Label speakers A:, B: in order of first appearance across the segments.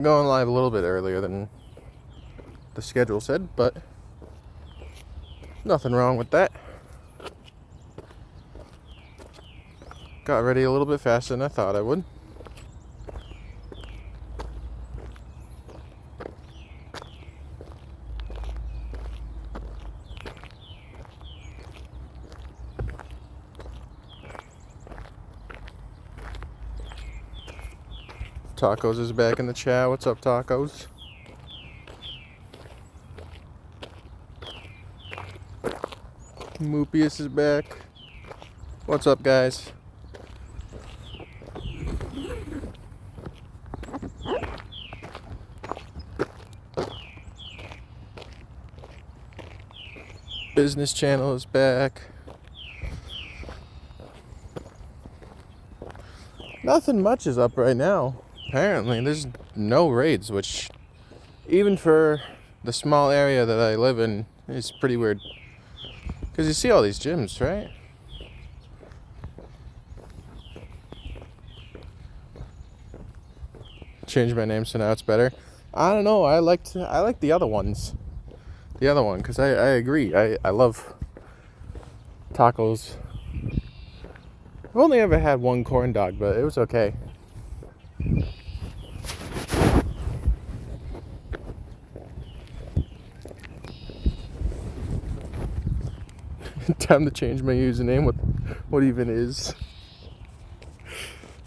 A: Going live a little bit earlier than the schedule said, but nothing wrong with that. Got ready a little bit faster than I thought I would. Tacos is back in the chat. What's up, Tacos? Moopius is back. What's up, guys? Business channel is back. Nothing much is up right now. Apparently, there's no raids, which even for the small area that I live in is pretty weird. Because you see all these gyms, right? Changed my name so now it's better. I don't know. I like the other ones. The other one, because I agree. I love tacos. I've only ever had one corn dog, but it was okay. Time to change my username. What even is?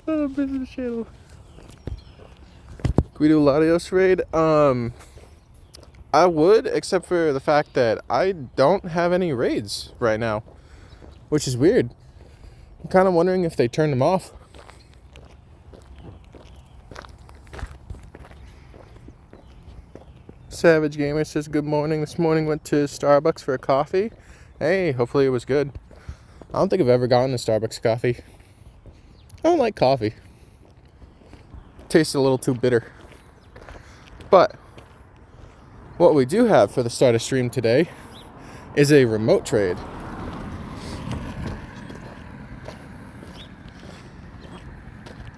A: Oh, business channel. Can we do a Latios raid? I would, except for the fact that I don't have any raids right now, which is weird. I'm kind of wondering if they turned them off. Savage Gamer says good morning. This morning went to Starbucks for a coffee. Hey, hopefully it was good. I don't think I've ever gotten a Starbucks coffee. I don't like coffee. It tastes a little too bitter. But what we do have for the start of stream today is a remote trade.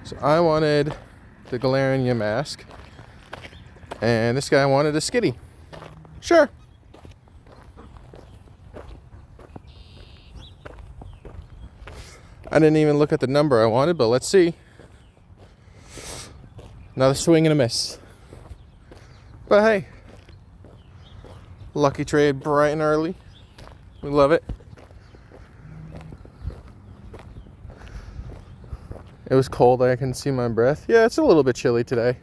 A: So I wanted the Galarian mask, and this guy wanted a skitty. Sure. I didn't even look at the number I wanted, but let's see. Another swing and a miss. But hey, lucky trade bright and early. We love it. It was cold, I can see my breath. Yeah, it's a little bit chilly today.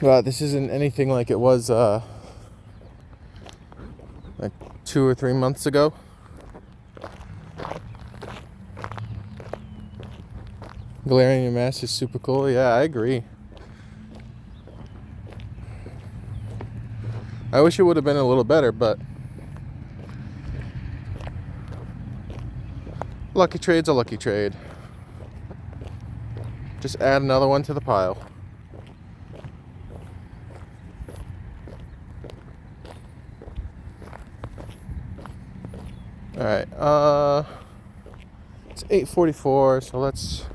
A: But this isn't anything like it was like 2 or 3 months ago. Galarian mask is super cool. Yeah, I agree. I wish it would have been a little better, but lucky trade's a lucky trade. Just add another one to the pile. Alright, it's 8:44, so let's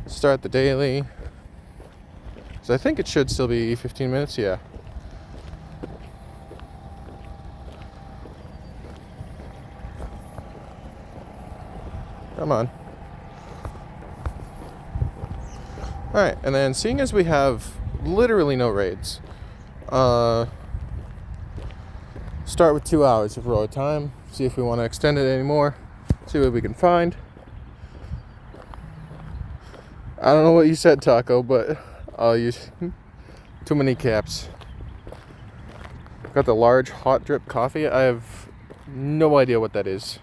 A: start the daily. So I think it should still be 15 minutes, yeah. Come on. Alright, and then seeing as we have literally no raids, start with 2 hours of road time, see if we want to extend it anymore, see what we can find. I don't know what you said, Taco, but I'll use too many caps. Got the large hot drip coffee. I have no idea what that is.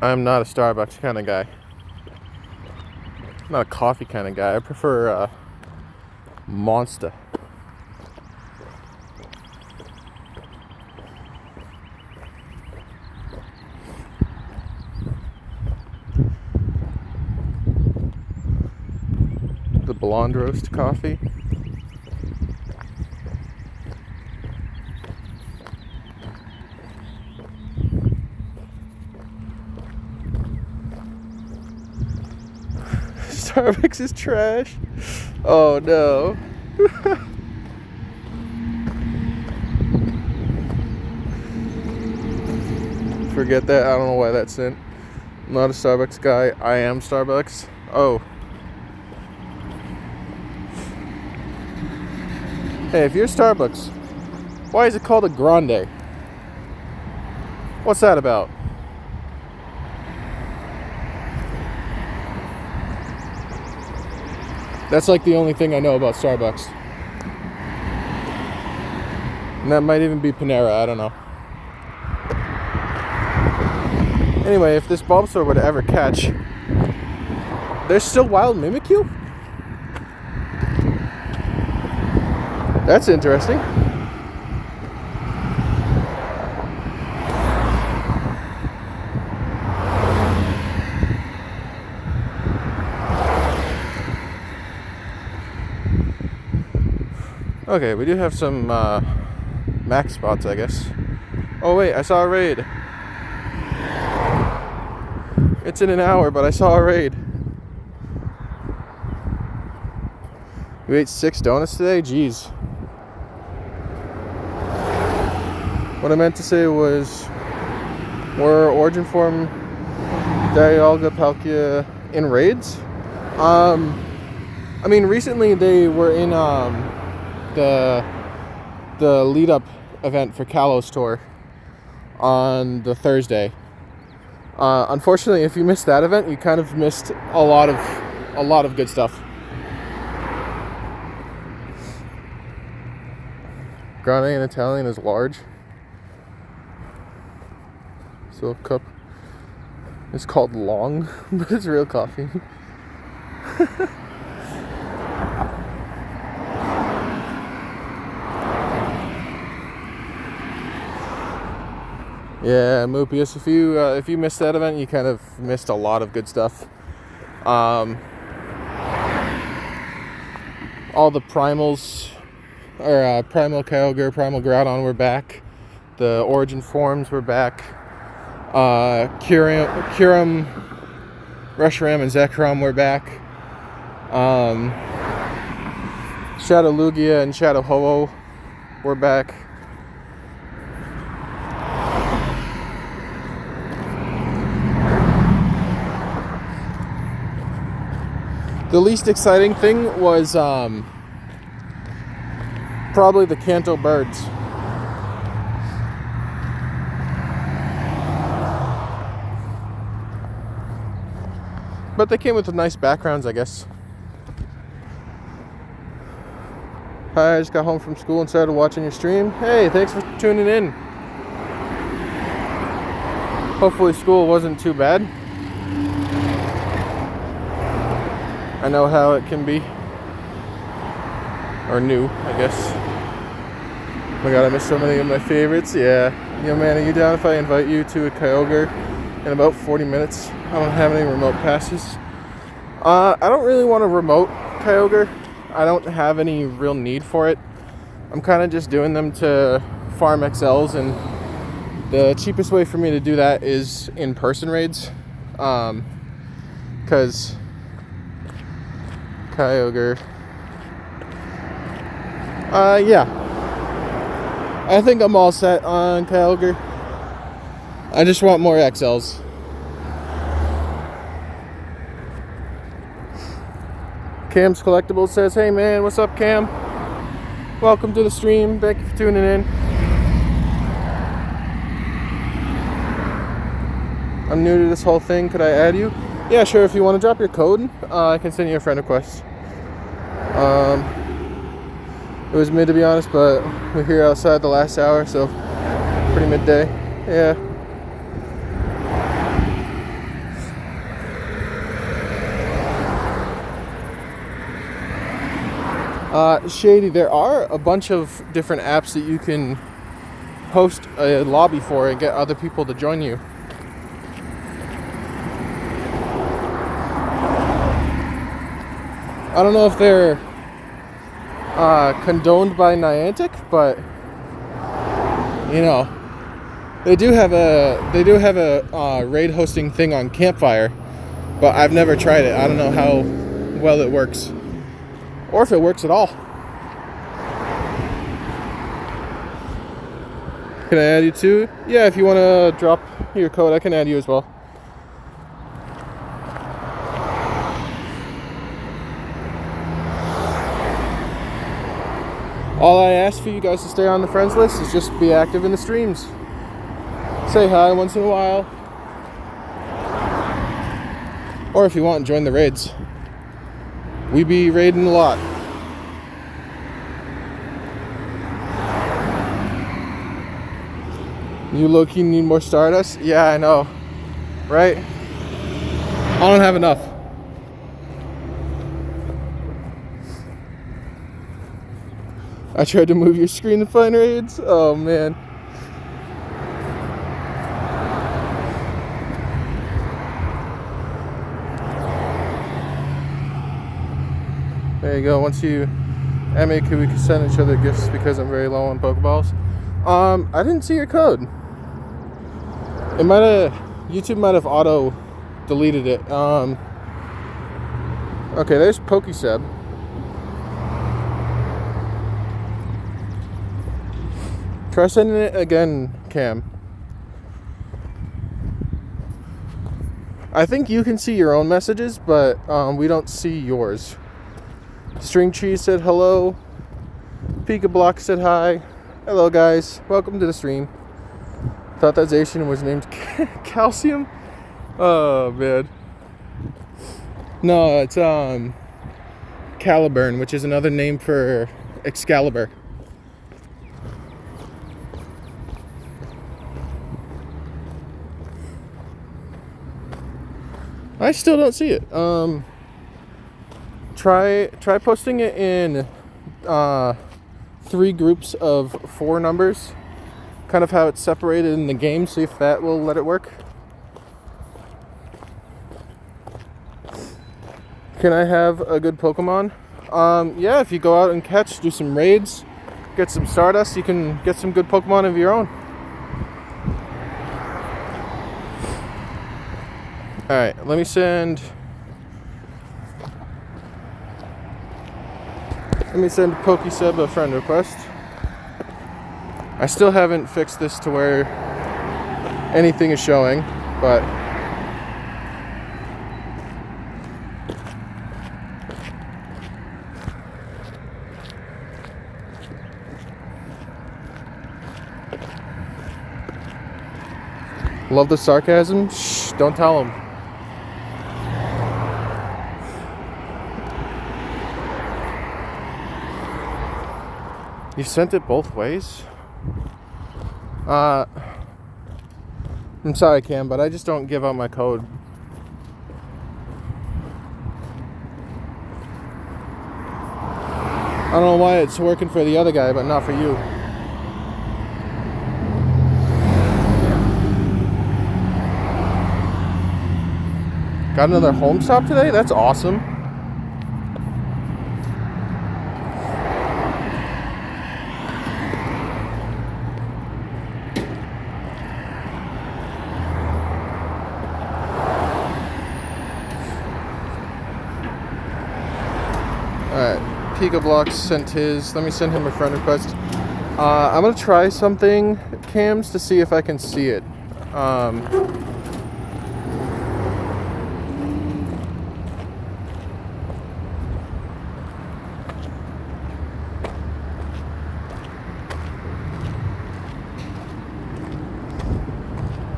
A: I'm not a Starbucks kind of guy. I'm not a coffee kind of guy. I prefer Monster. The blonde roast coffee. Starbucks is trash. Oh no. Forget that. I don't know why that's in. I'm not a Starbucks guy. I am Starbucks. Oh. Hey, if you're Starbucks, why is it called a grande? What's that about? That's like the only thing I know about Starbucks. And that might even be Panera, I don't know. Anyway, if this Bulbasaur were to ever catch, there's still wild Mimikyu? That's interesting. Okay, we do have some max spots, I guess. Oh wait, I saw a raid. It's in an hour, but I saw a raid. We ate 6 donuts today? Jeez. What I meant to say was, were Origin Form, Dialga, Palkia in raids? I mean, recently they were in the lead-up event for Kalos Tour on the Thursday. Unfortunately, if you missed that event, you kind of missed a lot of good stuff. Grande in Italian is large. So a cup is called long, but it's real coffee. Yeah, Mopius, if you missed that event, you kind of missed a lot of good stuff. All the primals, or Primal Kyogre, Primal Groudon were back. The Origin Forms were back. Kyurem, Reshiram, and Zekrom were back. Shadow Lugia and Shadow Ho-Oh were back. The least exciting thing was probably the Kanto birds. But they came with nice backgrounds, I guess. Hi, I just got home from school and started watching your stream. Hey, thanks for tuning in. Hopefully school wasn't too bad. I know how it can be. Or new, I guess. Oh my god, I missed so many of my favorites. Yeah. Yo, man, are you down if I invite you to a Kyogre in about 40 minutes? I don't have any remote passes. I don't really want to remote Kyogre. I don't have any real need for it. I'm kind of just doing them to farm XLs, and the cheapest way for me to do that is in-person raids. Because Kyogre. Yeah. I think I'm all set on Kyogre. I just want more XLs. Cam's Collectibles says, hey man, what's up Cam? Welcome to the stream. Thank you for tuning in. I'm new to this whole thing. Could I add you? Yeah, sure. If you want to drop your code, I can send you a friend request. It was mid, to be honest, but we're here outside the last hour, so pretty midday. Yeah. Shady, there are a bunch of different apps that you can host a lobby for and get other people to join you. I don't know if they're condoned by Niantic, but you know, they do have a raid hosting thing on Campfire, but I've never tried it. I don't know well it works. Or if it works at all. Can I add you too? Yeah, if you want to drop your code, I can add you as well. All I ask for you guys to stay on the friends list is just be active in the streams. Say hi once in a while. Or if you want, join the raids. We be raiding a lot. You low-key need more Stardust? Yeah, I know. Right? I don't have enough. I tried to move your screen to find raids. Oh, man. There you go. Once you we can send each other gifts because I'm very low on Pokeballs. I didn't see your code. It might have, YouTube might have auto deleted it. Okay, there's Pokeseb. Try sending it again, Cam. I think you can see your own messages, but we don't see yours. String Cheese said hello. Pika Block said hi. Hello guys, welcome to the stream. Thought that Zacian was named Calcium. Oh man. No, it's Caliburn, which is another name for Excalibur. I still don't see it. Try posting it in 3 groups of 4 numbers. Kind of how it's separated in the game. See if that will let it work. Can I have a good Pokemon? Yeah, if you go out and catch, do some raids, get some Stardust, you can get some good Pokemon of your own. Alright, let me send Pokeseb a friend request. I still haven't fixed this to where anything is showing, but love the sarcasm? Shh, don't tell him. You sent it both ways? I'm sorry, Cam, but I just don't give out my code. I don't know why it's working for the other guy, but not for you. Got another home stop today? That's awesome. Alright, Pika Block sent his. Let me send him a friend request. I'm gonna try something, Cams, to see if I can see it.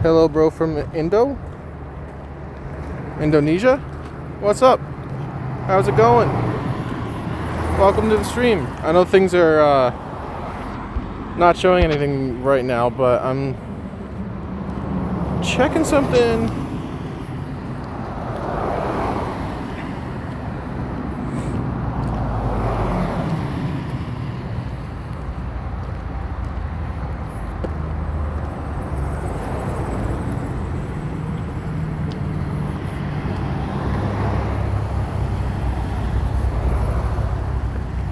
A: Hello, bro, from Indonesia? What's up? How's it going? Welcome to the stream. I know things are not showing anything right now, but I'm checking something.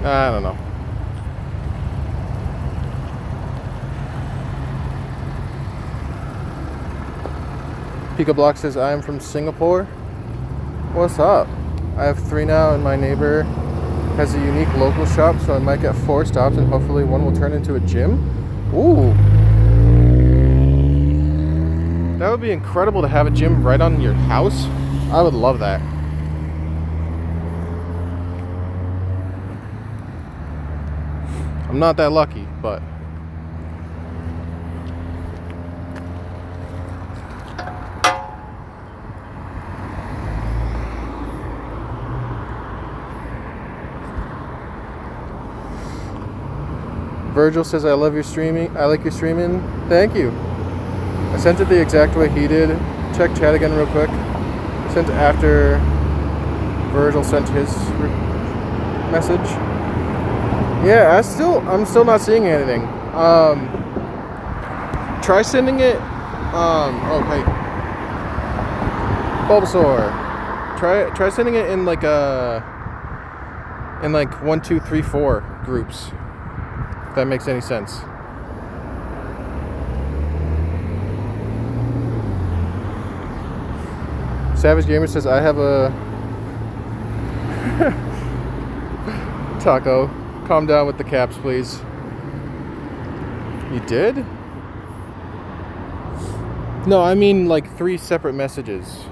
A: I don't know. Pika Block says, I am from Singapore. What's up? I have 3 now, and my neighbor has a unique local shop, so I might get 4 stops, and hopefully one will turn into a gym. Ooh. That would be incredible to have a gym right on your house. I would love that. I'm not that lucky, but... Virgil says, I love your streaming. I like your streaming. Thank you. I sent it the exact way he did. Check chat again real quick. Sent after Virgil sent his message. Yeah, I'm still not seeing anything. Try sending it. Oh hey, Bulbasaur. Try sending it in like 1, 2, 3, 4 groups. If that makes any sense. Savage Gamer says, I have a... Taco, calm down with the caps, please. You did? No, I mean like 3 separate messages.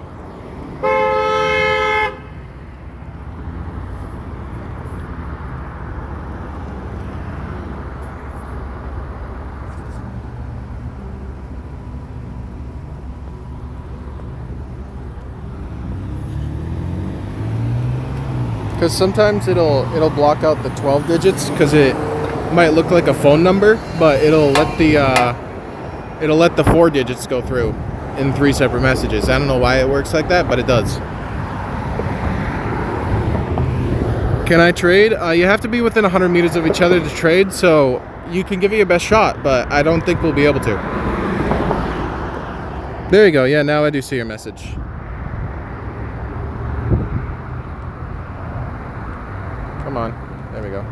A: Because sometimes it'll block out the 12 digits because it might look like a phone number, but it'll let the 4 digits go through in 3 separate messages. I don't know why it works like that, but it does. Can I trade? You have to be within 100 meters of each other to trade, so you can give it your best shot, but I don't think we'll be able to. There you go. Yeah, now I do see your message. Come on. There we go.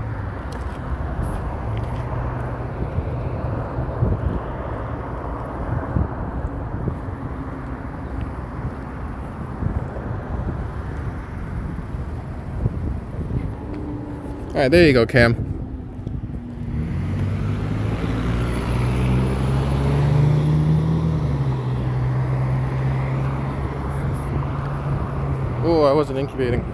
A: Alright, there you go, Cam. Oh, I wasn't incubating.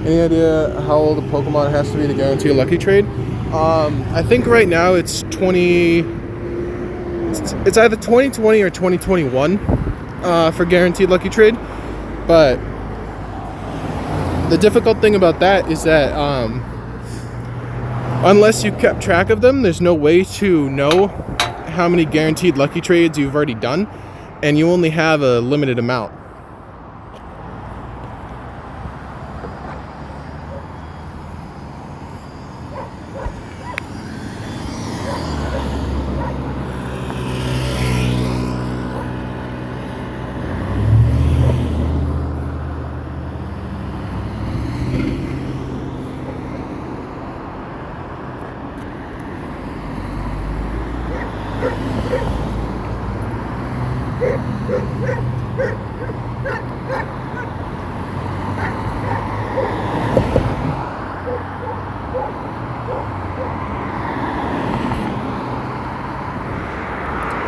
A: Any idea how old a Pokemon has to be to guarantee a lucky trade? I think right now it's 20. It's either 2020 or 2021 for guaranteed lucky trade. But the difficult thing about that is that unless you kept track of them, there's no way to know how many guaranteed lucky trades you've already done, and you only have a limited amount.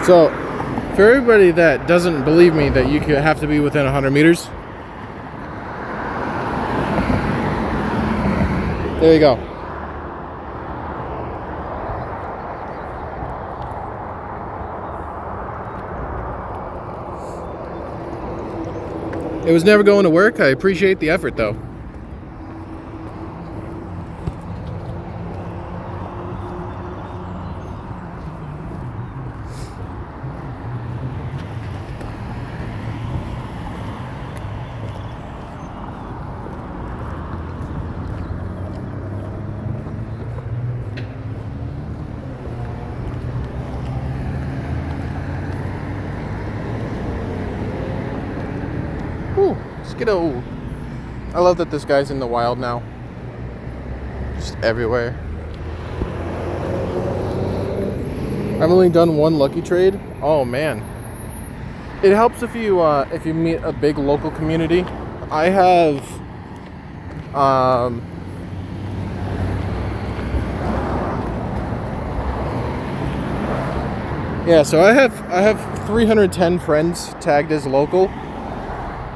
A: So, for everybody that doesn't believe me that you could have to be within 100 meters, there you go. It was never going to work. I appreciate the effort, though. Skidoo. I love that this guy's in the wild now. Just everywhere. I've only done one lucky trade. Oh man. It helps if you meet a big local community. I have yeah, so I have 310 friends tagged as local,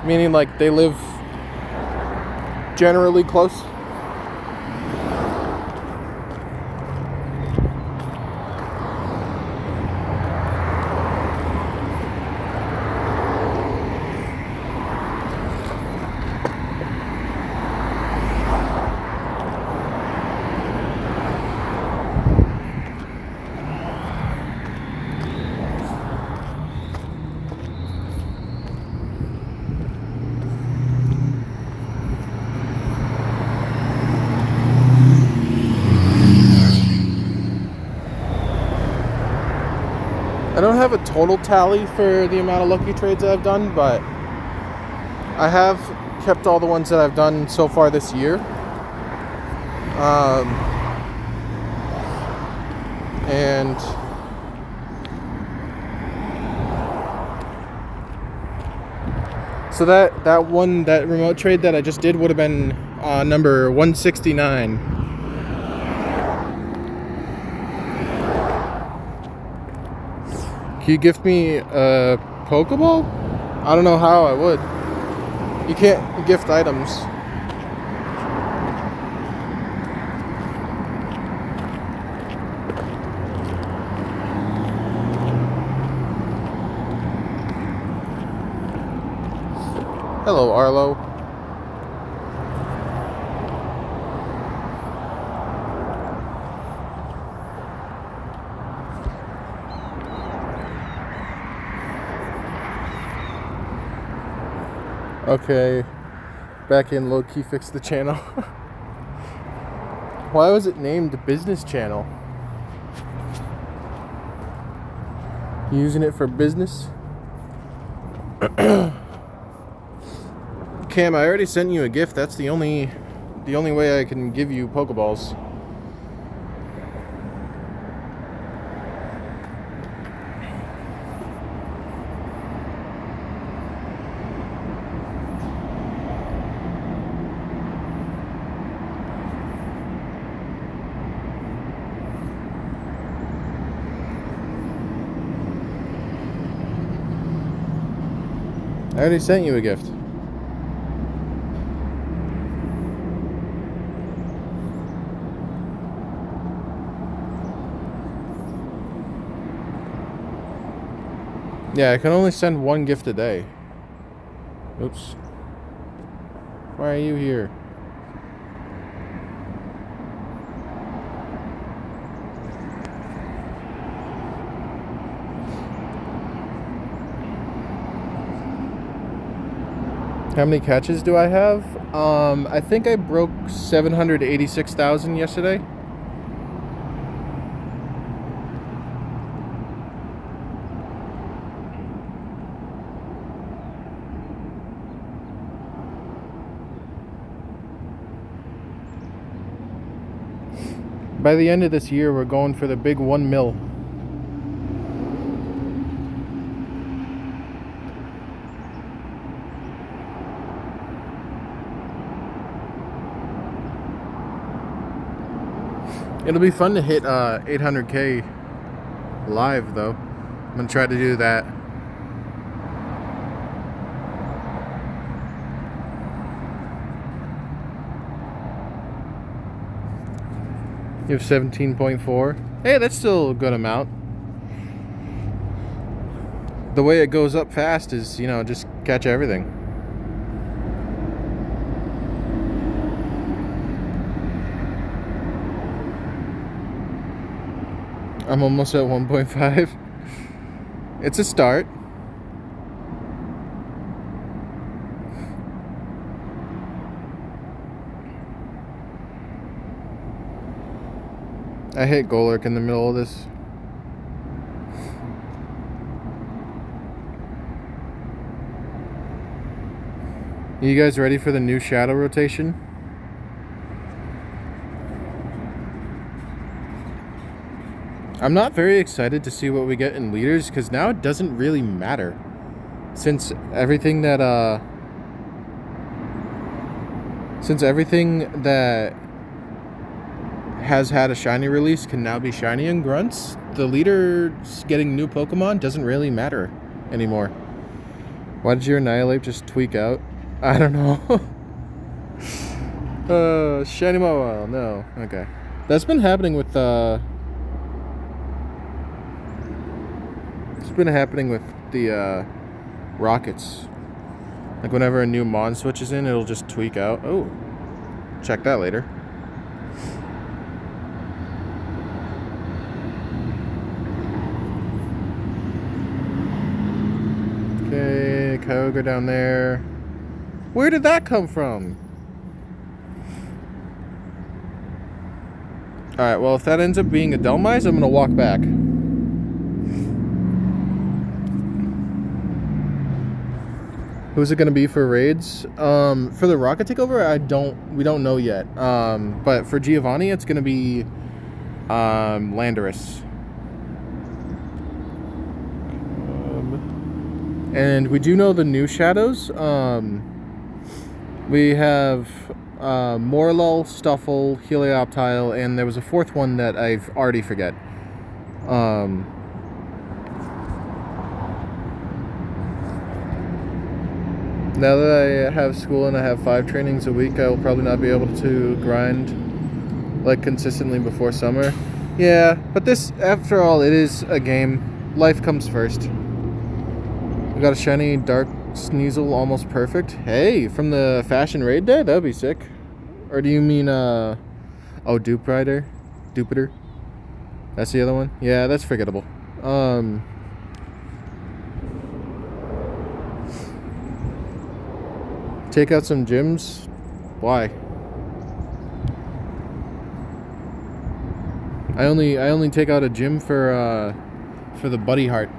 A: meaning like they live generally close. I don't have a total tally for the amount of lucky trades that I've done, but I have kept all the ones that I've done so far this year. And so that remote trade that I just did would have been number 169. Can you gift me a Pokeball? I don't know how I would. You can't gift items. Hello, Arlo. Okay, back in low-key fix the channel. Why was it named Business Channel? Using it for business? Cam, I already sent you a gift. That's the only way I can give you Pokeballs. I already sent you a gift. Yeah, I can only send one gift a day. Oops. Why are you here? How many catches do I have? I think I broke 786,000 yesterday. By the end of this year, we're going for the big 1 mil. It'll be fun to hit 800K live, though. I'm gonna try to do that. You have 17.4. Hey, that's still a good amount. The way it goes up fast is, you know, just catch everything. I'm almost at 1.5. It's a start. I hit Golurk in the middle of this. You guys ready for the new shadow rotation? I'm not very excited to see what we get in leaders, because now it doesn't really matter. Since everything that has had a shiny release can now be shiny in grunts, the leaders getting new Pokemon doesn't really matter anymore. Why did your Annihilate just tweak out? I don't know. Shiny Mawile, no. Okay. That's been happening with the rockets. Like whenever a new Mon switches in, it'll just tweak out. Oh, check that later. Okay, Kyogre down there. Where did that come from? Alright, well, if that ends up being a Delmise, I'm going to walk back. Who's it going to be for raids? For the Rocket Takeover, we don't know yet. But for Giovanni, it's going to be Landorus. And we do know the new shadows. We have Morlul, Stuffle, Helioptile, and there was a fourth one that I've already forget. Now that I have school and I have 5 trainings a week, I will probably not be able to grind like consistently before summer. Yeah, but this, after all, it is a game. Life comes first. We got a shiny Dark Sneasel, almost perfect. Hey, from the Fashion Raid Day? That'd be sick. Or do you mean, oh, Duper? That's the other one? Yeah, that's forgettable. Take out some gyms? Why? I only take out a gym for the Buddy Heart.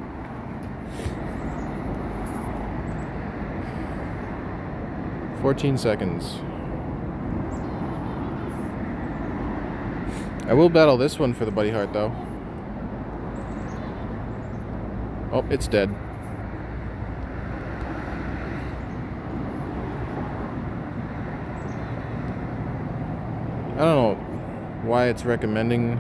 A: "14 seconds. I will battle this one for the Buddy Heart, though. Oh, it's dead. I don't know why it's recommending.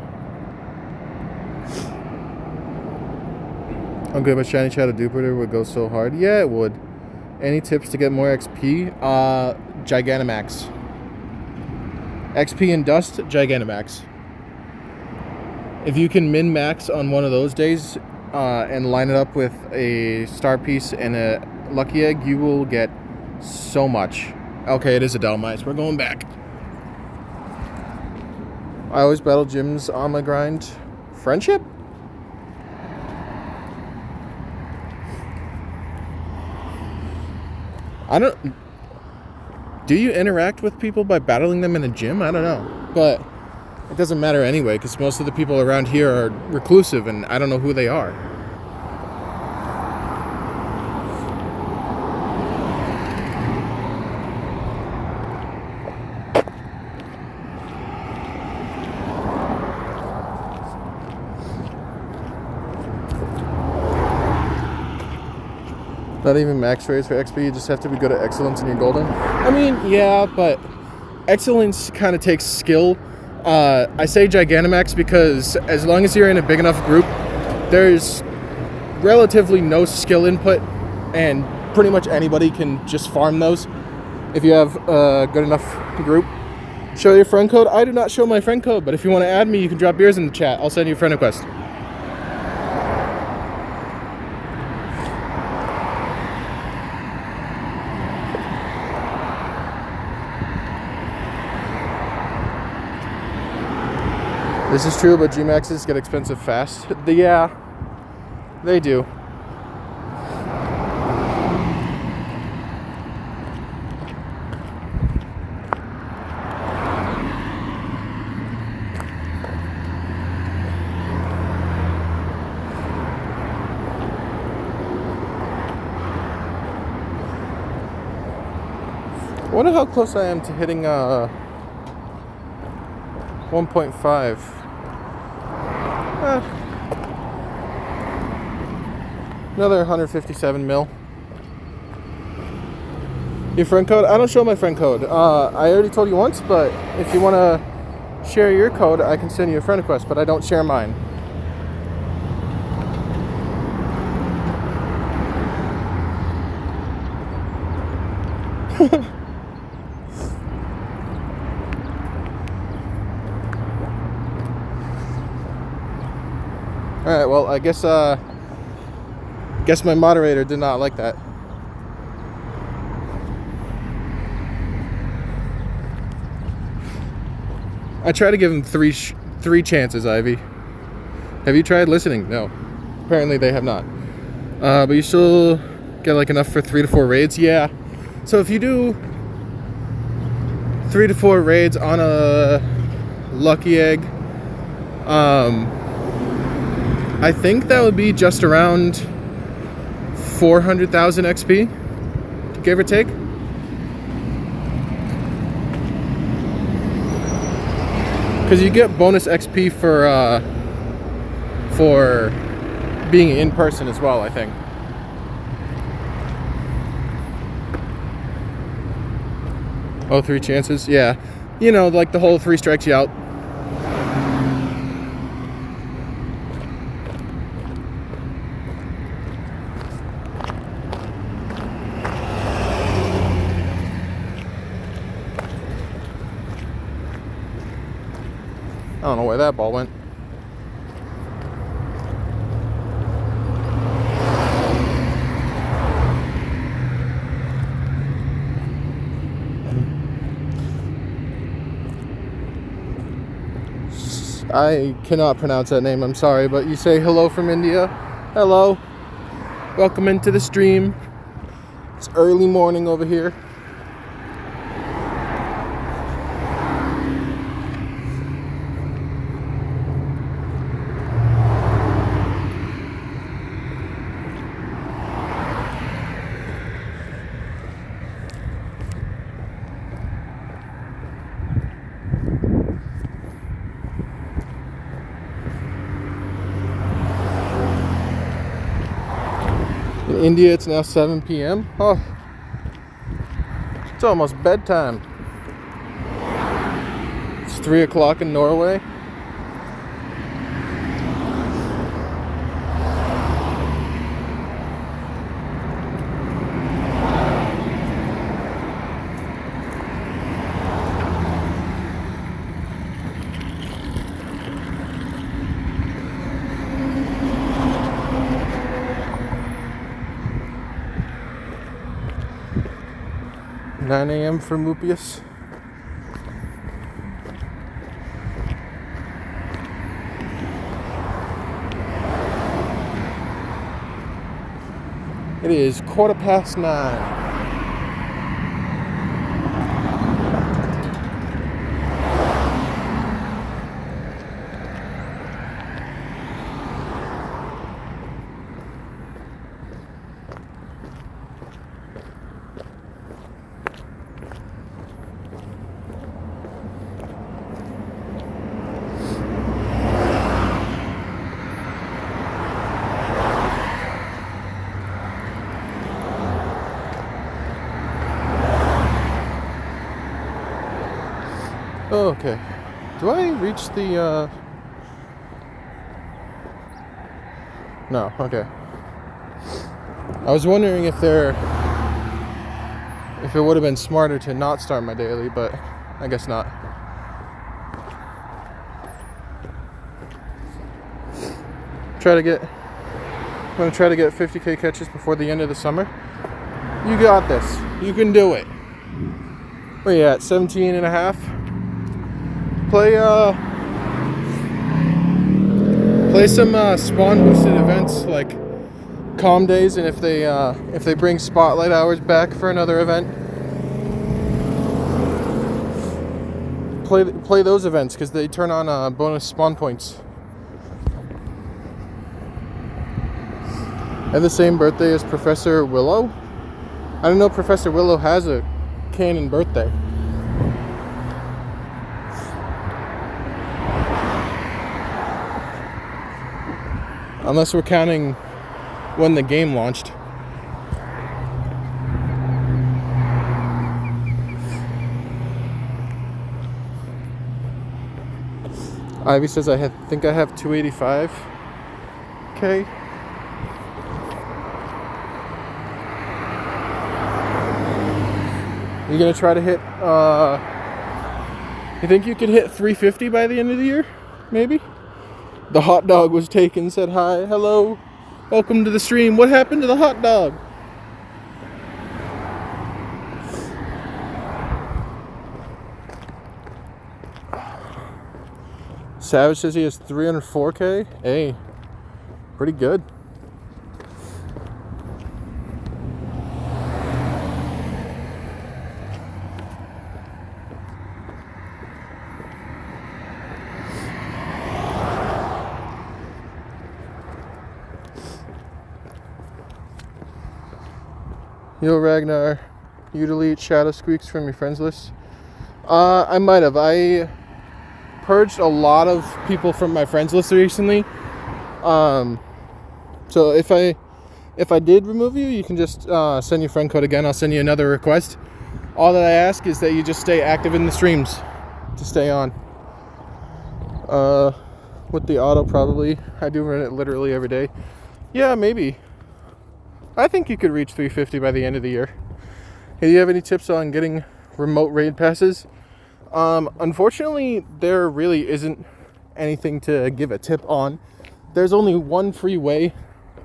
A: Okay, but Shiny Shadow Duper would go so hard. Yeah, it would. Any tips to get more XP? Gigantamax. XP and Dust, Gigantamax. If you can min-max on one of those days and line it up with a Star Piece and a Lucky Egg, you will get so much. Okay, it is a Delmise. We're going back. I always battle gyms on my grind. Friendship? Do you interact with people by battling them in a gym? I don't know. But it doesn't matter anyway, because most of the people around here are reclusive and I don't know who they are. Not even max rates for XP, you just have to be good at Excellence and you're golden. I mean, yeah, but Excellence kind of takes skill. I say Gigantamax because as long as you're in a big enough group, there's relatively no skill input and pretty much anybody can just farm those if you have a good enough group. Show your friend code. I do not show my friend code, but if you want to add me, you can drop beers in the chat. I'll send you a friend request. This is true, but Gmaxes get expensive fast. Yeah, they do. I wonder how close I am to hitting 1.5. Another 157 mil. Your friend code? I don't show my friend code. I already told you once, but if you want to share your code, I can send you a friend request, but I don't share mine. Alright, well, I guess my moderator did not like that. I try to give him three chances, Ivy. Have you tried listening? No. Apparently they have not. But you still get like enough for 3 to 4 raids? Yeah. So if you do 3 to 4 raids on a lucky egg, I think that would be just around 400,000 XP, give or take. Because you get bonus XP for being in person as well, I think. Oh, 3 chances? Yeah. You know, like the whole 3 strikes you out. I don't know where that ball went. I cannot pronounce that name, I'm sorry, but you say hello from India. Hello. Welcome into the stream. It's early morning over here. In India, it's now 7 p.m. Oh, it's almost bedtime. It's 3 o'clock in Norway. $9 a.m. for Mupius. It is 9:15. Oh, okay. Do I reach the, No, okay. I was wondering if it would have been smarter to not start my daily, but I guess not. I'm gonna try to get 50k catches before the end of the summer. You got this. You can do it. Where you at? 17 and a half? Play some spawn boosted events like calm days, and if they bring spotlight hours back for another event, play those events because they turn on bonus spawn points. I have the same birthday as Professor Willow. I didn't know Professor Willow has a canon birthday. Unless we're counting when the game launched. Ivy says I think I have 285. Okay. You gonna try to hit, you think you could hit 350 by the end of the year? Maybe? The hot dog was taken, said hi, hello, welcome to the stream. What happened to the hot dog? Savage says he has 304K. Hey, pretty good. Yo, Ragnar, you delete Shadow Squeaks from your friends list? I might have. I purged a lot of people from my friends list recently. So if I did remove you, you can just send your friend code again. I'll send you another request. All that I ask is that you just stay active in the streams to stay on. With the auto, probably. I do run it literally every day. Yeah, maybe. I think you could reach 350 by the end of the year. Hey, do you have any tips on getting remote raid passes? Unfortunately, there really isn't anything to give a tip on. There's only one free way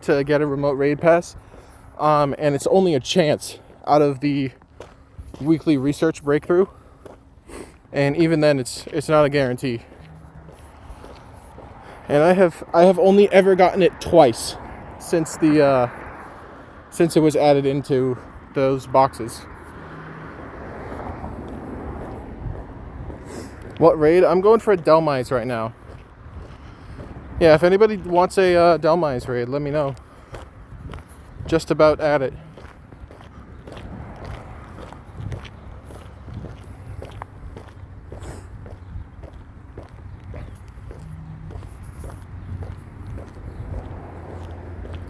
A: to get a remote raid pass, and it's only a chance out of the weekly research breakthrough, and even then it's not a guarantee. And I have only ever gotten it twice since it was added into those boxes. What raid? I'm going for a Delmise right now. Yeah, if anybody wants a Delmise raid, let me know. Just about at it.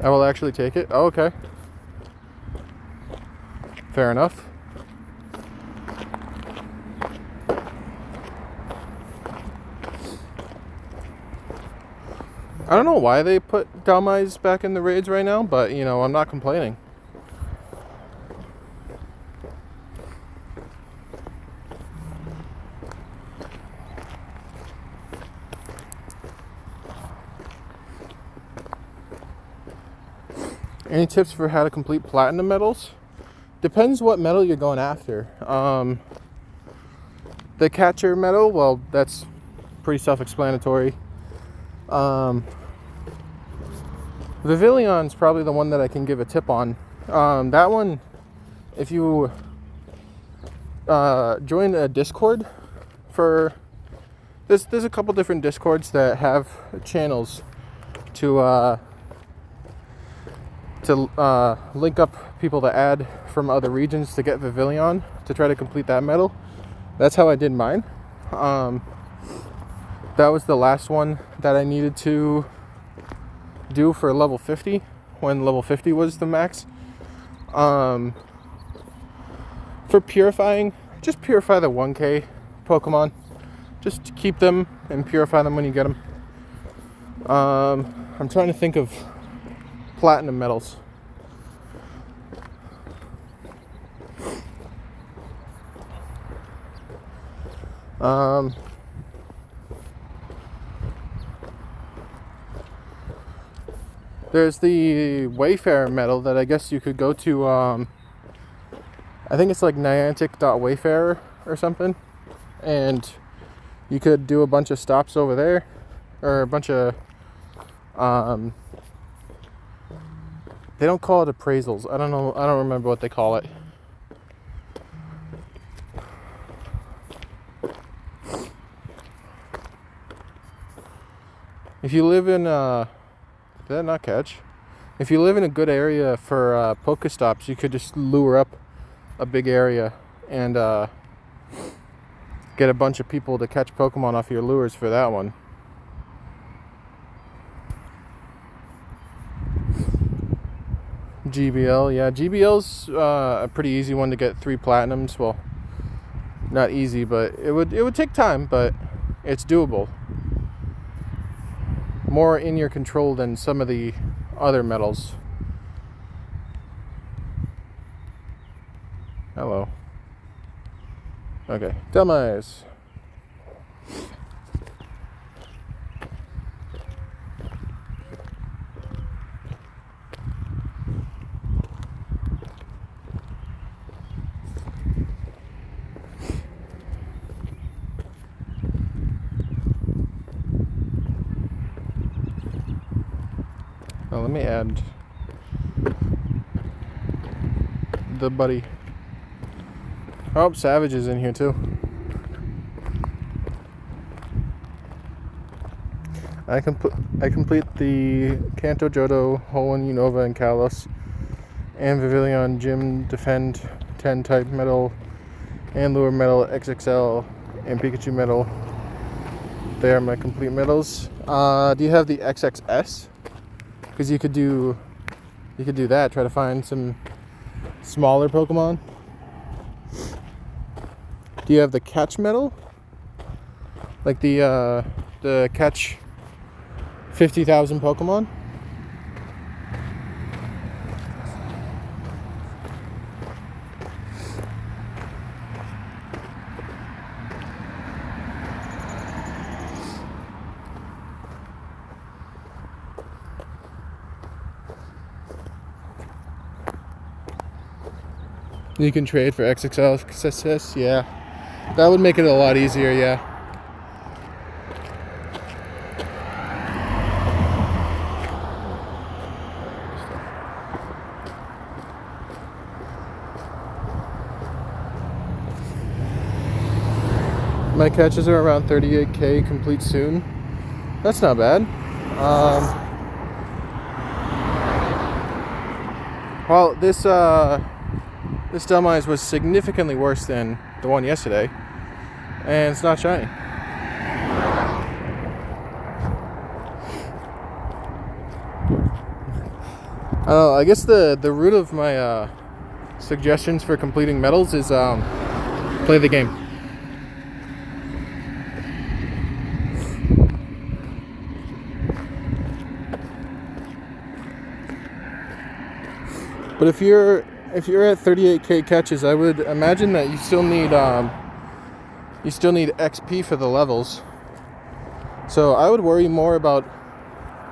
A: I will actually take it. Oh, okay. Fair enough. I don't know why they put Dalmise back in the raids right now, but you know, I'm not complaining. Any tips for how to complete platinum medals? Depends what medal you're going after. The catcher medal, well, that's pretty self-explanatory. Vivillion's probably the one that I can give a tip on. That one, if you join a Discord for... There's a couple different Discords that have channels to link up people to add from other regions to get Vivillon to try to complete that medal. That's how I did mine. That was the last one that I needed to do for level 50, when level 50 was the max. For purifying, just purify the 1K Pokemon. Just keep them and purify them when you get them. I'm trying to think of platinum medals. There's the Wayfarer medal that I guess you could go to, I think it's like Niantic.Wayfarer or something, and you could do a bunch of stops over there, or a bunch of, they don't call it appraisals. I don't know, I don't remember what they call it. If you live in, did that not catch? If you live in a good area for Pokestops, you could just lure up a big area and get a bunch of people to catch Pokemon off your lures for that one. GBL, yeah, GBL's a pretty easy one to get 3 platinums. Well, not easy, but it would take time, but it's doable. More in your control than some of the other medals. Hello. Okay, Demise. Oh, let me add the buddy. Oh, Savage is in here too. I complete the Kanto, Johto, Hoenn, Unova, and Kalos, and Vivillon, Gym, Defend, 10 type medal, and Lure medal, XXL, and Pikachu medal. They are my complete medals. Do you have the XXS? Because you could do that. Try to find some smaller Pokemon. Do you have the catch medal? Like the catch 50,000 Pokemon? You can trade for XXL, yeah. That would make it a lot easier, yeah. My catches are around 38k complete soon. That's not bad. Well, this Demise was significantly worse than the one yesterday, and it's not shiny. I don't know, I guess the root of my suggestions for completing medals is play the game. But if you're at 38k catches, I would imagine that you still need XP for the levels. So I would worry more about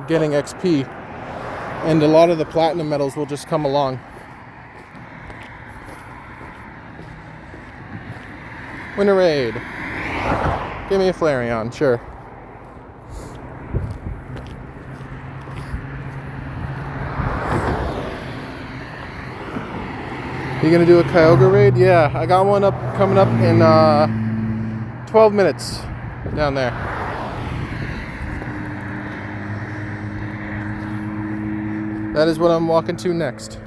A: getting XP, and a lot of the platinum medals will just come along. Winter Raid. Give me a Flareon, sure. You gonna do a Kyogre raid? Yeah, I got one coming up in 12 minutes down there. That is what I'm walking to next.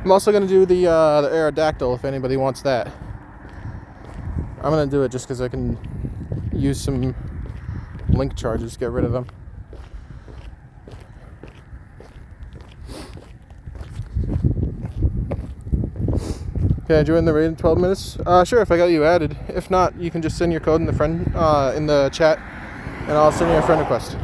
A: I'm also gonna do the Aerodactyl if anybody wants that. I'm gonna do it just because I can use some link charges, get rid of them. Can I join the raid in 12 minutes? Sure, if I got you added. If not, you can just send your code in the chat, and I'll send you a friend request.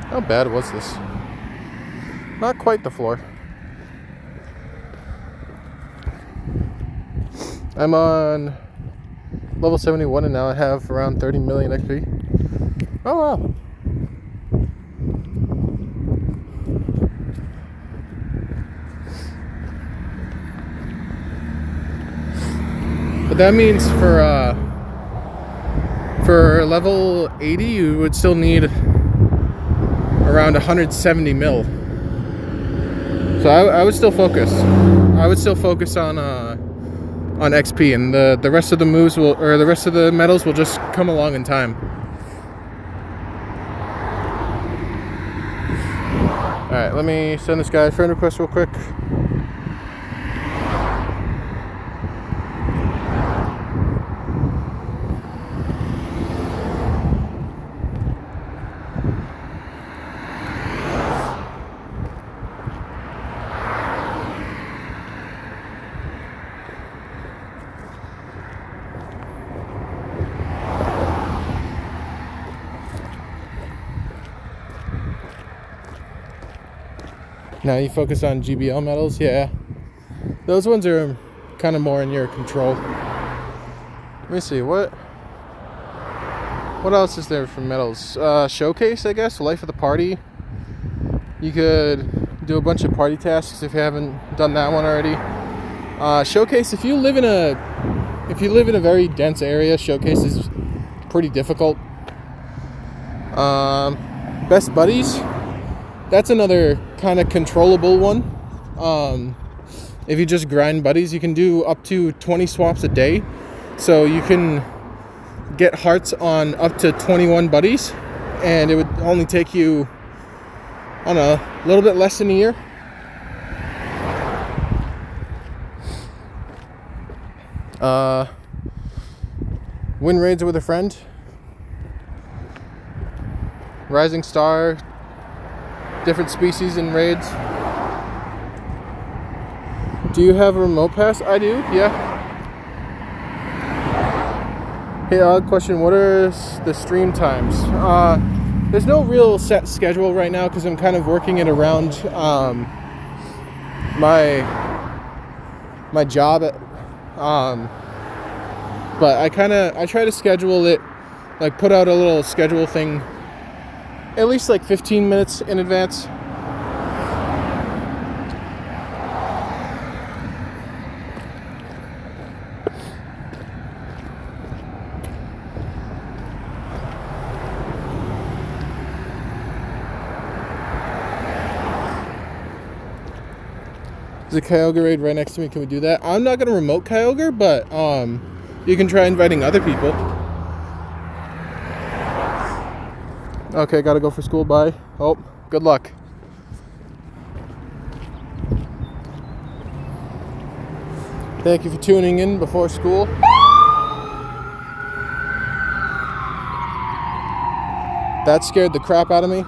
A: How bad was this? Not quite the floor. I'm on level 71 and now I have around 30 million XP. Oh wow. But that means for level 80 you would still need around 170 mil. So I would still focus. I would still focus on XP, and the rest of the moves the rest of the medals will just come along in time. Alright, let me send this guy a friend request real quick. Now you focus on GBL medals, yeah. Those ones are kind of more in your control. Let me see, what else is there for medals? Showcase, I guess, Life of the Party. You could do a bunch of party tasks if you haven't done that one already. Showcase, if you live in a very dense area, Showcase is pretty difficult. Best Buddies, that's another kind of controllable one. If you just grind buddies, you can do up to 20 swaps a day. So you can get hearts on up to 21 buddies, and it would only take you, I don't know, a little bit less than a year. Win raids with a friend. Rising Star. Different species in raids. Do you have a remote pass? I do, yeah. Hey, odd question. What are the stream times? There's no real set schedule right now because I'm kind of working it around my job. But I try to schedule it, like put out a little schedule thing at least like 15 minutes in advance. There's a Kyogre raid right next to me. Can we do that? I'm not gonna remote Kyogre, but you can try inviting other people. Okay, gotta go for school. Bye. Oh, good luck. Thank you for tuning in before school. That scared the crap out of me.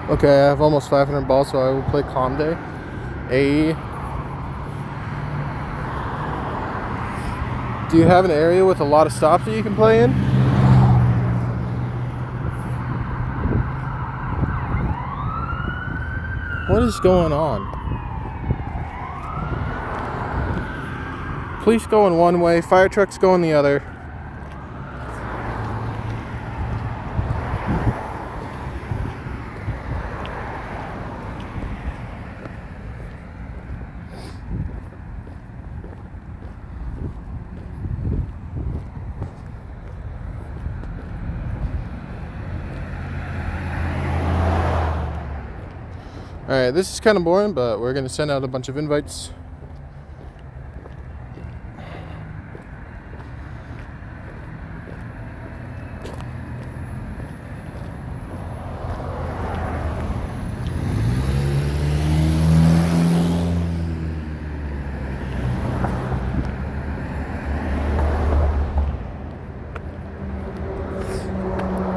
A: Okay, I have almost 500 balls, so I will play Calm Day. Do you have an area with a lot of stops that you can play in? What is going on? Police going one way, fire trucks going the other. Alright, this is kind of boring, but we're going to send out a bunch of invites.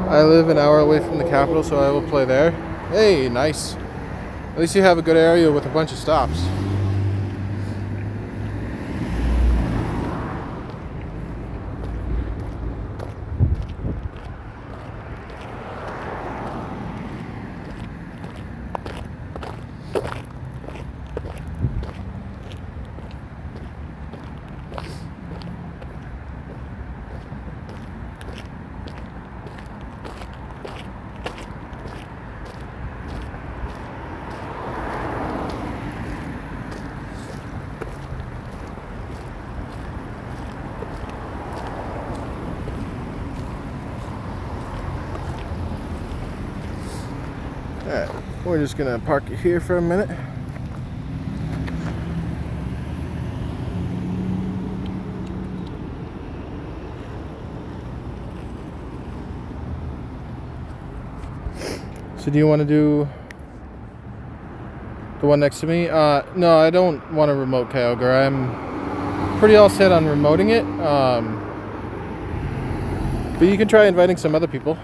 A: I live an hour away from the capital, so I will play there. Hey, nice. At least you have a good area with a bunch of stops. We're just gonna park it here for a minute. So do you want to do the one next to me? No, I don't want to remote Kyogre. I'm pretty all set on remoting it. But you can try inviting some other people.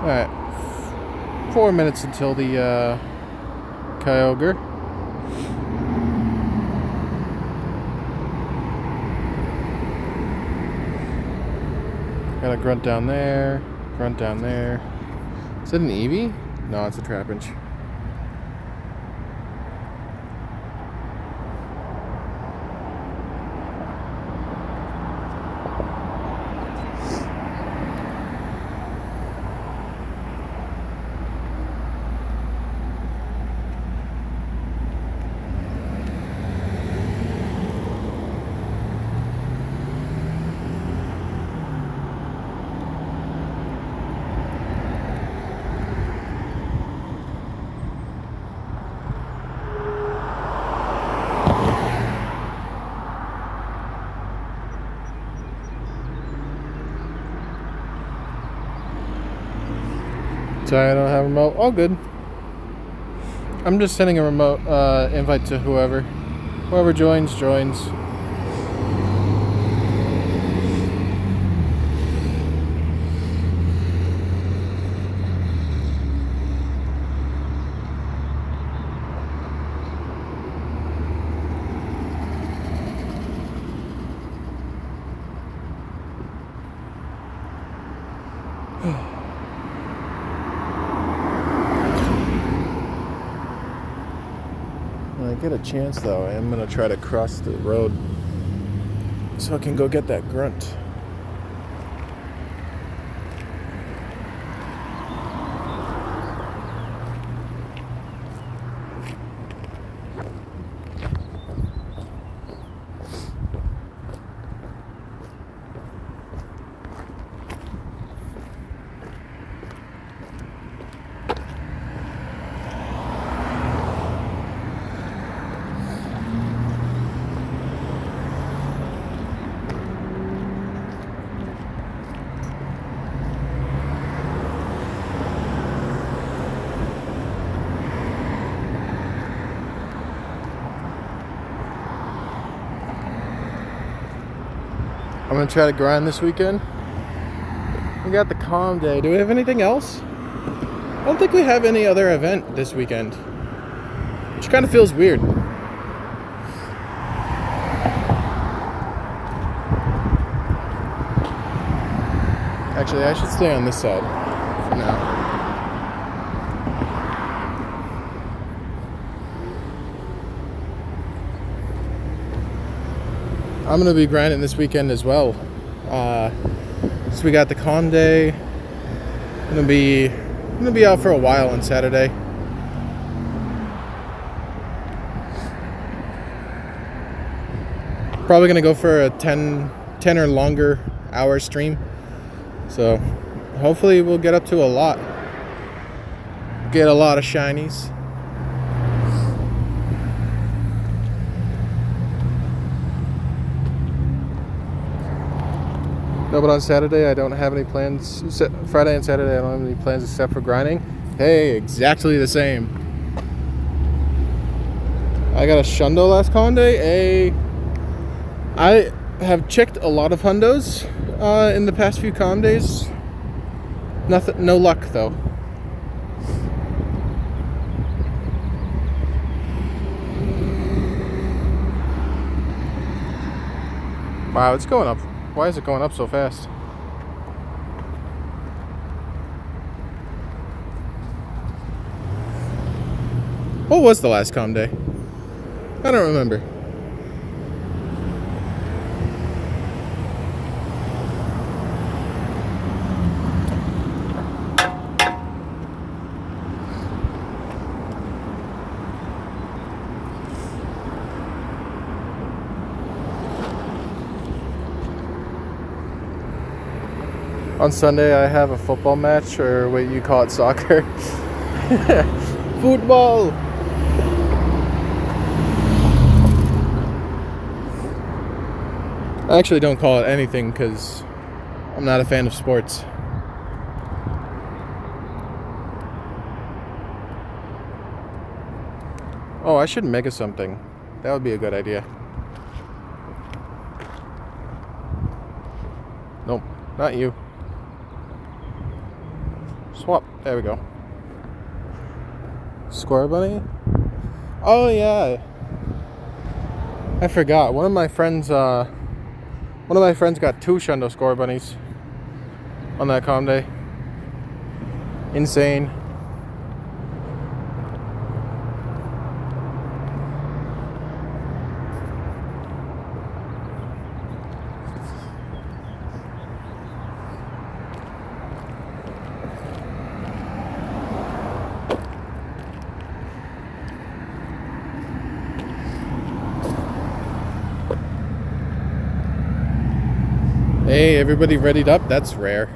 A: Alright, 4 minutes until the Kyogre. Got a grunt down there, grunt down there. Is that an Eevee? No, it's a Trapinch. Sorry, I don't have a remote. All good. I'm just sending a remote invite to whoever. Whoever joins. When I get a chance though, I am going to try to cross the road so I can go get that grunt. I'm gonna try to grind this weekend. We got the calm day. Do we have anything else? I don't think we have any other event this weekend, which kind of feels weird. Actually, I should stay on this side for now. I'm gonna be grinding this weekend as well. So we got the calm day. I'm gonna be out for a while on Saturday. Probably gonna go for a 10 or longer hour stream. So hopefully we'll get up to a lot. Get a lot of shinies. No, but on Saturday I don't have any plans. Friday and Saturday I don't have any plans except for grinding. Hey, exactly the same. I got a shundo last con day. I have checked a lot of hundos in the past few con days. Nothing, no luck though. Wow, it's going up. Why is it going up so fast? What was the last com day? I don't remember. On Sunday I have a football match, or what you call it, soccer. Football! I actually don't call it anything because I'm not a fan of sports. Oh, I should mega something. That would be a good idea. Nope, not you. Swap. There we go. Square bunny? Oh yeah. I forgot. One of my friends got 2 Shundo score bunnies on that com day. Insane. Hey, everybody readied up? That's rare.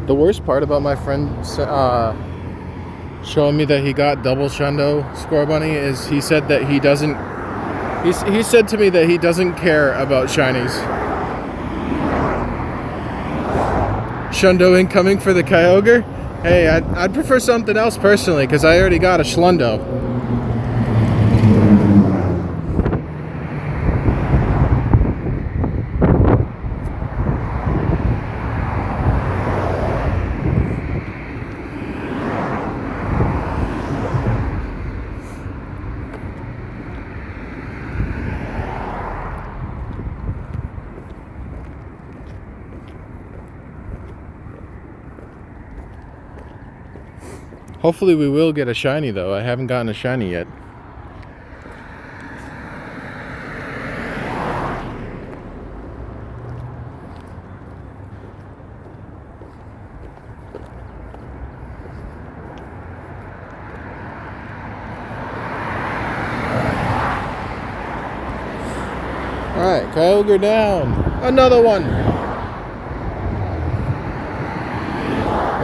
A: The worst part about my friend showing me that he got double Shundo Score Bunny is he said that he doesn't... He said to me that he doesn't care about shinies. Shundo incoming for the Kyogre? Hey, I'd prefer something else personally, because I already got a Schlundo. Hopefully we will get a shiny though. I haven't gotten a shiny yet. Alright, Kyogre down. Another one.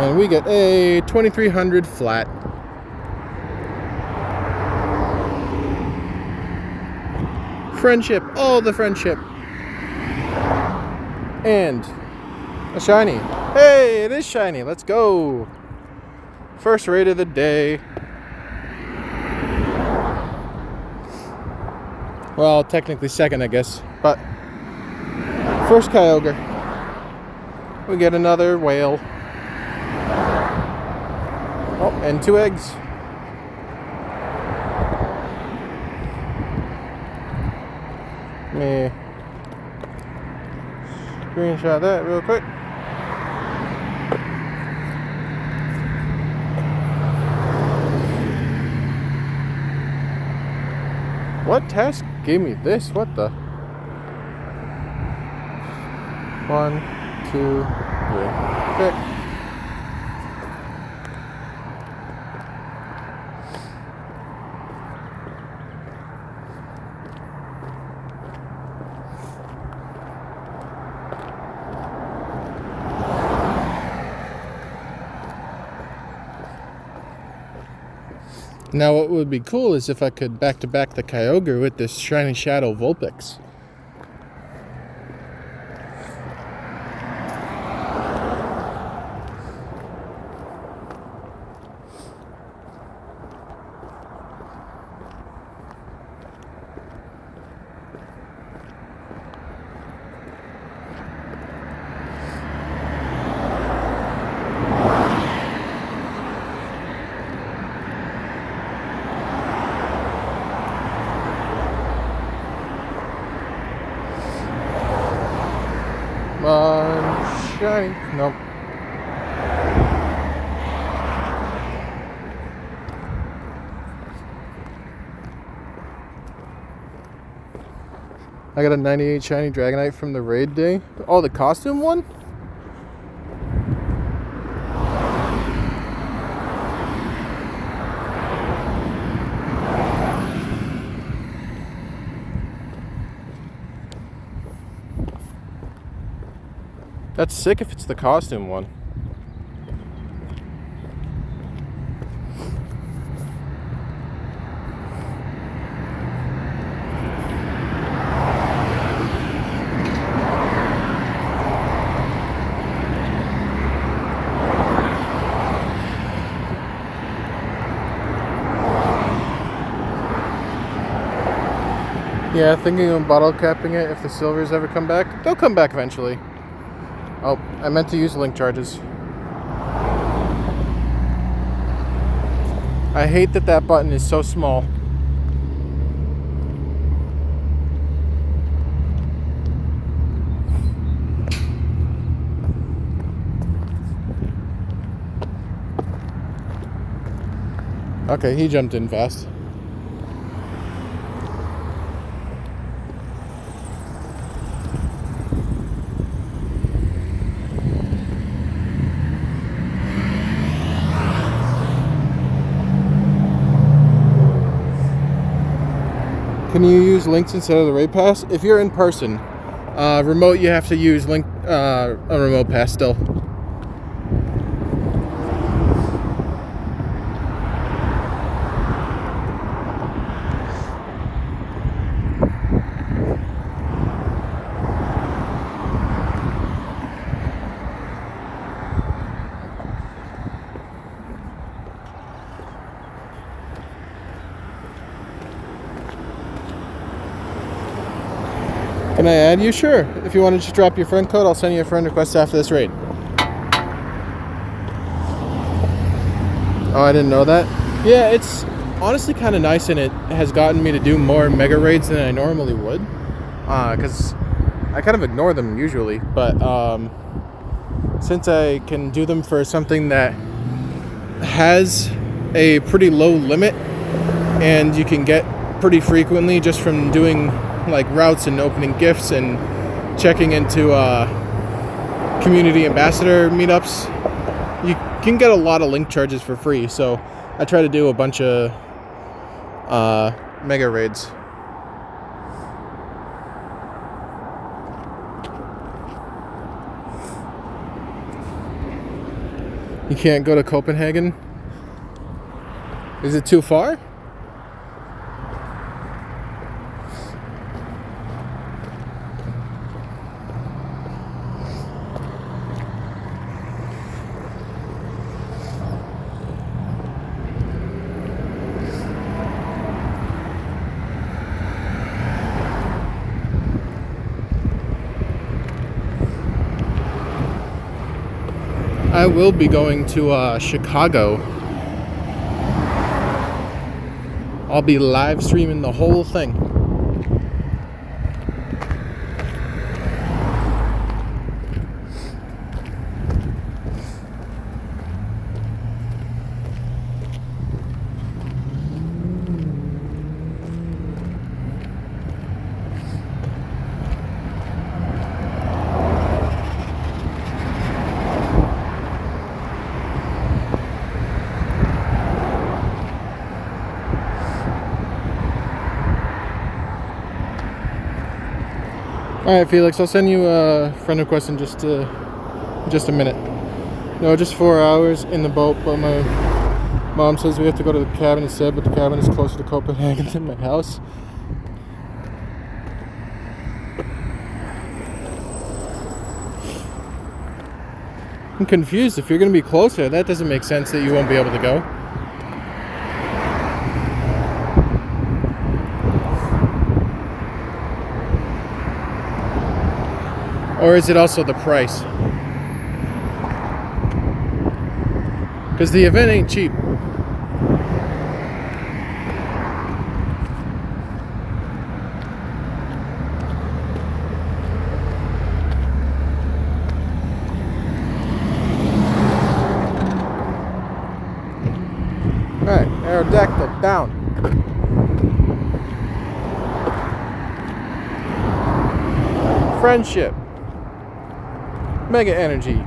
A: And we get a 2300 flat. Friendship, all the friendship. And a shiny. Hey, it is shiny. Let's go. First raid of the day. Well, technically second, I guess. But first Kyogre. We get another whale. Oh, and 2 eggs. Let me screenshot that real quick. What task gave me this? What the? 1, 2, 3. Okay. Now what would be cool is if I could back-to-back the Kyogre with this Shiny Shadow Vulpix. Shiny. Nope. I got a 98 shiny Dragonite from the raid day. Oh, the costume one? That's sick if it's the costume one. Yeah, thinking of bottle capping it if the silvers ever come back. They'll come back eventually. Oh, I meant to use link charges. I hate that that button is so small. Okay, he jumped in fast. Can you use links instead of the raid pass? If you're in person, remote you have to use link a remote pass still. Can I add you? Sure. If you want to just drop your friend code, I'll send you a friend request after this raid. Oh, I didn't know that. Yeah, it's honestly kind of nice, and it has gotten me to do more mega raids than I normally would. Because I kind of ignore them usually, but since I can do them for something that has a pretty low limit and you can get pretty frequently just from doing like routes and opening gifts and checking into community ambassador meetups, you can get a lot of link charges for free. So I try to do a bunch of mega raids. You can't go to Copenhagen? Is it too far? I will be going to Chicago. I'll be live streaming the whole thing. Alright, Felix, I'll send you a friend request in just a minute. No, just 4 hours in the boat, but my Mom says we have to go to the cabin instead, but the cabin is closer to Copenhagen than my house. I'm confused. If you're going to be closer, that doesn't make sense that you won't be able to go. Or is it also the price? Because the event ain't cheap. Alright, Aerodactyl down. Friendship. Mega Energy.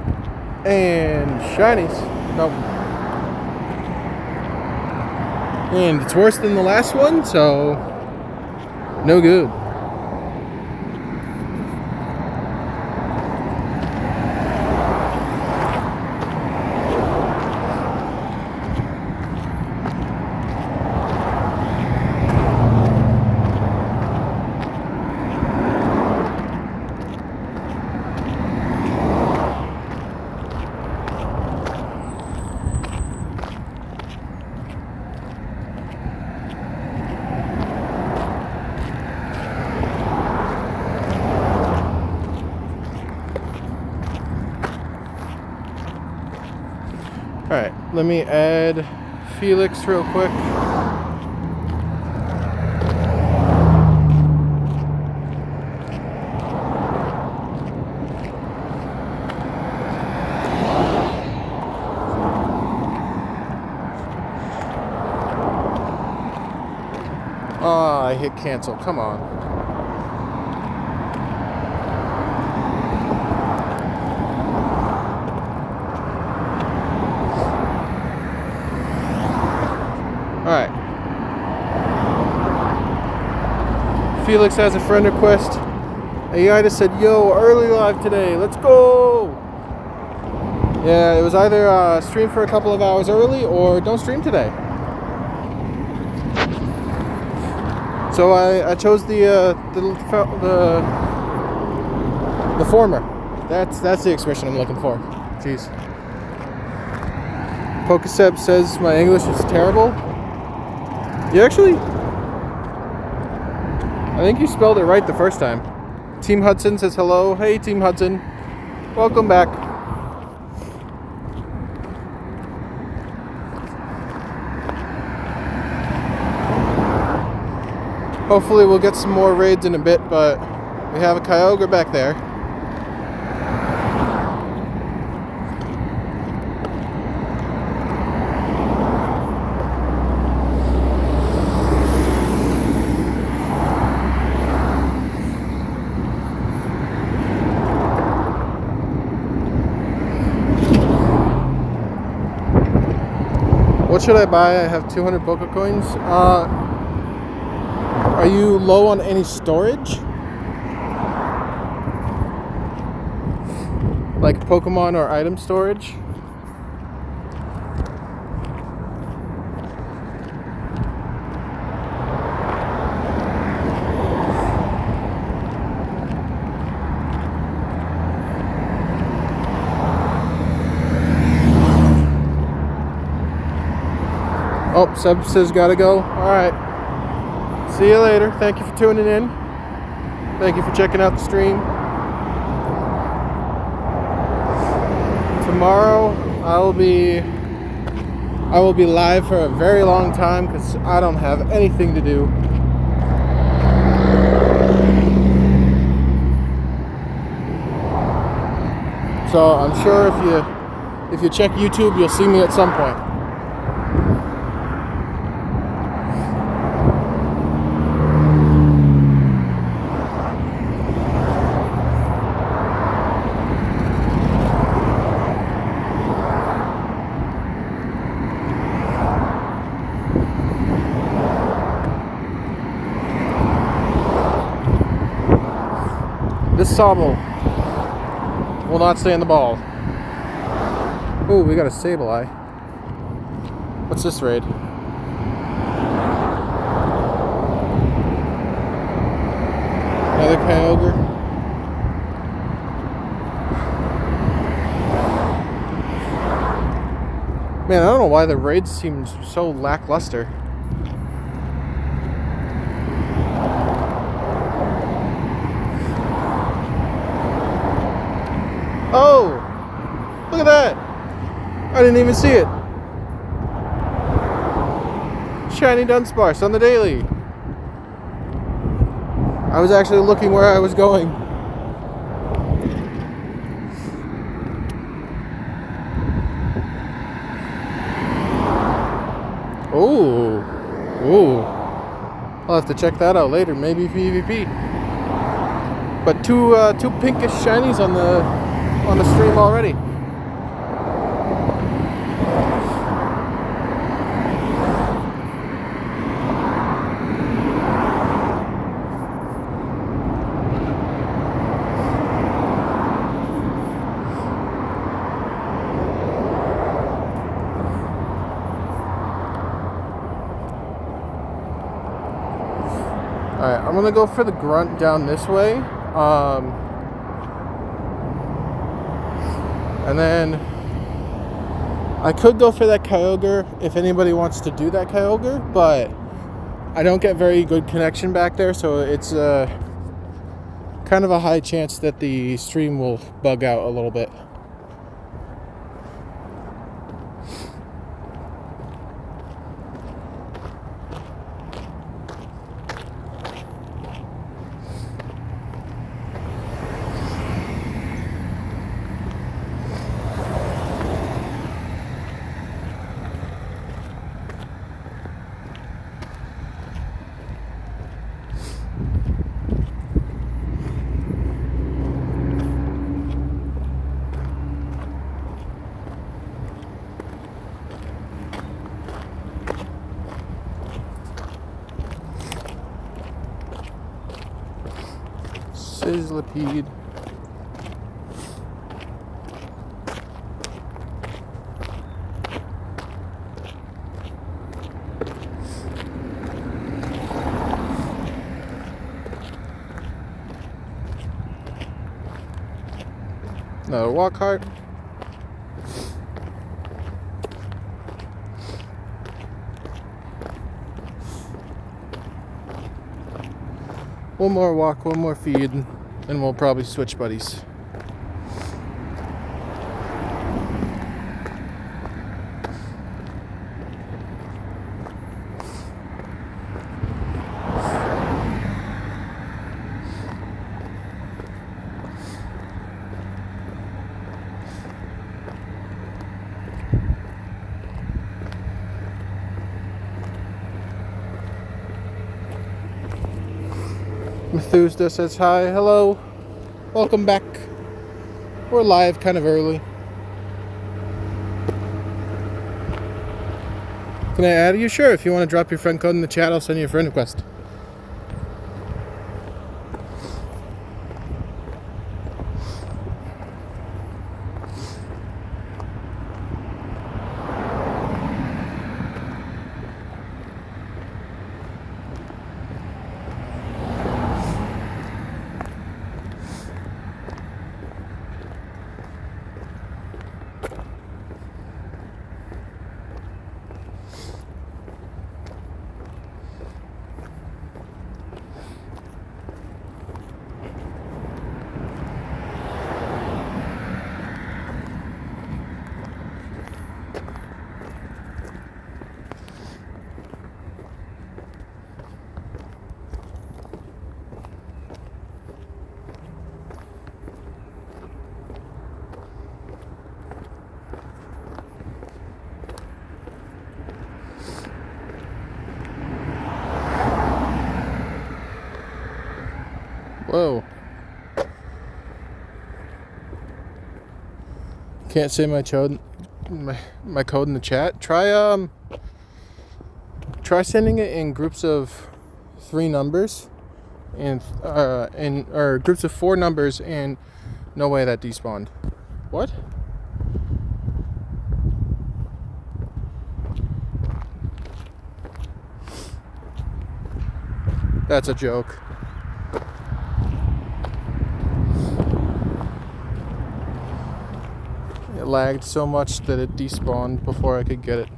A: And Shinies. Nope. And it's worse than the last one, so no good. Alright, let me add Felix real quick. Oh, I hit cancel. Come on. Alright. Felix has a friend request. Aida said, yo, early live today. Let's go. Yeah, it was either stream for a couple of hours early or don't stream today. So I chose the former. That's the expression I'm looking for. Jeez. Pokeseb says my English is terrible. You actually, I think you spelled it right the first time. Team Hudson says hello. Hey, Team Hudson. Welcome back. Hopefully we'll get some more raids in a bit, but we have a Kyogre back there. What should I buy? I have 200 Poké Coins. Are you low on any storage? Like Pokemon or item storage? Oh, Seb says gotta go. Alright. See you later. Thank you for tuning in. Thank you for checking out the stream. Tomorrow I will be live for a very long time because I don't have anything to do. So I'm sure if you check YouTube, you'll see me at some point. This Sobble will not stay in the ball. Ooh, we got a Sableye. What's this raid? Another Kyogre. Man, I don't know why the raids seem so lackluster. Oh! Look at that! I didn't even see it. Shiny Dunsparce on the daily. I was actually looking where I was going. Oh, ooh! I'll have to check that out later. Maybe PvP. But two pinkish shinies on the stream already. Alright, I'm gonna go for the grunt down this way. And then I could go for that Kyogre if anybody wants to do that Kyogre, but I don't get very good connection back there, so it's kind of a high chance that the stream will bug out a little bit. Sizzlipede. Another walk heart. One more walk, one more feed, and we'll probably switch buddies. Methuselah says hi, hello, welcome back. We're live kind of early. Can I add you? Sure, if you want to drop your friend code in the chat, I'll send you a friend request. Whoa. Can't say my code in the chat. Try sending it in groups of 3 numbers and or groups of 4 numbers, and no way that despawned. What? That's a joke. It lagged so much that it despawned before I could get it.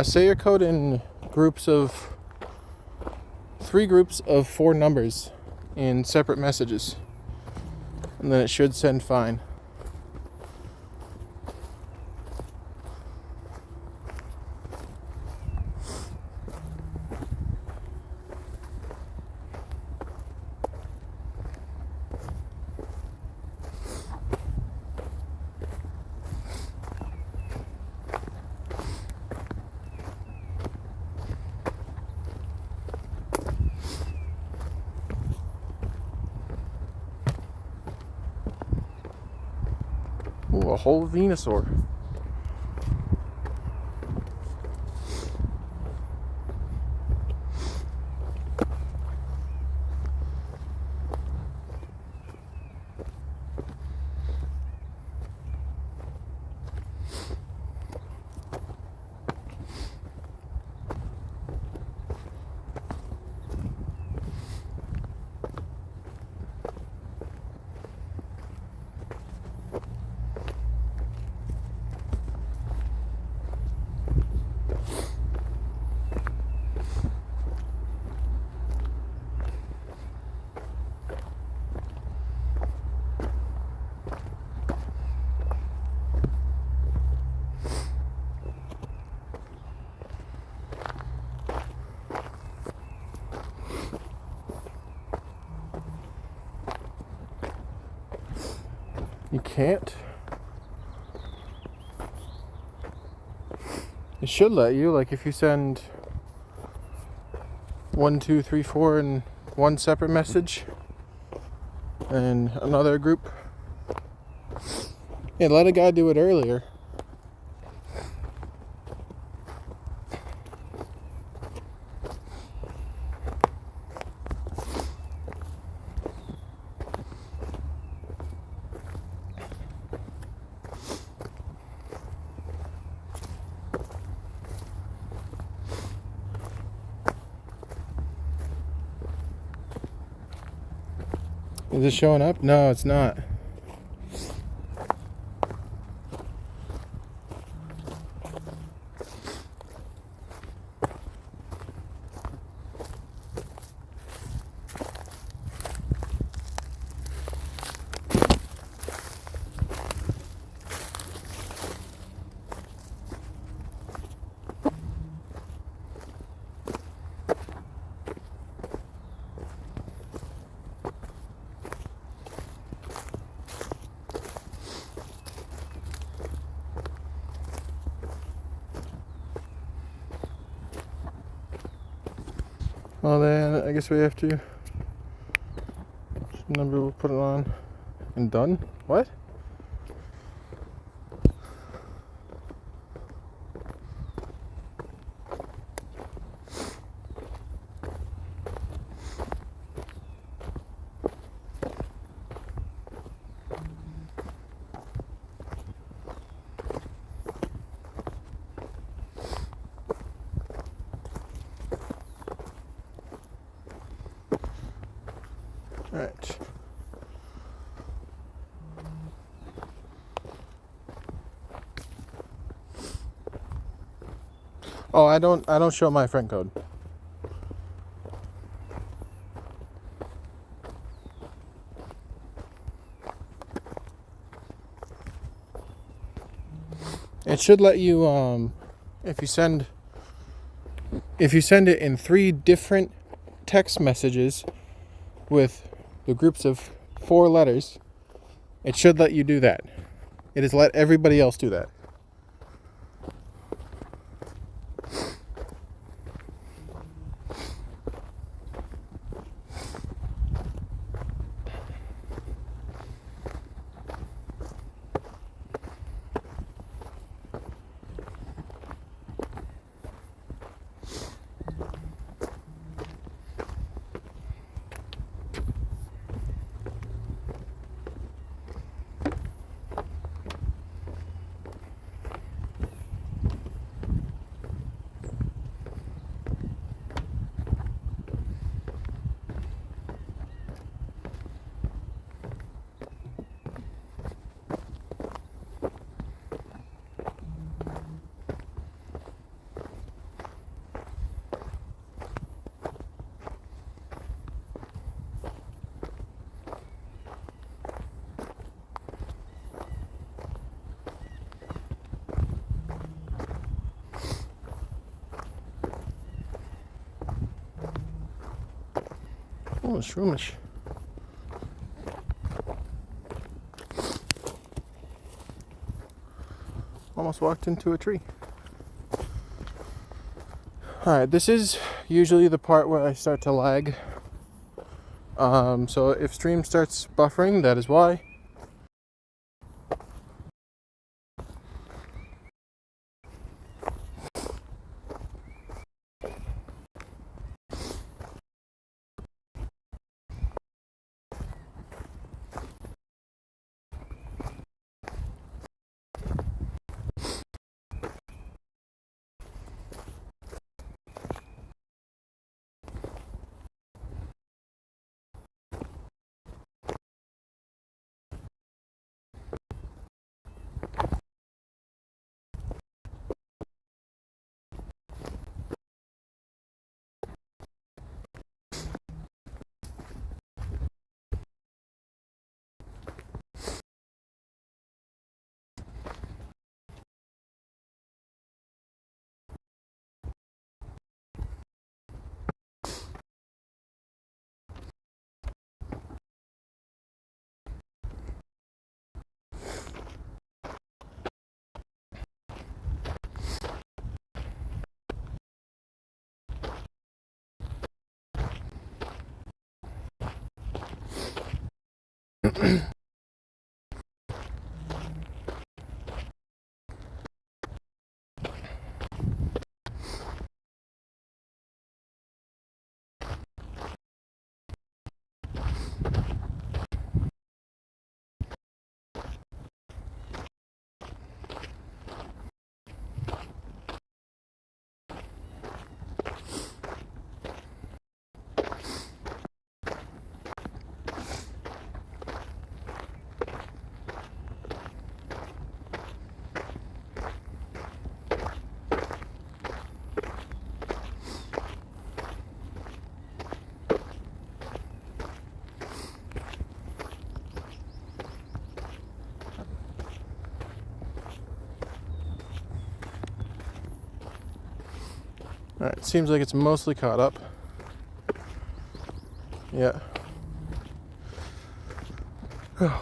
A: Say your code in three groups of 4 numbers in separate messages, and then it should send fine. Ooh, a whole Venusaur. You can't? It should let you, like if you send 1, 2, 3, 4 in one separate message and another group. Yeah, let a guy do it earlier. Is it showing up? No, it's not. Well then, I guess we have to number, we'll put it on and done. What? Alright. Oh, I don't show my friend code. It should let you if you send it in 3 different text messages with the groups of 4 letters, it should let you do that. It has let everybody else do that. Oh, shroomish. Almost walked into a tree. Alright, this is usually the part where I start to lag. So if stream starts buffering, that is why. Alright, seems like it's mostly caught up. Yeah.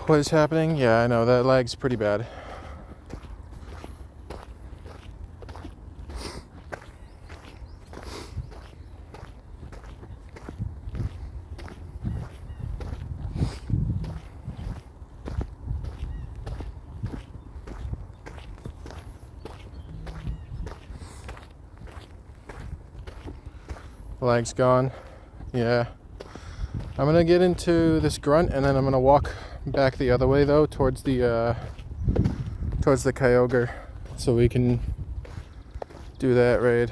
A: What is happening? Yeah, I know, that lag's pretty bad. The lag's gone. Yeah. I'm gonna get into this grunt and then I'm gonna walk back the other way though towards the Kyogre so we can do that raid.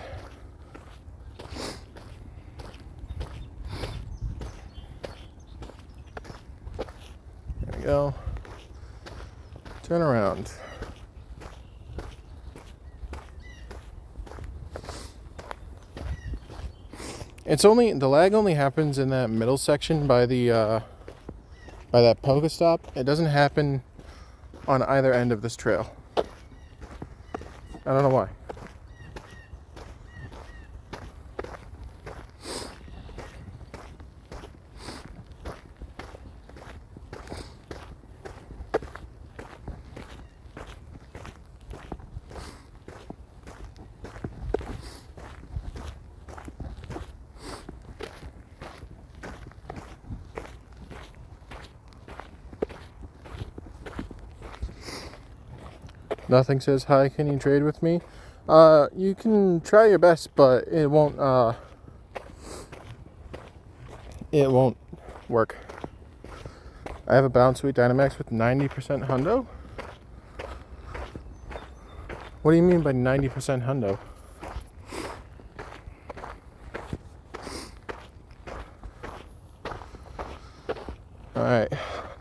A: There we go. Turn around. The lag only happens in that middle section by that Pokestop. It doesn't happen on either end of this trail. I don't know why. Nothing says hi, can you trade with me? You can try your best, but it won't work. I have a Bounce Sweet Dynamax with 90% hundo? What do you mean by 90% hundo? Alright,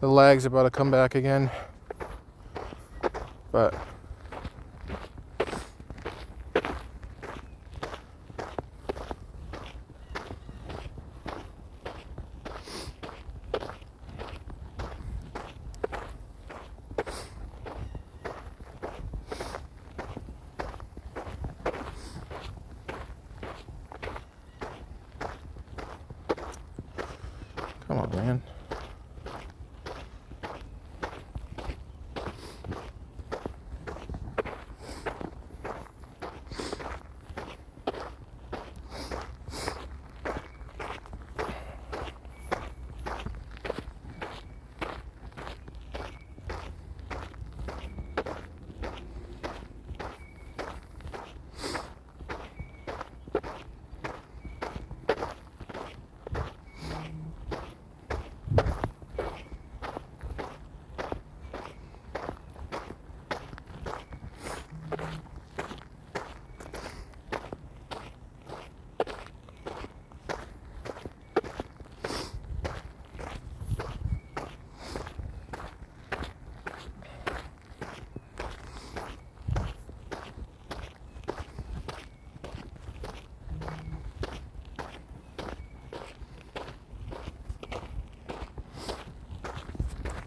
A: the lag's about to come back again, but Come on, man.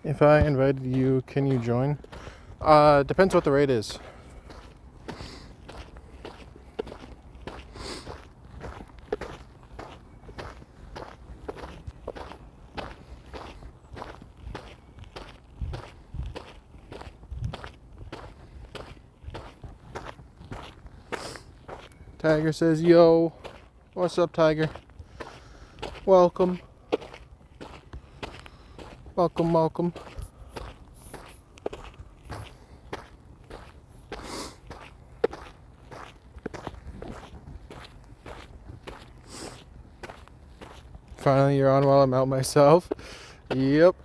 A: If I invited you, can you join? Depends what the rate is. Tiger says, yo. What's up, Tiger? Welcome. Welcome, welcome. Finally, you're on while I'm out myself. Yep.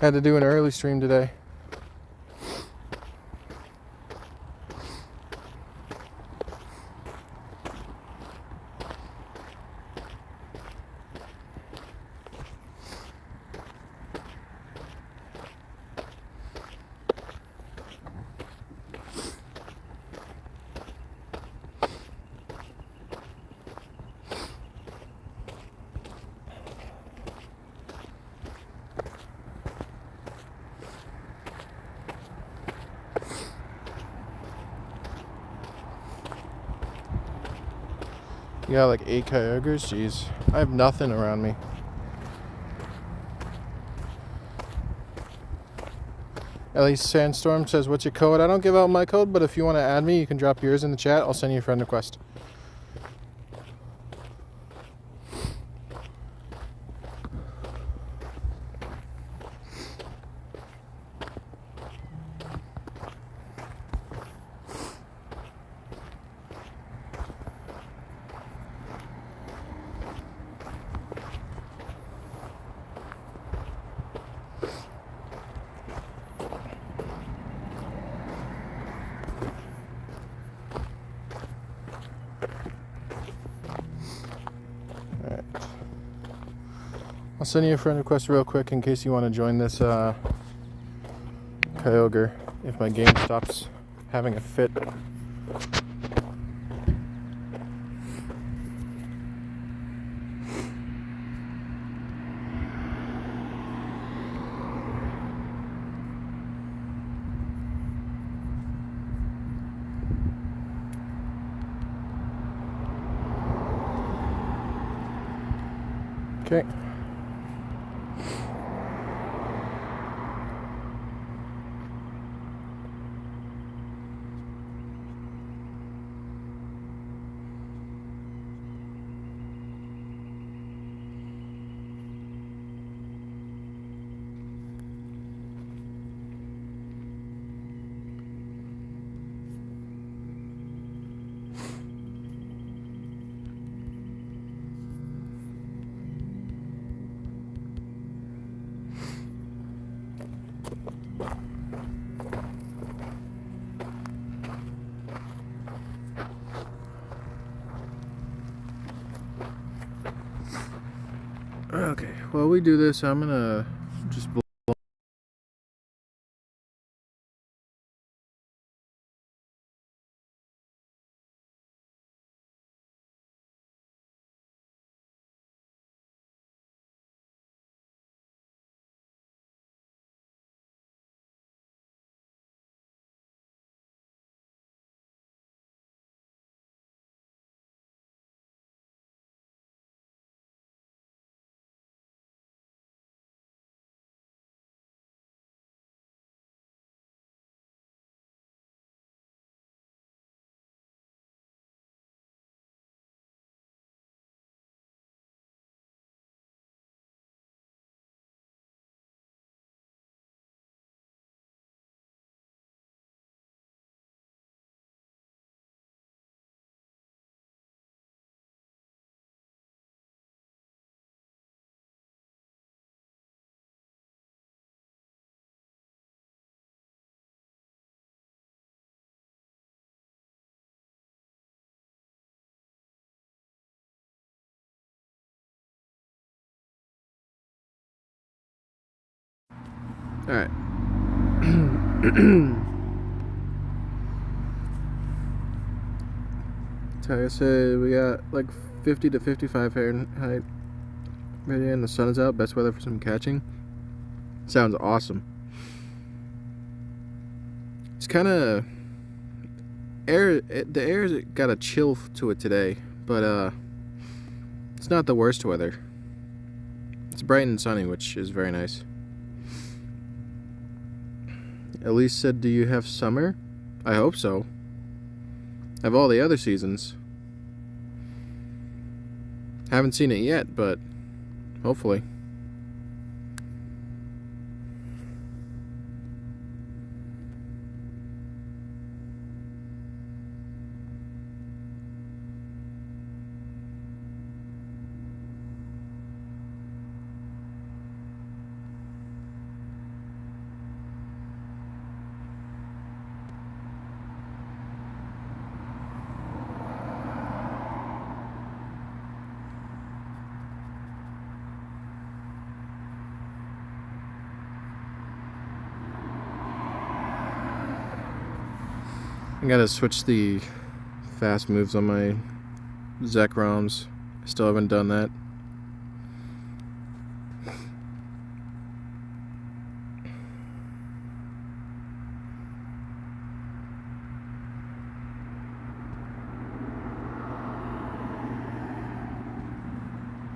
A: Had to do an early stream today. You got like 8 Kyogres? Jeez. I have nothing around me. At least Sandstorm says, what's your code? I don't give out my code, but if you want to add me, you can drop yours in the chat. I'll send you a friend request. I'll send you a friend request real quick in case you want to join this Kyogre if my game stops having a fit. Okay. Okay, while we do this, I'm gonna just Alright. So I said we got like 50 to 55 Fahrenheit. Right here, and the sun is out. Best weather for some catching. Sounds awesome. It's kind of the air's got a chill to it today, but it's not the worst weather. It's bright and sunny, which is very nice. Elise said, do you have summer? I hope so. I have all the other seasons. Haven't seen it yet, but hopefully. I gotta switch the fast moves on my Zekroms. I still haven't done that.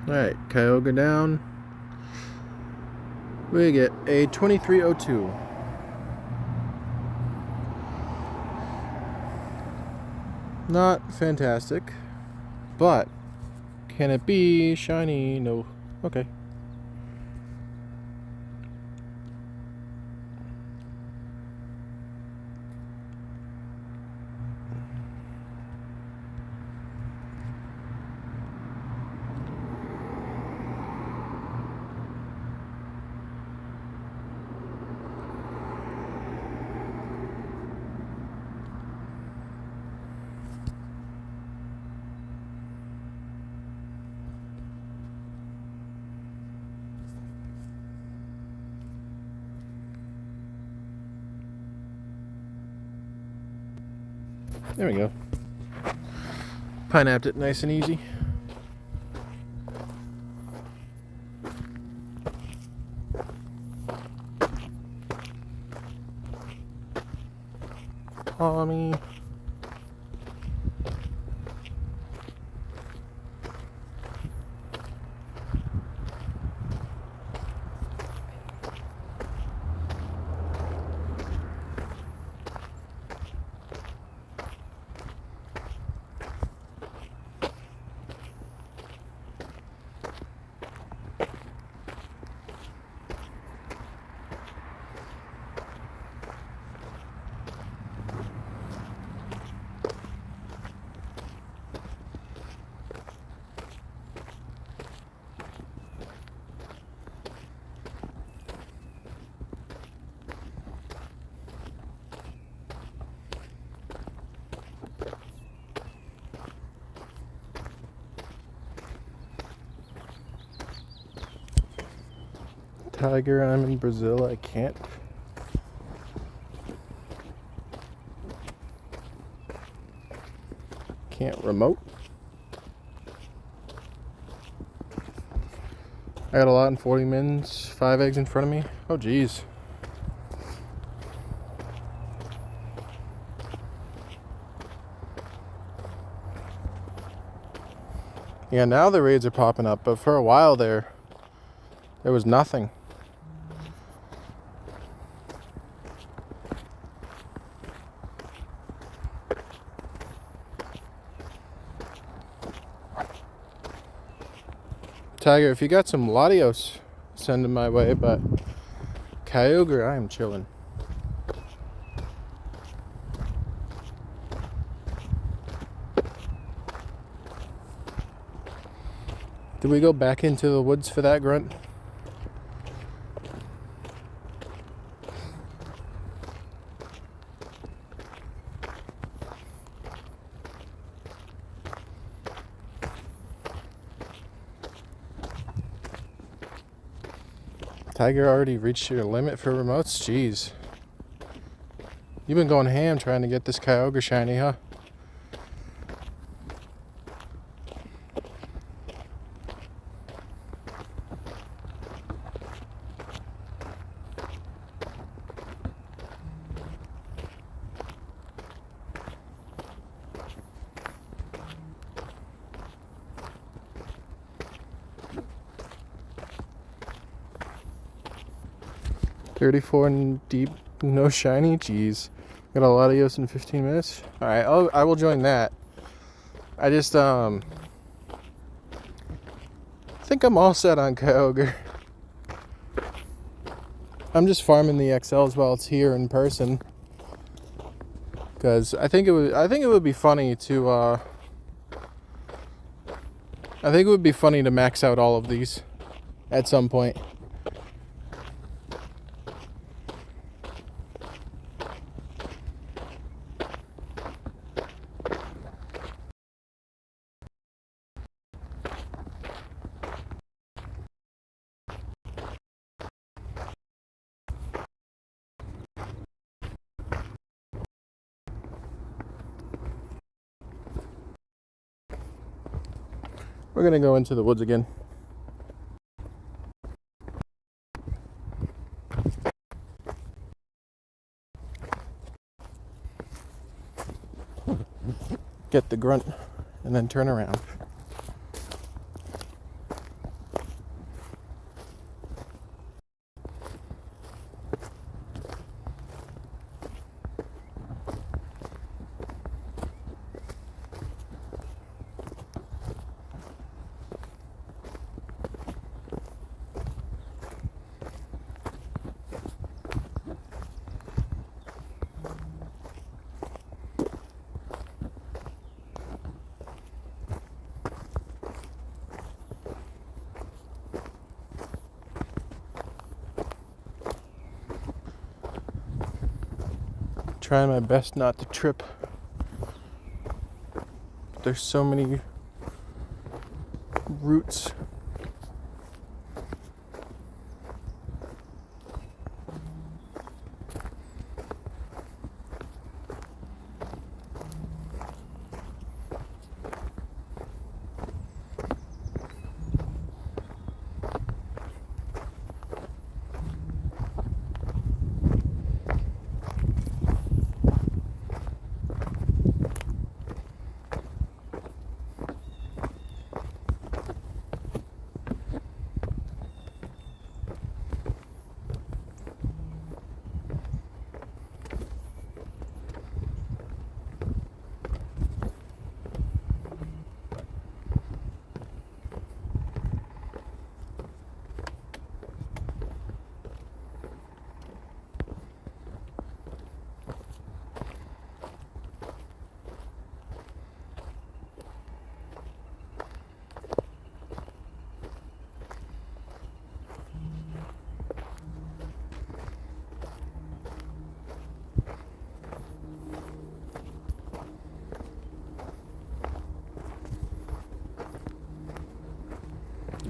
A: Alright, Kyogre down. We get a 2302. Not fantastic, but can it be shiny? No. Okay. There we go. Pineapped it nice and easy. Tommy. Tiger, I'm in Brazil. I can't. Can't remote. I got a lot in 40 mins, 5 eggs in front of me. Oh, geez. Yeah, now the raids are popping up, but for a while there was nothing. Tiger, if you got some Latios, send them my way, but Kyogre, I am chilling. Did we go back into the woods for that grunt? Tiger already reached your limit for remotes? Jeez. You've been going ham trying to get this Kyogre shiny, huh? $34 deep, no shiny. Jeez, got a Latios in 15 minutes. All right, I will join that. I just think I'm all set on Kyogre. I'm just farming the XLs while it's here in person, because I think it would be funny to max out all of these at some point. We're gonna go into the woods again. Get the grunt and then turn around. Trying my best not to trip. There's so many roots.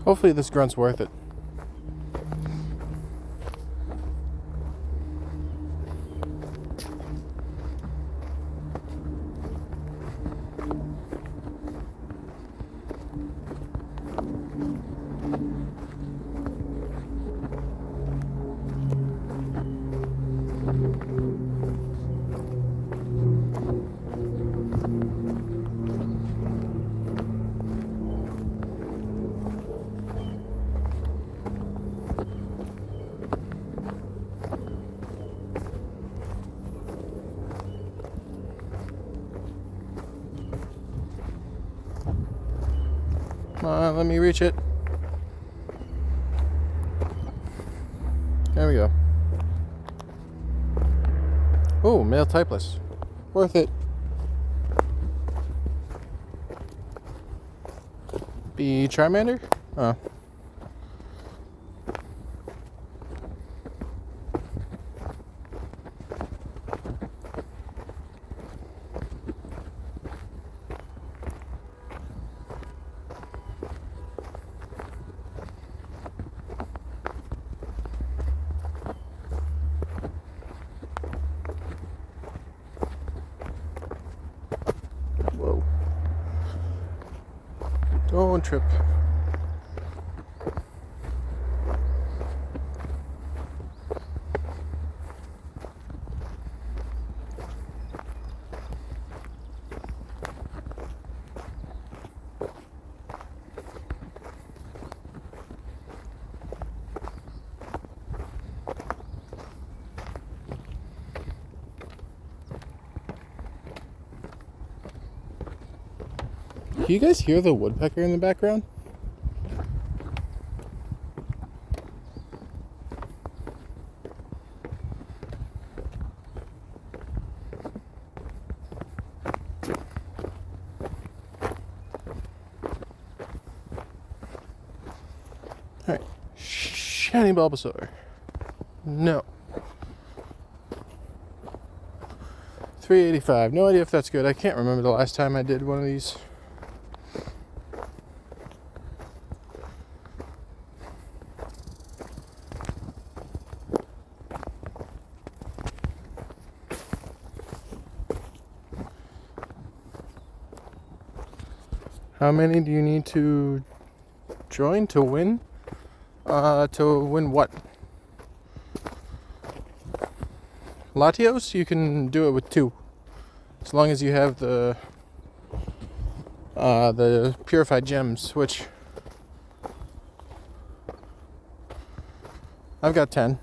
A: Hopefully this grunt's worth it. Let me reach it. There we go. Oh, male typeless. Worth it. Be Charmander? Oh. Don't trip. Do you guys hear the woodpecker in the background? Alright. Shiny Bulbasaur. No. 385. No idea if that's good. I can't remember the last time I did one of these. How many do you need to join to win? To win what? Latios? You can do it with 2. As long as you have the purified gems, which I've got 10.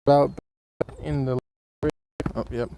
A: About in the... Oh, yep.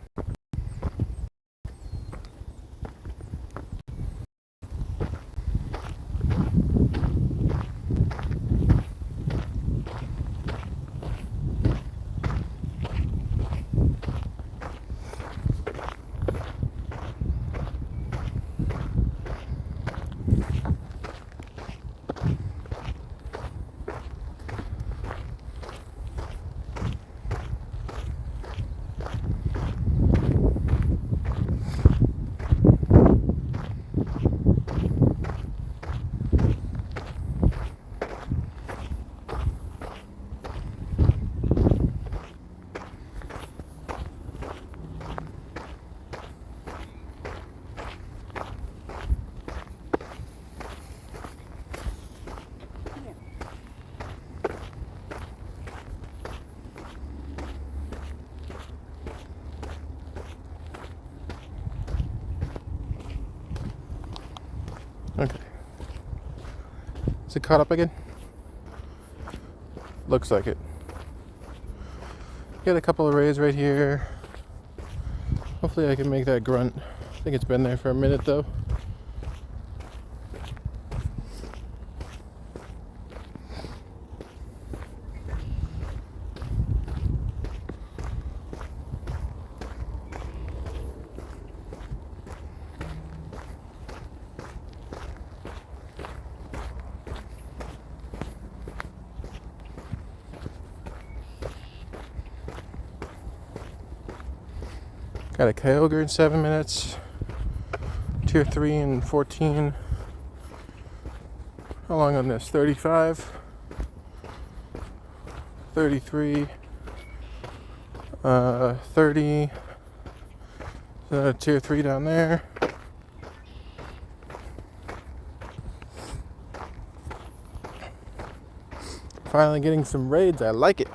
A: Okay. Is it caught up again? Looks like it. Got a couple of rays right here. Hopefully I can make that grunt. I think it's been there for a minute though. Got a Kyogre in 7 minutes. Tier 3 in 14. How long on this? 35. 33. 30. Tier 3 down there. Finally getting some raids. I like it.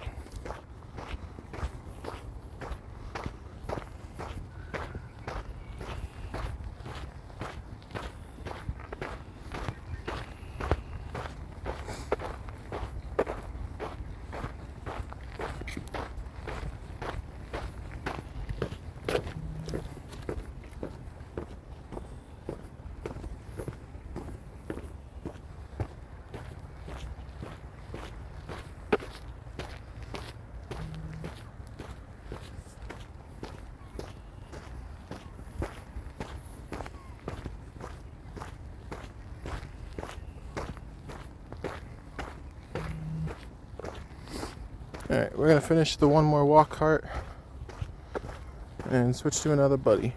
A: Alright, we're gonna finish the one more walk cart and switch to another buddy.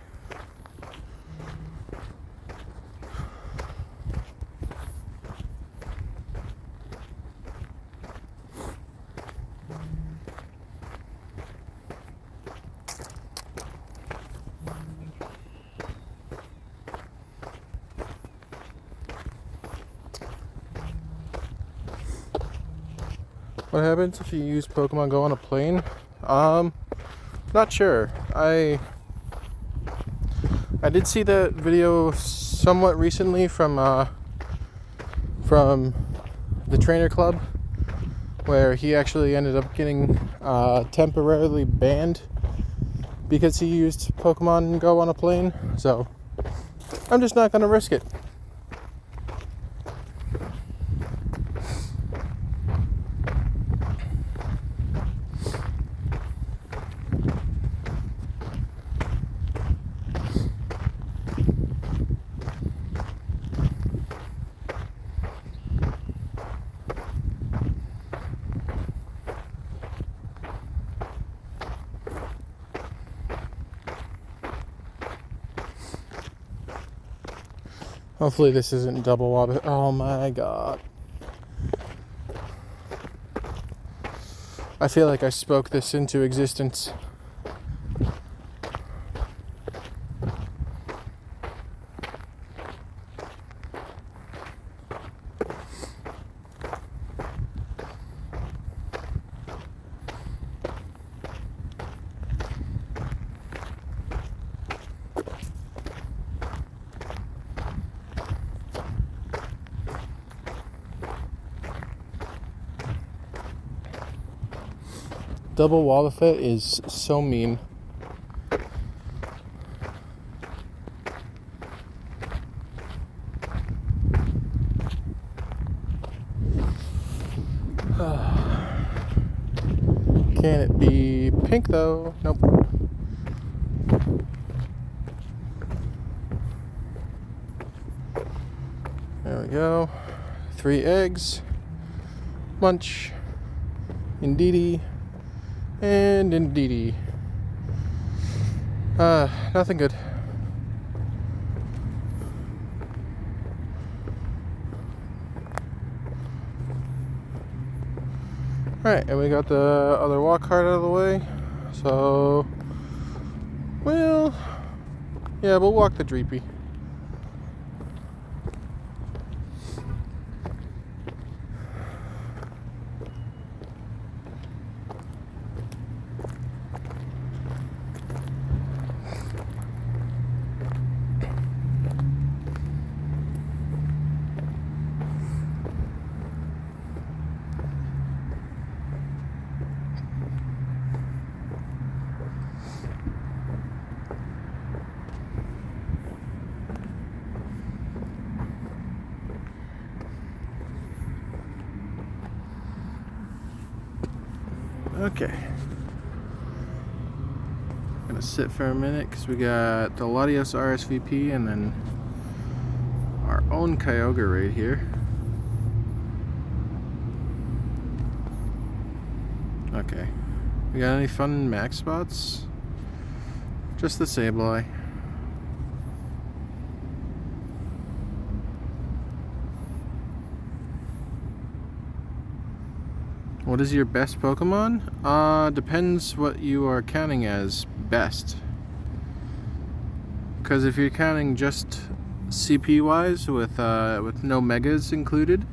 A: What happens if you use Pokemon Go on a plane? Not sure. I did see that video somewhat recently from the trainer club, where he actually ended up getting temporarily banned because he used Pokemon Go on a plane. So I'm just not gonna risk it. Hopefully this isn't double wobble. Oh my god. I feel like I spoke this into existence. Double Wobbuffet is so mean. Can it be pink though? Nope. There we go. 3 eggs. Munch. Indeedee. And Indeedee. Nothing good. Alright, and we got the other walk cart out of the way. So, we'll walk the R.I.P. Okay. Gonna sit for a minute because we got the Latios RSVP and then our own Kyogre right here. Okay. We got any fun max spots? Just the Sableye. What is your best Pokemon? Depends what you are counting as best. Because if you're counting just CP wise with no megas included,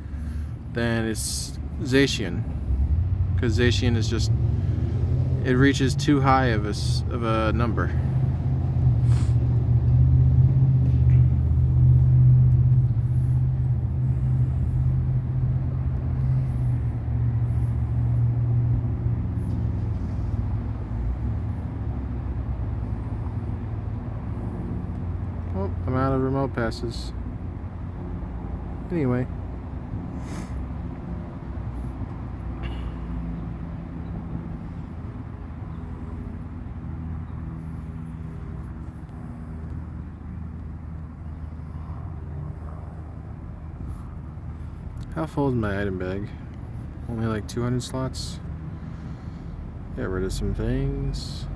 A: then it's Zacian. Because Zacian is just, it reaches too high of a number. Oh, I'm out of remote passes. Anyway. How full is my item bag? Only like 200 slots? Get rid of some things.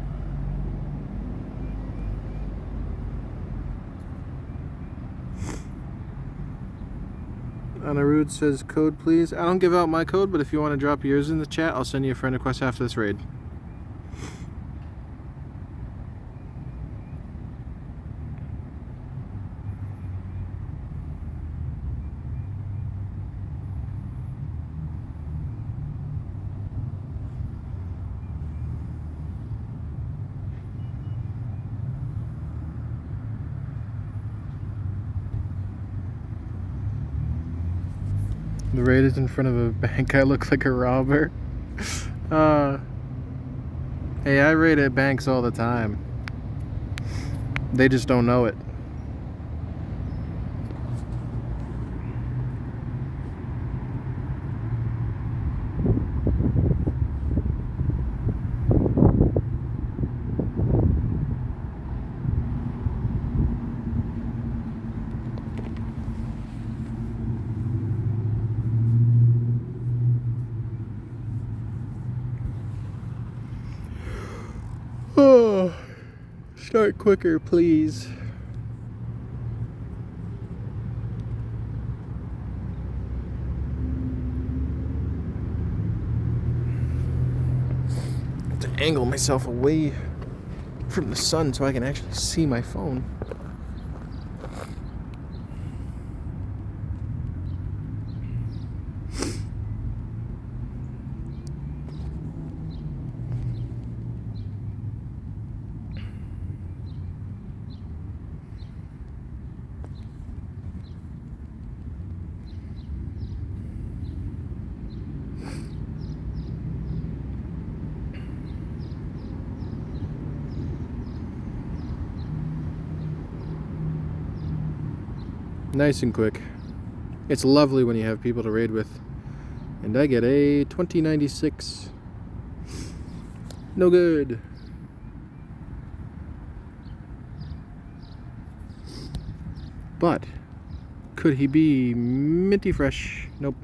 A: Anarude says code please. I don't give out my code, but if you want to drop yours in the chat, I'll send you a friend request after this raid. The raid is in front of a bank. I look like a robber. Hey, I raid at banks all the time. They just don't know it. Oh, start quicker, please. I have to angle myself away from the sun so I can actually see my phone. Nice and quick. It's lovely when you have people to raid with. And I get a 2096. No good. But could he be minty fresh? Nope.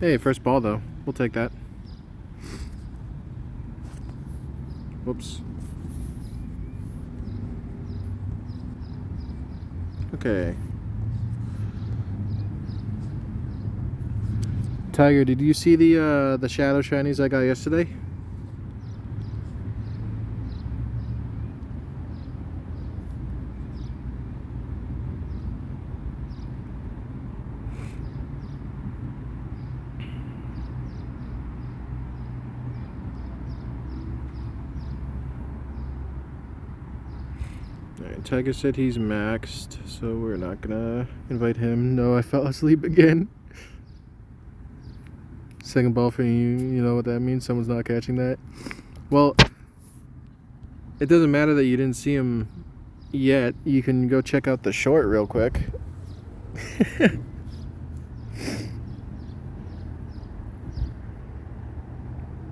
A: Hey, first ball though. We'll take that. Whoops. Okay. Tiger, did you see the shadow shinies I got yesterday? Alright, Tiger said he's maxed, so we're not gonna invite him. No, I fell asleep again. Second ball for you, you know what that means? Someone's not catching that. Well, it doesn't matter that you didn't see him yet. You can go check out the short real quick.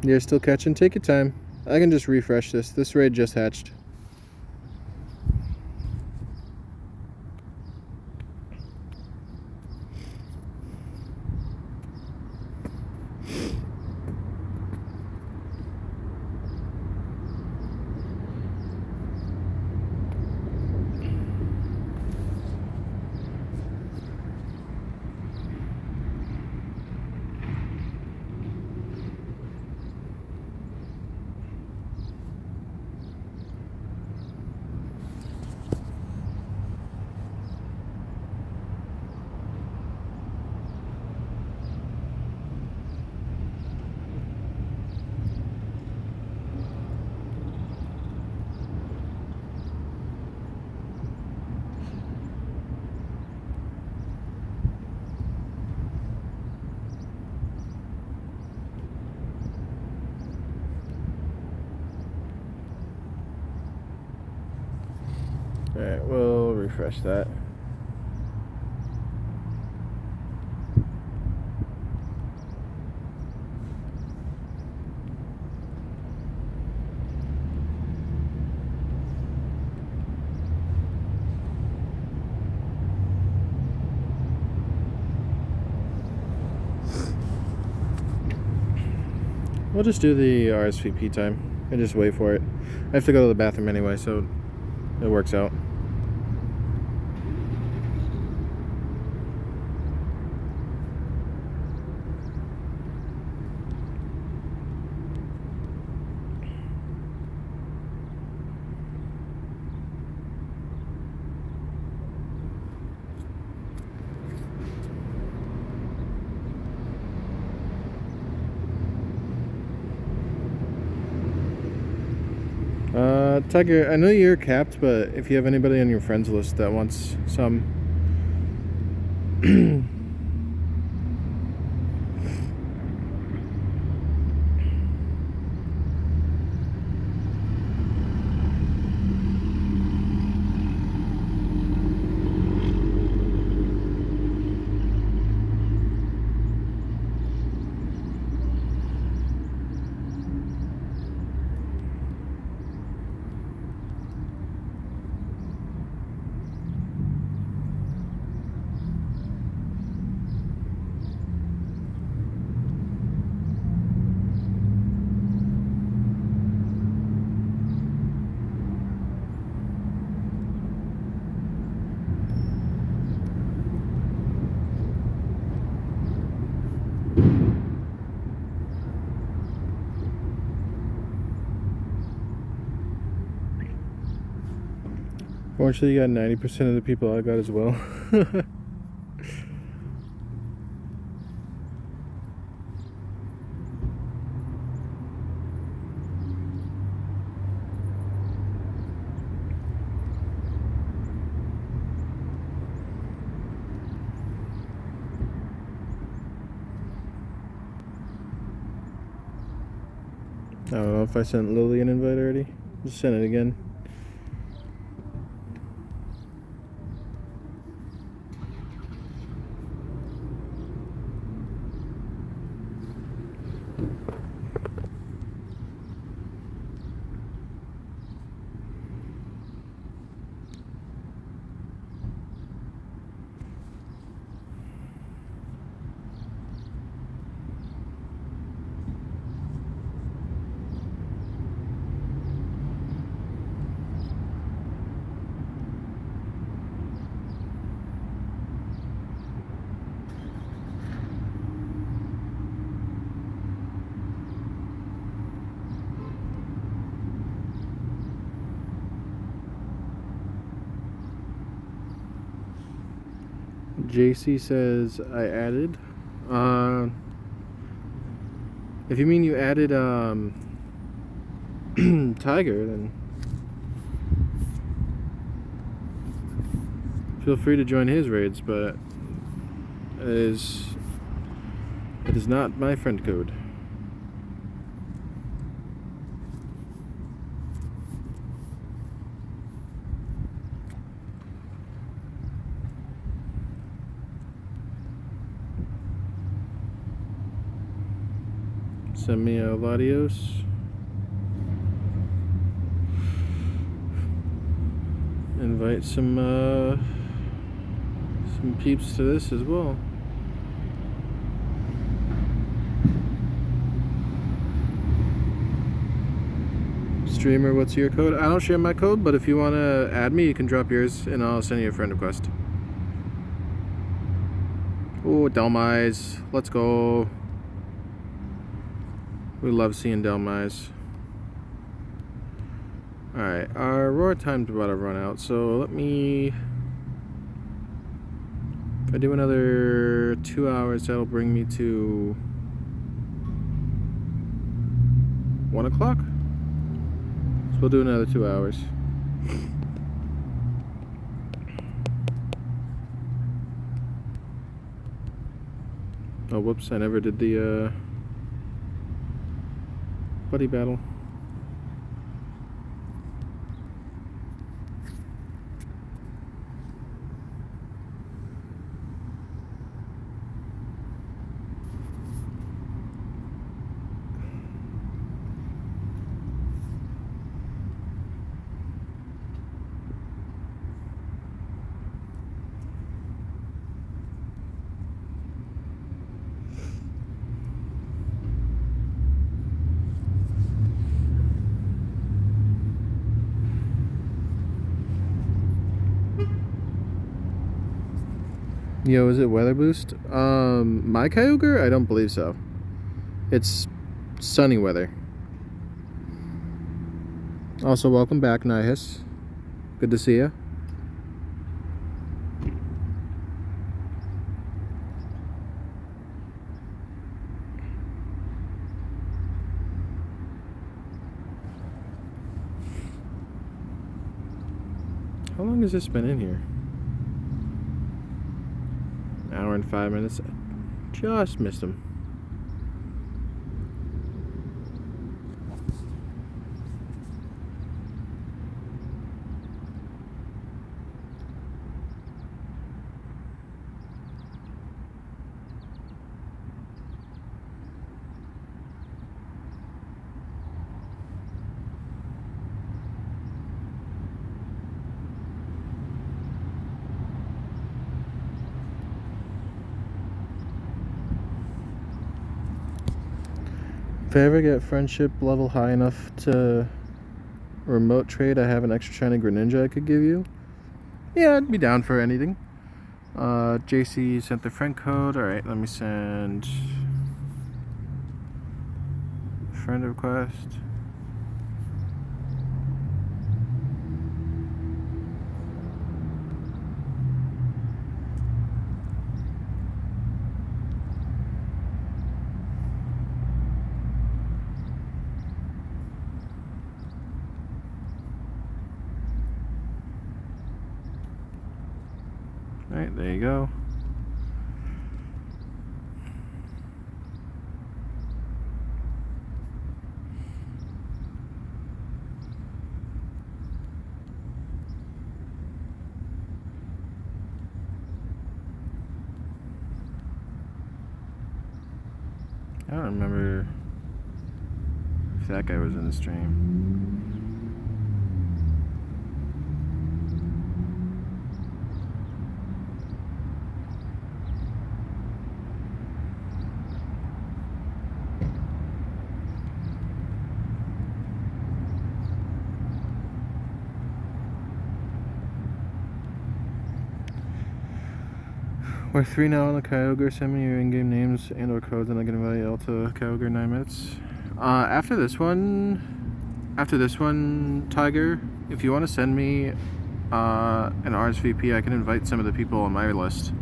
A: You're still catching? Take your time. I can just refresh this. This raid just hatched. Alright, we'll refresh that. We'll just do the RSVP time and just wait for it. I have to go to the bathroom anyway, so it works out. Tiger, I know you're capped, but if you have anybody on your friends list that wants some, fortunately, you got 90% of the people I got as well. I don't know if I sent Lily an invite already. Just send it again. JC says I added. If you mean you added Tiger, then feel free to join his raids, but it is not my friend code. Send me a Latios. Invite some peeps to this as well. Streamer, what's your code? I don't share my code, but if you want to add me, you can drop yours and I'll send you a friend request. Oh, Delmise. Let's go. We love seeing Delmise. Alright, our roar time's about to run out, so let me... If I do another 2 hours, that'll bring me to 1 o'clock? So we'll do another 2 hours. Oh, whoops, I never did the buddy battle. Yo, is it weather boost? My Kyogre? I don't believe so. It's sunny weather. Also, welcome back, Nihis. Good to see you. How long has this been in here? An hour and 5 minutes. Just missed him. If I ever get friendship level high enough to remote trade, I have an extra shiny Greninja I could give you. Yeah, I'd be down for anything. JC sent the friend code. Alright, let me send friend request. Alright, there you go. I don't remember if that guy was in the stream. We're 3 now on the Kyogre. Send me your in-game names and or codes and I can invite you all to Kyogre 9 minutes. After this one, Tiger, if you want to send me an RSVP, I can invite some of the people on my list.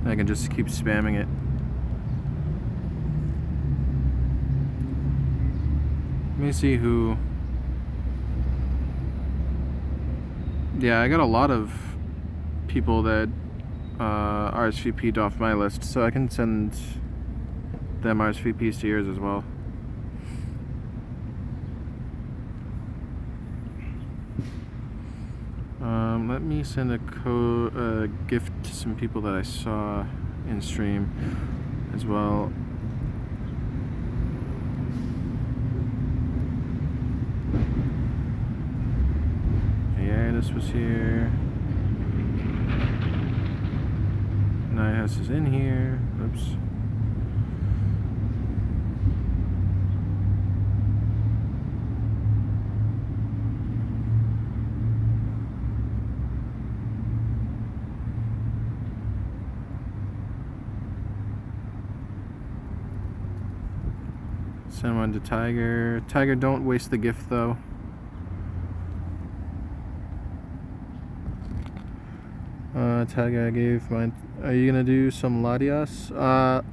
A: And I can just keep spamming it. Let me see who... Yeah, I got a lot of people that RSVP'd off my list, so I can send them RSVPs to yours as well. Let me send a gift to some people that I saw in stream as well. Yeah, this was here. Nihis is in here. Oops. Send one to Tiger. Tiger, don't waste the gift though. Tiger, I gave mine. Are you gonna do some Latios?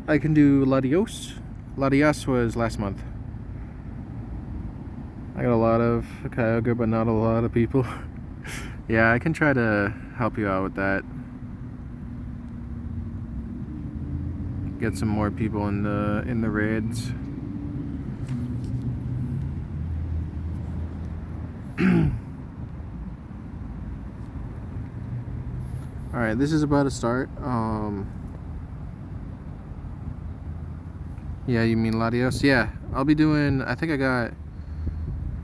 A: I can do Latios. Latios was last month. I got a lot of Kyogre, but not a lot of people. Yeah, I can try to help you out with that. Get some more people in the raids. Alright, this is about to start. Yeah, you mean Latios? Yeah, I'll be doing, I think I got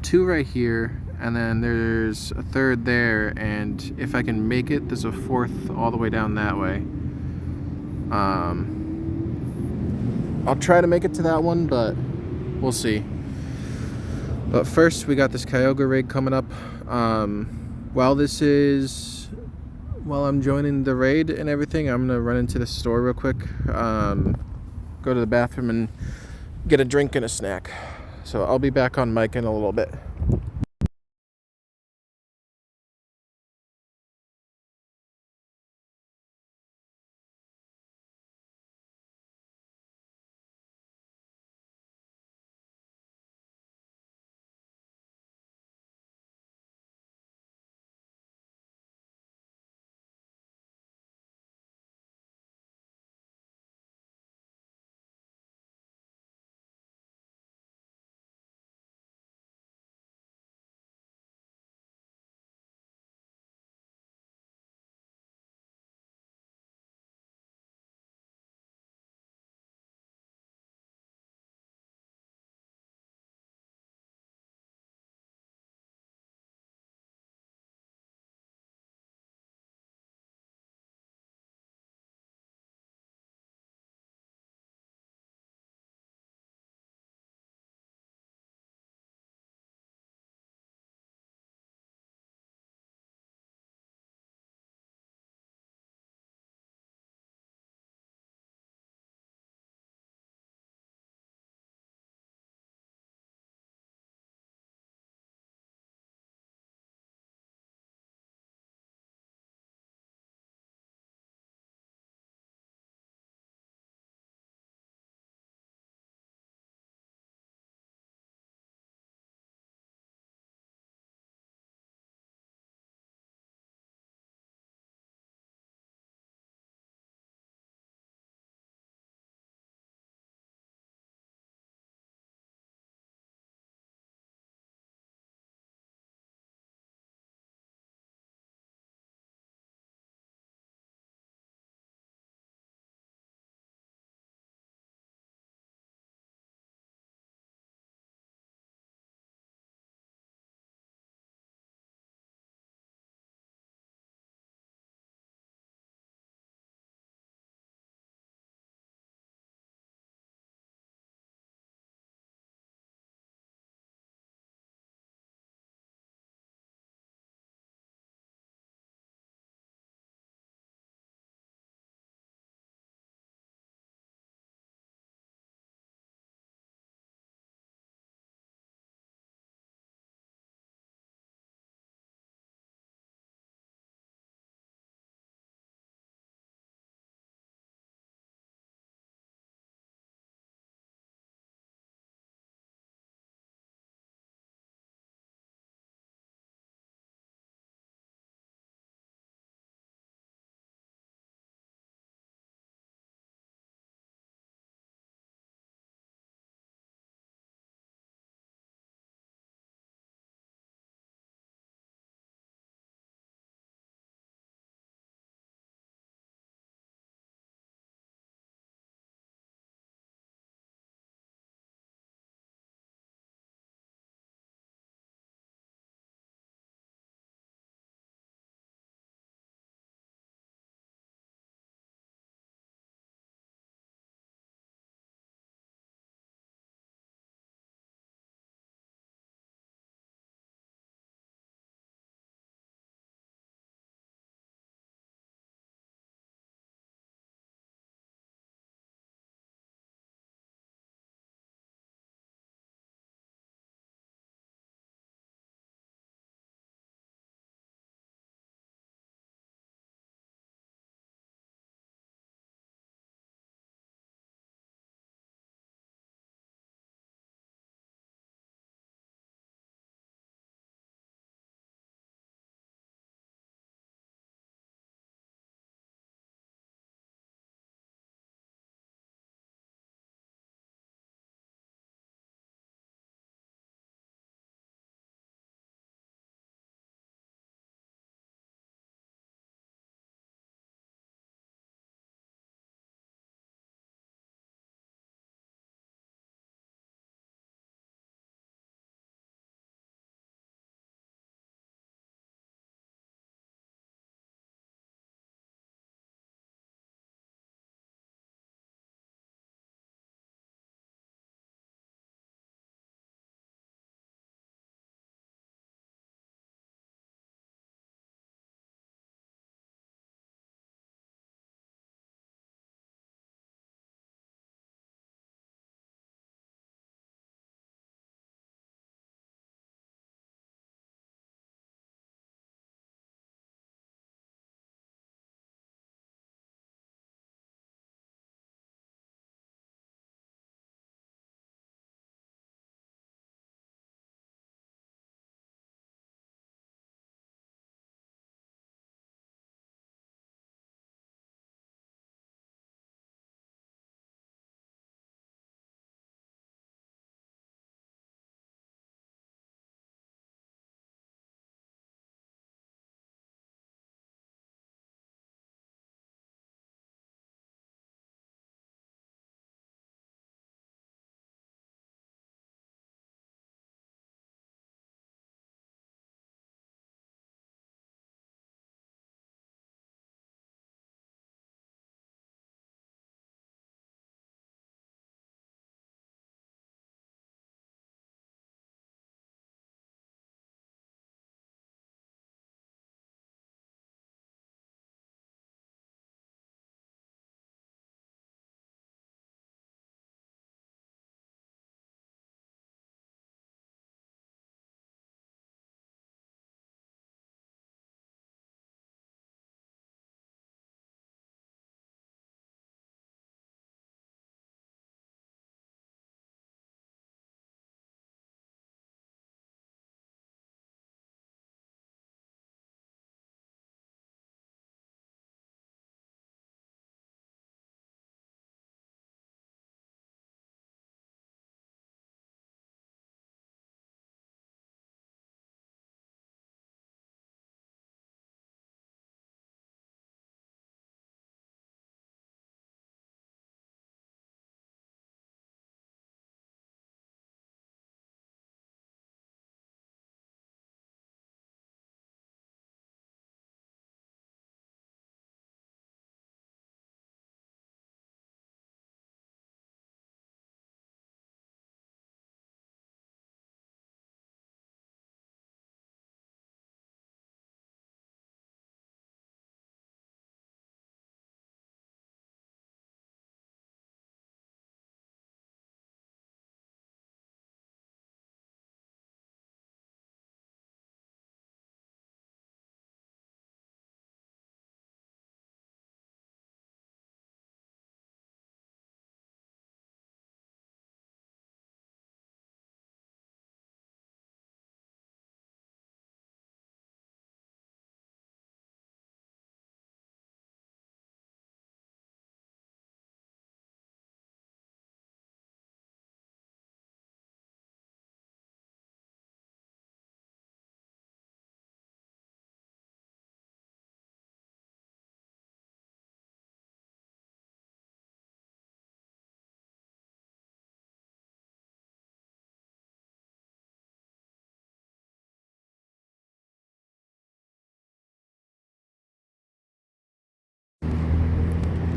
A: 2 right here, and then there's a 3rd there, and if I can make it, there's a 4th all the way down that way. I'll try to make it to that one, but we'll see. But first, we got this Kyogre raid coming up. While this is while I'm joining the raid and everything, I'm gonna run into the store real quick, go to the bathroom and get a drink and a snack. So I'll be back on mic in a little bit.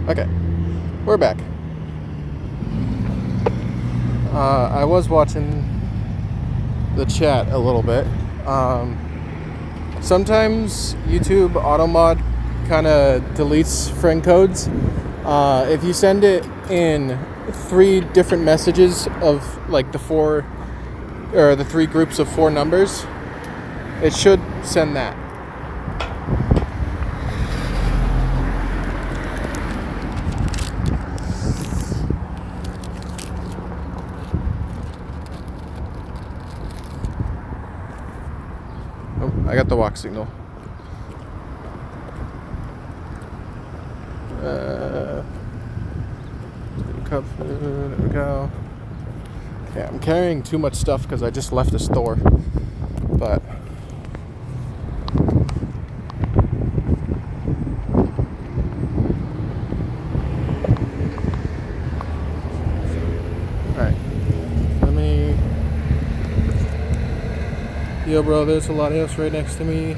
A: Okay, we're back. I was watching the chat a little bit. Sometimes YouTube automod kind of deletes friend codes. If you send it in 3 different messages of like the 3 groups of 4 numbers, it should send that. Oh, I got the walk signal. Cup food, there we go. Yeah, I'm carrying too much stuff because I just left the store. But alright. Yo bro, there's a Latios right next to me.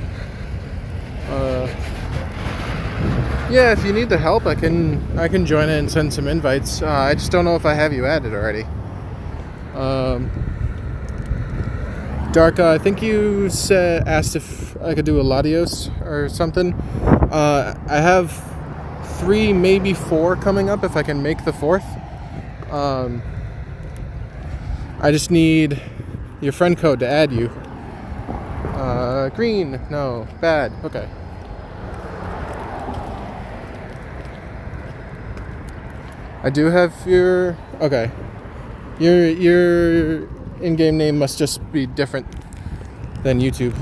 A: Yeah, if you need the help, I can join it and send some invites. I just don't know if I have you added already. Darka, I think you asked if I could do a Latios or something. I have 3, maybe 4 coming up if I can make the 4th. I just need your friend code to add you. Green, no, bad, okay. I do have your, okay. Your in-game name must just be different than YouTube.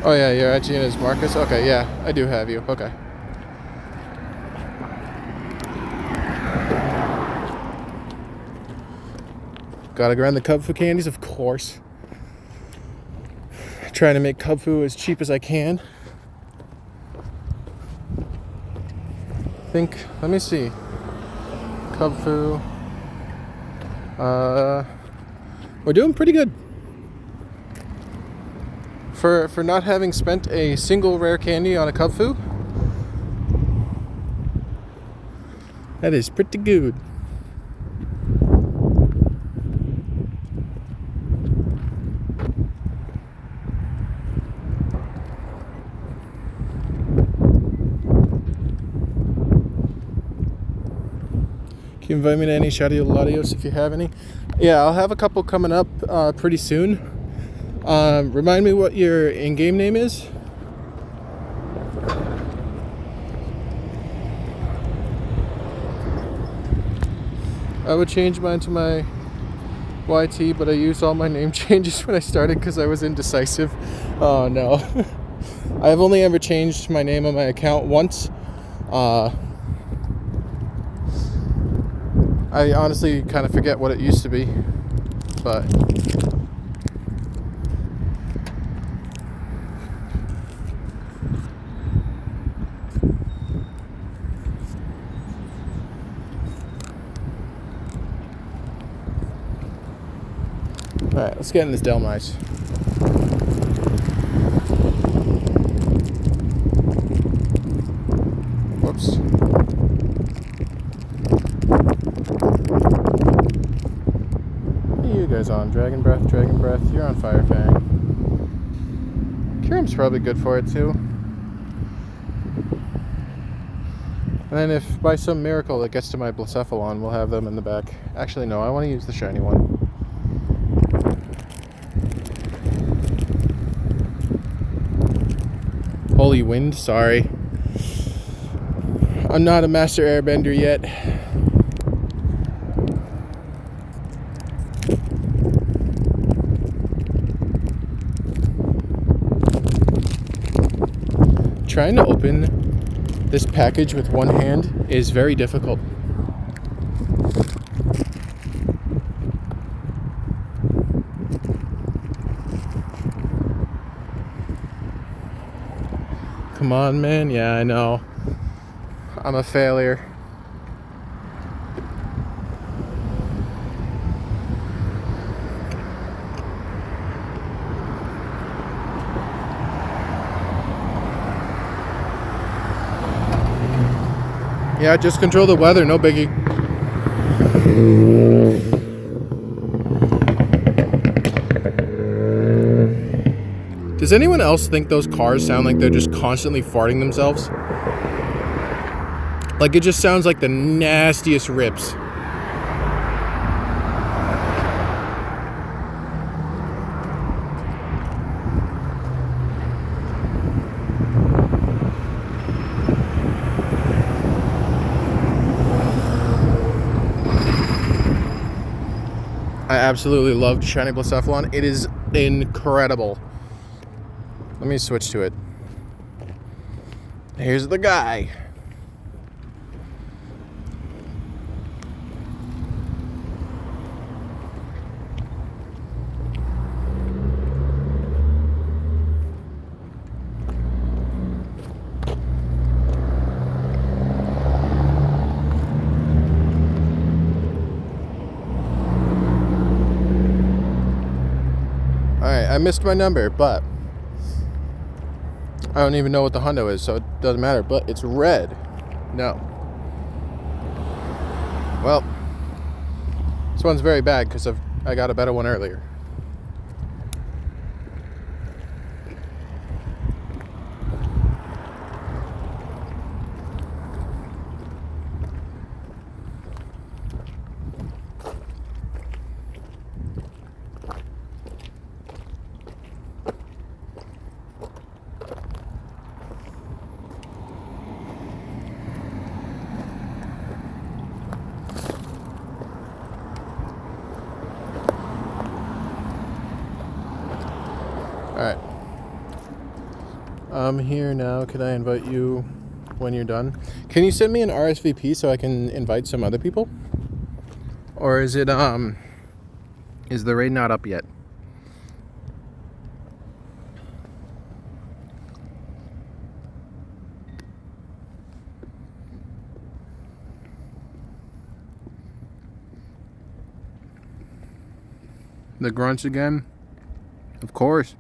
A: Oh yeah, your IG is Marcus? Okay, yeah, I do have you, okay. Gotta grind the Cub Fu candies, of course. Trying to make Cub Fu as cheap as I can. Let me see. Cub Fu. We're doing pretty good. For not having spent a single rare candy on a Cub Fu, that is pretty good. Can you invite me to any Shadow Latios if you have any? Yeah, I'll have a couple coming up pretty soon. Remind me what your in-game name is. I would change mine to my YT, but I used all my name changes when I started because I was indecisive. Oh no. I've only ever changed my name on my account once. I honestly kind of forget what it used to be, but alright, let's get in this Delmise. Whoops. You guys on Dragon Breath, you're on Fire Fang. Kyurem's probably good for it too. And then if by some miracle it gets to my Blacephalon, we'll have them in the back. Actually no, I want to use the shiny one. Holy wind, sorry. I'm not a master airbender yet. Trying to open this package with one hand is very difficult. Come on, man. Yeah, I know. I'm a failure. Yeah, just control the weather, no biggie. Does anyone else think those cars sound like they're just constantly farting themselves? Like, it just sounds like the nastiest rips. I absolutely love Shiny Blacephalon. It is incredible. Let me switch to it. Here's the guy. Alright, I missed my number, but I don't even know what the hundo is, so it doesn't matter. But it's red. No. Well, this one's very bad because I got a better one earlier. Alright. I'm here now. Can I invite you when you're done? Can you send me an RSVP so I can invite some other people? Or is it, is the raid not up yet? The grunts again? Of course.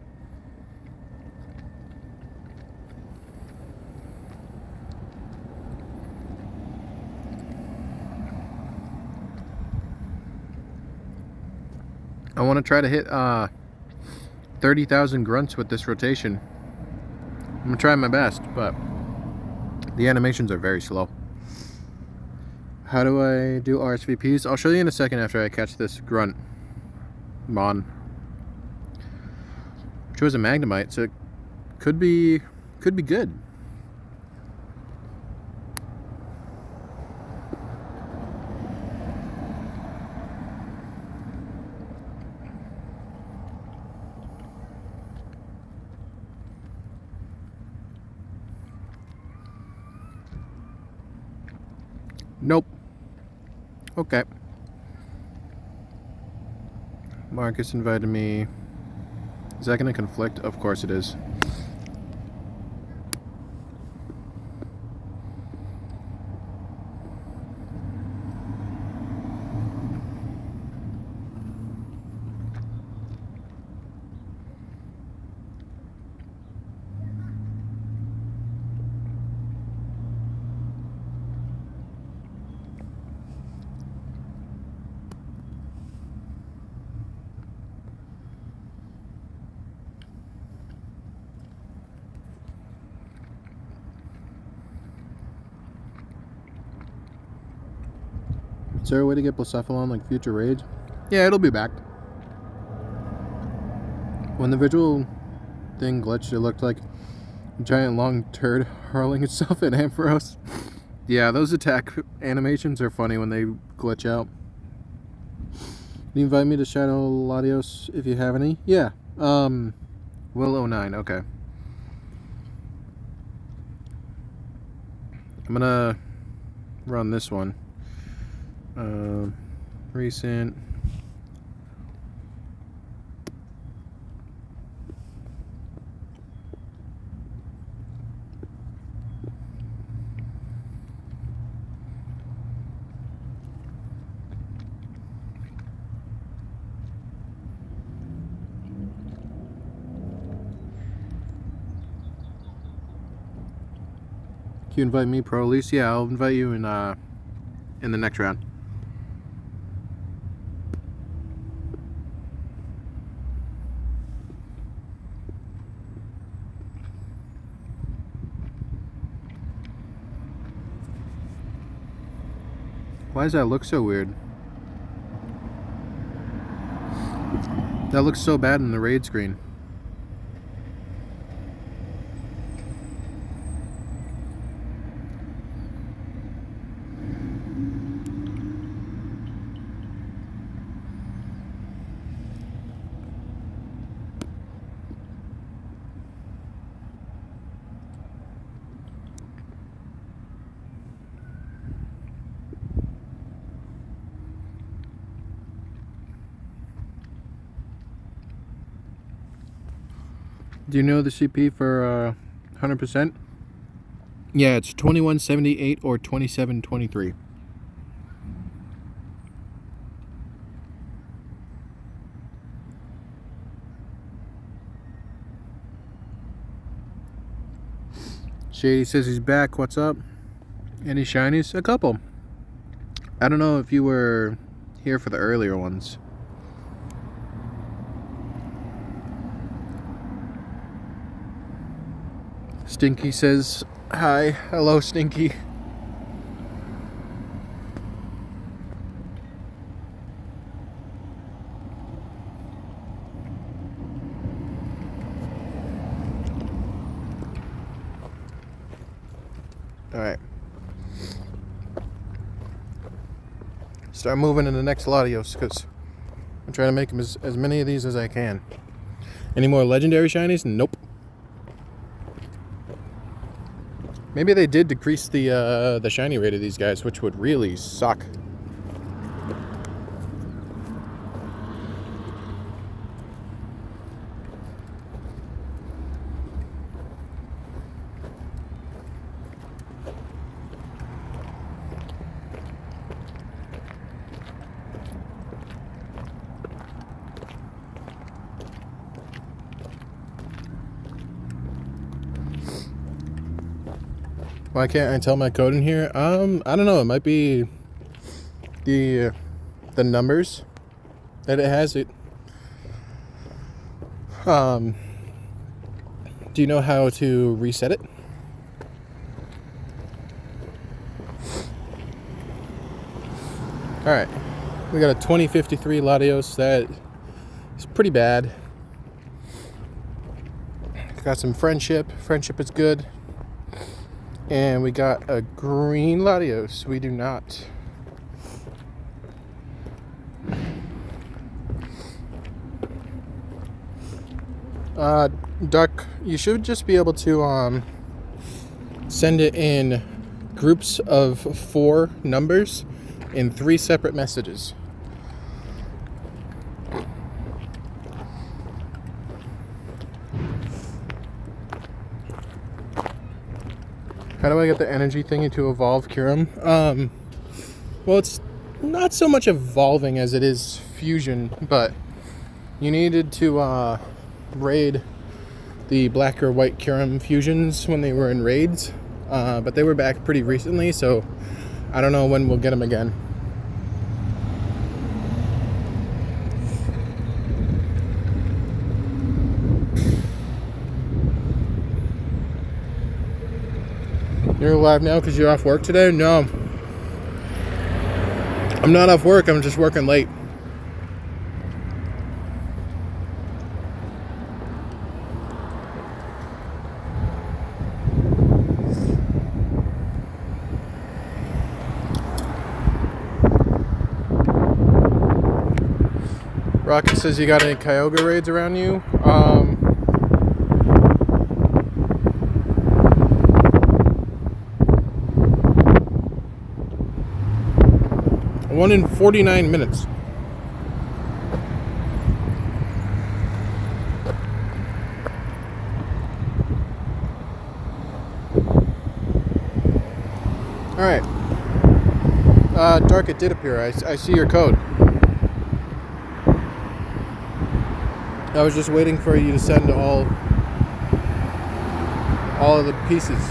A: I want to try to hit 30,000 grunts with this rotation. I'm going to try my best, but the animations are very slow. How do I do RSVPs? I'll show you in a second after I catch this grunt mon. Which was a Magnemite, so it could be good. Nope. Okay. Marcus invited me. Is that going to conflict? Of course it is. Is there a way to get Blacephalon like future raids? Yeah, it'll be back. When the visual thing glitched, it looked like a giant long turd hurling itself at Ampharos. Yeah, those attack animations are funny when they glitch out. Can you invite me to Shadow Latios if you have any? Yeah. Will09, okay. I'm gonna run this one. Recent. Can you invite me, Pro Elise? Yeah, I'll invite you in the next round. Why does that look so weird? That looks so bad in the raid screen. Do you know the CP for 100%? Yeah, it's 2178 or 2723. Shady says he's back. What's up? Any shinies? A couple. I don't know if you were here for the earlier ones. Stinky says hi. Hello, Stinky. Alright. Start moving to the next Latios, because I'm trying to make them as many of these as I can. Any more legendary shinies? Nope. Maybe they did decrease the shiny rate of these guys, which would really suck. Why can't I tell my code in here? I don't know. It might be the numbers that it has. Do you know how to reset it? All right, we got a 2053 Latios that is pretty bad. Got some friendship. Friendship is good. And we got a green Latios. We do not. Duck, you should just be able to send it in groups of 4 numbers in 3 separate messages. How do I get the energy thingy to evolve Kyurem? Well, it's not so much evolving as it is fusion, but you needed to raid the black or white Kyurem fusions when they were in raids, but they were back pretty recently, so I don't know when we'll get them again. You're live now because you're off work today? No. I'm not off work, I'm just working late. Rocket says you got any Kyogre raids around you? One in 49 minutes. Alright. Dark, it did appear. I see your code. I was just waiting for you to send all of the pieces.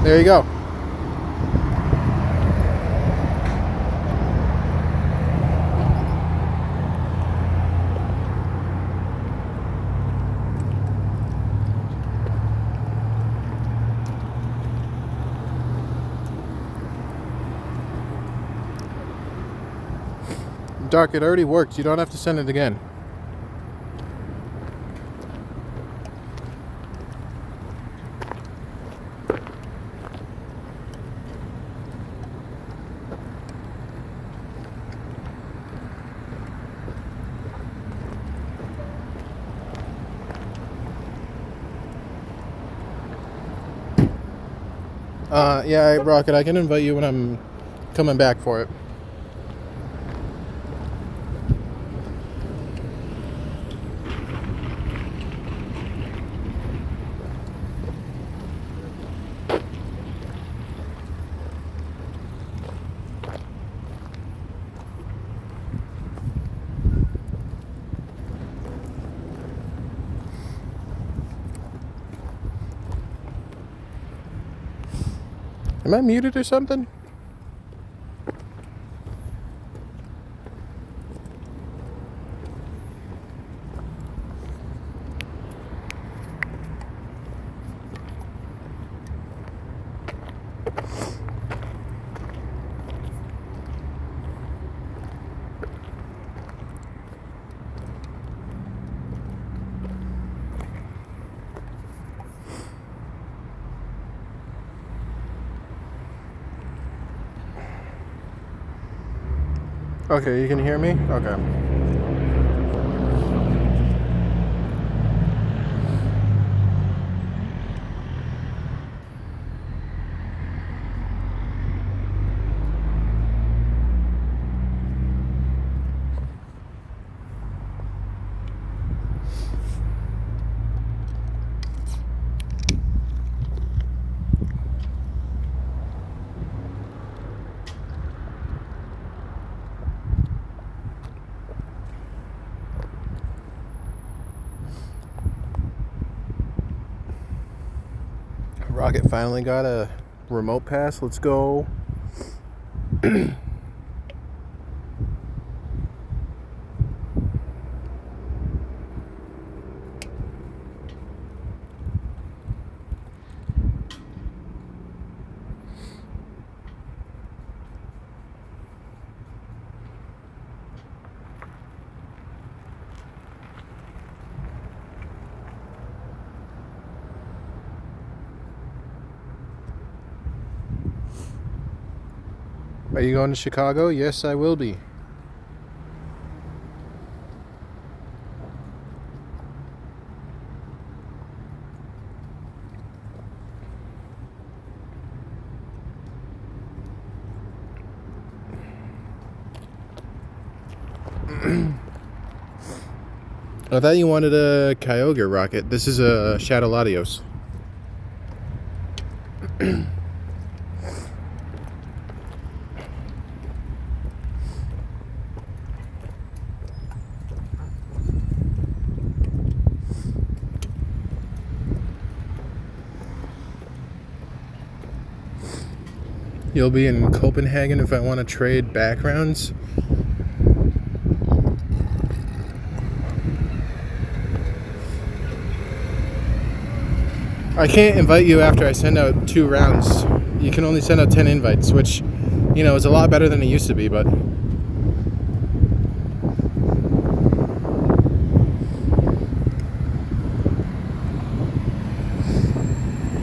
A: There you go. Dark, it already worked. You don't have to send it again. Yeah, Rocket, I can invite you when I'm coming back for it. Am I muted or something? Okay, you can hear me? Okay. Rocket finally got a remote pass. Let's go. Are you going to Chicago? Yes, I will be. I thought you wanted a Kyogre, Rocket. This is a Shadow Latios. You'll be in Copenhagen if I want to trade backgrounds. I can't invite you after I send out 2 rounds. You can only send out 10 invites, which, you know, is a lot better than it used to be, but...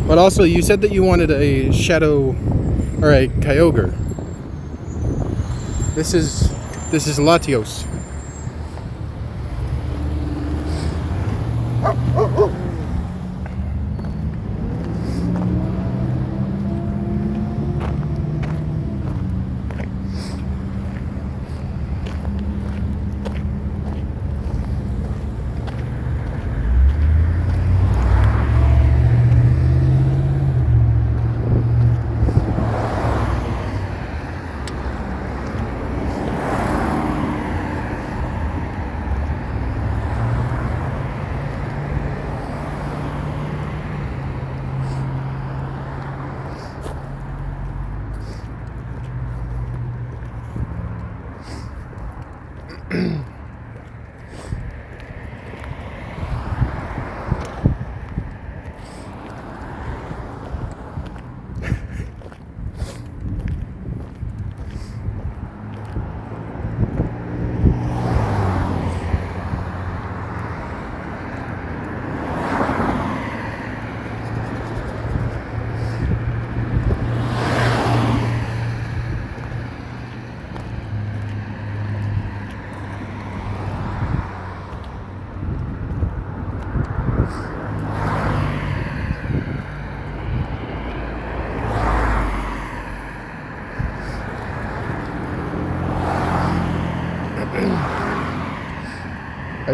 A: But also, you said that you wanted a Shadow... or a Kyogre. This is Latios.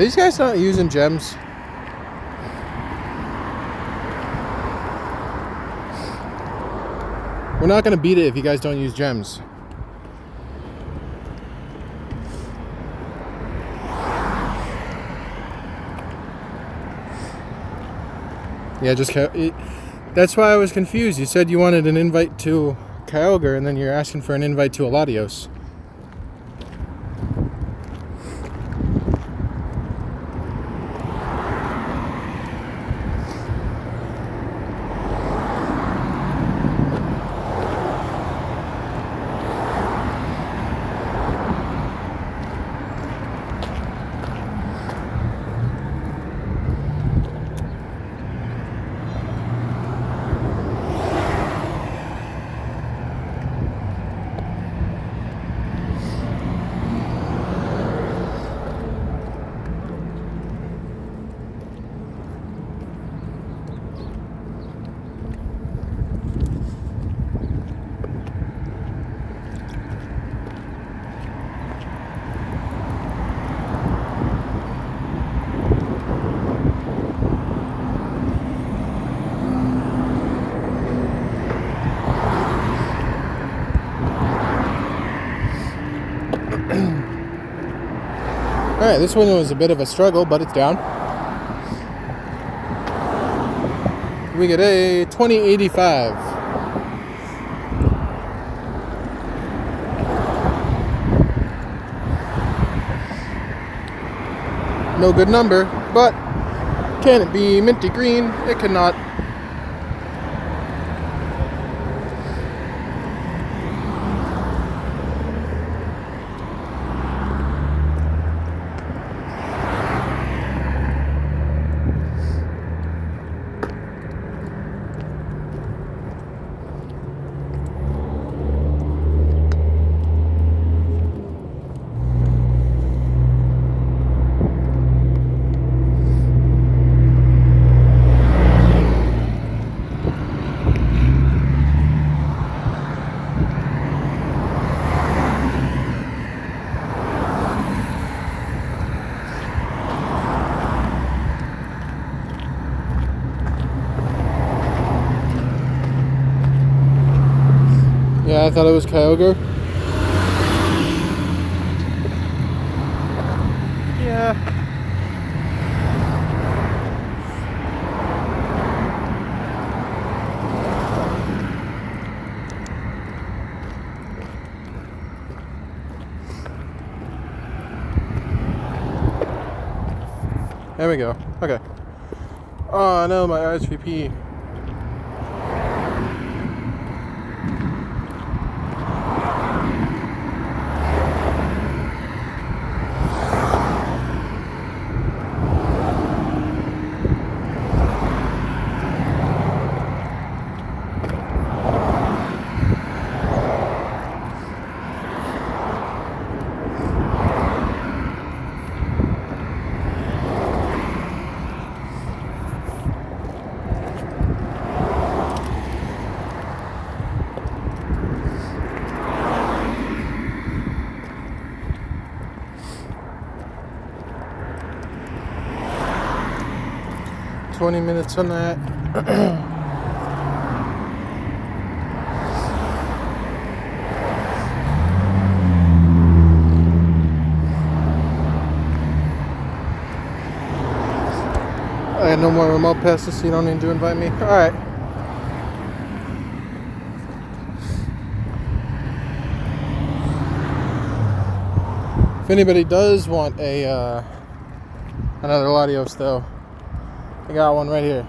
A: these guys not using gems? We're not going to beat it if you guys don't use gems. Yeah, that's why I was confused. You said you wanted an invite to Kyogre, and then you're asking for an invite to a Latios. Alright, this one was a bit of a struggle, but it's down. We get a 2085. No good number, but can it be minty green? It cannot. Yeah, I thought it was Kyogre. Yeah. There we go. Okay. Oh no, my R.I.P. $20 on that. I had no more remote passes, so you don't need to invite me. Alright. If anybody does want a another Latios though, I got one right here.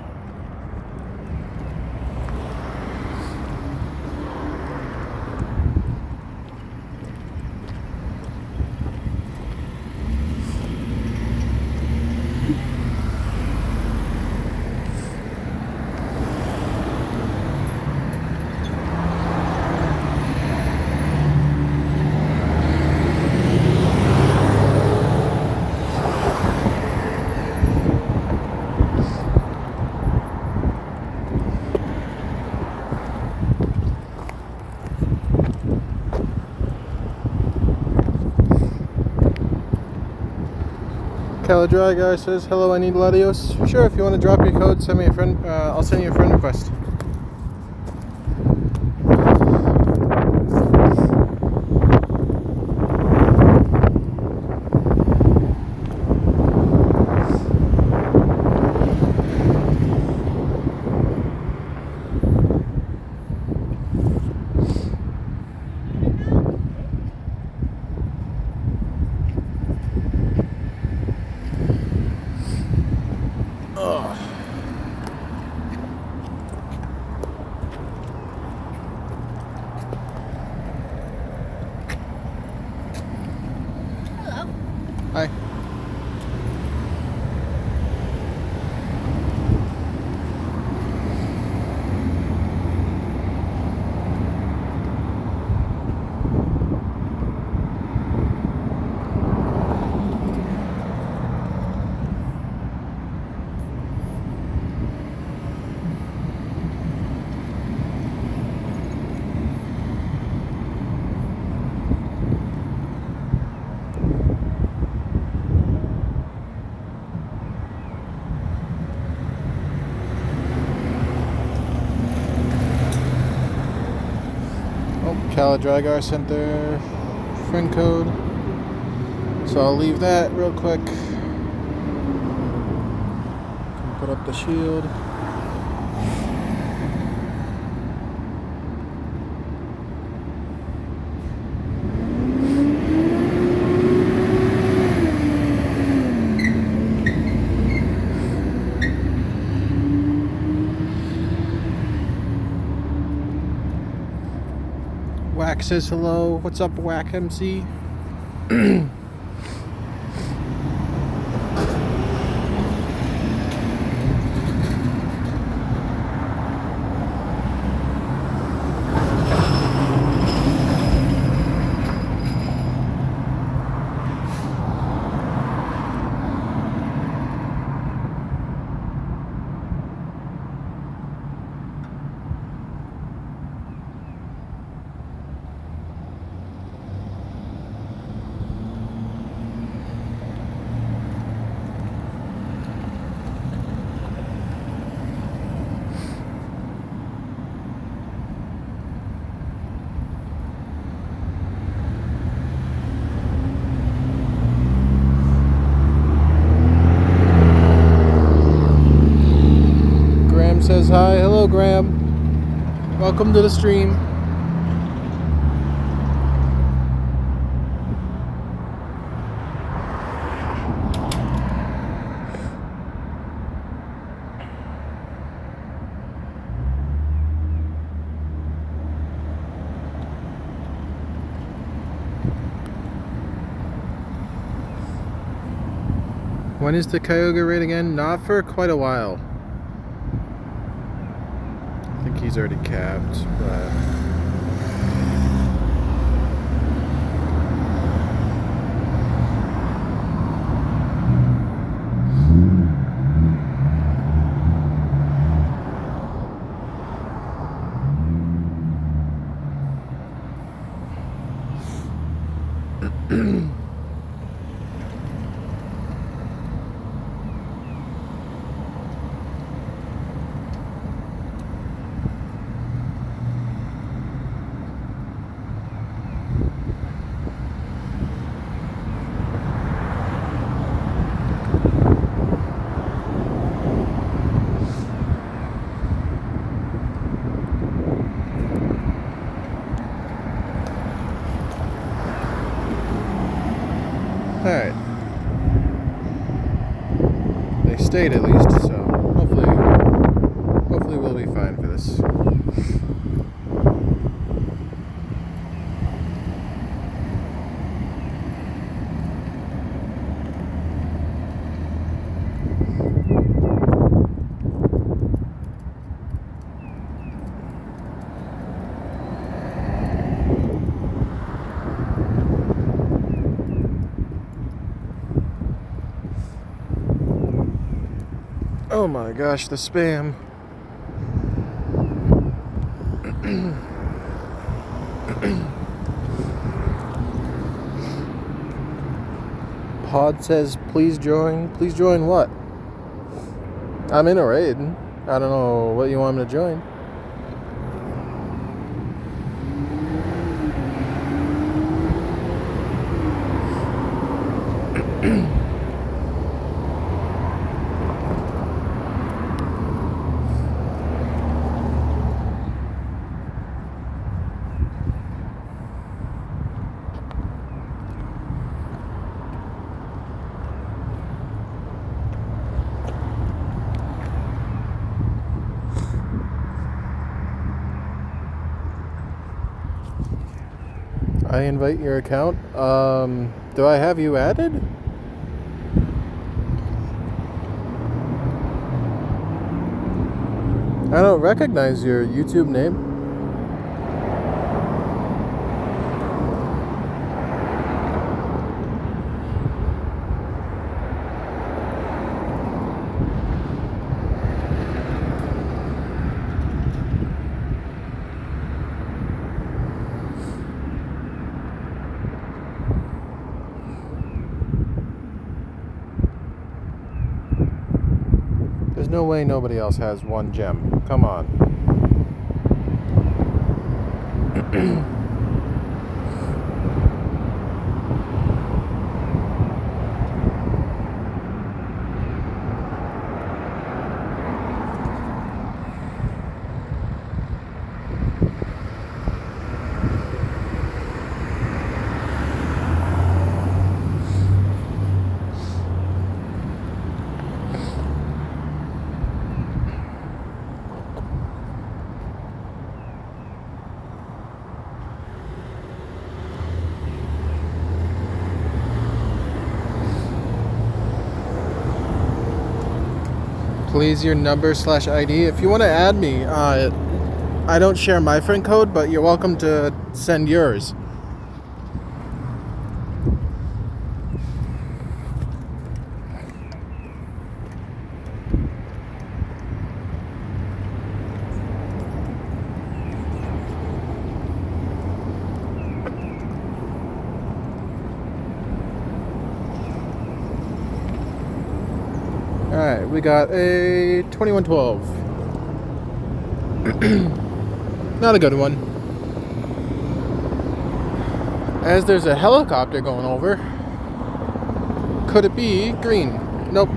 A: Caladry guy says, hello, I need Latios. Sure, if you want to drop your code, send me a friend. I'll send you a friend request. Hi. Caladragar sent their friend code, so I'll leave that real quick. Put up the shield. Whack says hello. What's up, Whack MC? Says hi. Hello, Graham. Welcome to the stream. When is the Kyogre raid again? Not for quite a while. I think he's already capped, but alright. They stayed at least, so hopefully we'll be fine for this. Oh my gosh, the spam. Pod says, please join. Please join what? I'm in a raid. I don't know what you want me to join. I invite your account. Do I have you added? I don't recognize your YouTube name. There's no way nobody else has one gem. Come on. Please your number/ID. If you want to add me, I don't share my friend code, but you're welcome to send yours. Alright, we got a 2112. Not a good one. As there's a helicopter going over. Could it be green? Nope.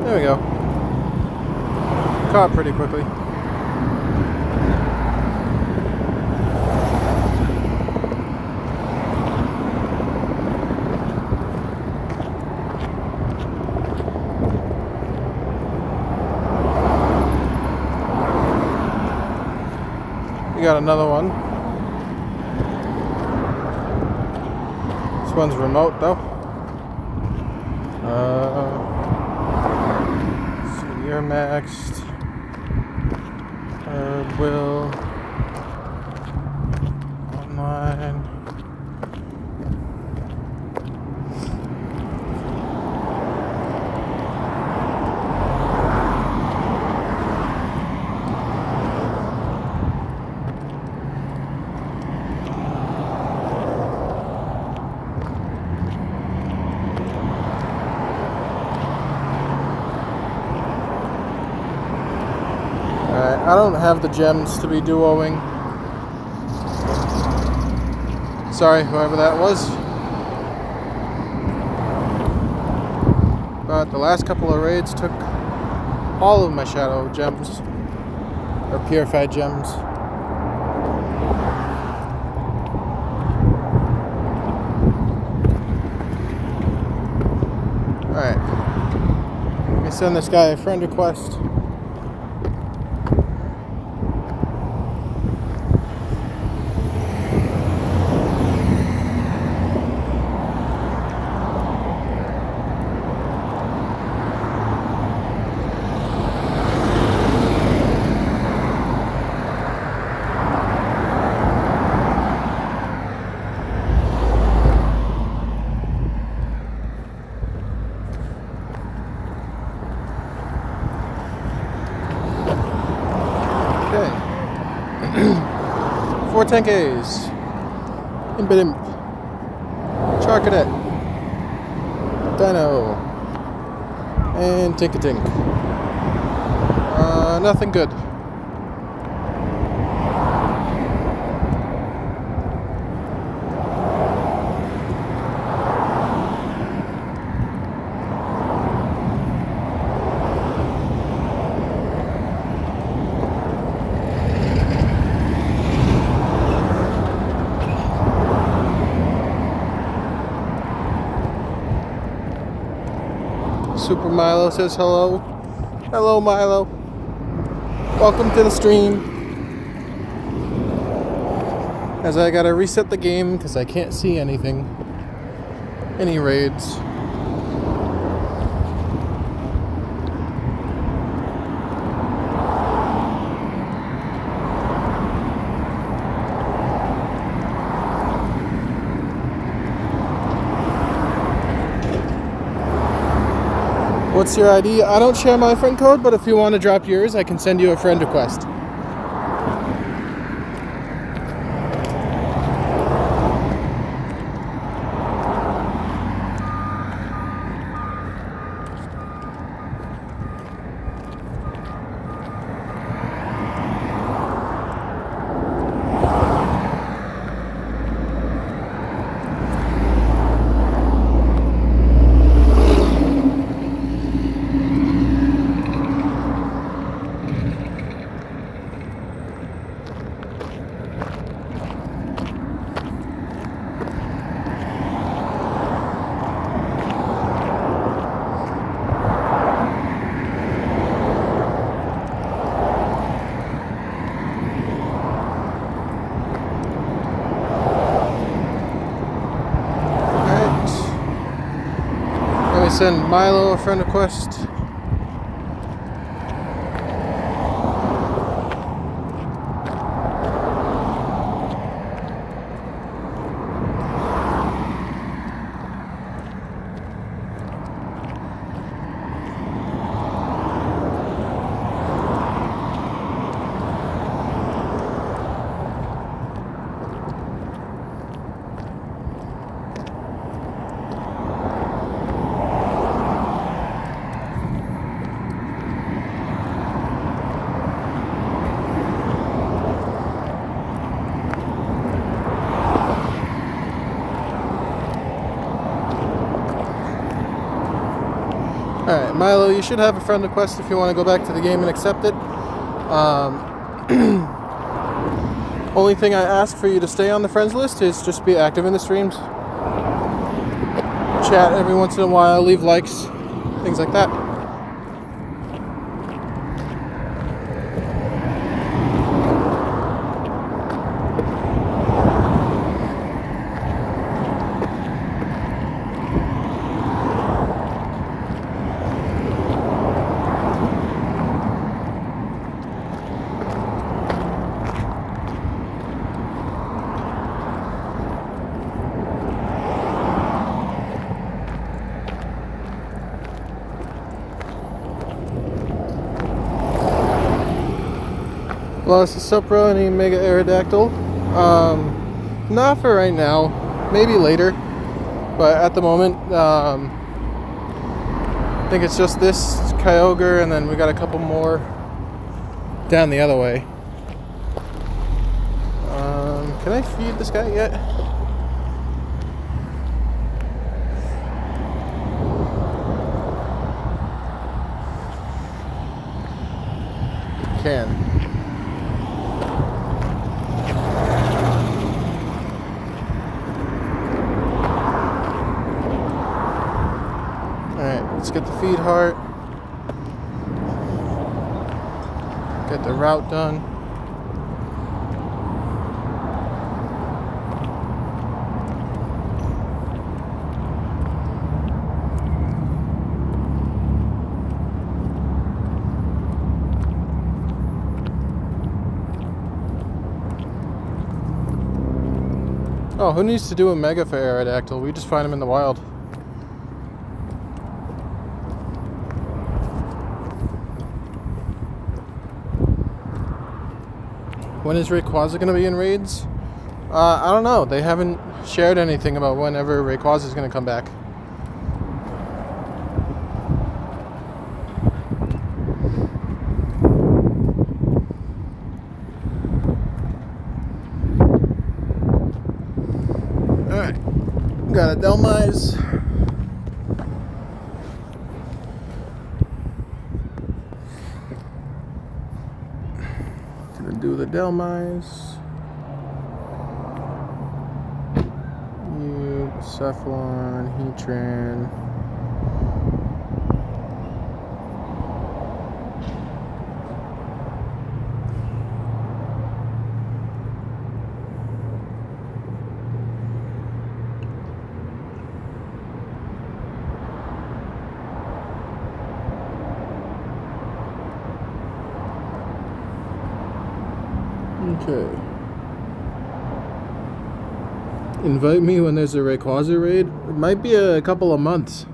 A: There we go. Caught pretty quickly. We got another one. This one's remote though. You're maxed. Will online. I don't have the gems to be duoing. Sorry, whoever that was. But the last couple of raids took all of my shadow gems. Or purified gems. Alright. Let me send this guy a friend request. 4 Tenkes. Imp. Charcadet. Dino. And Tinkatink. Nothing good. Super Milo says hello. Hello, Milo. Welcome to the stream. As I gotta reset the game because I can't see anything. Any raids. What's your ID? I don't share my friend code, but if you want to drop yours, I can send you a friend request. Send Milo a friend request. Alright, Milo, you should have a friend request if you want to go back to the game and accept it. Only thing I ask for you to stay on the friends list is just be active in the streams. Chat every once in a while, leave likes, things like that. Lost a Supra and a Mega Aerodactyl. Not for right now, maybe later, but at the moment, I think it's just this Kyogre, and then we got a couple more down the other way. Can I feed this guy yet? Can. Let's get the feed heart. Get the route done. Oh, who needs to do a mega for Aerodactyl? We just find them in the wild. When is Rayquaza going to be in raids? I don't know. They haven't shared anything about whenever Rayquaza is going to come back. Alright. Got a Delmise. Gonna do the Delmise. Cephalon, Heatran. Okay. Invite me when there's a Rayquaza raid. It might be a couple of months.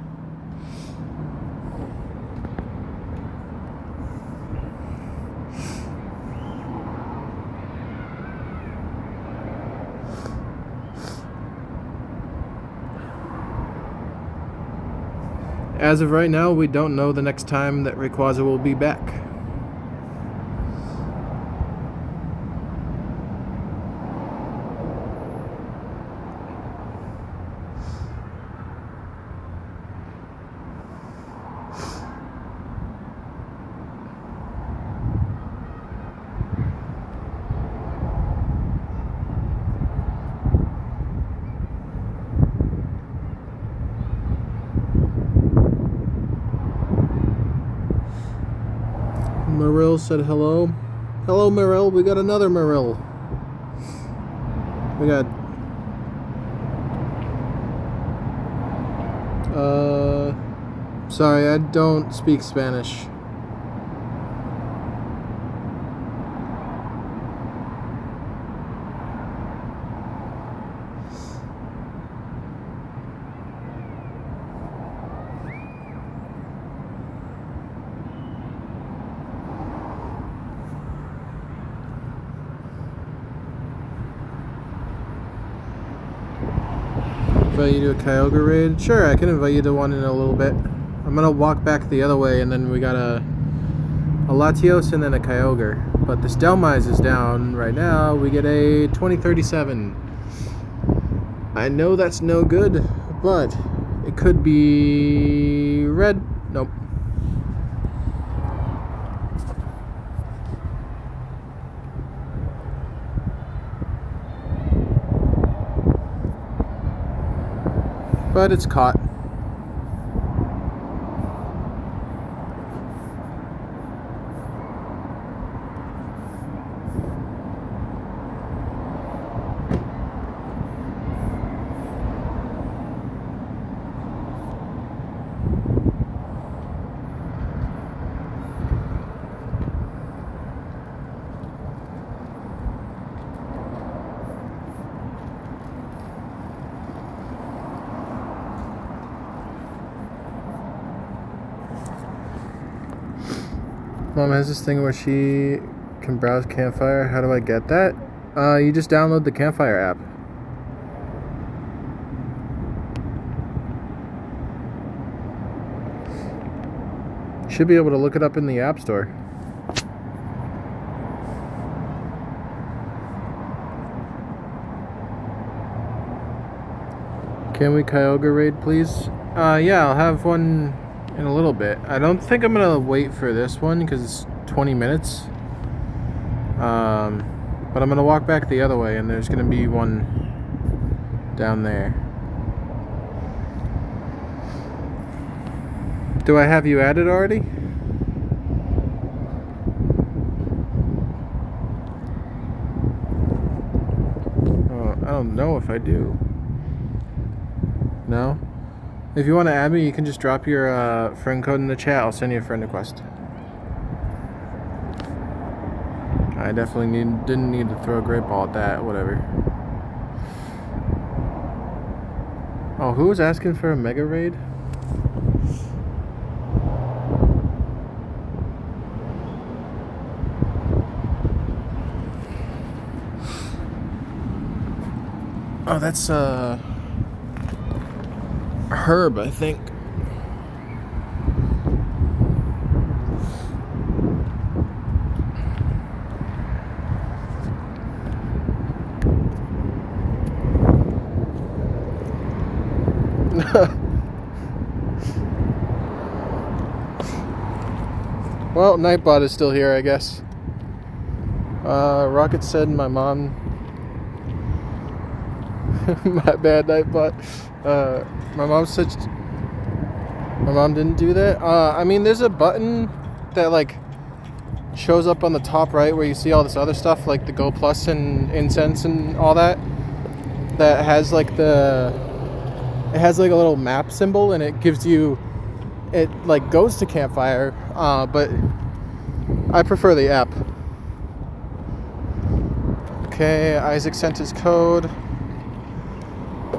A: As of right now, we don't know the next time that Rayquaza will be back. Marill said hello. Hello, Marill. We got another Marill. We got... Sorry, I don't speak Spanish. Invite you to a Kyogre raid? Sure, I can invite you to one in a little bit. I'm gonna walk back the other way, and then we got a Latios and then a Kyogre. But this Delmise is down right now. We get a 2037. I know that's no good, but it could be red. Nope. But it's caught. Mom has this thing where she can browse Campfire. How do I get that? You just download the Campfire app. You should be able to look it up in the App Store. Can we Kyogre raid, please? Yeah, I'll have one in a little bit. I don't think I'm gonna wait for this one because it's 20 minutes. But I'm gonna walk back the other way, and there's gonna be one down there. Do I have you added already? Oh, I don't know if I do. No? If you want to add me, you can just drop your friend code in the chat. I'll send you a friend request. I definitely didn't need to throw a great ball at that. Whatever. Oh, who was asking for a mega raid? Oh, that's herb, I think. Well, Nightbot is still here, I guess. Rocket said my mom... My bad, Nightbot. My mom said... My mom didn't do that? I mean, there's a button that, like, shows up on the top right where you see all this other stuff, like the Go Plus and incense and all that. That has, like, It has, like, a little map symbol, and it gives you... It, like, goes to Campfire, but I prefer the app. Okay, Isaac sent his code.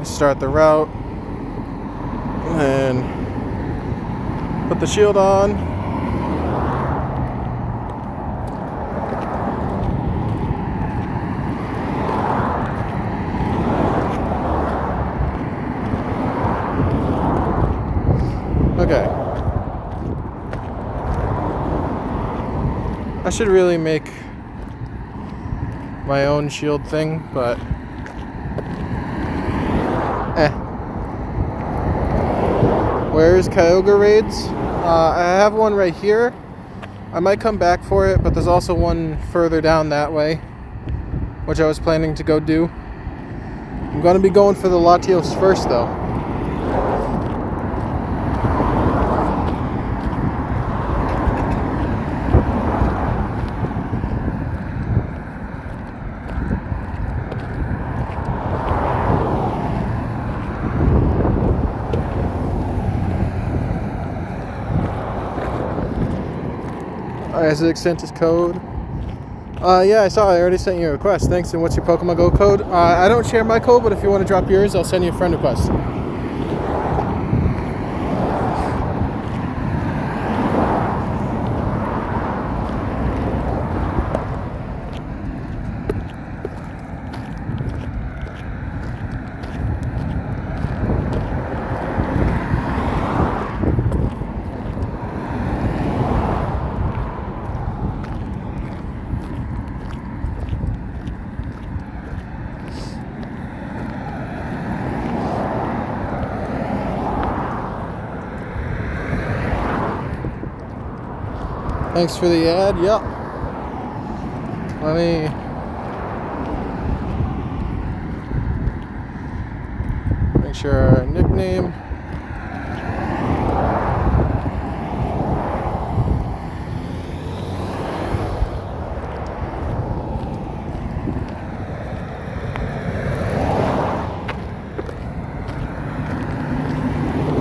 A: Start the route. And put the shield on. Okay. I should really make my own shield thing, but Where's Kyogre raids? I have one right here. I might come back for it, but there's also one further down that way, which I was planning to go do. I'm going to be going for the Latios first, though. Isaac sent his code. Yeah, I saw. I already sent you a request. Thanks. And what's your Pokemon Go code? I don't share my code, but if you want to drop yours, I'll send you a friend request. Thanks for the ad. Yep. Let me... make sure our nickname.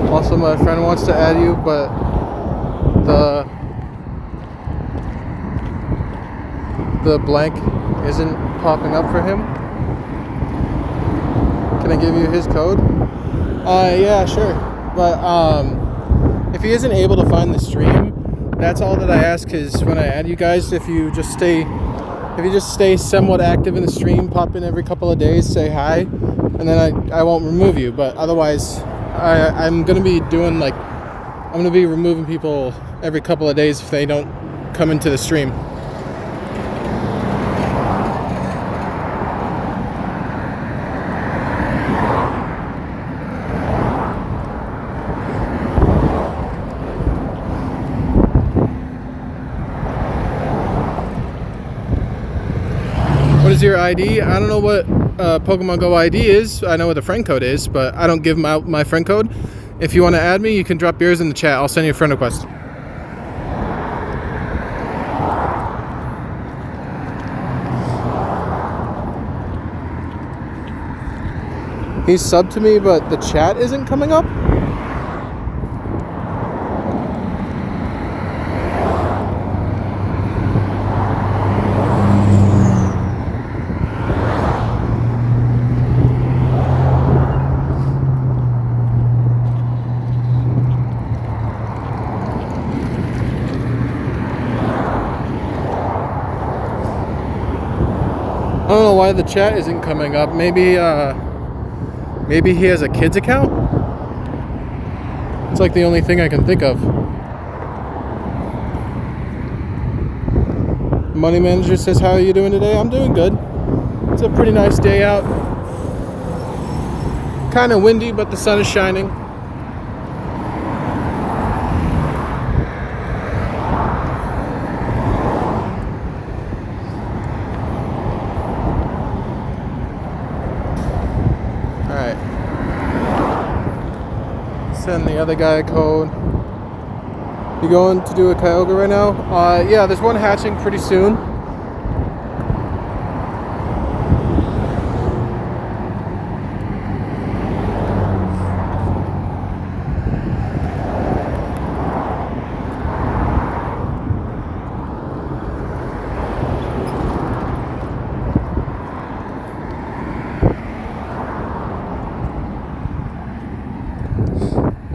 A: Also, my friend wants to add you, but the blank isn't popping up for him. Can I give you his code? Yeah, sure. But if he isn't able to find the stream, that's all that I ask is when I add you guys, if you just stay somewhat active in the stream, pop in every couple of days, say hi, and then I won't remove you. But otherwise, I'm gonna be doing I'm gonna be removing people every couple of days if they don't come into the stream. What is your ID? I don't know what Pokemon Go ID is. I know what the friend code is, but I don't give out my friend code. If you want to add me, you can drop yours in the chat. I'll send you a friend request. He's subbed to me, but the chat isn't coming up. I don't know why the chat isn't coming up. Maybe Maybe he has a kid's account? It's like the only thing I can think of. Money Manager says, how are you doing today? I'm doing good. It's a pretty nice day out. Kind of windy, but the sun is shining. Alright. Send the other guy a code. You going to do a Kyogre right now? Yeah, there's one hatching pretty soon.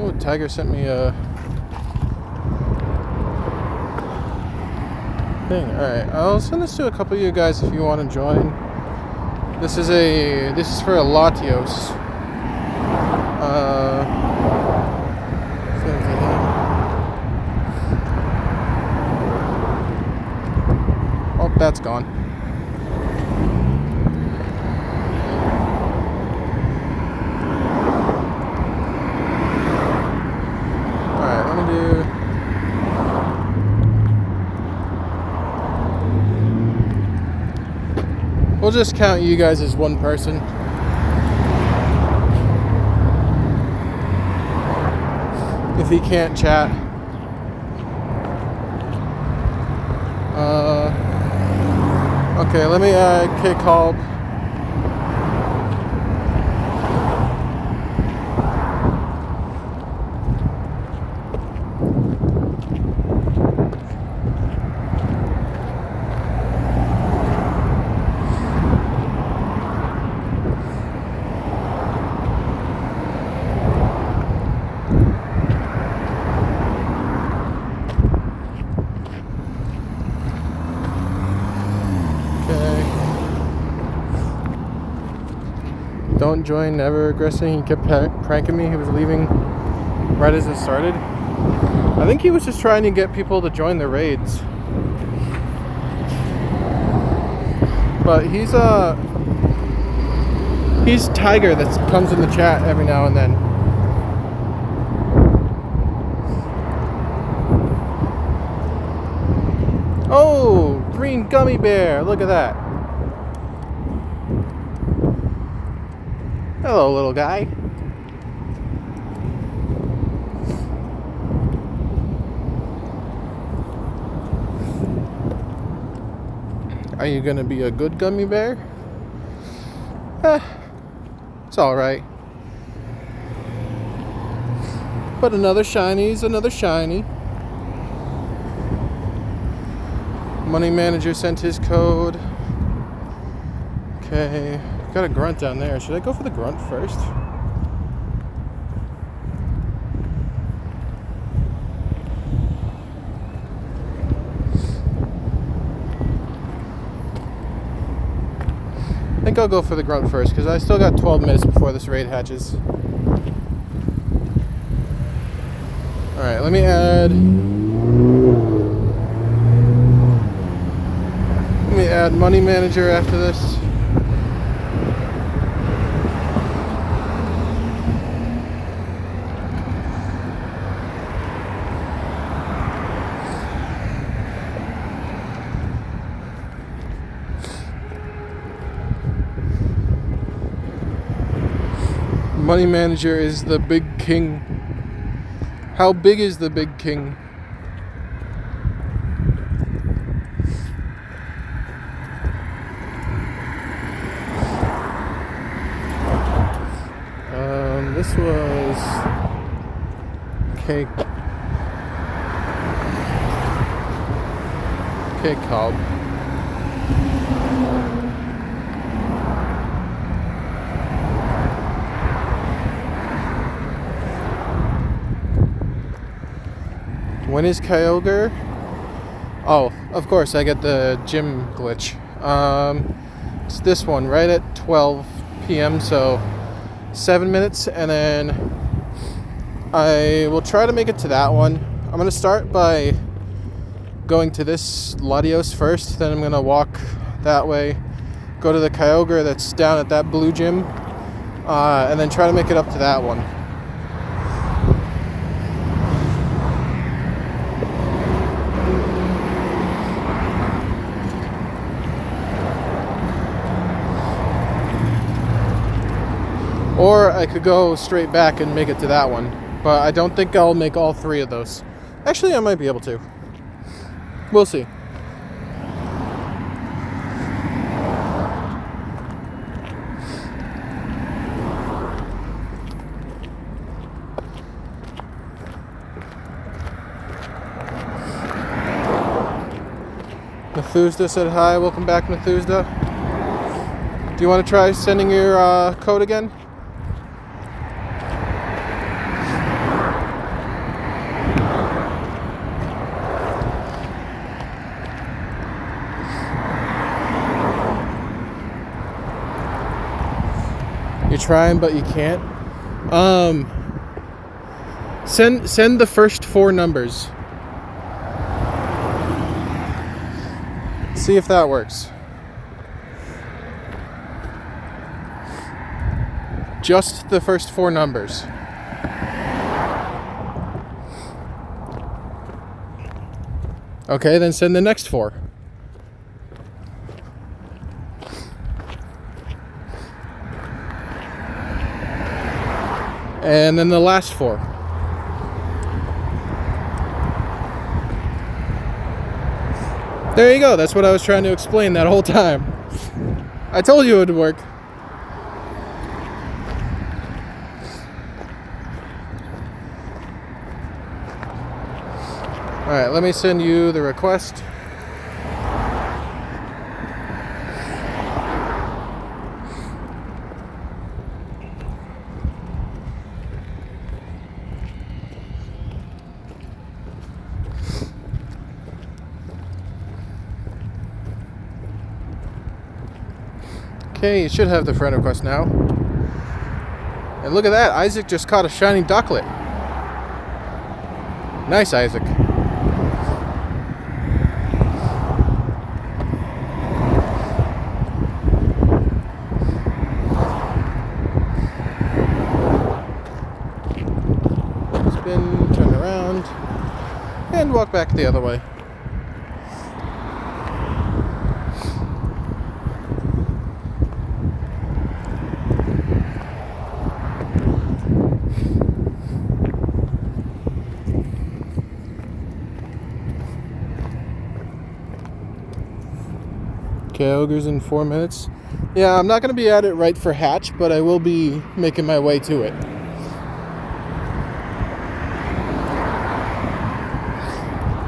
A: Oh, Tiger sent me a thing. Alright, I'll send this to a couple of you guys if you want to join. This is for a Latios. Oh, that's gone. Alright, let me do... We'll just count you guys as one person. If he can't chat. Okay, let me K-Call. Don't join, never aggressing. He kept pranking me. He was leaving right as it started. I think he was just trying to get people to join the raids. But he's Tiger that comes in the chat every now and then. Oh, green gummy bear. Look at that. Hello, little guy. Are you gonna be a good gummy bear? It's alright. But another shiny is another shiny. Money Manager sent his code. Okay. Got a grunt down there. Should I go for the grunt first? I think I'll go for the grunt first because I still got 12 minutes before this raid hatches. Alright, let me add Money Manager after this. Money Manager is the big king. How big is the big king? This was cake cob. When is Kyogre? Oh, of course, I get the gym glitch. It's this one, right at 12 p.m., so 7 minutes, and then I will try to make it to that one. I'm going to start by going to this Latios first, then I'm going to walk that way, go to the Kyogre that's down at that blue gym, and then try to make it up to that one. Or I could go straight back and make it to that one. But I don't think I'll make all 3 of those. Actually, I might be able to. We'll see. Methuselah said hi. Welcome back, Methuselah. Do you want to try sending your code again? You're trying, but you can't. Send the first 4 numbers. See if that works. Just the first 4 numbers. Okay, then send the next 4. And then the last 4. There you go. That's what I was trying to explain that whole time. I told you it would work. Alright, let me send you the request. Okay, you should have the friend request now. And look at that, Isaac just caught a shiny ducklet. Nice, Isaac. Spin, turn around, and walk back the other way. Kyogre's in 4 minutes. Yeah, I'm not going to be at it right for hatch, but I will be making my way to it.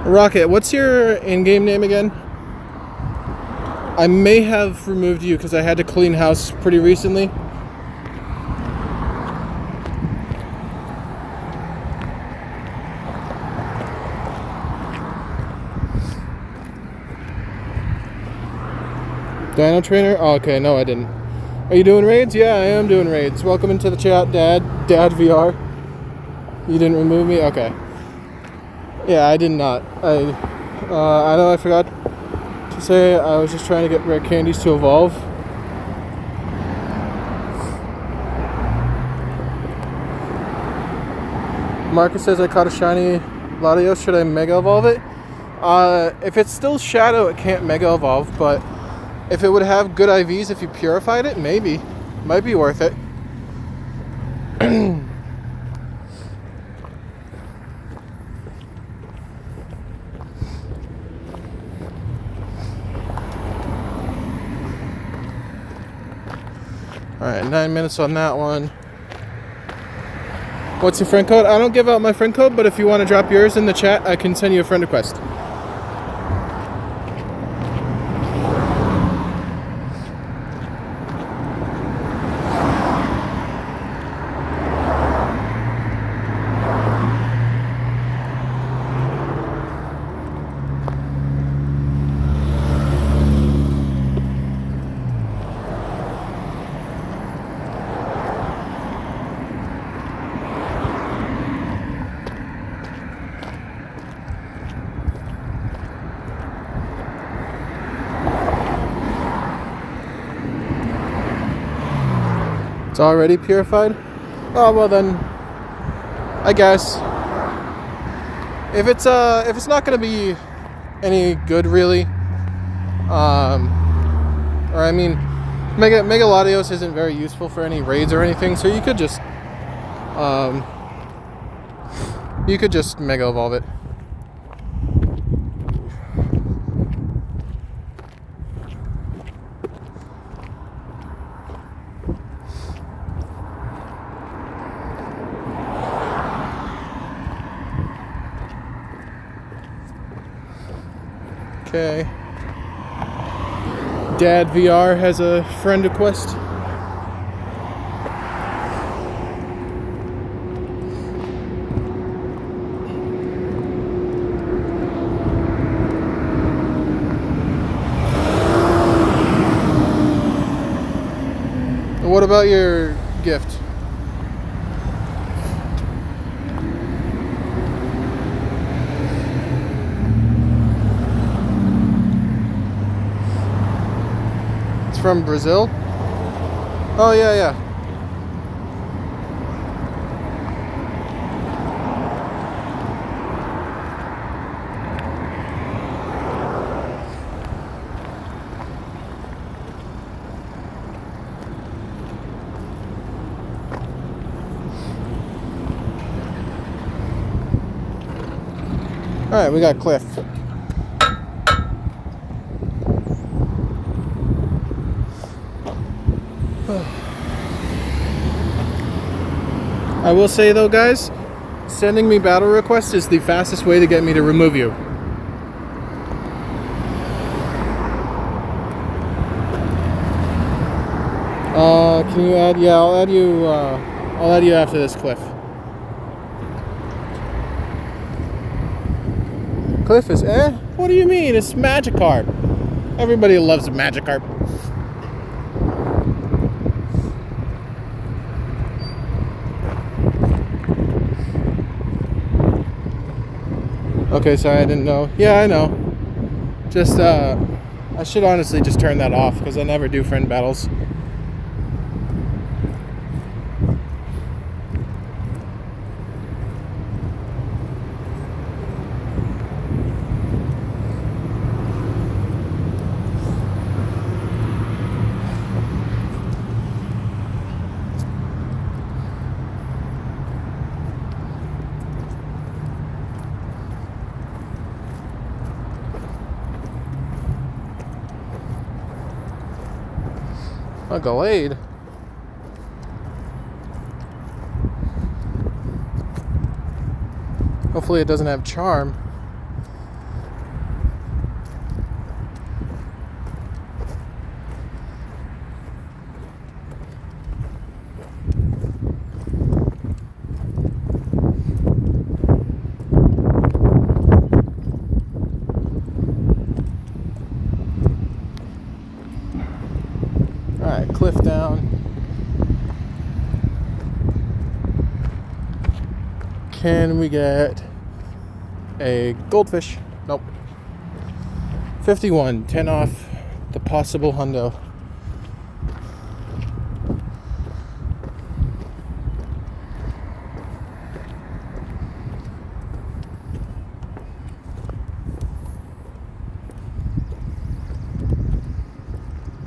A: Rocket, what's your in-game name again? I may have removed you because I had to clean house pretty recently. Dino Trainer? Oh, okay, no I didn't. Are you doing raids? Yeah, I am doing raids. Welcome into the chat, Dad VR. You didn't remove me? Okay. Yeah, I did not. I know I forgot to say I was just trying to get rare candies to evolve. Marcus says I caught a shiny Latios. Should I Mega Evolve it? If it's still Shadow, it can't Mega Evolve, but if it would have good IVs if you purified it, maybe. Might be worth it. Alright, 9 minutes on that one. What's your friend code? I don't give out my friend code, but if you want to drop yours in the chat, I can send you a friend request. It's already purified? Oh, well then, I guess. If it's not gonna be any good really, or I mean, Mega Latios isn't very useful for any raids or anything, so you could just Mega Evolve it. Okay. Dad VR has a friend request. What about your gift? From Brazil? Oh yeah. Alright, we got Cliff. I will say though, guys, sending me battle requests is the fastest way to get me to remove you. Can you add? Yeah, I'll add you. I'll add you after this, Cliff. Cliff is What do you mean? It's Magikarp. Everybody loves Magikarp. Okay, sorry, I didn't know. Yeah, I know. Just, I should honestly just turn that off because I never do friend battles. A Galade. Hopefully it doesn't have charm. Alright, Cliff down. Can we get a goldfish? Nope. 51, 10 off the possible hundo.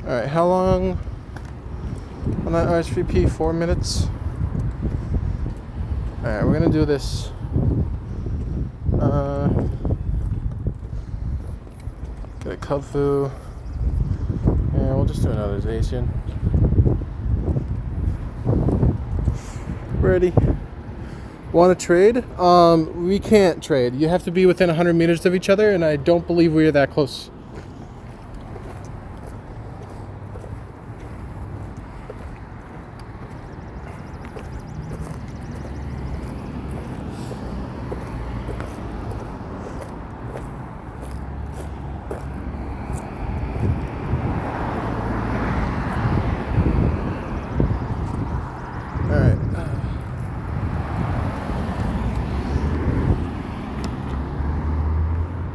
A: Alright, how long on that R.I.P? 4 minutes. Alright, we're gonna do this. Get a Kubfu. And we'll just do another Zacian. Ready. Want to trade? We can't trade. You have to be within 100 meters of each other, and I don't believe we're that close.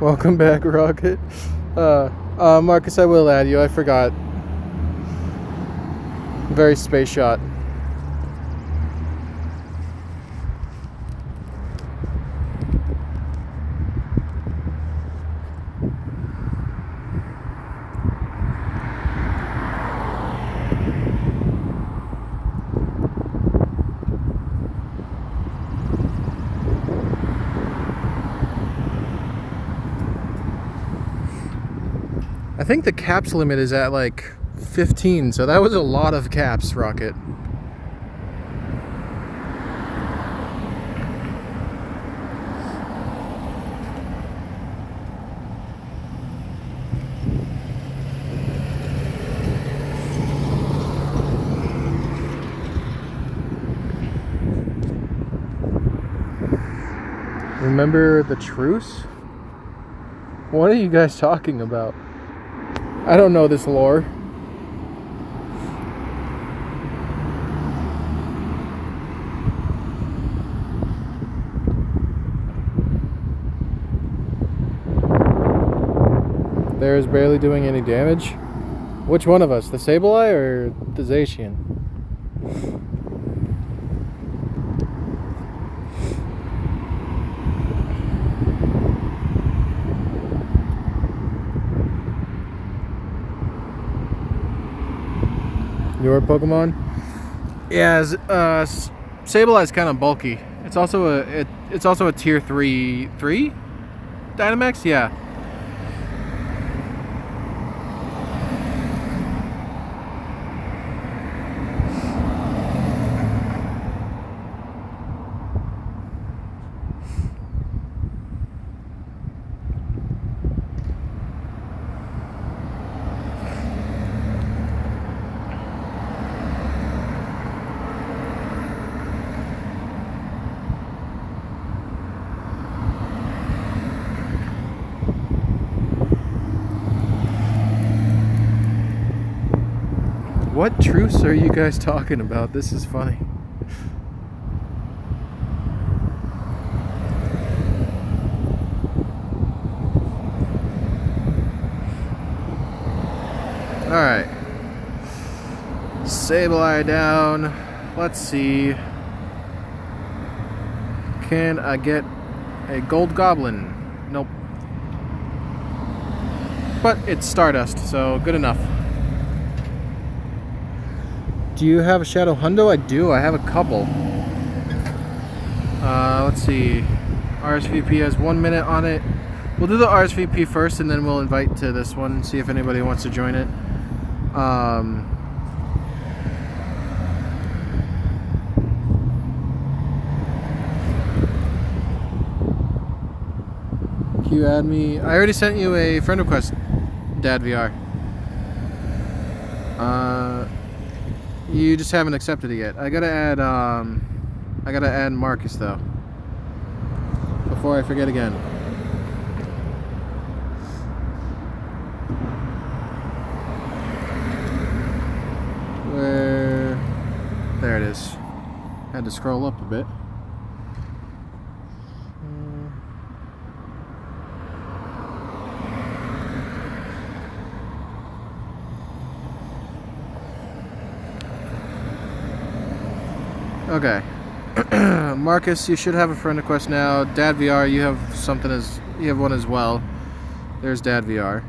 A: Welcome back, Rocket. Marcus, I will add you. I forgot. Very space shot. I think the caps limit is at like 15, so that was a lot of caps, Rocket. Remember the truce? What are you guys talking about? I don't know this lore. There is barely doing any damage. Which one of us? The Sableye or the Zacian? Your Pokemon? Yeah, Sableye is kind of bulky. It's also a tier 3 Dynamax? Yeah. What truce are you guys talking about? This is funny. Alright. Sableye down. Let's see. Can I get a gold goblin? Nope. But it's Stardust, so good enough. Do you have a Shadow Hundo? I do. I have a couple. Let's see. RSVP has 1 minute on it. We'll do the RSVP first, and then we'll invite to this one. See if anybody wants to join it. Can you add me? I already sent you a friend request, Dad VR. You just haven't accepted it yet. I gotta add Marcus though. Before I forget again. There it is. Had to scroll up a bit. Okay. Marcus, you should have a friend request now. Dad VR, you have one as well. There's Dad VR.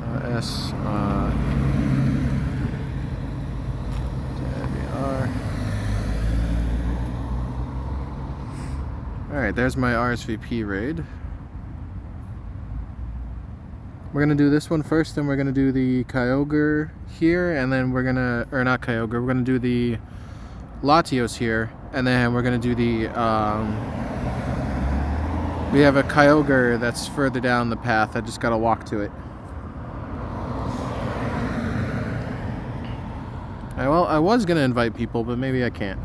A: Dad VR. Alright, there's my RSVP raid. We're gonna do this one first, then we're gonna do the Kyogre here, and then we're gonna, or not Kyogre, we're gonna do the Latios here, and then we're gonna do the we have a Kyogre that's further down the path. I just gotta walk to it. Well, I was gonna invite people, but maybe I can't.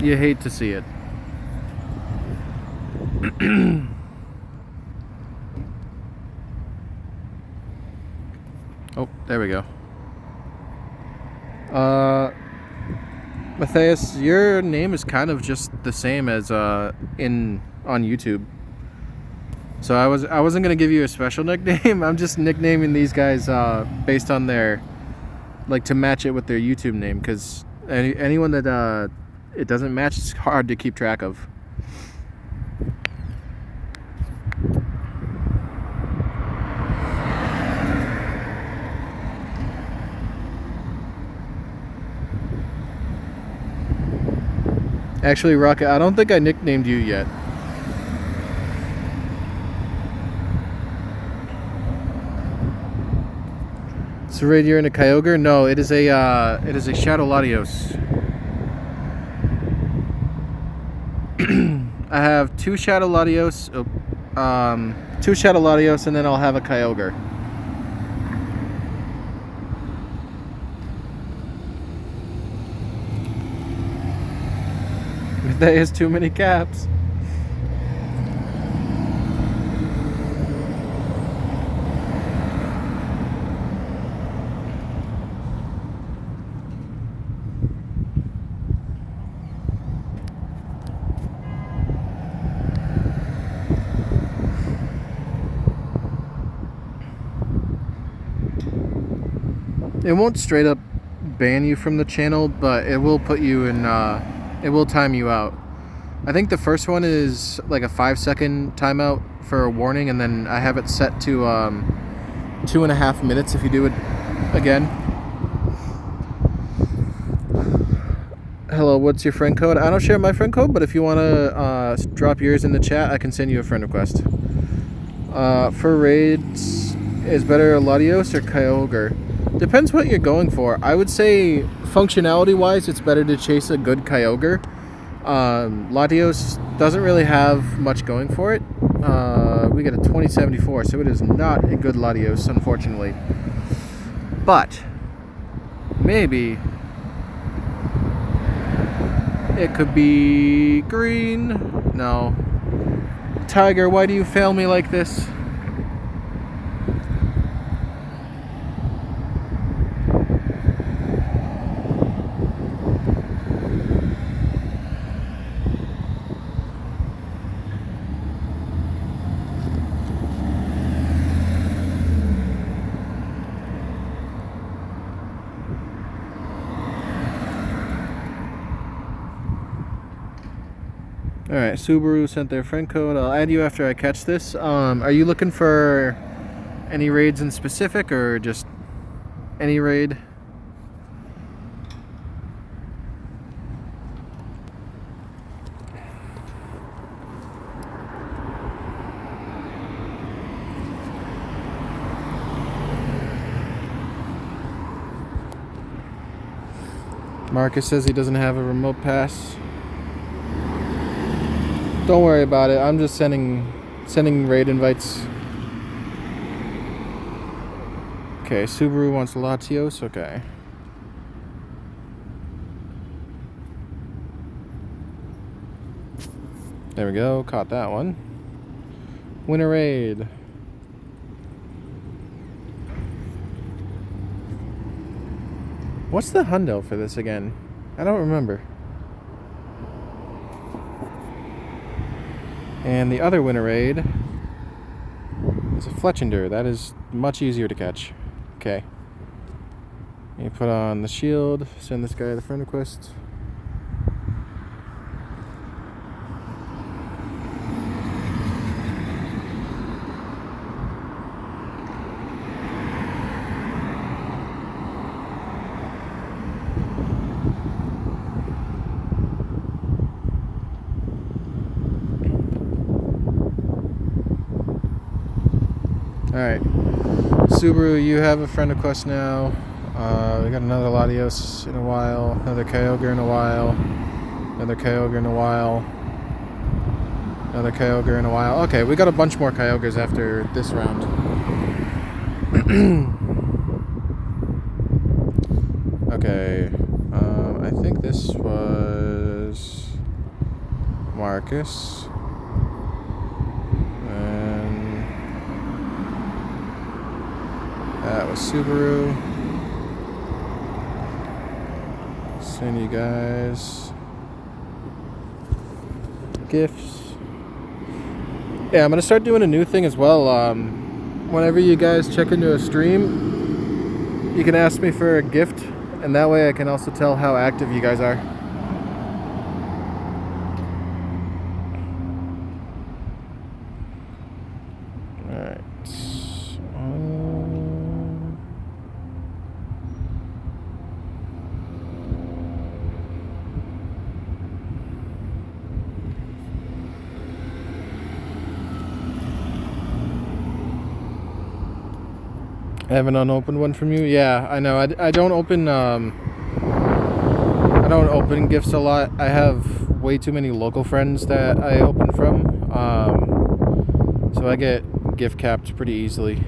A: You hate to see it. Oh, there we go. Matthias, your name is kind of just the same as on YouTube. So I wasn't gonna give you a special nickname. I'm just nicknaming these guys based on their, like, to match it with their YouTube name, because anyone that it doesn't match, it's hard to keep track of. Actually, Rocket, I don't think I nicknamed you yet. So Raid, you're in a Kyogre? No, it is a Shadow Latios. I have 2 Shadow Latios, 2 Shadow Latios, and then I'll have a Kyogre. That is too many caps. It won't straight up ban you from the channel, but it will put you in, it will time you out. I think the first one is like a 5-second timeout for a warning, and then I have it set to 2.5 minutes if you do it again. Hello, what's your friend code? I don't share my friend code, but if you want to drop yours in the chat, I can send you a friend request. For raids, is better Latios or Kyogre? Depends what you're going for. I would say functionality-wise, it's better to chase a good Kyogre. Latios doesn't really have much going for it. We get a 2074, so it is not a good Latios, unfortunately. But maybe it could be green. No. Tiger, why do you fail me like this? Alright, Subaru sent their friend code. I'll add you after I catch this. Are you looking for any raids in specific, or just any raid? Marcus says he doesn't have a remote pass. Don't worry about it. I'm just sending raid invites. Okay, Subaru wants Latios. Okay. There we go. Caught that one. Winner raid. What's the hundo for this again? I don't remember. And the other winner raid is a Fletchinder. That is much easier to catch. Okay. You put on the shield, send this guy the friend request. Alright, Subaru, you have a friend request now. We got another Latios in a while, another Kyogre in a while, another Kyogre in a while, another Kyogre in a while. Okay, we got a bunch more Kyogres after this round. Okay, I think this was Marcus. That was Subaru. Send you guys gifts. Yeah, I'm gonna start doing a new thing as well. Whenever you guys check into a stream, you can ask me for a gift, and that way I can also tell how active you guys are. I have an unopened one from you. Yeah, I know. I don't open gifts a lot. I have way too many local friends that I open from, so I get gift capped pretty easily.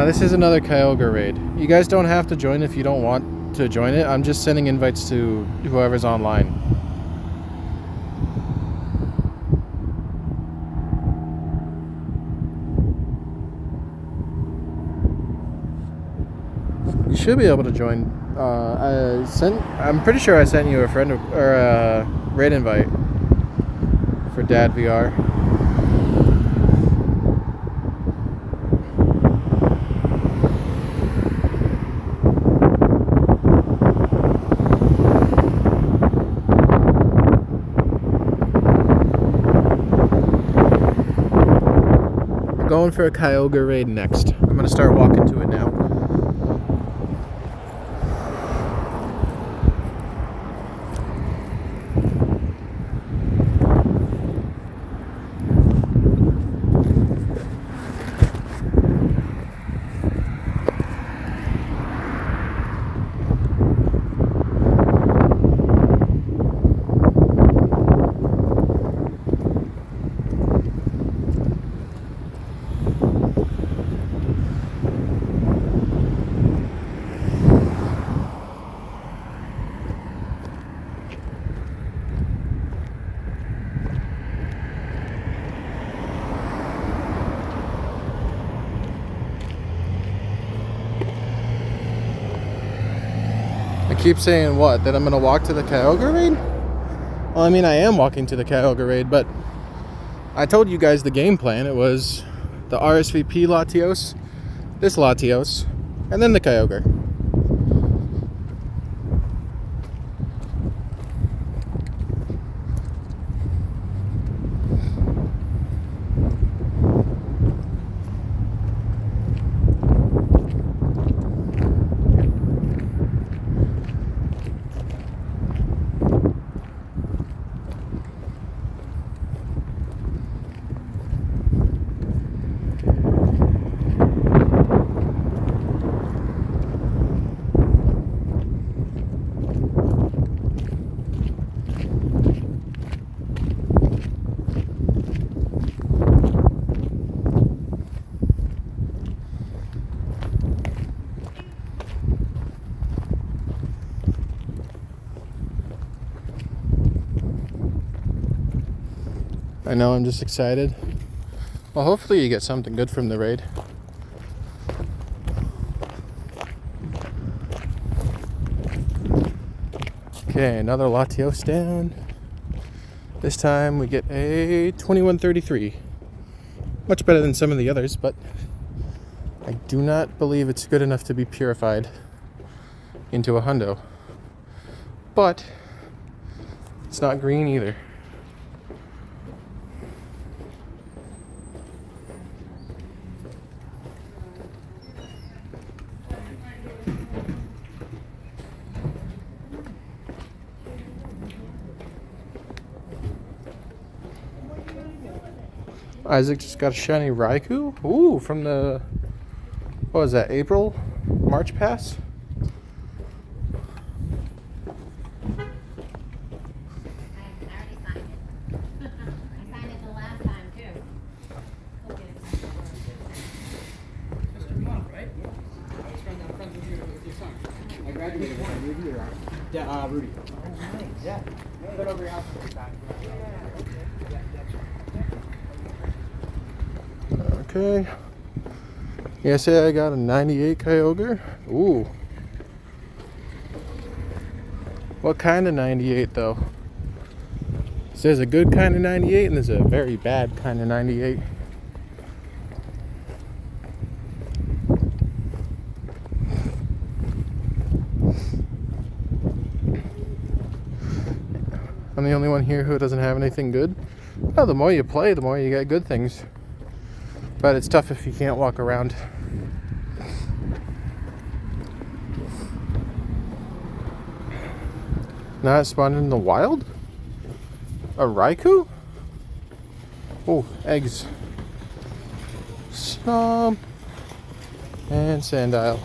A: This is another Kyogre raid. You guys don't have to join if you don't want to join it. I'm just sending invites to whoever's online. You should be able to join. I'm pretty sure I sent you a friend or a raid invite for Dad VR. Going for a Kyogre raid next. I'm gonna start walking to it now. I keep saying what? That I'm going to walk to the Kyogre raid? Well, I mean, I am walking to the Kyogre raid, but I told you guys the game plan. It was the RSVP Latios, this Latios, and then the Kyogre. I know, I'm just excited. Well, hopefully you get something good from the raid. Okay, another Latios down. This time we get a 2133. Much better than some of the others, but I do not believe it's good enough to be purified into a hundo. But it's not green either. Isaac just got a shiny Raikou. Ooh, from the, what was that, April? March pass?
B: I graduated with Rudy. Rudy. Yeah. Been over your house a few times.
A: Okay. Yeah, say I got a 98 Kyogre. Ooh. What kind of 98 though? So there's a good kind of 98 and there's a very bad kind of 98. I'm the only one here who doesn't have anything good. Well, the more you play, the more you get good things. But it's tough if you can't walk around. Now it spawned in the wild? A Raikou? Oh, eggs. Snom. And Sandile.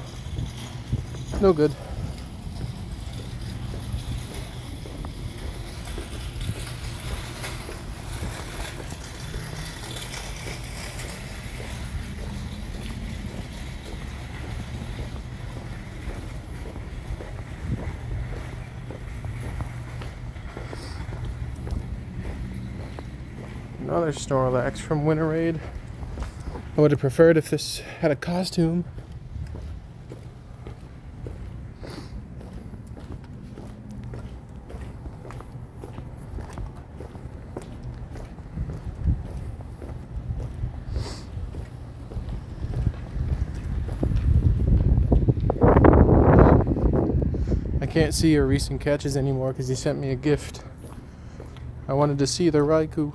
A: No good. Another Snorlax from Winter Raid. I would have preferred if this had a costume. I can't see your recent catches anymore because he sent me a gift. I wanted to see the Raikou.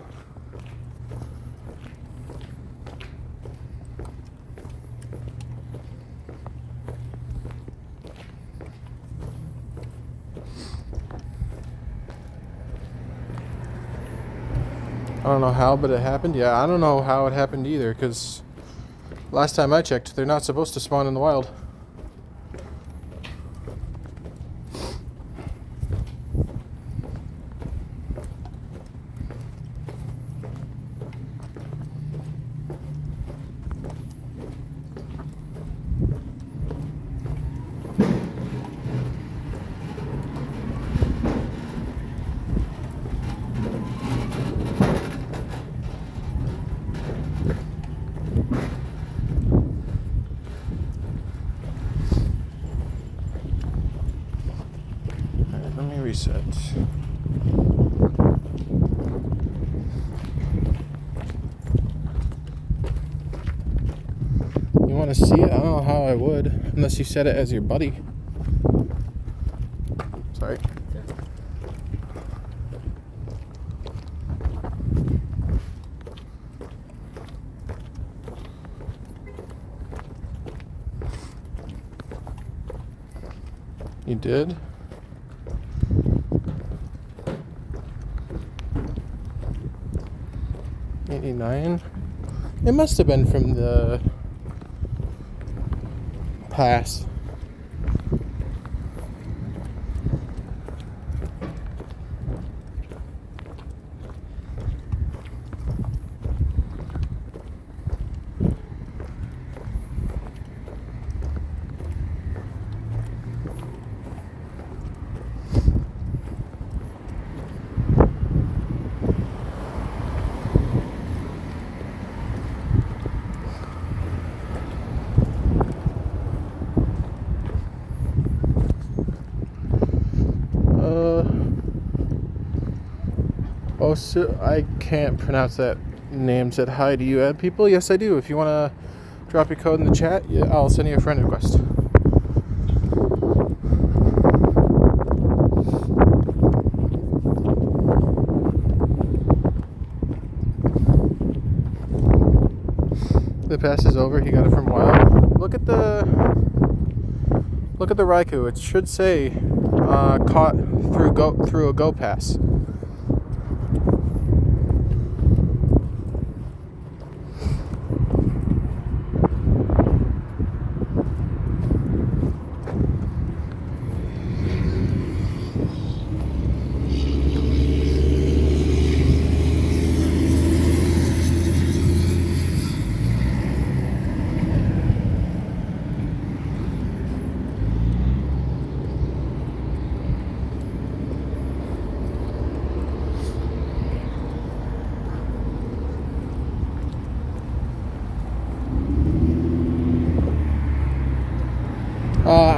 A: I don't know how, but it happened. Yeah, I don't know how it happened either, because last time I checked, they're not supposed to spawn in the wild. Reset. You want to see it? I don't know how I would, unless you set it as your buddy. Sorry. You did? $89. It must have been from the pass. Oh, so I can't pronounce that name. Said hi, do you add people? Yes, I do. If you want to drop your code in the chat, yeah, I'll send you a friend request. The pass is over. He got it from Wild. Look at the Raikou. It should say caught through a go pass.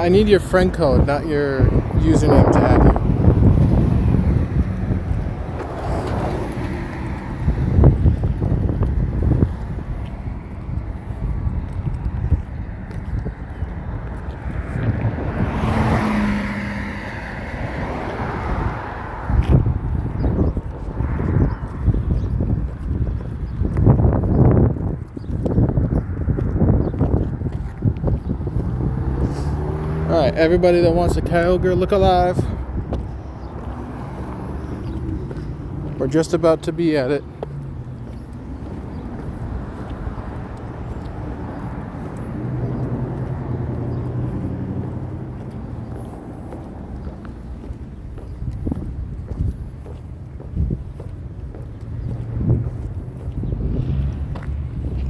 A: I need your friend code, not your username to add you. Alright, everybody that wants a Kyogre look alive. We're just about to be at it.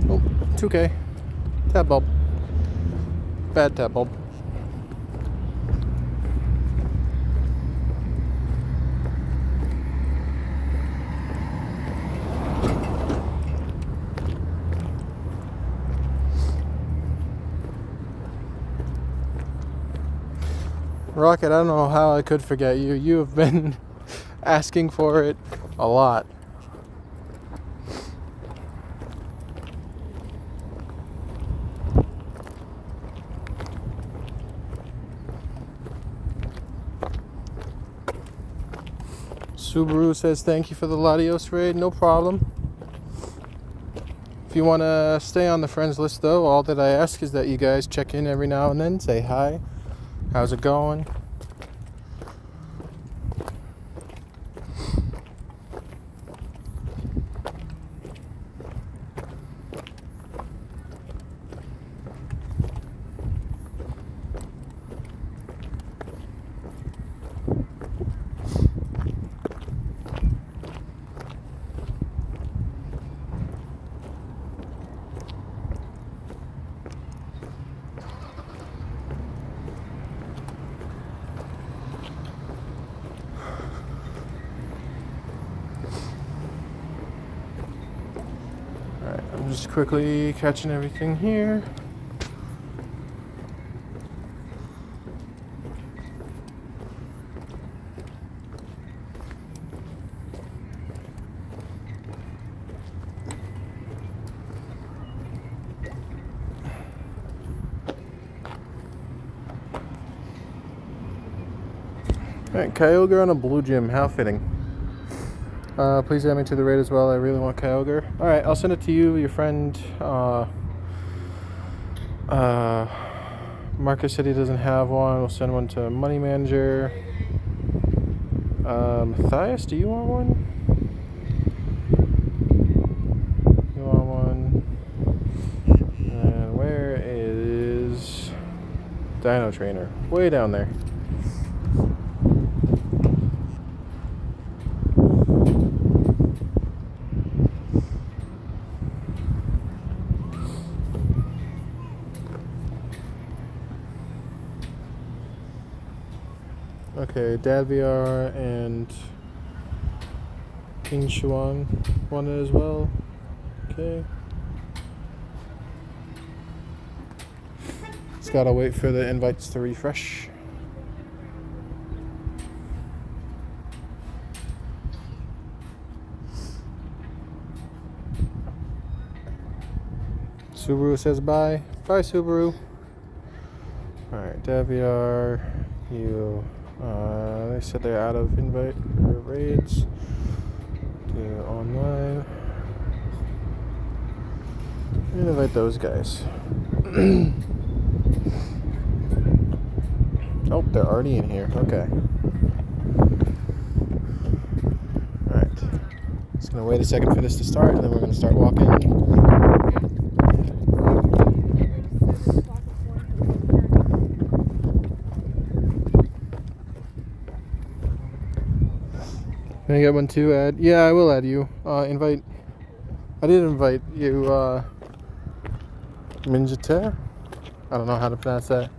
A: Oh, 2K. Tab bulb. Bad tab bulb. Rocket, I don't know how I could forget you. You have been asking for it a lot. Subaru says thank you for the Latios raid. No problem. If you want to stay on the friends list, though, all that I ask is that you guys check in every now and then. Say hi. How's it going? I'm just quickly catching everything here. Alright, Kyogre on a blue gym, how fitting. Please add me to the raid as well. I really want Kyogre. Alright, I'll send it to you, your friend. Marcus said he doesn't have one. We'll send one to Money Manager. Matthias, do you want one? You want one? And where is Dino Trainer? Way down there. Okay, Dad VR and King Shuan want it as well. Okay. Just gotta wait for the invites to refresh. Subaru says bye. Bye, Subaru. Alright, Dad VR, you. They said they're out of invite or raids. Do online. And invite those guys. Oh, they're already in here. Okay. Alright. Just gonna wait a second for this to start, and then we're gonna start walking. Can I get one too? Add? Yeah, I will add you. Invite. I did invite you, Minjiter? I don't know how to pronounce that.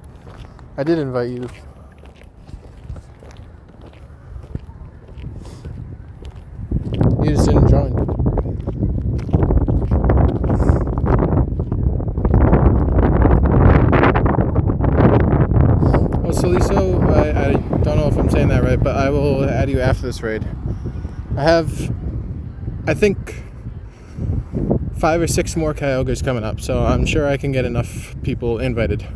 A: I did invite you. You just didn't join. Oh, Saliso, I don't know if I'm saying that right, but I will add you after this raid. I have, I think, 5 or 6 more Kyogres coming up, so I'm sure I can get enough people invited.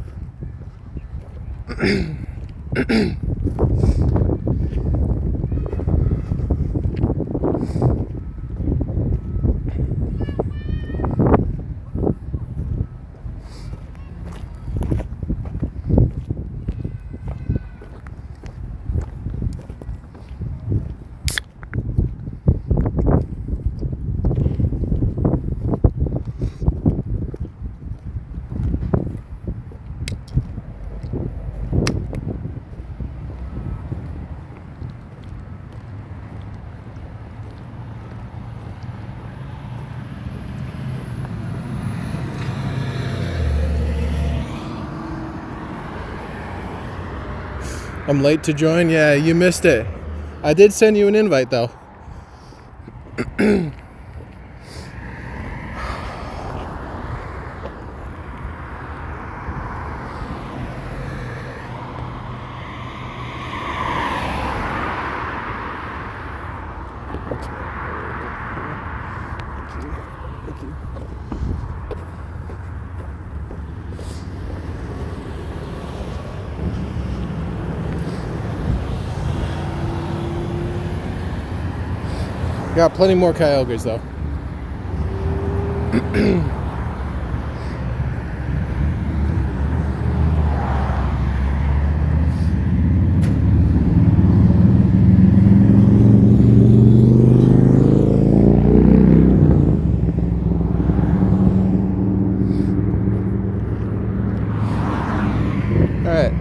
A: I'm late to join. Yeah, you missed it. I did send you an invite though. Got plenty more Kyogres though. Alright.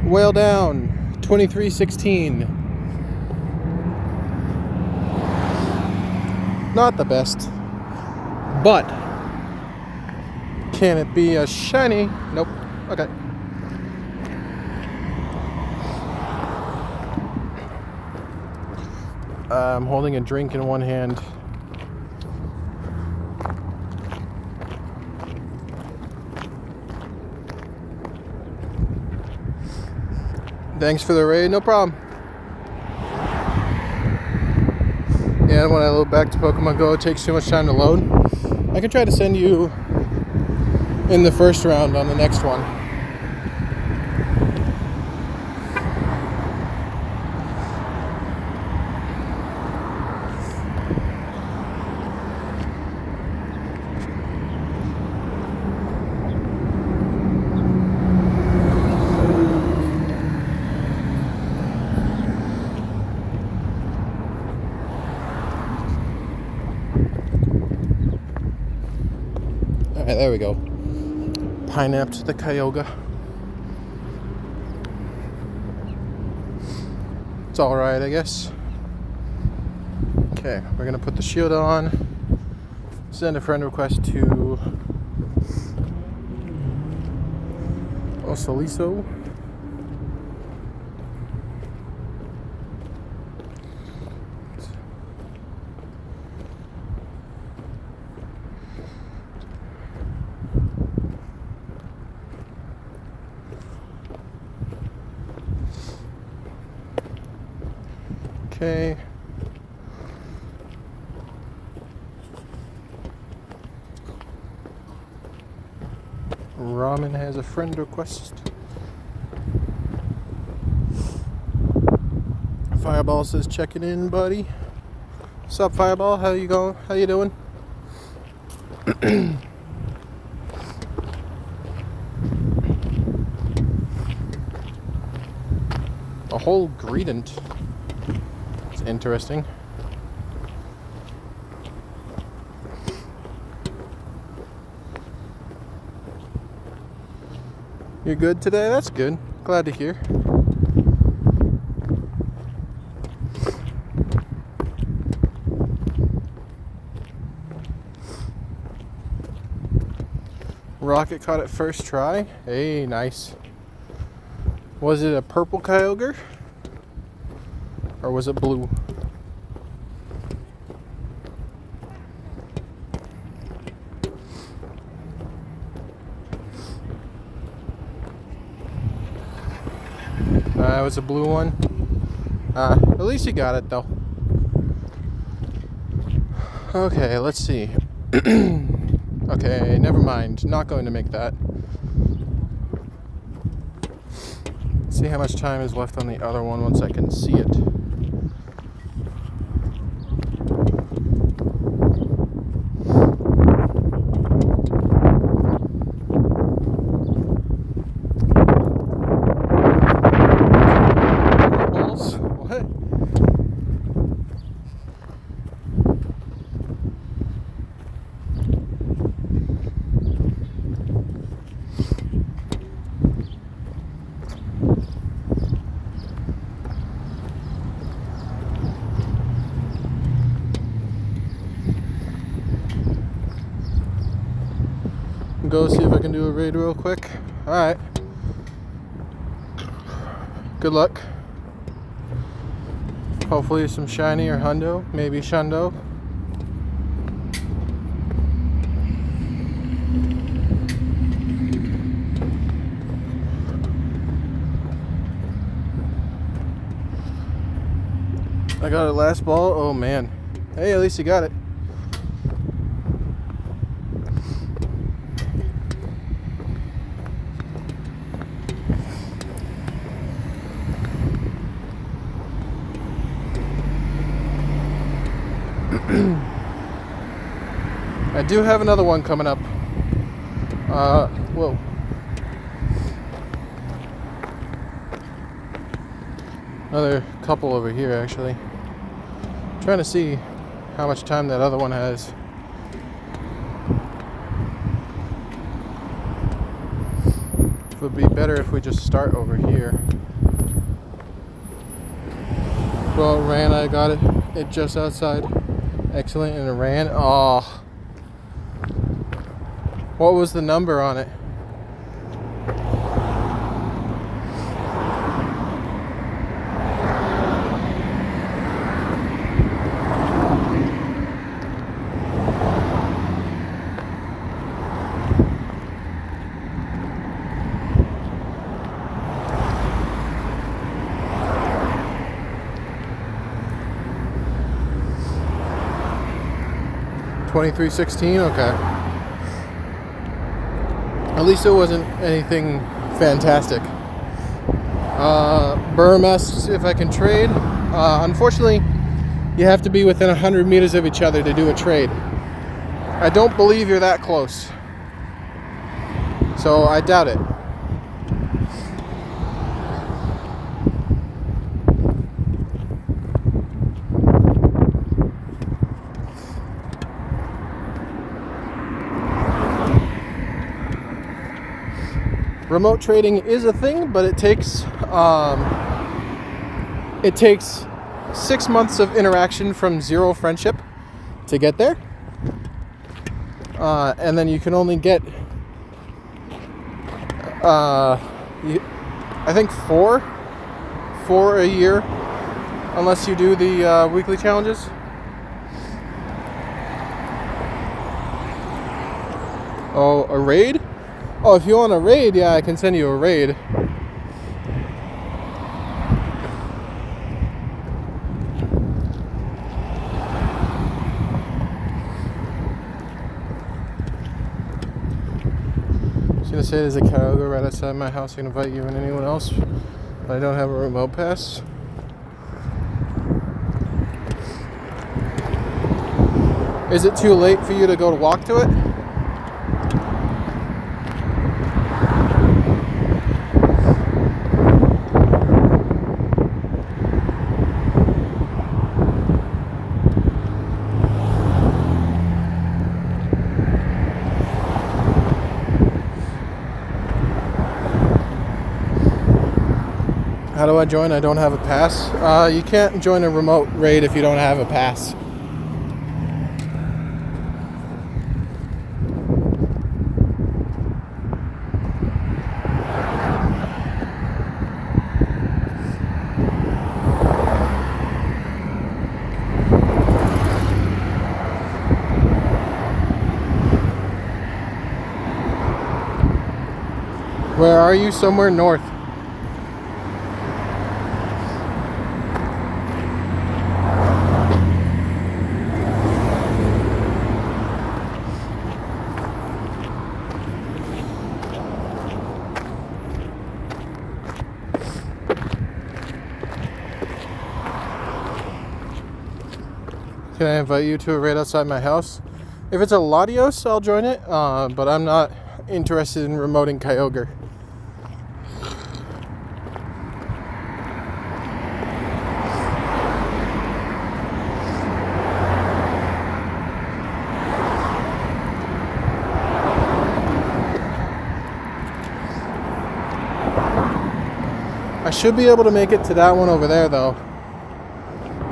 A: Whale down. 2316. Not the best. But can it be a shiny? Nope. Okay. I'm holding a drink in one hand. Thanks for the raid, no problem. Yeah, when I load back to Pokemon Go, it takes too much time to load. I can try to send you in the first round on the next one. Alright, there we go. Pineapped the Kyogre. It's alright, I guess. Okay, we're gonna put the shield on. Send a friend request to Osaliso. Okay. Ramen has a friend request. Fireball says checking in, buddy. What's up, Fireball? How you going? How you doing? A whole Greedent. It's interesting. You're good today? That's good. Glad to hear. Rocket caught it first try. Hey, nice. Was it a purple Kyogre? Or was it blue? It was a blue one. At least you got it though. Okay, let's see. Okay, never mind. Not going to make that. See how much time is left on the other one once I can see it. Go see if I can do a raid real quick. Alright. Good luck. Hopefully some shiny or hundo, maybe shundo. I got it last ball. Oh man. Hey, at least you got it. I do have another one coming up. Whoa. Another couple over here, actually. Trying to see how much time that other one has. It would be better if we just start over here. Well, it ran. I got it just outside. Excellent, and it ran. Oh. What was the number on it? $23.16. Okay. At least it wasn't anything fantastic. Burm asks if I can trade. Unfortunately, you have to be within 100 meters of each other to do a trade. I don't believe you're that close. So I doubt it. Remote trading is a thing, but it takes 6 months of interaction from zero friendship to get there, and then you can only get I think four a year, unless you do the weekly challenges. Oh, a raid? Oh, if you want a raid, yeah, I can send you a raid. I was gonna say there's a Kyogre right outside my house. I can invite you and anyone else, but I don't have a remote pass. Is it too late for you to go to walk to it? How do I join? I don't have a pass. You can't join a remote raid if you don't have a pass. Where are you? Somewhere north. Can I invite you to a raid outside my house? If it's a Latios, I'll join it, but I'm not interested in remoting Kyogre. I should be able to make it to that one over there, though,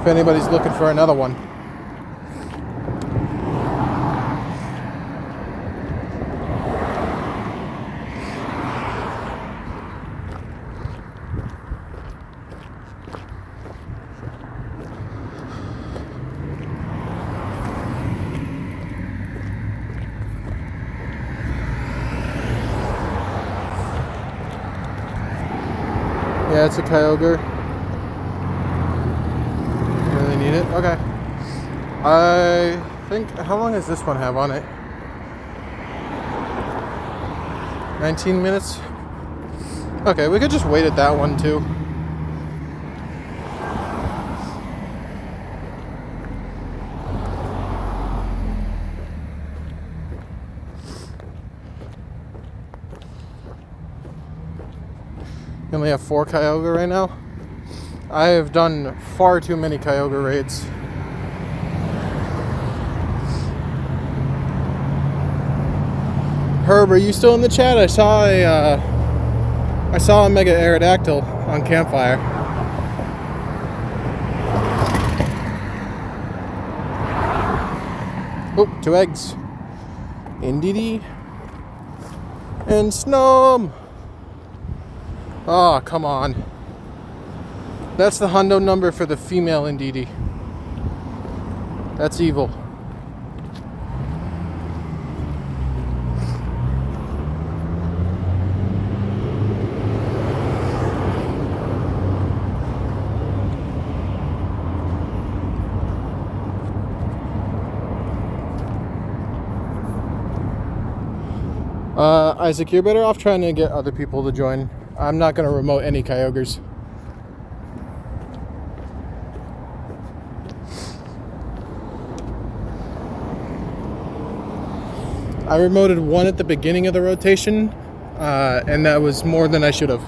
A: if anybody's looking for another one. Yeah, it's a Kyogre. Really need it? Okay. I think, how long does this one have on it? 19 minutes? Okay, we could just wait at that one too. We only have 4 Kyogre right now. I have done far too many Kyogre raids. Herb, are you still in the chat? I saw a Mega Aerodactyl on Campfire. Oh, 2 eggs. Indeedee. And Snom. Oh, come on. That's the hundo number for the female Indeedee. That's evil. Isaac, you're better off trying to get other people to join. I'm not going to remote any Kyogres. I remoted 1 at the beginning of the rotation, and that was more than I should have.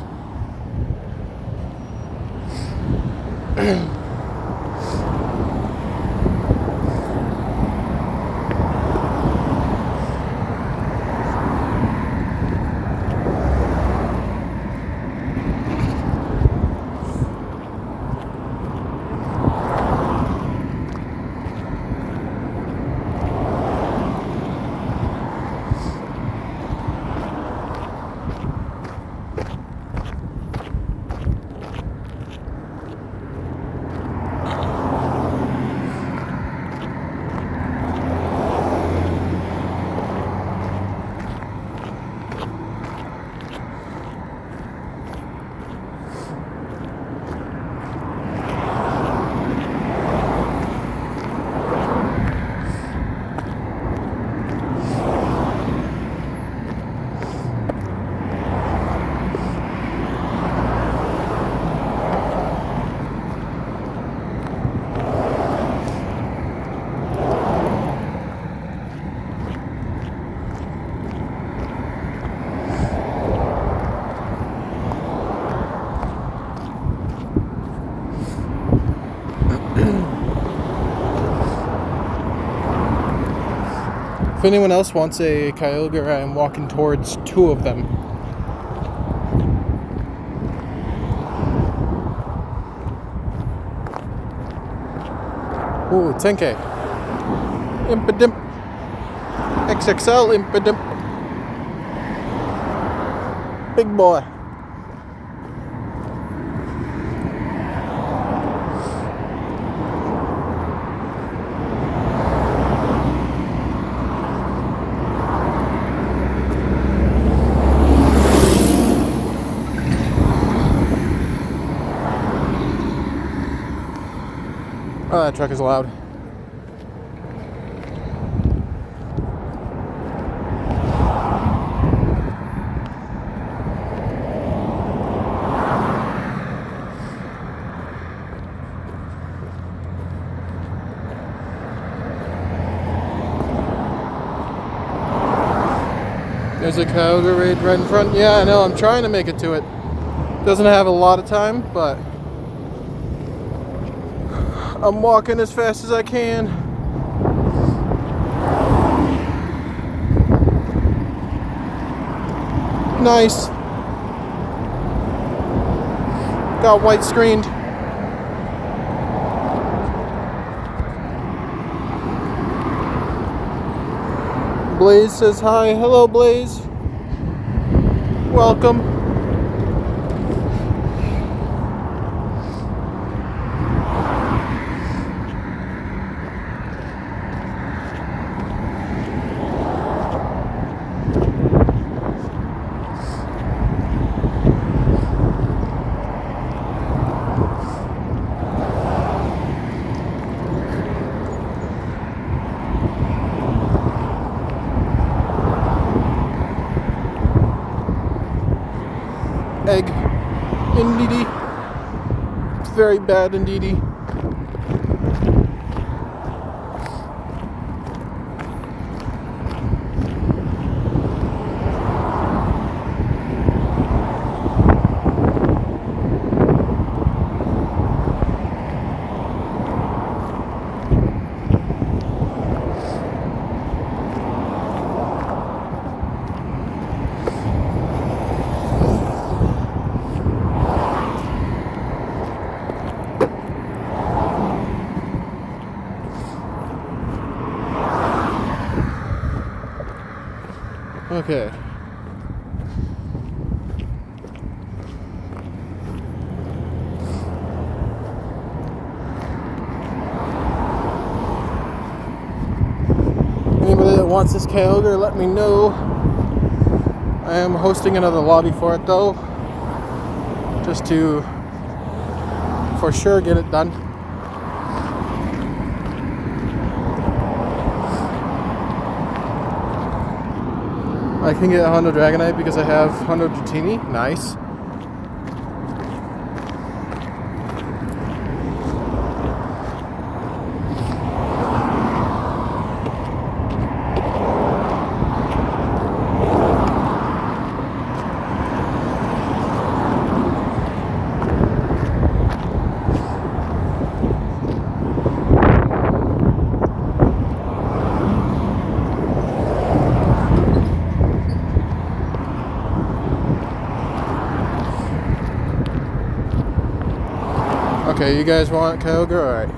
A: If anyone else wants a Kyogre, I am walking towards 2 of them. Ooh, 10K. Impidimp. XXL Impidimp. Big boy. Oh, that truck is loud. There's a Kyogre raid right in front. Yeah, I know, I'm trying to make it to it. Doesn't have a lot of time, but I'm walking as fast as I can. Nice. Got white screened. Blaze says hi. Hello, Blaze. Welcome. egg indeedy. It's very bad indeedy. Okay. Anybody that wants this Kyogre, let me know. I am hosting another lobby for it though, just to for sure get it done. I can get Hondo Dragonite because I have Hondo Dratini. Nice. Okay, you guys want Kyogre? Alright.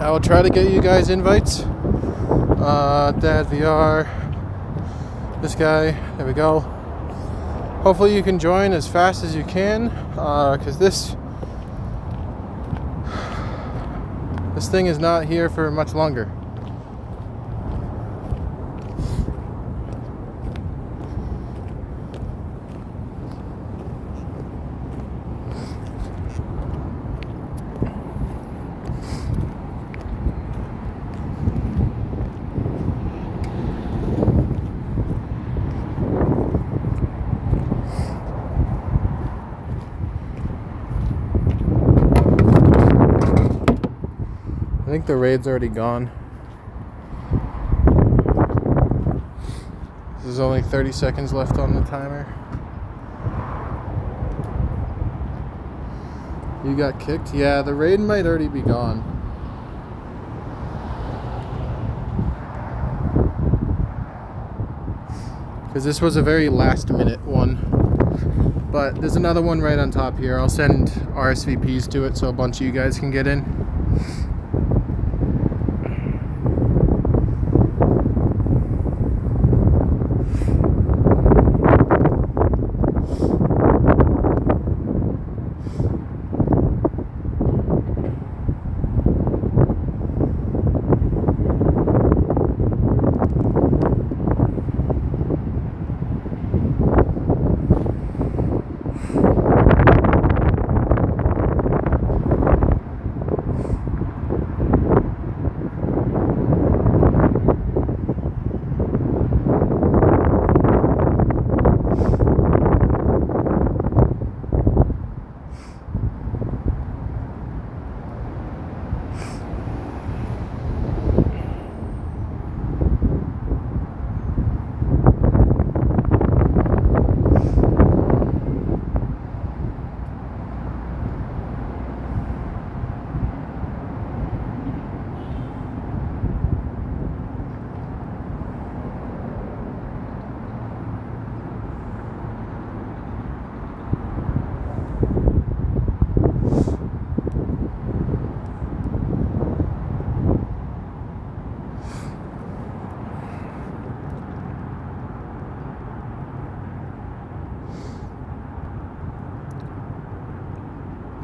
A: I will try to get you guys invites. Dad VR, this guy, there we go. Hopefully you can join as fast as you can, because this thing is not here for much longer. I think the raid's already gone. There's only 30 seconds left on the timer. You got kicked? Yeah, the raid might already be gone. Because this was a very last minute one. But there's another one right on top here. I'll send RSVPs to it so a bunch of you guys can get in.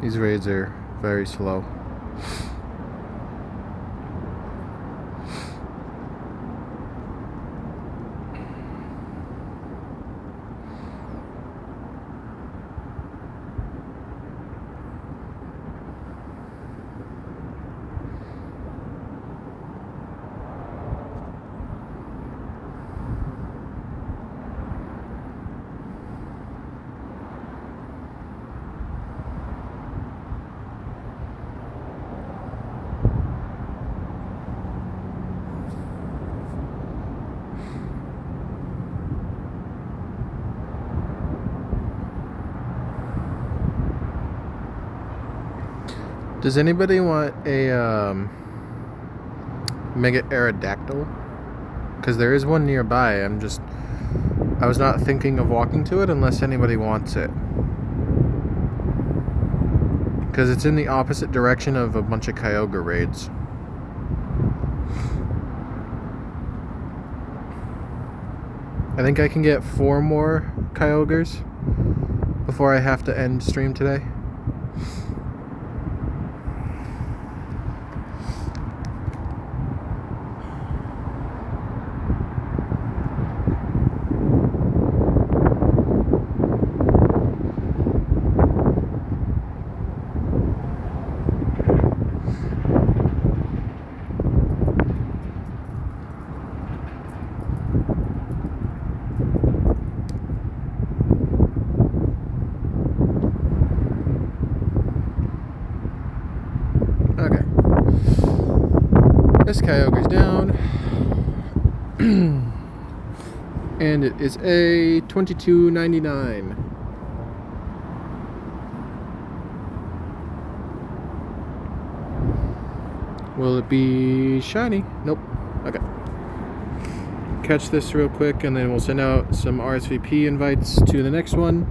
A: These raids are very slow. Does anybody want a Mega Aerodactyl? Because there is one nearby. I was not thinking of walking to it unless anybody wants it. Because it's in the opposite direction of a bunch of Kyogre raids. I think I can get 4 more Kyogres before I have to end stream today. Okay. This Kyogre's down. And it is a $22.99. Will it be shiny? Nope. Okay. Catch this real quick and then we'll send out some RSVP invites to the next one.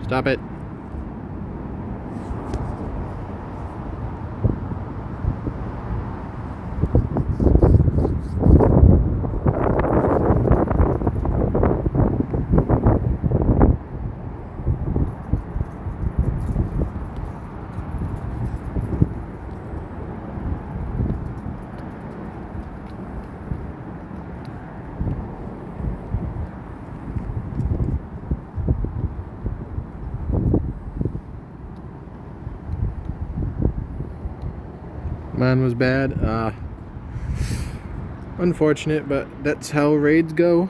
A: Stop it. Mine was bad. Unfortunate, but that's how raids go.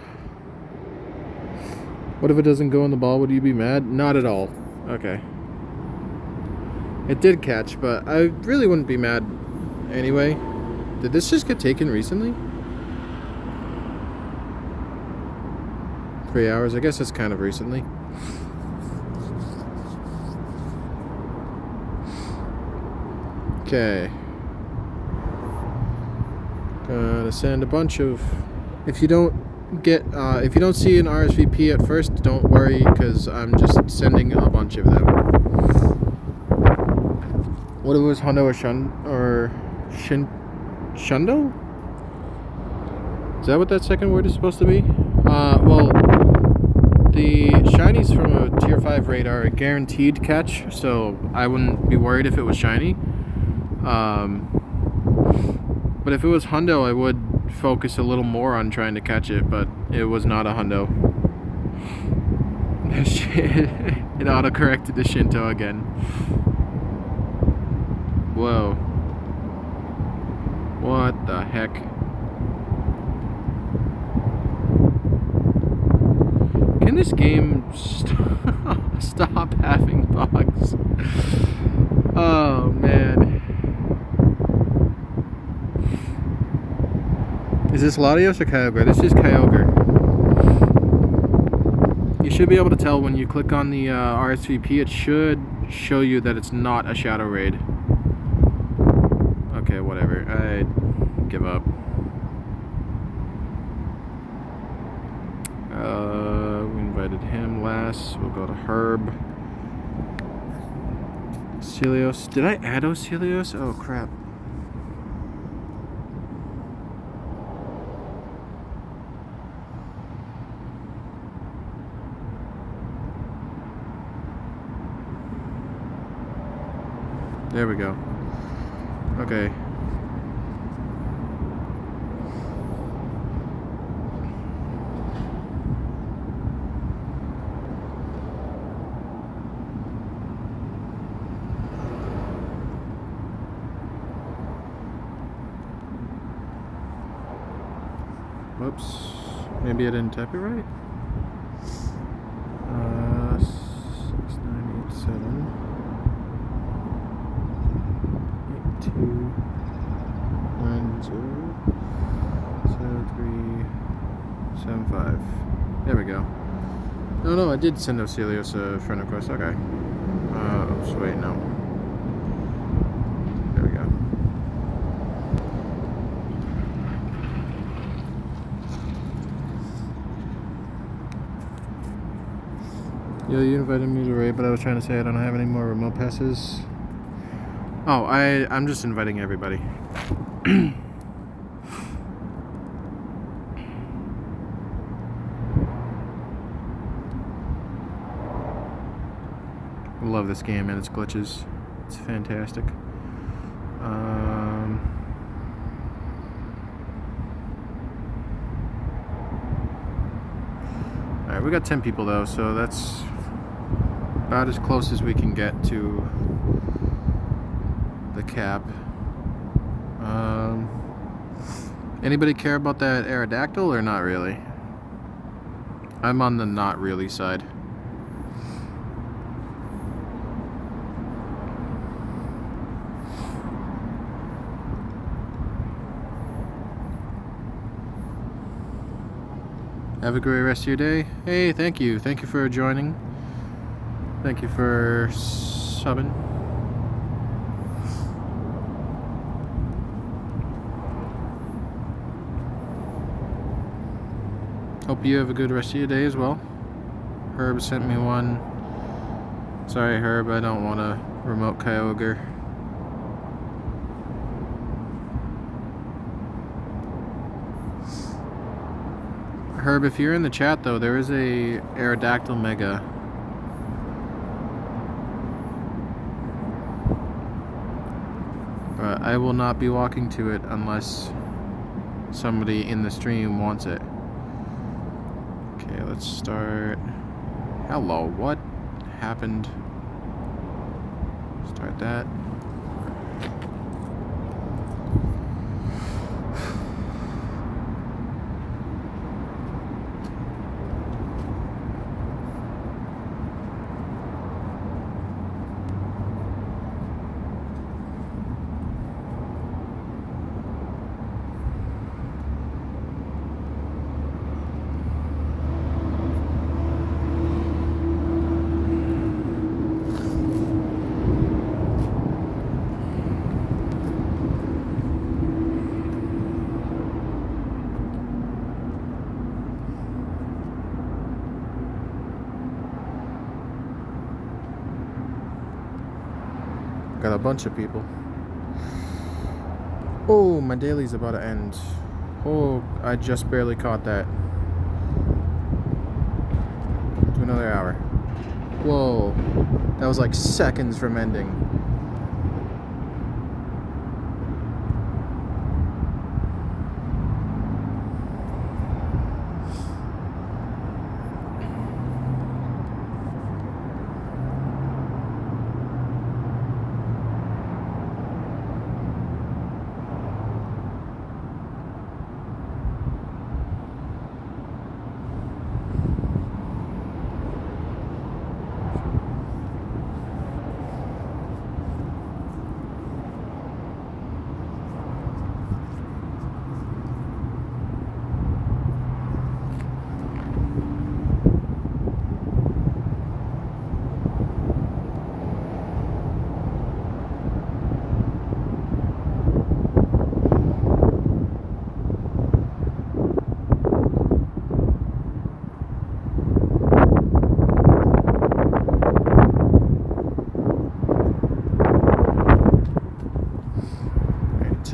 A: What if it doesn't go on the ball? Would you be mad? Not at all. Okay. It did catch, but I really wouldn't be mad anyway. Did this just get taken recently? 3 hours? I guess it's kind of recently. Okay. Gonna send a bunch of. If you don't see an RSVP at first, don't worry, because I'm just sending a bunch of them. What if it was Hondo or Shundo? Is that what that second word is supposed to be? Well, the shinies from a tier 5 raid are a guaranteed catch, so I wouldn't be worried if it was shiny. But if it was Hundo, I would focus a little more on trying to catch it, but it was not a Hundo. It auto-corrected to Shinto again. Whoa. What the heck? Can this game stop having bugs? Oh, man. Is this Latios or Kyogre? This is Kyogre. You should be able to tell when you click on the RSVP. It should show you that it's not a shadow raid. Okay, whatever. I give up. We invited him last. We'll go to Herb. Celios. Did I add Celios? Oh, crap. There we go. Okay. Whoops. Maybe I didn't type it right. 6987 82907375. There we go. No, I did send Celios a friend request. Okay. Oops, wait, no. There we go. Yo, you invited me to raid, but I was trying to say I don't have any more remote passes. Oh, I'm just inviting everybody. I love this game and its glitches. It's fantastic. Alright, we got 10 people though, so that's about as close as we can get to the cap. Anybody care about that Aerodactyl or not really? I'm on the not really side. Have a great rest of your day. Hey, thank you. Thank you for joining. Thank you for subbing. Hope you have a good rest of your day as well. Herb sent me one. Sorry, Herb, I don't want to remote Kyogre. Herb, if you're in the chat though, there is a Aerodactyl Mega. But I will not be walking to it unless somebody in the stream wants it. Okay, let's start. Hello, what happened? Start that. Got a bunch of people. Oh, my daily's about to end. Oh, I just barely caught that. Do another hour. Whoa. That was like seconds from ending.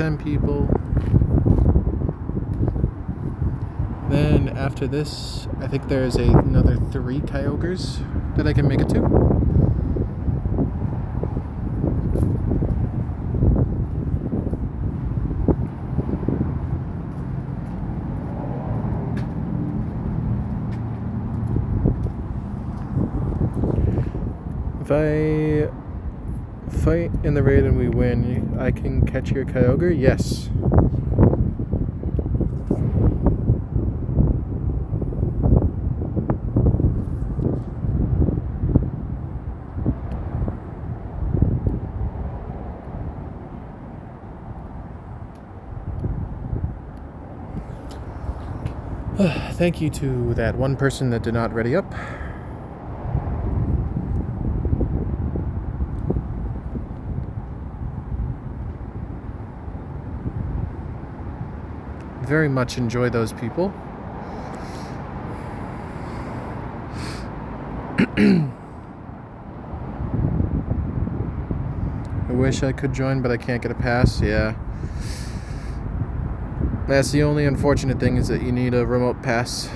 A: 10 people. Then after this, I think there's another 3 Kyogres that I can make it to. If I fight in the raid and we win, I can catch your Kyogre? Yes. Thank you to that one person that did not ready up. Very much enjoy those people. I wish I could join, but I can't get a pass. Yeah. That's the only unfortunate thing, is that you need a remote pass.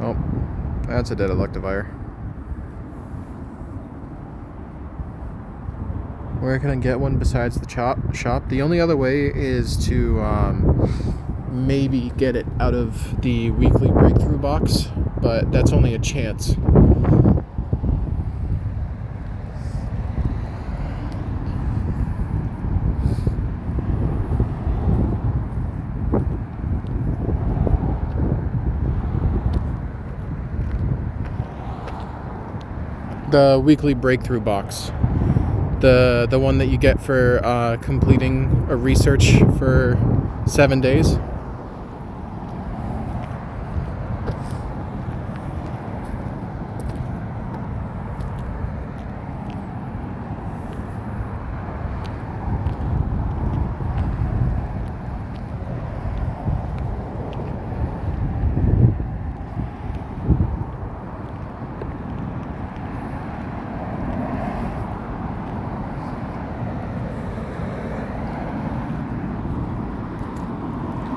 A: Oh, that's a dead Electivire. Where can I get one besides the shop? The only other way is to maybe get it out of the weekly breakthrough box, but that's only a chance. The weekly breakthrough box. The one that you get for completing a research for 7 days.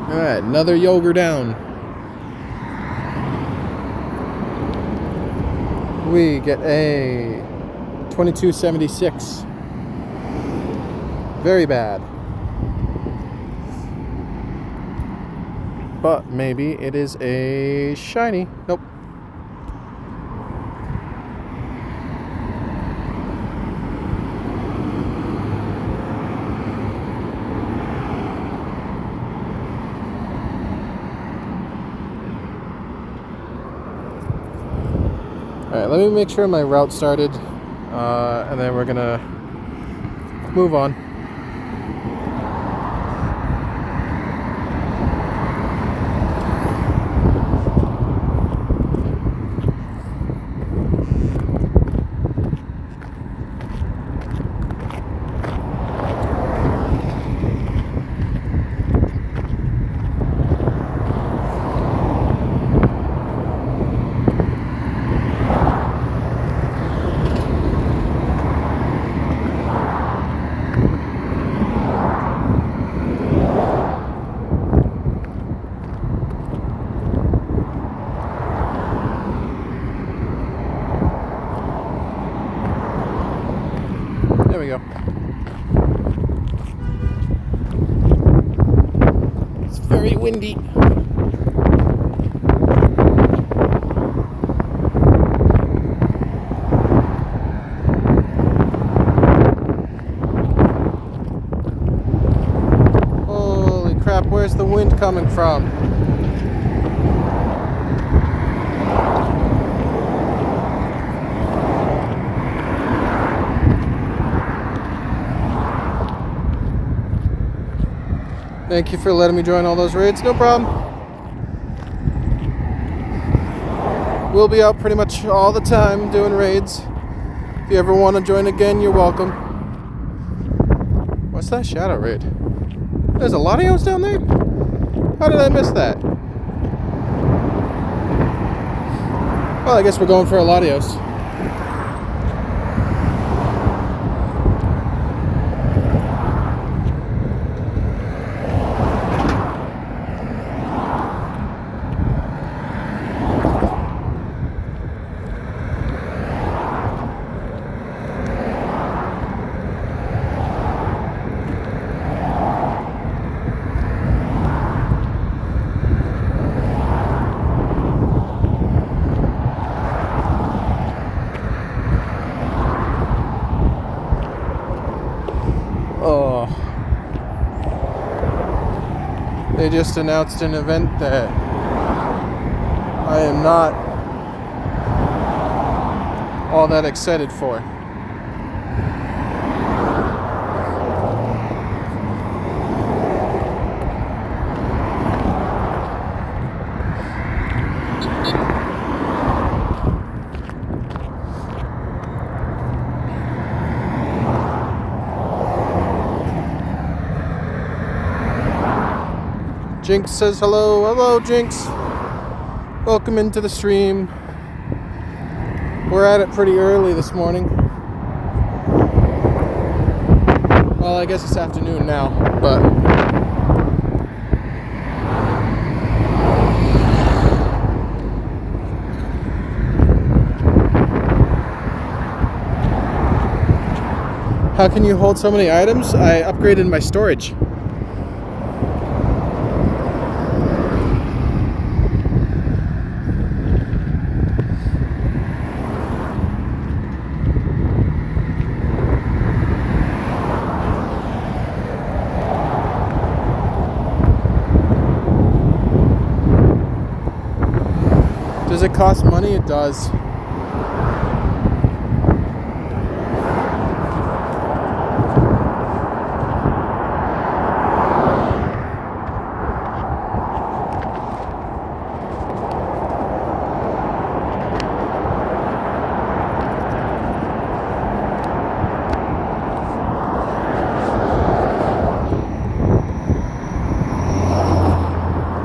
A: Alright, another Kyogre down. We get a 2276. Very bad. But maybe it is a shiny. Nope. Alright, let me make sure my route started, and then we're gonna move on. There we go. It's very windy. Holy crap, where's the wind coming from? Thank you for letting me join all those raids. No problem. We'll be out pretty much all the time doing raids. If you ever want to join again, you're welcome. What's that shadow raid? There's a Latios down there? How did I miss that? Well, I guess we're going for a Latios. They just announced an event that I am not all that excited for. Jinx says hello. Hello, Jinx. Welcome into the stream. We're at it pretty early this morning. Well, I guess it's afternoon now, but how can you hold so many items? I upgraded my storage. Does it cost money? It does.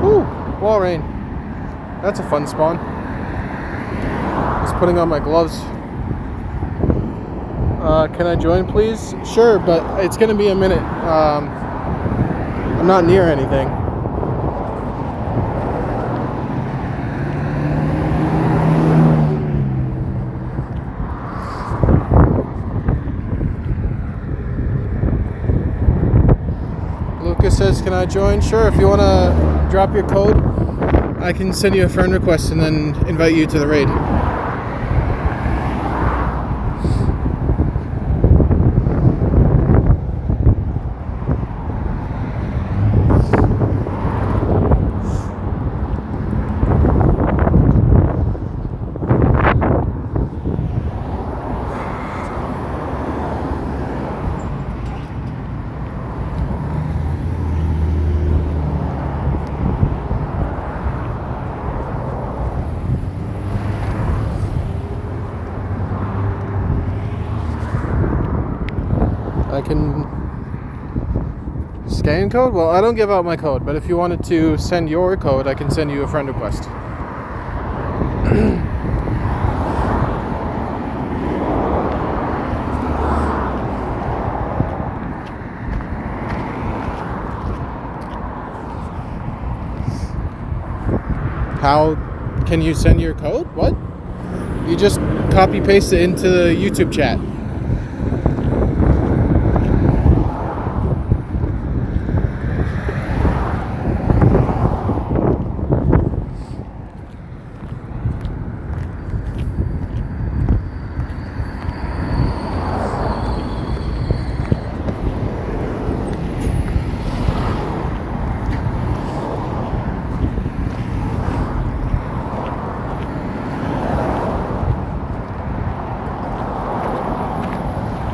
A: Woo! Wall rain. That's a fun spawn. Just putting on my gloves. Can I join, please? Sure, but it's gonna be a minute. I'm not near anything. Lucas says, can I join? Sure, if you want to drop your code, I can send you a friend request and then invite you to the raid. I can scan code? Well, I don't give out my code, but if you wanted to send your code, I can send you a friend request. How can you send your code? What? You just copy paste it into the YouTube chat.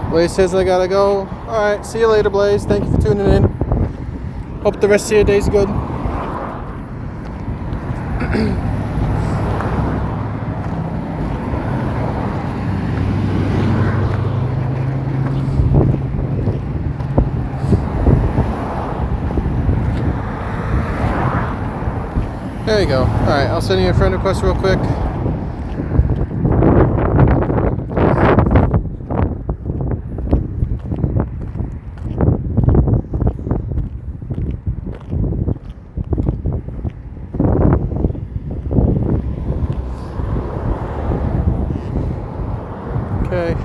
A: Blaze says I gotta go. Alright, see you later, Blaze. Thank you for tuning in. Hope the rest of your day's good. There you go. Alright, I'll send you a friend request real quick. Okay.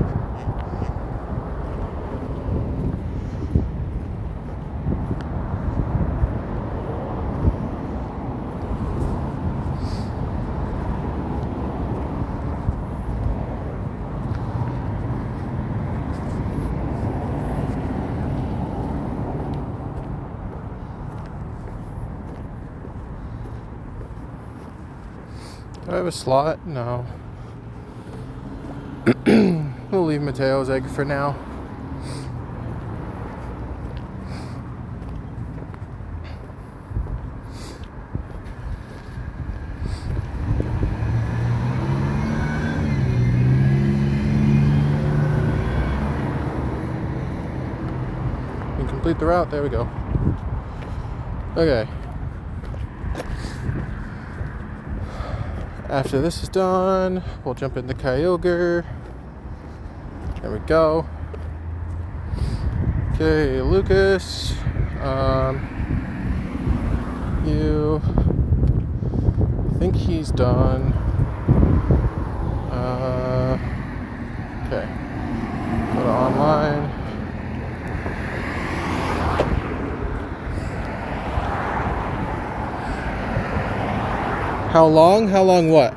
A: Do I have a slot? No. We'll leave Mateo's egg for now. We complete the route. There we go. Okay. After this is done, we'll jump into Kyogre. There we go. Okay, Lucas. I think he's done. Okay. Go to online. How long? How long what?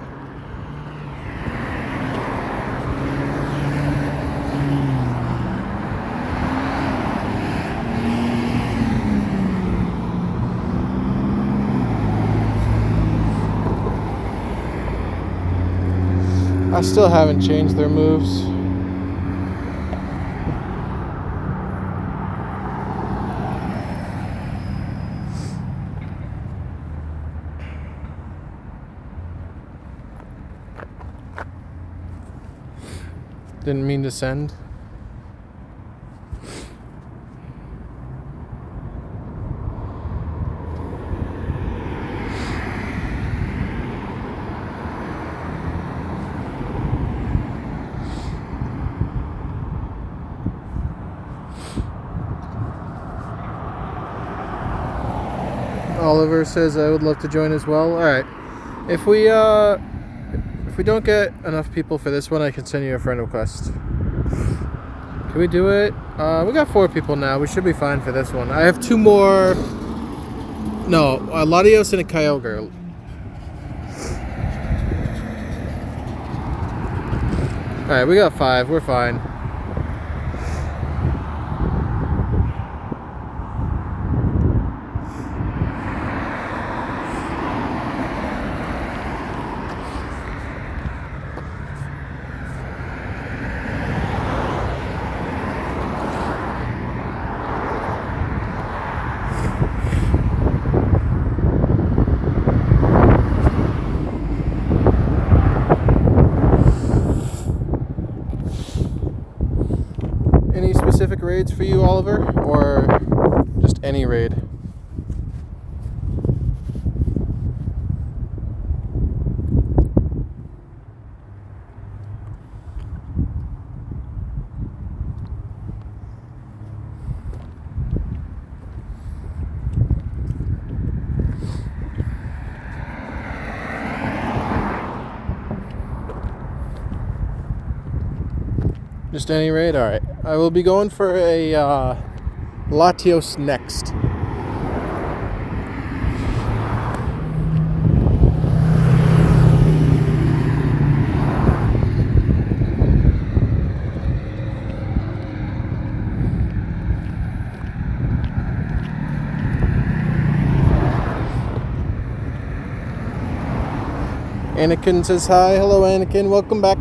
A: I still haven't changed their moves. Didn't mean to send. Oliver says I would love to join as well. All right. If we don't get enough people for this one, I can send you a friend request. Can we do it? We got 4 people now. We should be fine for this one. I have 2 more. No, a Latios and a Kyogre. All right, we got 5. We're fine. Any specific raids for you, Oliver, or just any raid? Just any raid? Alright. I will be going for a Latios next. Anakin says hi. Hello, Anakin. Welcome back.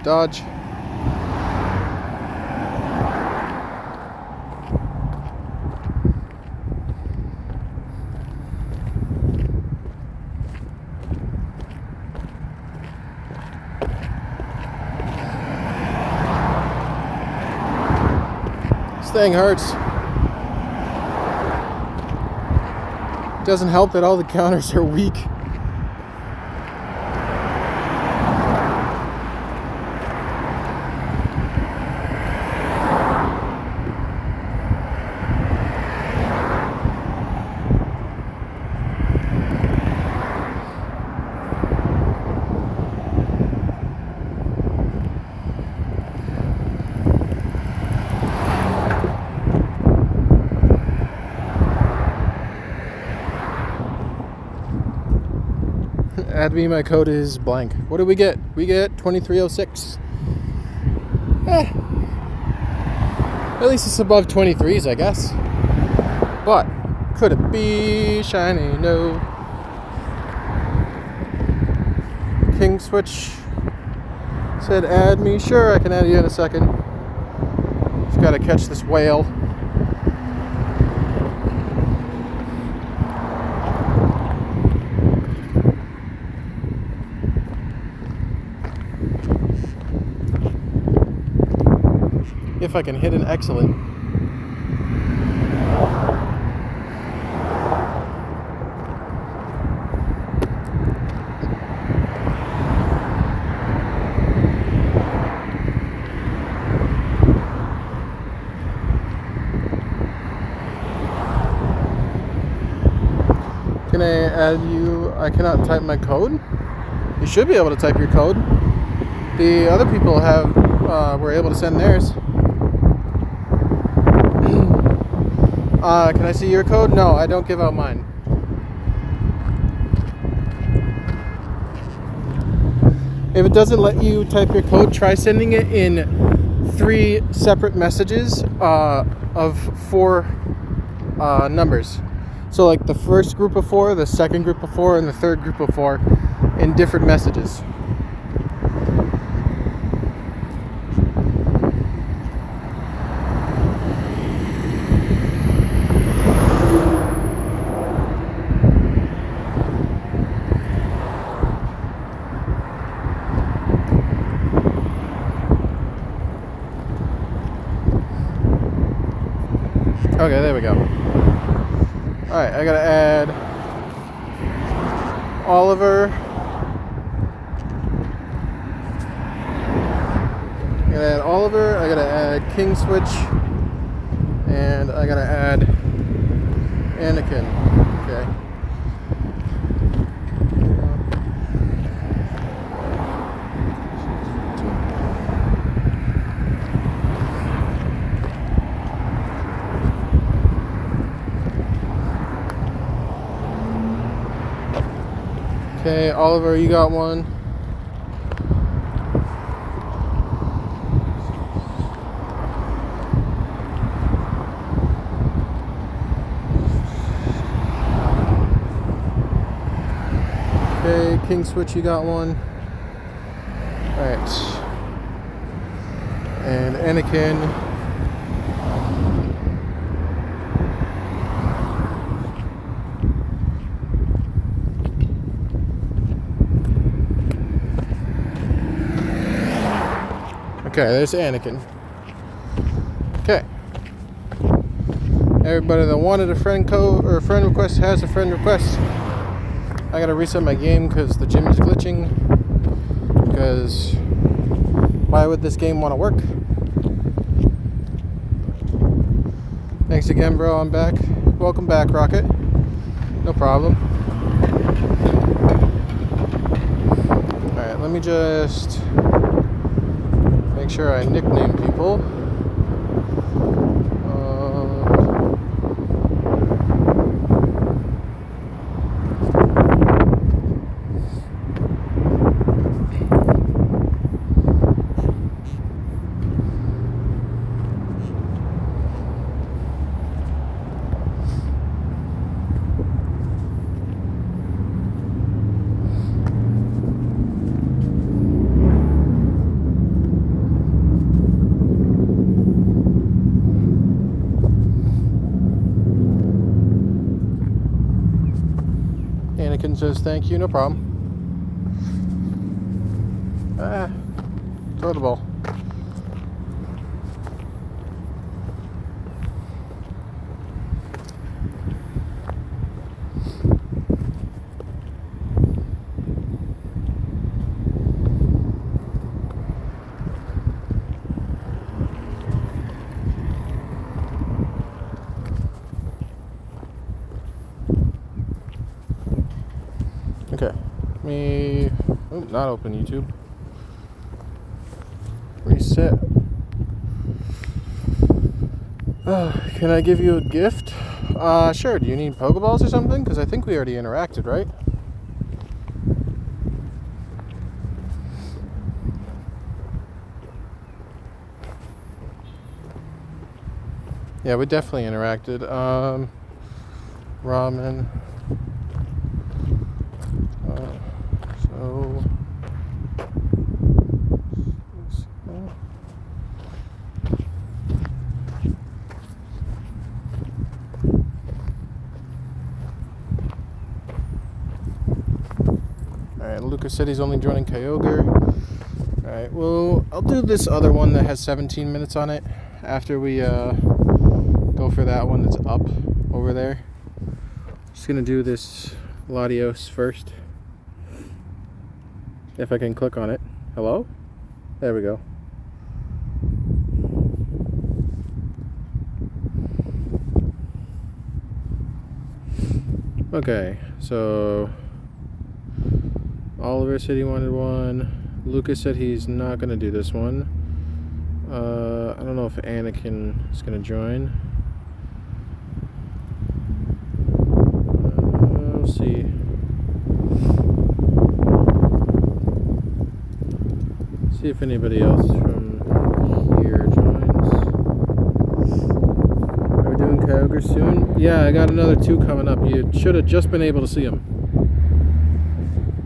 A: Dodge. This thing hurts. Doesn't help that all the counters are weak. add me. My code is blank. What do we get? We get 2306. At least it's above 23s, I guess. But could it be shiny? No. King Switch said add me. Sure, I can add you in a second. Just gotta catch this whale. If I can hit an excellent. Can I add you? I cannot type my code. You should be able to type your code. The other people were able to send theirs. Can I see your code? No, I don't give out mine. If it doesn't let you type your code, try sending it in 3 separate messages of 4 numbers. So like the first group of 4, the second group of 4, and the third group of 4 in different messages. Okay, there we go. Alright, I gotta add Oliver. I gotta add King Switch. And I gotta add Anakin. Okay. Okay, Oliver, you got one. Okay, King Switch, you got one. Alright. And Anakin. Okay, there's Anakin. Okay. Everybody that wanted a friend code or a friend request has a friend request. I gotta reset my game because the gym is glitching. Because why would this game want to work? Thanks again, bro. I'm back. Welcome back, Rocket. No problem. Alright, let me just make sure I nickname people. Anakin says thank you, no problem. Throw the ball. Okay, not open YouTube. Reset. Can I give you a gift? Sure. Do you need Pokeballs or something? Because I think we already interacted, right? Yeah, we definitely interacted. Ramen. So. Alright, Lucas said he's only joining Kyogre. Alright, well, I'll do this other one that has 17 minutes on it after we go for that one that's up over there. Just gonna do this Latios first. If I can click on it. Hello? There we go. Okay, so Oliver said he wanted one. Lucas said he's not gonna do this one. I don't know if Anakin is gonna join. We'll see. See if anybody else from here joins. Are we doing Kyogre soon? Yeah, I got another 2 coming up. You should have just been able to see them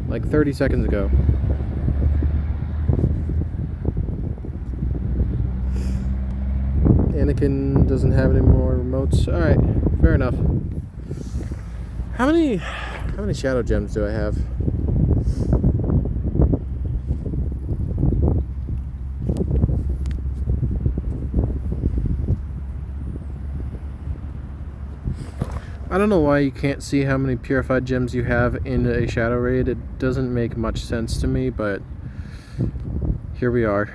A: like 30 seconds ago. Anakin doesn't have any more remotes. Alright, fair enough. How many shadow gems do I have? I don't know why you can't see how many purified gems you have in a shadow raid. It doesn't make much sense to me, but here we are.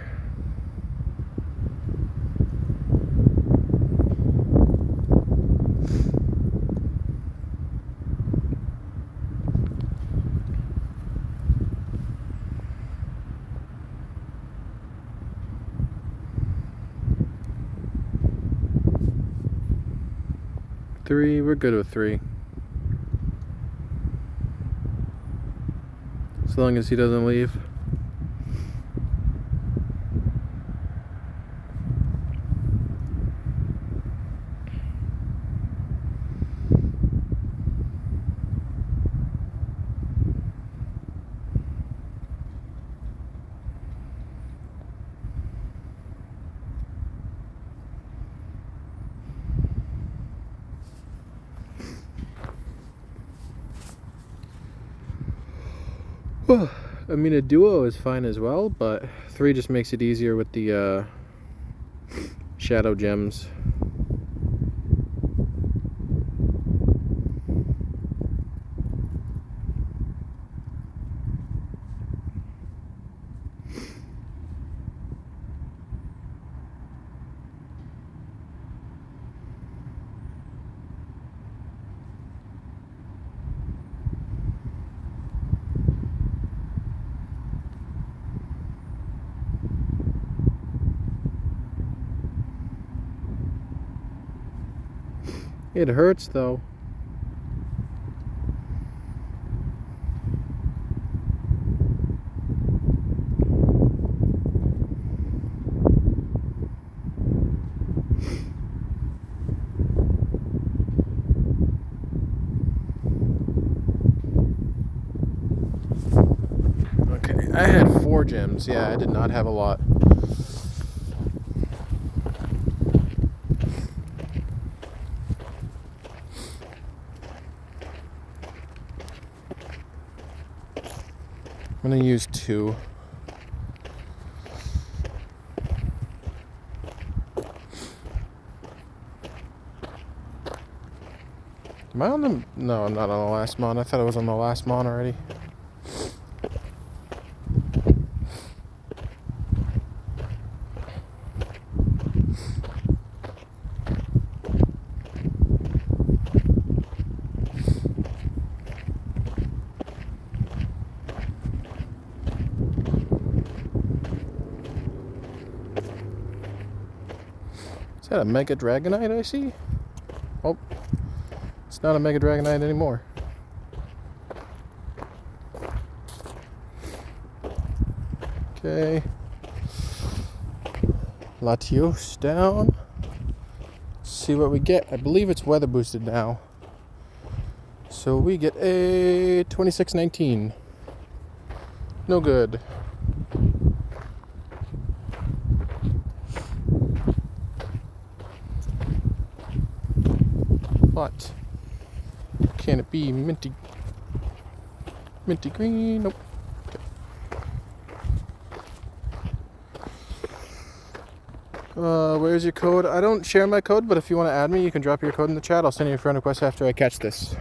A: Three, we're good with 3. As long as he doesn't leave. I mean, a duo is fine as well, but 3 just makes it easier with the shadow gems. It hurts though. Okay, I had 4 gems. Yeah, I did not have a lot. I'm gonna use 2. Am I on the... No, I'm not on the last mon. I thought I was on the last mon already. Is that a Mega Dragonite I see? Oh, it's not a Mega Dragonite anymore. Okay. Latios down. see what we get. I believe it's weather boosted now. So we get a 2619. No good. But can it be minty green? Nope. Where's your code? I don't share my code, but if you want to add me, you can drop your code in the chat. I'll send you a friend request after I catch this.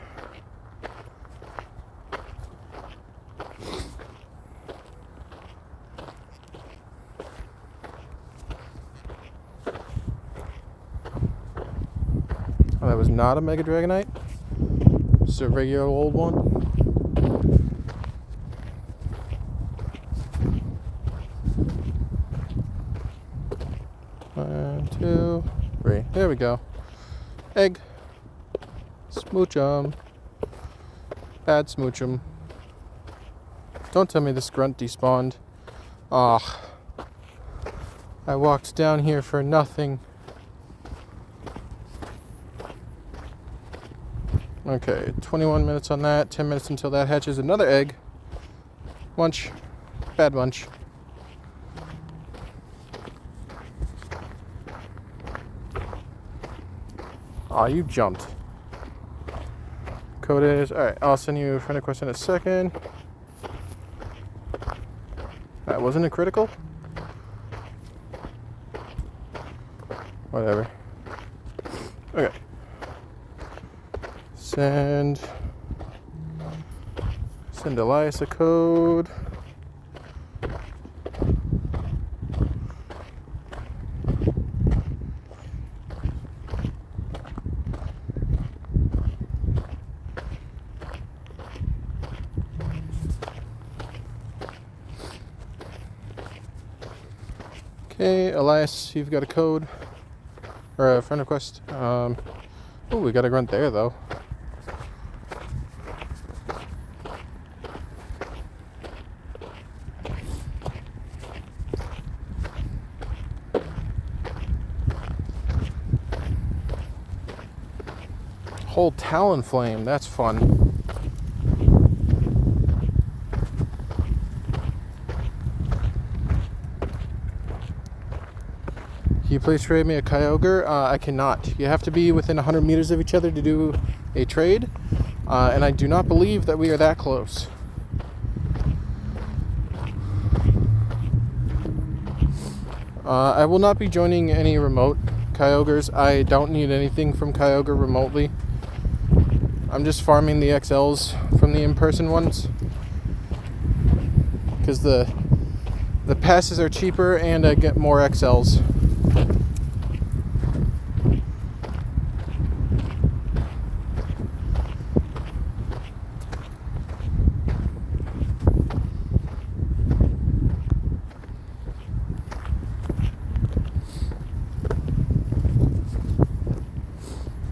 A: Oh, that was not a Mega Dragonite. Just a regular old one. One, two, three. There we go. Egg. Smooch 'em. Bad smooch 'em. Don't tell me this grunt despawned. Ah. I walked down here for nothing. Okay, 21 minutes on that. 10 minutes until that hatches another egg. Munch. Bad munch. Aw, you jumped. Code is... Alright, I'll send you a friend request in a second. That wasn't a critical? Whatever. Okay. Send Elias a code. Okay, Elias, you've got a code or a friend request. Oh, we got a grunt there though. Whole Talonflame, that's fun. Can you please trade me a Kyogre? I cannot. You have to be within 100 meters of each other to do a trade, and I do not believe that we are that close. I will not be joining any remote Kyogres. I don't need anything from Kyogre remotely. I'm just farming the XLs from the in-person ones because the passes are cheaper and I get more XLs.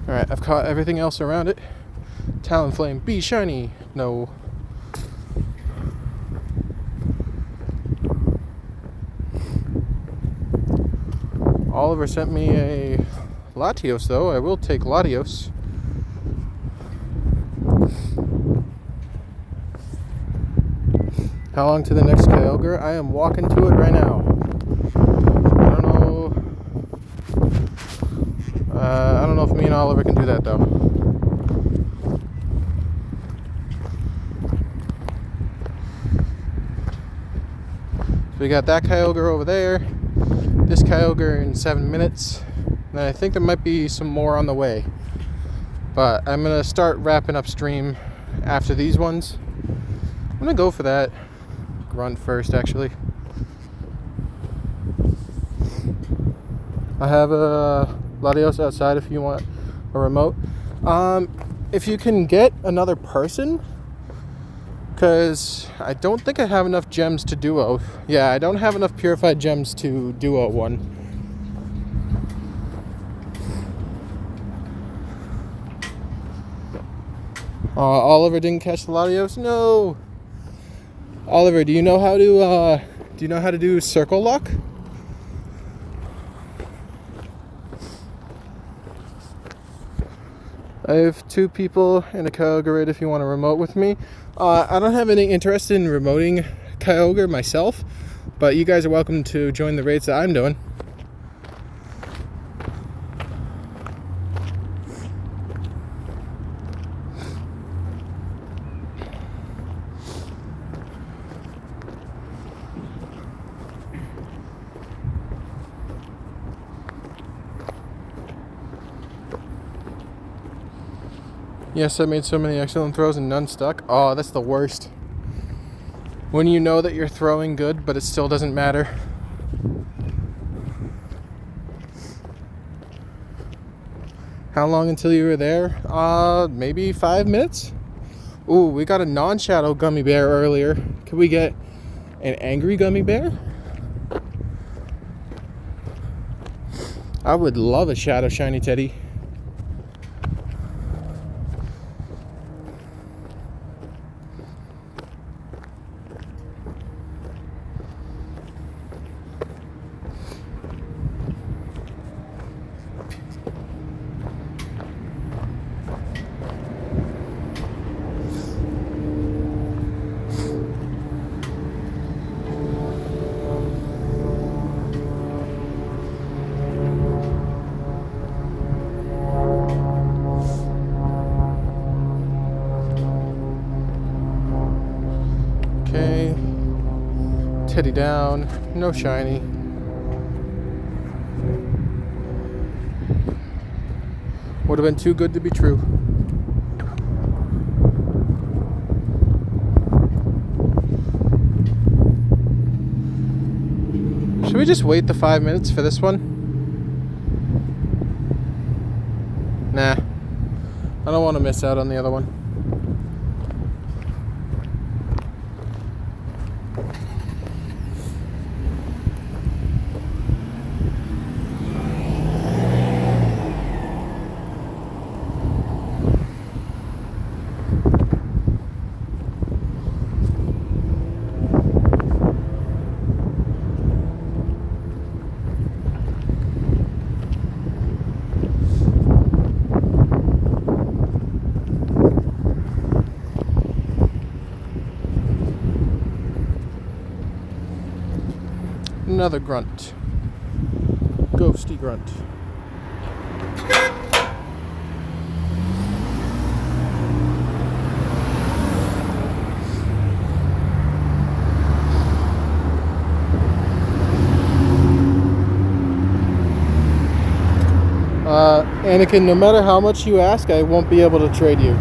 A: Alright, I've caught everything else around it. Talonflame, be shiny. No. Oliver sent me a Latios though. I will take Latios. How long to the next Kyogre? I am walking to it right now. I don't know if me and Oliver can do that though. So we got that Kyogre over there, this Kyogre in 7 minutes, and I think there might be some more on the way. But I'm going to start wrapping up stream after these ones. I'm going to go for that grunt first actually. I have a Latios outside if you want a remote. If you can get another person, because I don't think I have enough gems to duo. Yeah, I don't have enough purified gems to duo one. Oliver didn't catch the Latios? No. Oliver, do you know how to do circle lock? I have 2 people in a Kyogre if you want to remote with me. I don't have any interest in remoting Kyogre myself, but you guys are welcome to join the raids that I'm doing. Yes, I made so many excellent throws and none stuck. Oh, that's the worst. When you know that you're throwing good, but it still doesn't matter. How long until you were there? Maybe 5 minutes? Ooh, we got a non-shadow gummy bear earlier. Could we get an angry gummy bear? I would love a shadow shiny teddy. Okay, teddy down, no shiny. Would have been too good to be true. Should we just wait the 5 minutes for this one? Nah, I don't want to miss out on the other one. Another grunt. Ghosty grunt. Anakin, no matter how much you ask, I won't be able to trade you.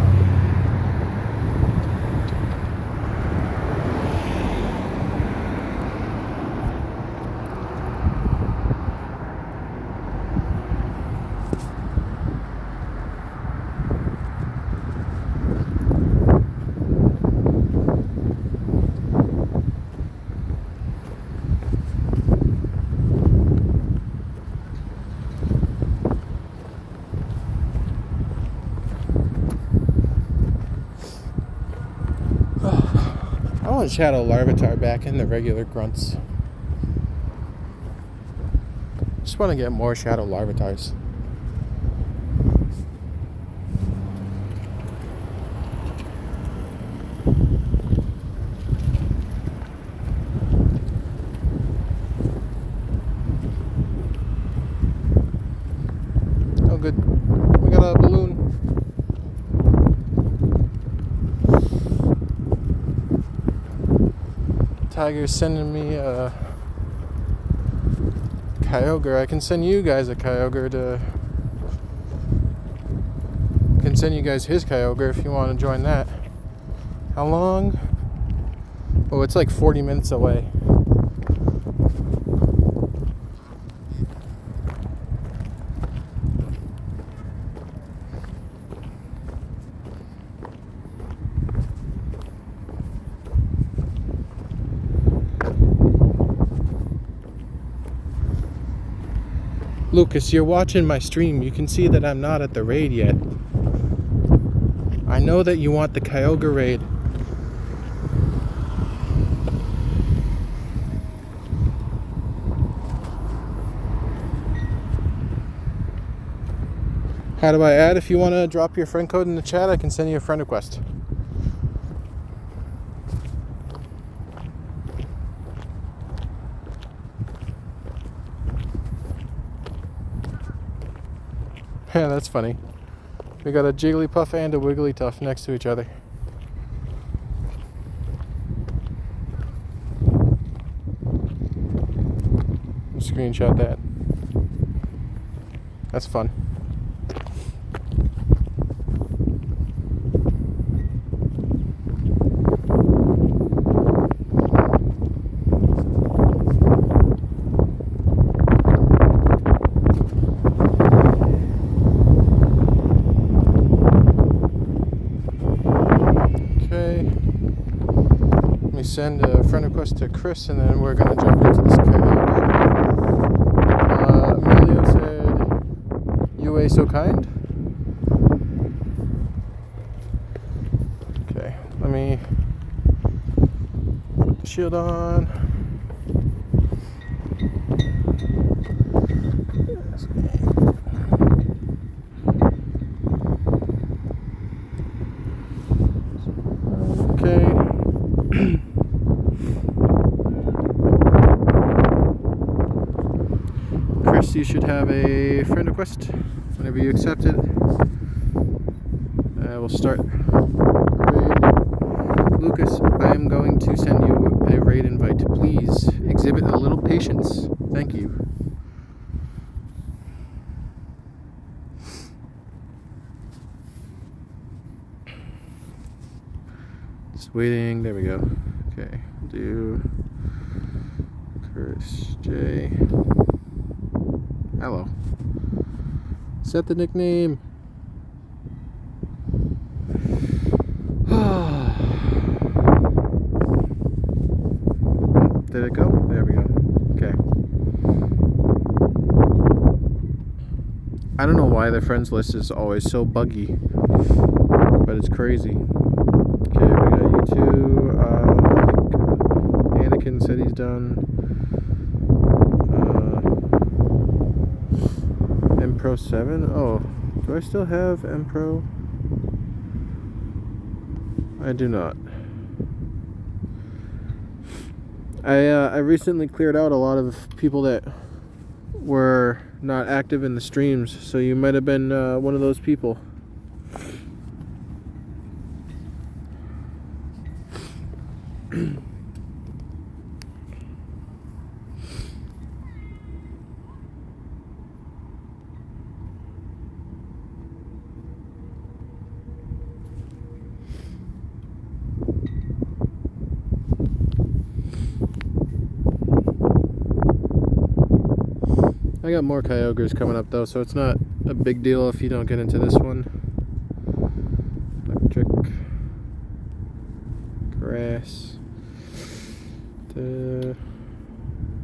A: I want Shadow Larvitar back in the regular grunts. Just want to get more Shadow Larvitars. Oh good. We got a balloon. Tiger's sending me a Kyogre. I can send you guys a Kyogre to... I can send you guys his Kyogre if you want to join that. How long? Oh, it's like 40 minutes away. Lucas, you're watching my stream. You can see that I'm not at the raid yet. I know that you want the Kyogre raid. How do I add? If you want to drop your friend code in the chat, I can send you a friend request. Yeah, that's funny. We got a Jigglypuff and a Wigglytuff next to each other. Screenshot that. That's fun. Send a friend request to Chris, and then we're going to jump into this Kyogre. Emilio said, "You ain't so kind." Okay, let me put the shield on. Okay. Chris, you should have a friend request. Whenever you accept it, we'll start raid. Lucas, I am going to send you a raid invite. Please exhibit a little patience. Thank you. Just waiting. There we go. Okay. Do Chris J. Hello. Set the nickname. Did it go? There we go. Okay. I don't know why the friends list is always so buggy, but it's crazy. Okay, we got you two. I think Anakin said he's done. Pro 7? Oh, do I still have M Pro? I do not. I recently cleared out a lot of people that were not active in the streams, so you might have been one of those people. I got more Kyogres coming up though, so it's not a big deal if you don't get into this one. Electric, grass.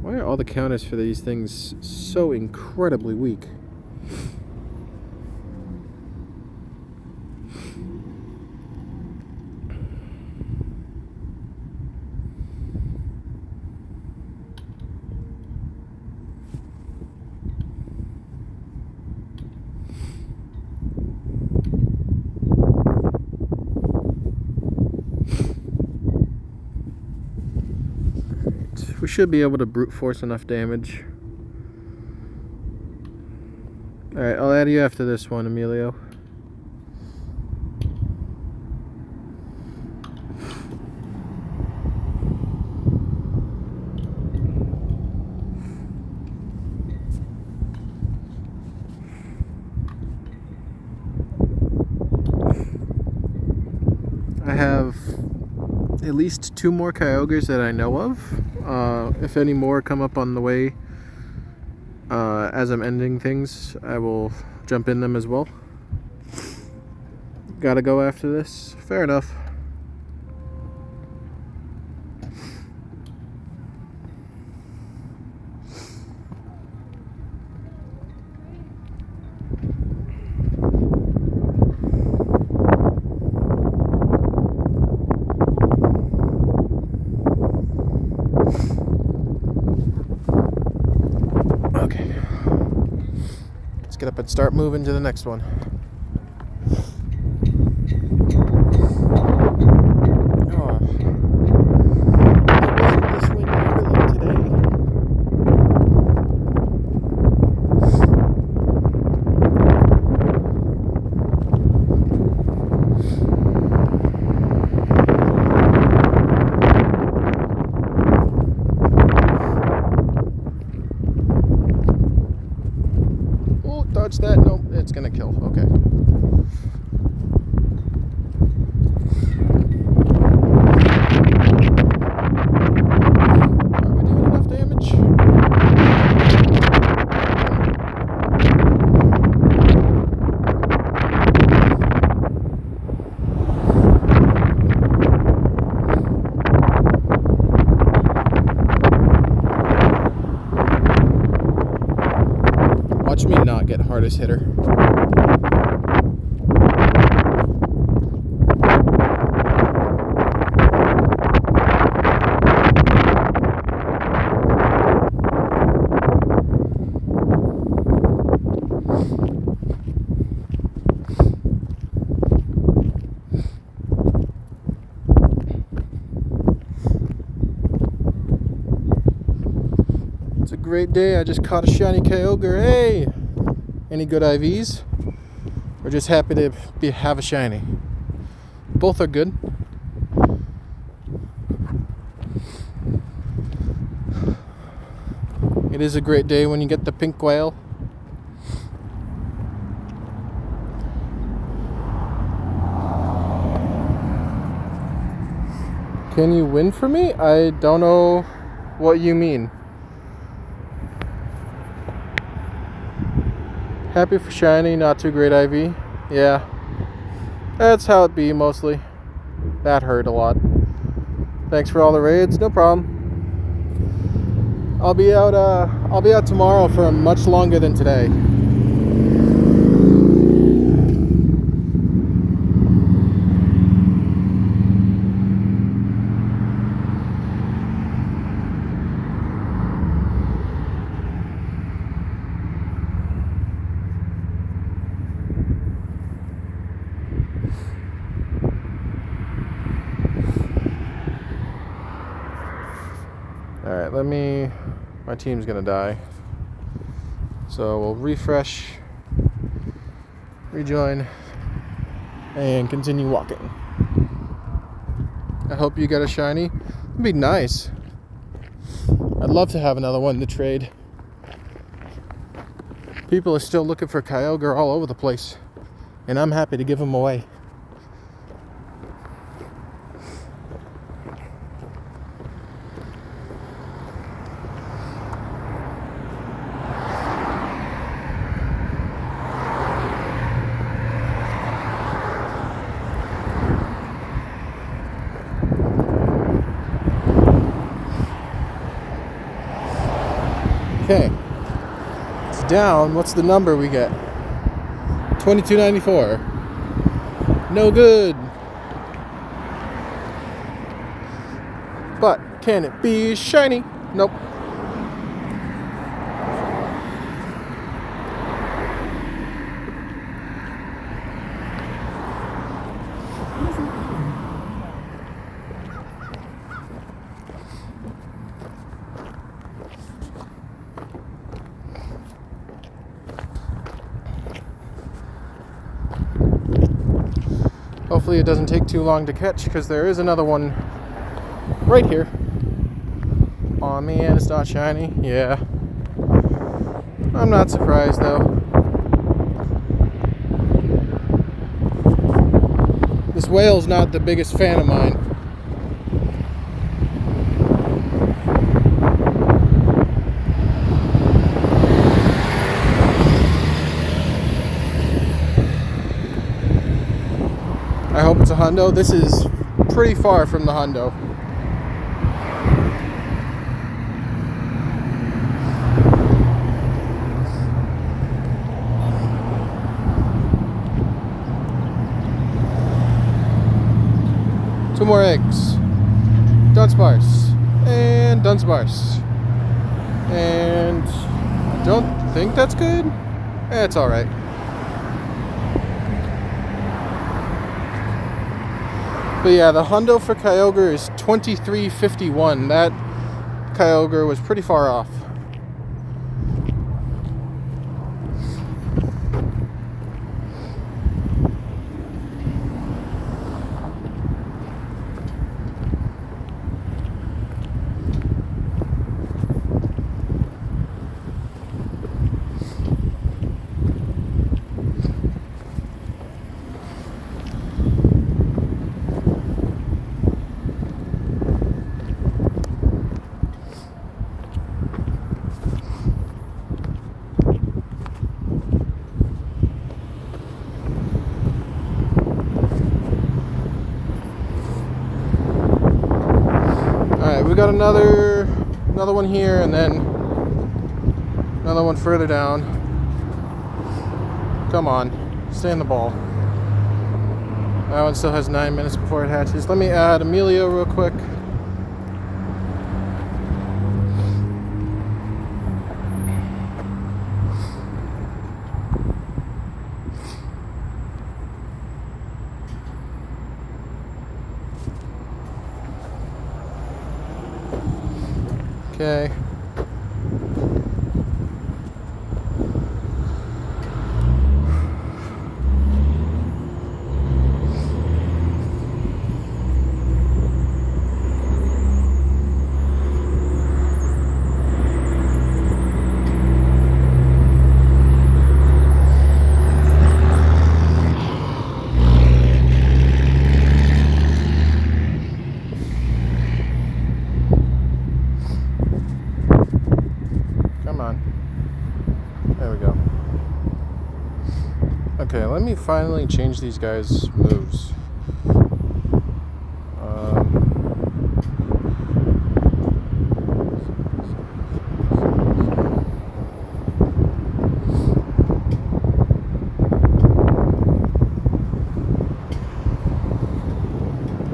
A: Why are all the counters for these things so incredibly weak? We should be able to brute force enough damage. Alright, I'll add you after this one, Emilio. I have at least 2 more Kyogres that I know of. If any more come up on the way as I'm ending things, I will jump in them as well. Gotta go after this. Fair enough. it, but start moving to the next one. Oh. It wasn't this windy earlier today. Dodge that. Nope, it's gonna kill. Okay. Are we doing enough damage? Watch me not get hardest hitter. It's a great day. I just caught a shiny Kyogre. Hey! Any good IVs? We're just happy to have a shiny. Both are good. It is a great day when you get the pink whale. Can you win for me? I don't know what you mean. Happy for shiny, not too great IV. Yeah, that's how it be mostly. That hurt a lot. Thanks for all the raids. No problem. I'll be out tomorrow for much longer than today. Alright, my team's gonna die. So we'll refresh, rejoin, and continue walking. I hope you get a shiny. It'd be nice. I'd love to have another one to trade. People are still looking for Kyogre all over the place, and I'm happy to give them away. Okay, it's down. What's the number we get? 2294. No good. But can it be shiny? Nope. Hopefully it doesn't take too long to catch, because there is another one right here. Aw man, it's not shiny. Yeah. I'm not surprised though. This whale's not the biggest fan of mine. I hope it's a hundo. This is pretty far from the hundo. Two more eggs. Dunsparce. And Dunsparce. And I don't think that's good. It's alright. But yeah, the hundo for Kyogre is $23.51. That Kyogre was pretty far off. Alright, we got another one here, and then another one further down. Come on, stay in the ball. That one still has 9 minutes before it hatches. Let me add Emilio real quick. Okay. Okay, let me finally change these guys' moves.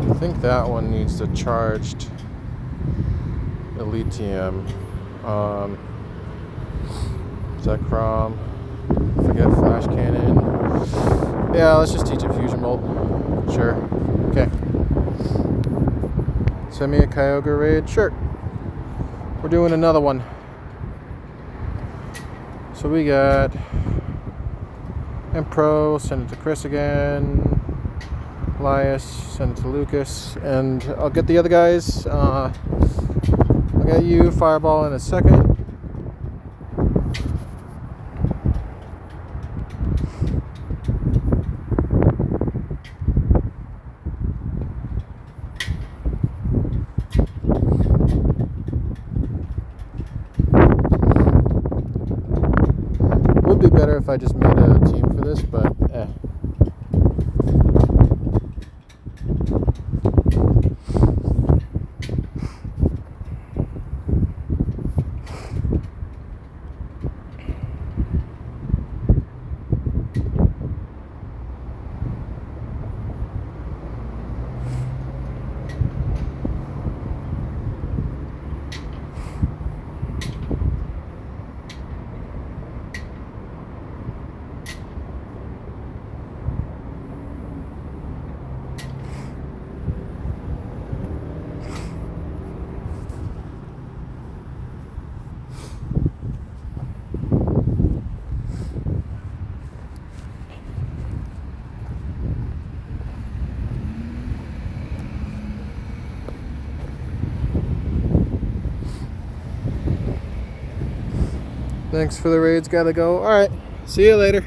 A: I think that one needs the charged Latium. Zekrom. Forget Flash Cannon. Yeah, let's just teach it Fusion Bolt. Sure. Okay. Send me a Kyogre raid. Sure. We're doing another one. So we got Empro, send it to Chris again. Elias, send it to Lucas. And I'll get the other guys. I'll get you, Fireball, in a second. Would be better if I just made a team for this, but eh. Thanks for the raids, gotta go. Alright, see you later.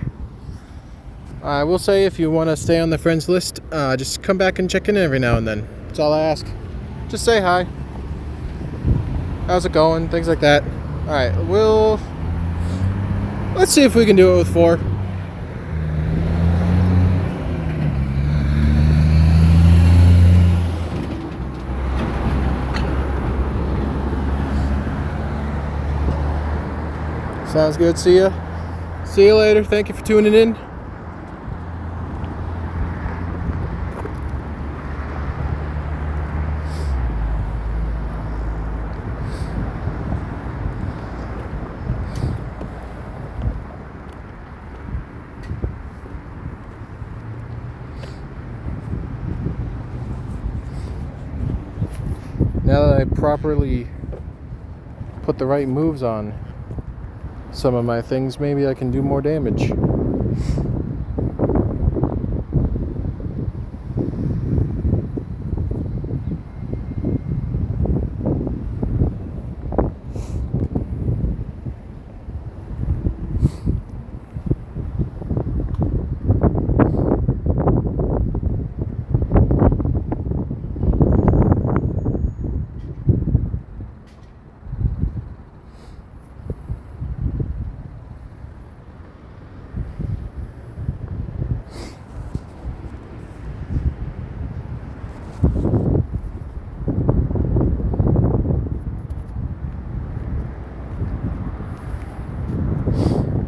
A: I will say, if you want to stay on the friends list, just come back and check in every now and then. That's all I ask. Just say hi. How's it going? Things like that. Alright, let's see if we can do it with 4. Sounds good. See ya. See you later. Thank you for tuning in. now that I properly put the right moves on some of my things, maybe I can do more damage.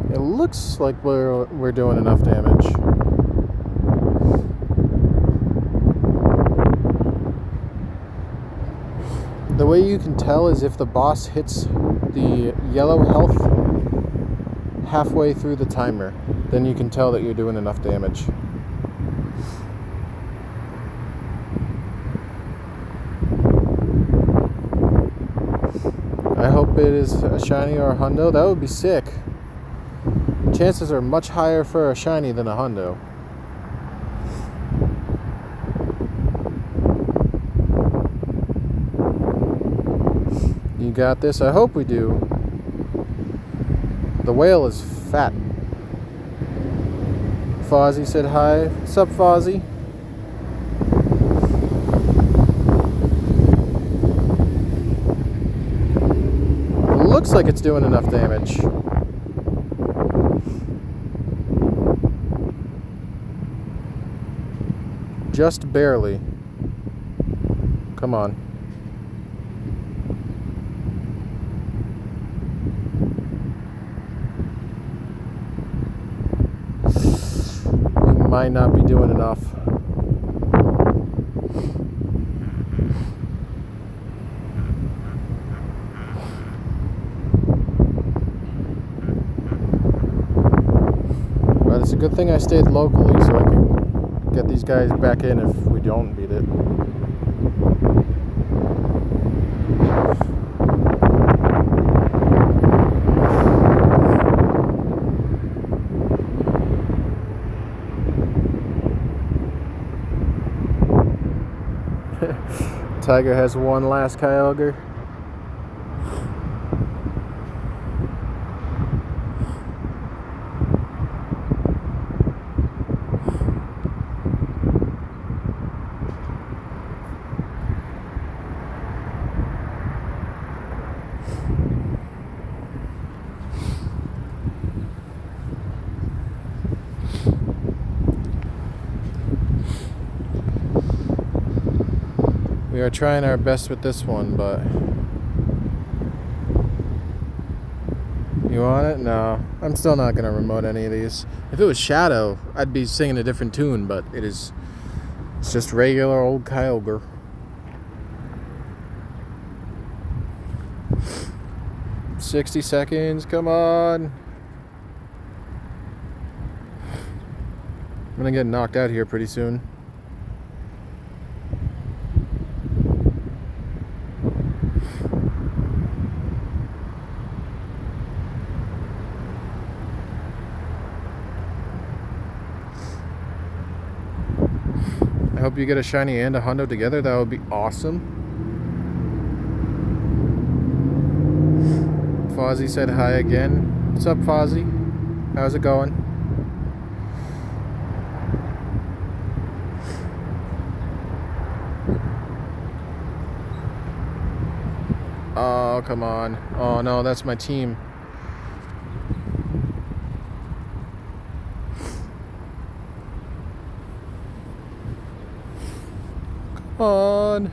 A: It looks like we're doing enough damage. The way you can tell is if the boss hits the yellow health halfway through the timer, then you can tell that you're doing enough damage. I hope it is a shiny or a hundo. That would be sick. Chances are much higher for a shiny than a hundo. You got this? I hope we do. The whale is fat. Fozzie said hi. What's up, Fozzie? It looks like it's doing enough damage. Just barely. Come on. We might not be doing enough. But it's a good thing I stayed locally so I can get these guys back in if we don't beat it. Tiger has one last Kyogre. We are trying our best with this one, but you want it? No, I'm still not gonna remote any of these. If it was Shadow, I'd be singing a different tune, but it's just regular old Kyogre. "60 seconds, come on. I'm gonna get knocked out here pretty soon. I hope you get a shiny and a hundo together. That would be awesome. Fozzie said hi again. What's up, Fozzie? How's it going? Oh, come on. Oh no, that's my team. Come on.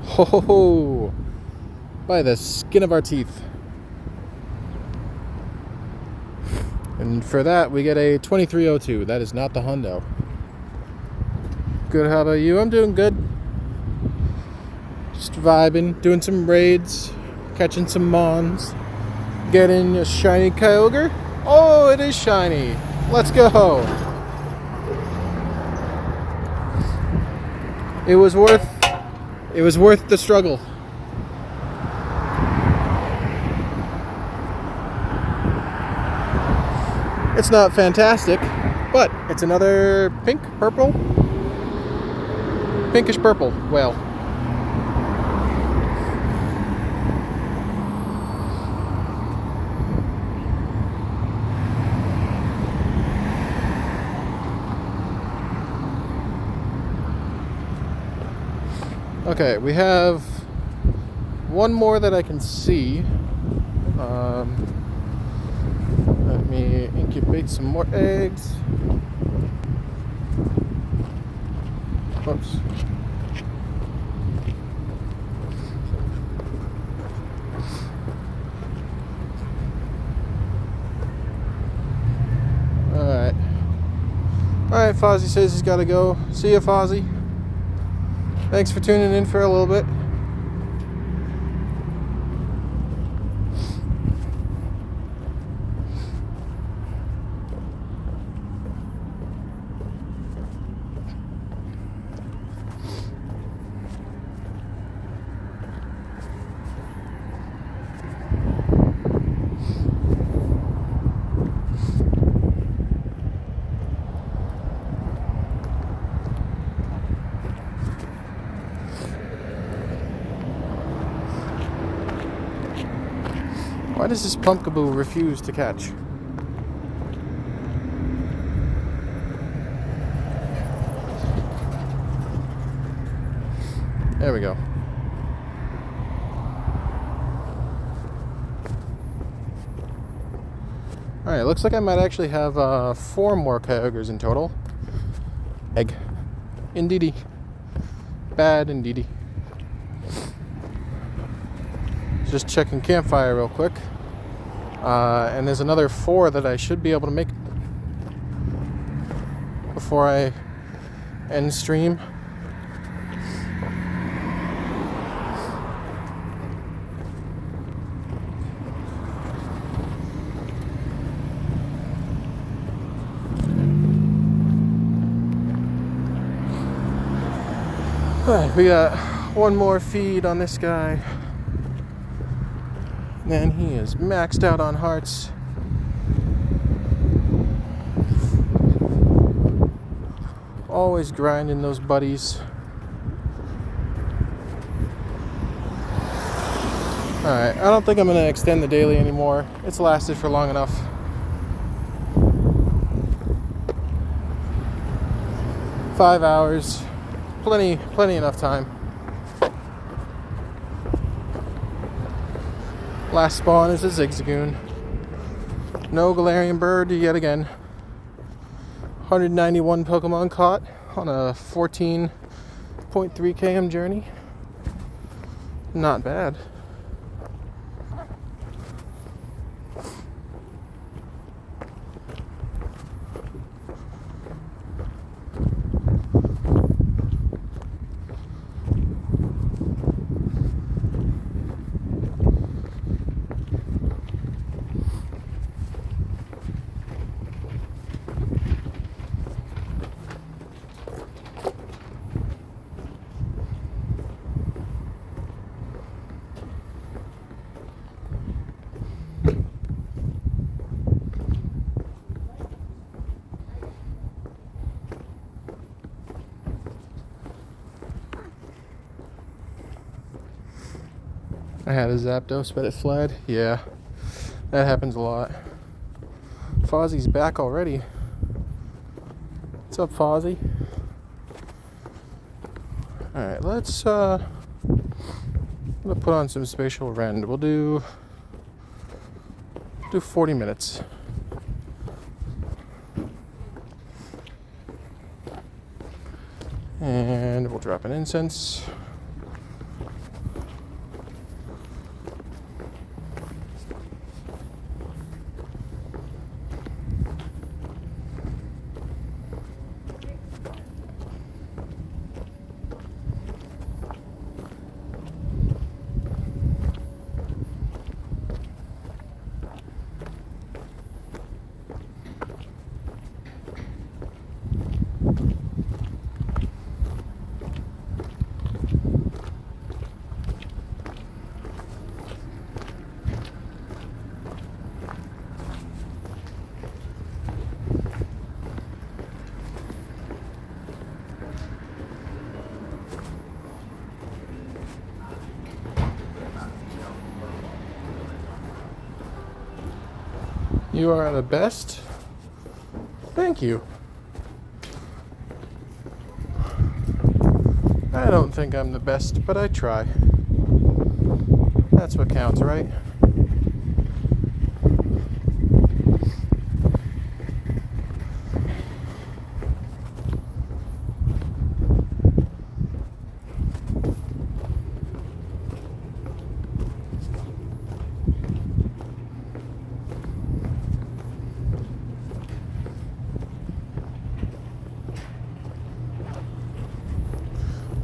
A: Ho ho ho! By the skin of our teeth. And for that, we get a 2302. That is not the hundo. Good, how about you? I'm doing good. Just vibing, doing some raids, catching some mons, getting a shiny Kyogre. Oh, it is shiny. Let's go. It was worth the struggle. It's not fantastic, but it's another pinkish purple whale. Okay, we have one more that I can see. Let me incubate some more eggs. Oops. Alright. Alright, Fozzie says he's got to go. See ya, Fozzie. Thanks for tuning in for a little bit. Why does this pumpkaboo refuse to catch? There we go. Alright, looks like I might actually have 4 more Kyogres in total. Egg. Indeedy. Bad indeedy. Just checking campfire real quick. And there's another 4 that I should be able to make before I end stream. Alright, we got one more feed on this guy. Man, he is maxed out on hearts. Always grinding those buddies. Alright, I don't think I'm going to extend the daily anymore. It's lasted for long enough. Five hours. Plenty enough time. Last spawn is a Zigzagoon. No Galarian bird yet again. 191 Pokemon caught on a 14.3 km journey. Not bad. I had a Zapdos, but it fled. Yeah, that happens a lot. Fozzie's back already. What's up, Fozzie? Alright, let's I'm gonna put on some spatial rend. We'll do 40 minutes. And we'll drop an incense. You are the best. Thank you. I don't think I'm the best, but I try. That's what counts, right?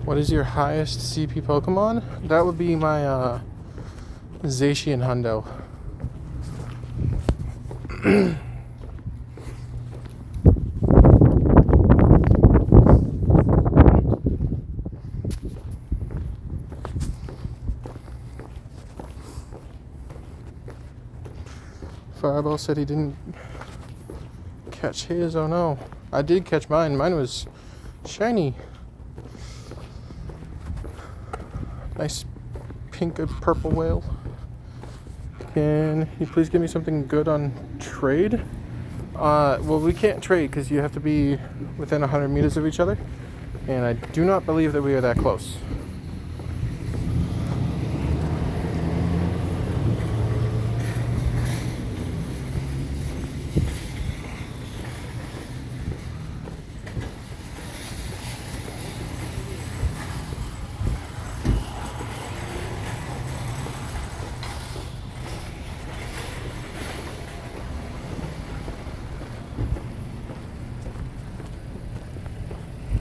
A: What is your highest CP Pokemon? That would be my Zacian Hundo. Fireball said he didn't catch his. Oh no. I did catch mine. Mine was shiny. Nice pink and purple whale. Can you please give me something good on trade? Well, we can't trade because you have to be within 100 meters of each other. And I do not believe that we are that close.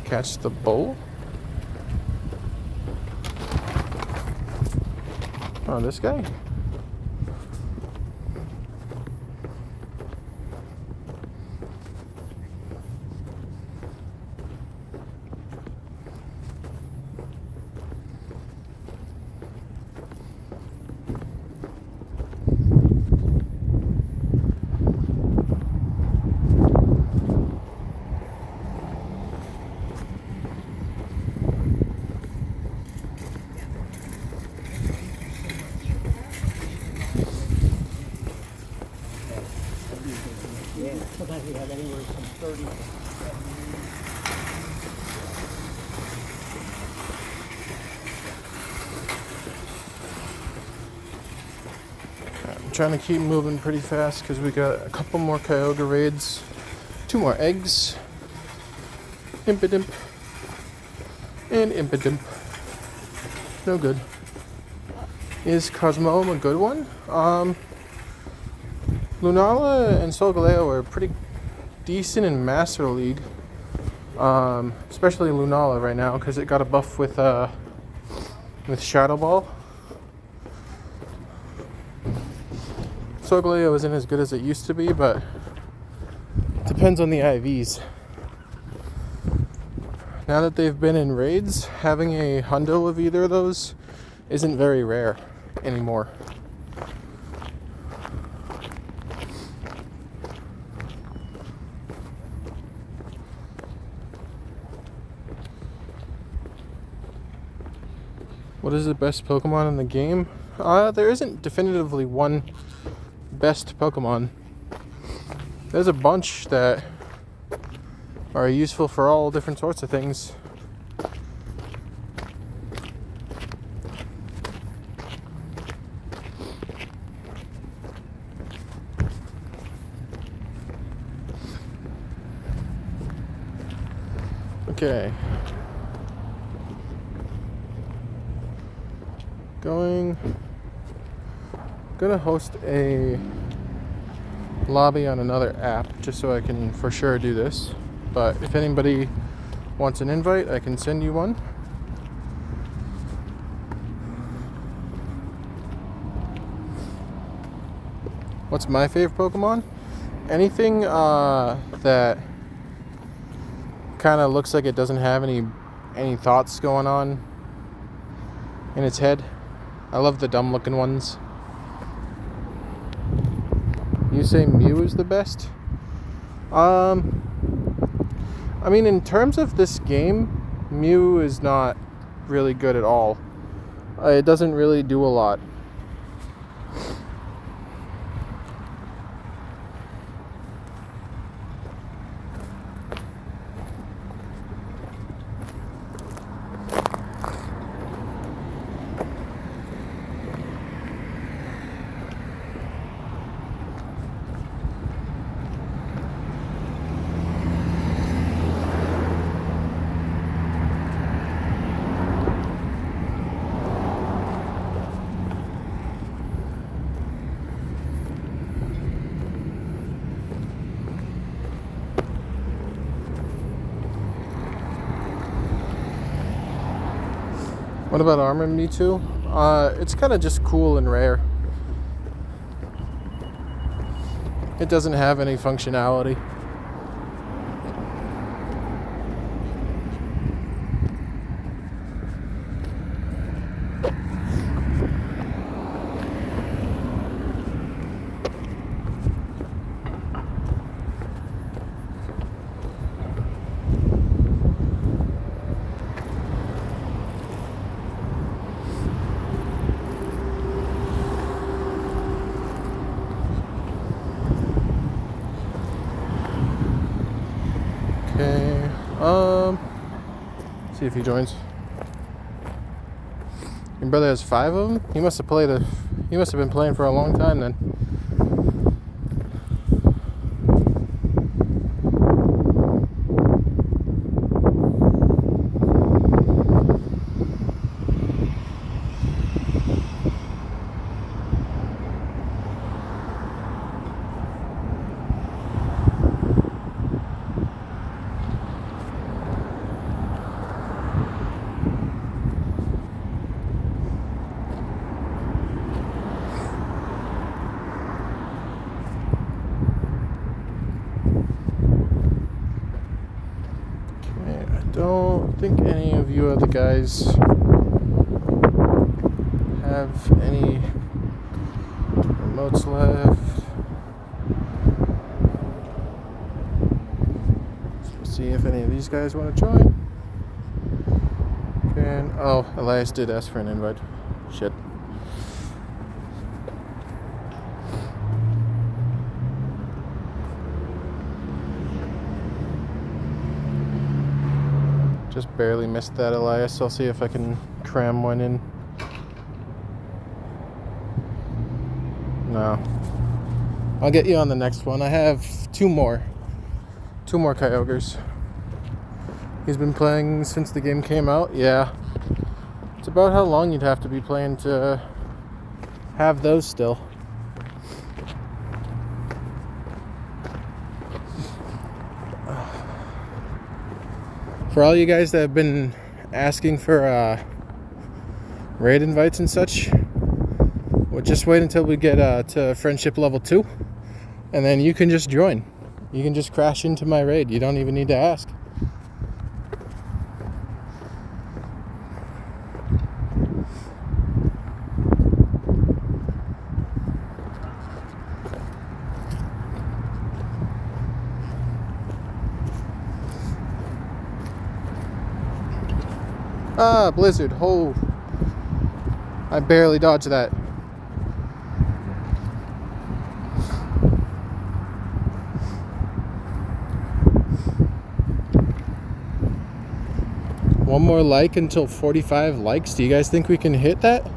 A: Catch the bull? Oh, this guy?
B: Sometimes we have anywhere from 30.
A: I'm trying to keep moving pretty fast because we got a couple more Kyogre raids, 2 more eggs, Impidimp, and Impidimp. No good. Is Cosmo a good one? Lunala and Solgaleo are pretty decent in Master League, especially Lunala right now because it got a buff with Shadow Ball. Solgaleo isn't as good as it used to be, but it depends on the IVs. Now that they've been in raids, having a hundo of either of those isn't very rare anymore. What is the best Pokemon in the game? There isn't definitively one best Pokemon. There's a bunch that are useful for all different sorts of things. Okay. Gonna host a lobby on another app just so I can for sure do this. But if anybody wants an invite, I can send you one. What's my favorite Pokemon? Anything that kind of looks like it doesn't have any thoughts going on in its head. I love the dumb looking ones. You say Mew is the best? I mean, in terms of this game, Mew is not really good at all. It doesn't really do a lot. What about Armor Mewtwo? It's kind of just cool and rare. It doesn't have any functionality. Okay, see if he joins. Your brother has 5 of them? He must have been playing for a long time then. I don't think any of you other guys have any remotes left. Let's see if any of these guys want to join. And oh, Elias did ask for an invite. Shit. Just barely missed that, Elias. I'll see if I can cram one in. No. I'll get you on the next one. I have two more Kyogres. He's been playing since the game came out. Yeah. It's about how long you'd have to be playing to have those still. For all you guys that have been asking for raid invites and such, we'll just wait until we get to friendship level 2, and then you can just join. You can just crash into my raid. You don't even need to ask. Ah, Blizzard. Oh, I barely dodged that. One more like until 45 likes. Do you guys think we can hit that?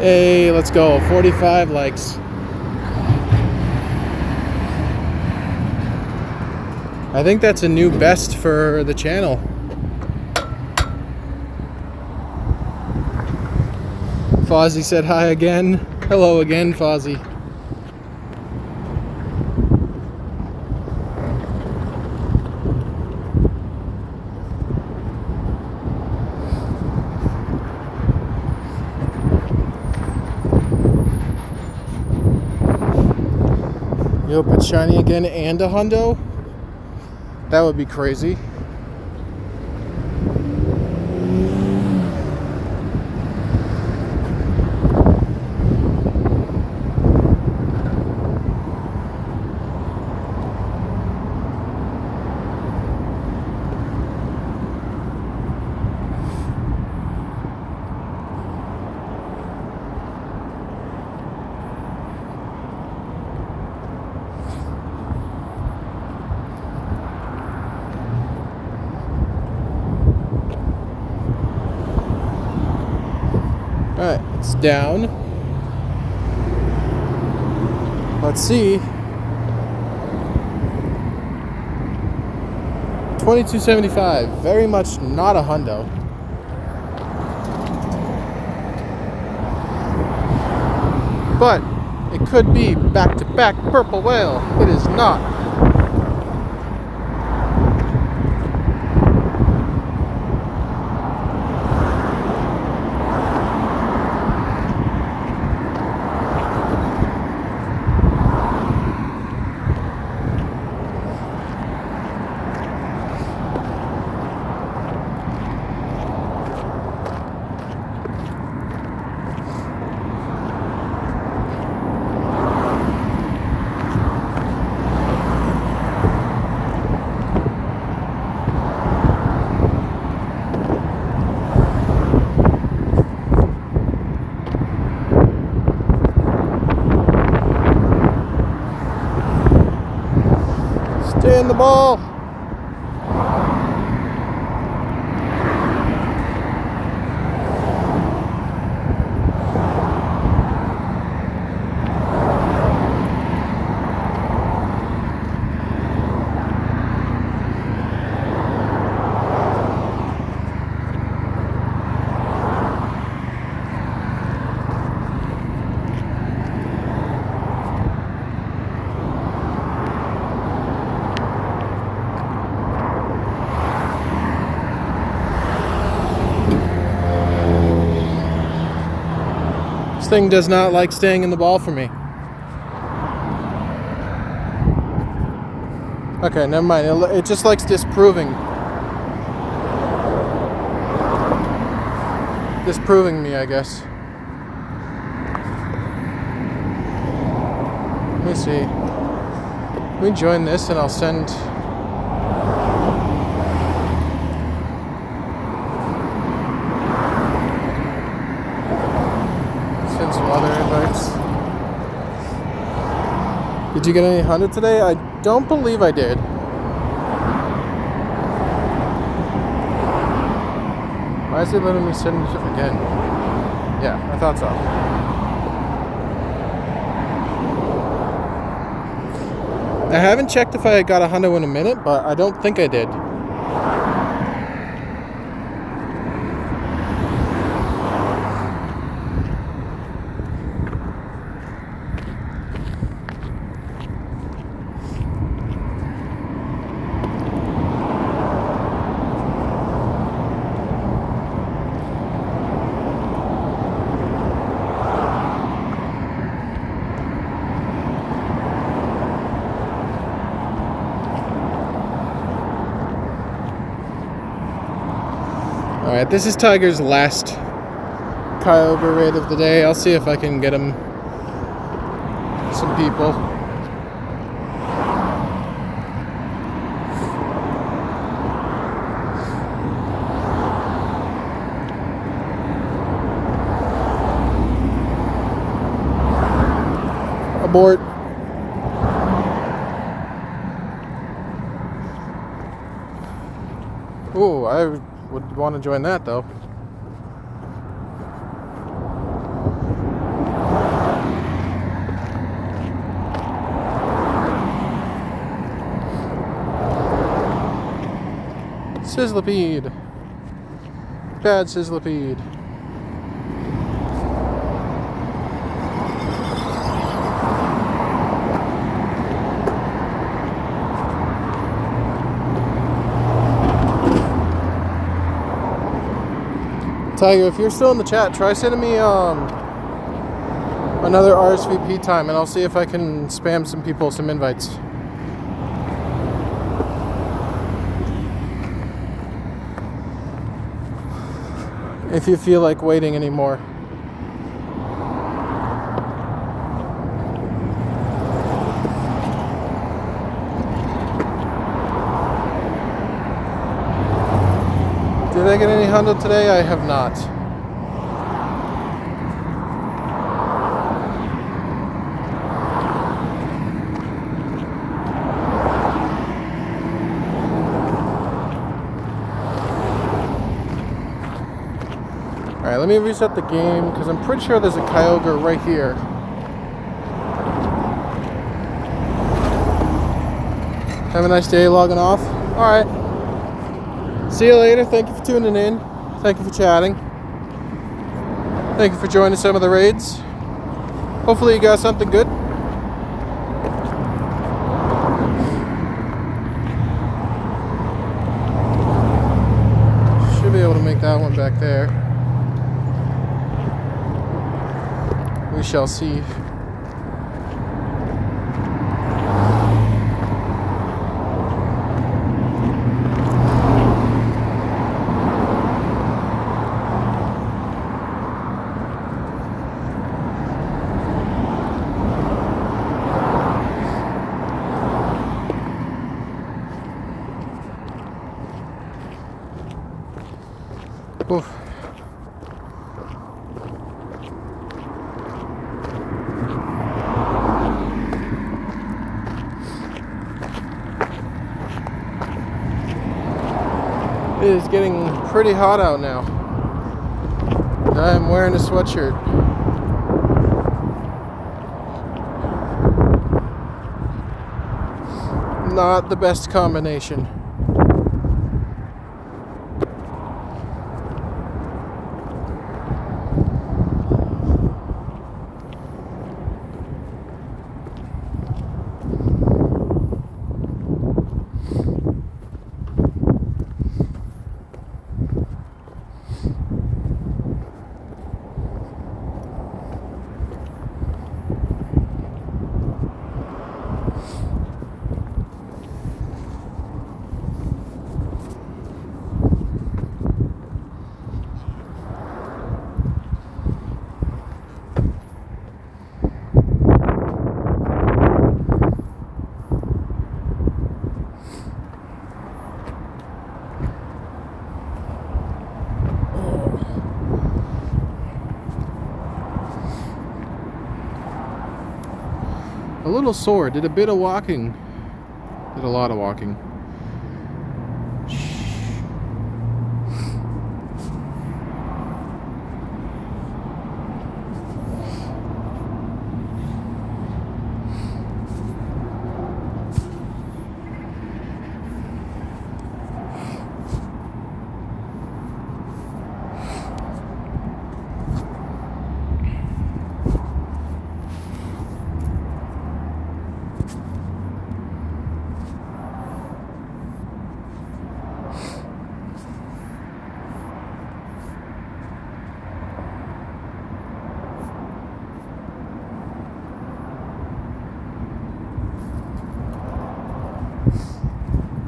A: Hey, let's go. 45 likes. I think that's a new best for the channel. Fozzie said hi again. Hello again, Fozzie. You hope it's shiny again and a hundo? That would be crazy. Alright, it's down. Let's see. 2275. Very much not a hundo. But it could be back-to-back purple whale. It is not. Stay in the ball. This thing does not like staying in the ball for me. Okay, never mind. It just likes disproving me, I guess. Let me see. Let me join this and I'll send some other invites. Did you get any 100 today? I don't believe I did. Why is it letting me send it again? Yeah, I thought so. I haven't checked if I got 100 in a minute, but I don't think I did. Alright, this is Tiger's last Kyogre raid of the day. I'll see if I can get him some people. Abort. Ooh, I would want to join that though. Sizzlipede. Bad Sizzlipede. Tiger, if you're still in the chat, try sending me another RSVP time, and I'll see if I can spam some people some invites. If you feel like waiting anymore. Did I get any 100 today? I have not. Alright, let me reset the game because I'm pretty sure there's a Kyogre right here. Have a nice day logging off. Alright. See you later. Thank you for tuning in. Thank you for chatting. Thank you for joining some of the raids. Hopefully you got something good. Should be able to make that one back there. We shall see. Oof. It is getting pretty hot out now. I'm wearing a sweatshirt. Not the best combination. A little sore, did a bit of walking. Did a lot of walking.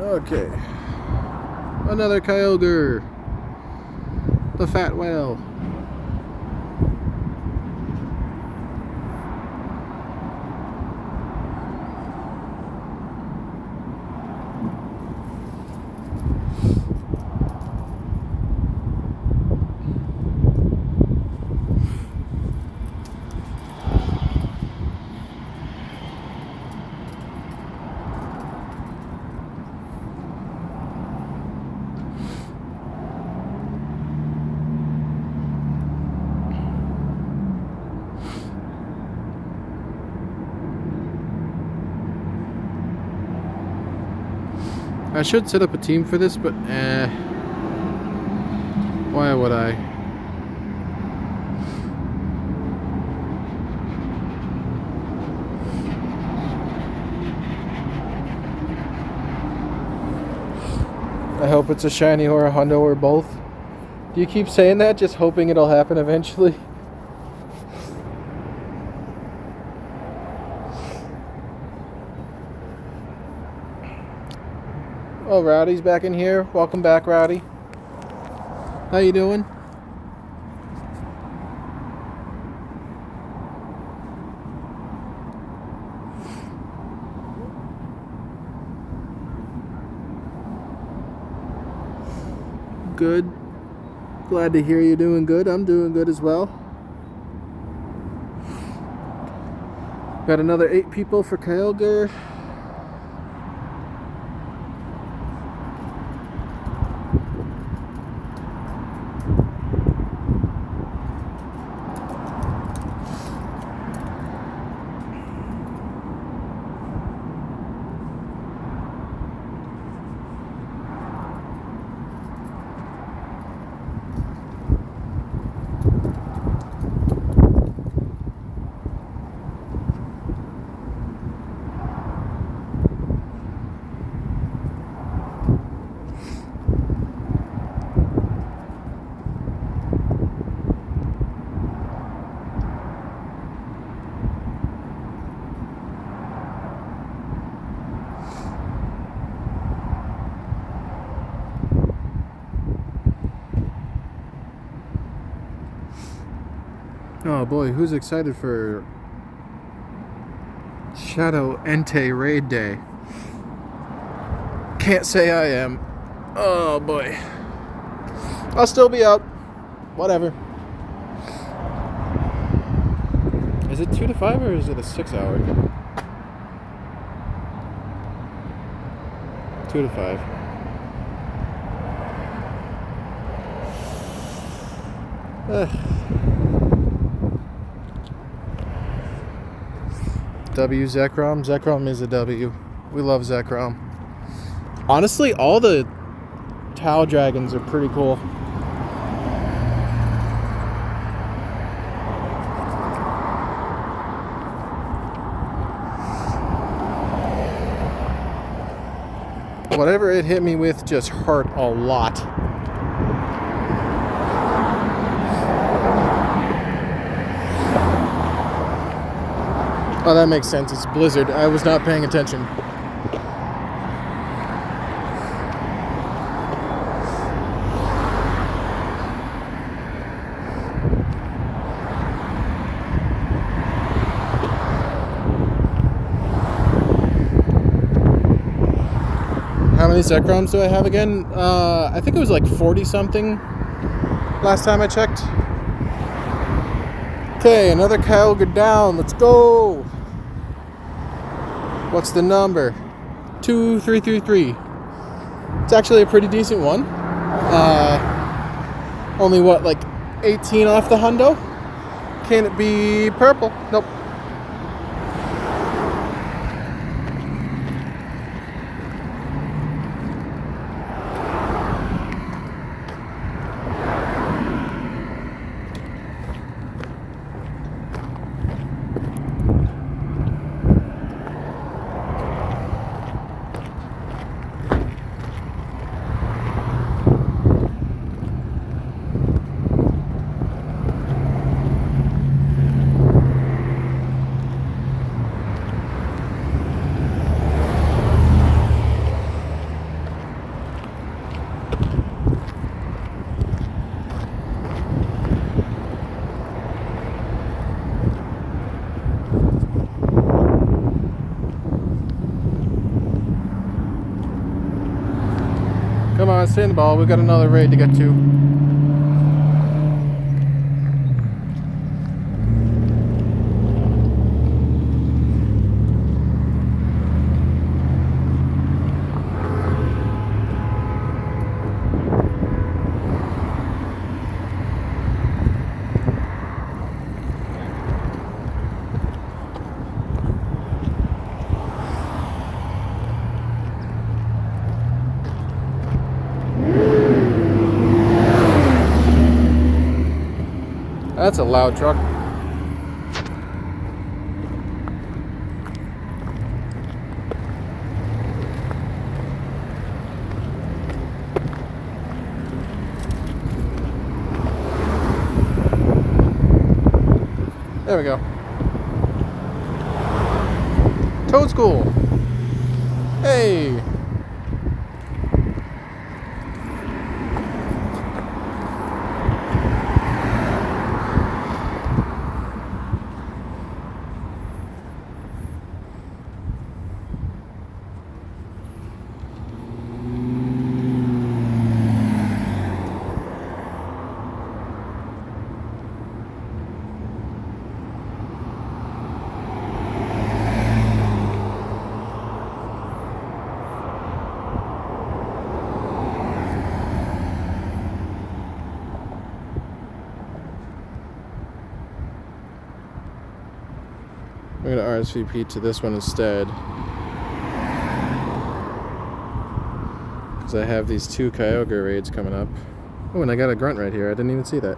A: Okay, another Kyogre, the fat whale. I should set up a team for this, but why would I? I hope it's a shiny or a hundo or both. Do you keep saying that, just hoping it'll happen eventually? Oh, Rowdy's back in here. Welcome back, Rowdy. How you doing? Good. Glad to hear you're doing good. I'm doing good as well. Got another 8 people for Kyogre. Oh boy, who's excited for Shadow Entei Raid Day? Can't say I am. Oh boy. I'll still be out. Whatever. Is it 2 to 5 or is it a 6 hour? 2 to 5. W Zekrom. Zekrom is a W. We love Zekrom. Honestly, all the Tau Dragons are pretty cool. Whatever it hit me with just hurt a lot. Oh, that makes sense. It's Blizzard. I was not paying attention. How many Zekroms do I have again? I think it was like 40 something last time I checked. Okay, another Kyogre down. Let's go. What's the number? 2333. It's actually a pretty decent one. Only what, like 18 off the hundo? Can it be purple? Nope. Come on, stay in the ball. We've got another raid to get to. That's a loud truck. There we go. Toad School. Hey. I'm gonna RSVP to this one instead, because I have these 2 Kyogre raids coming up. Oh, and I got a grunt right here. I didn't even see that.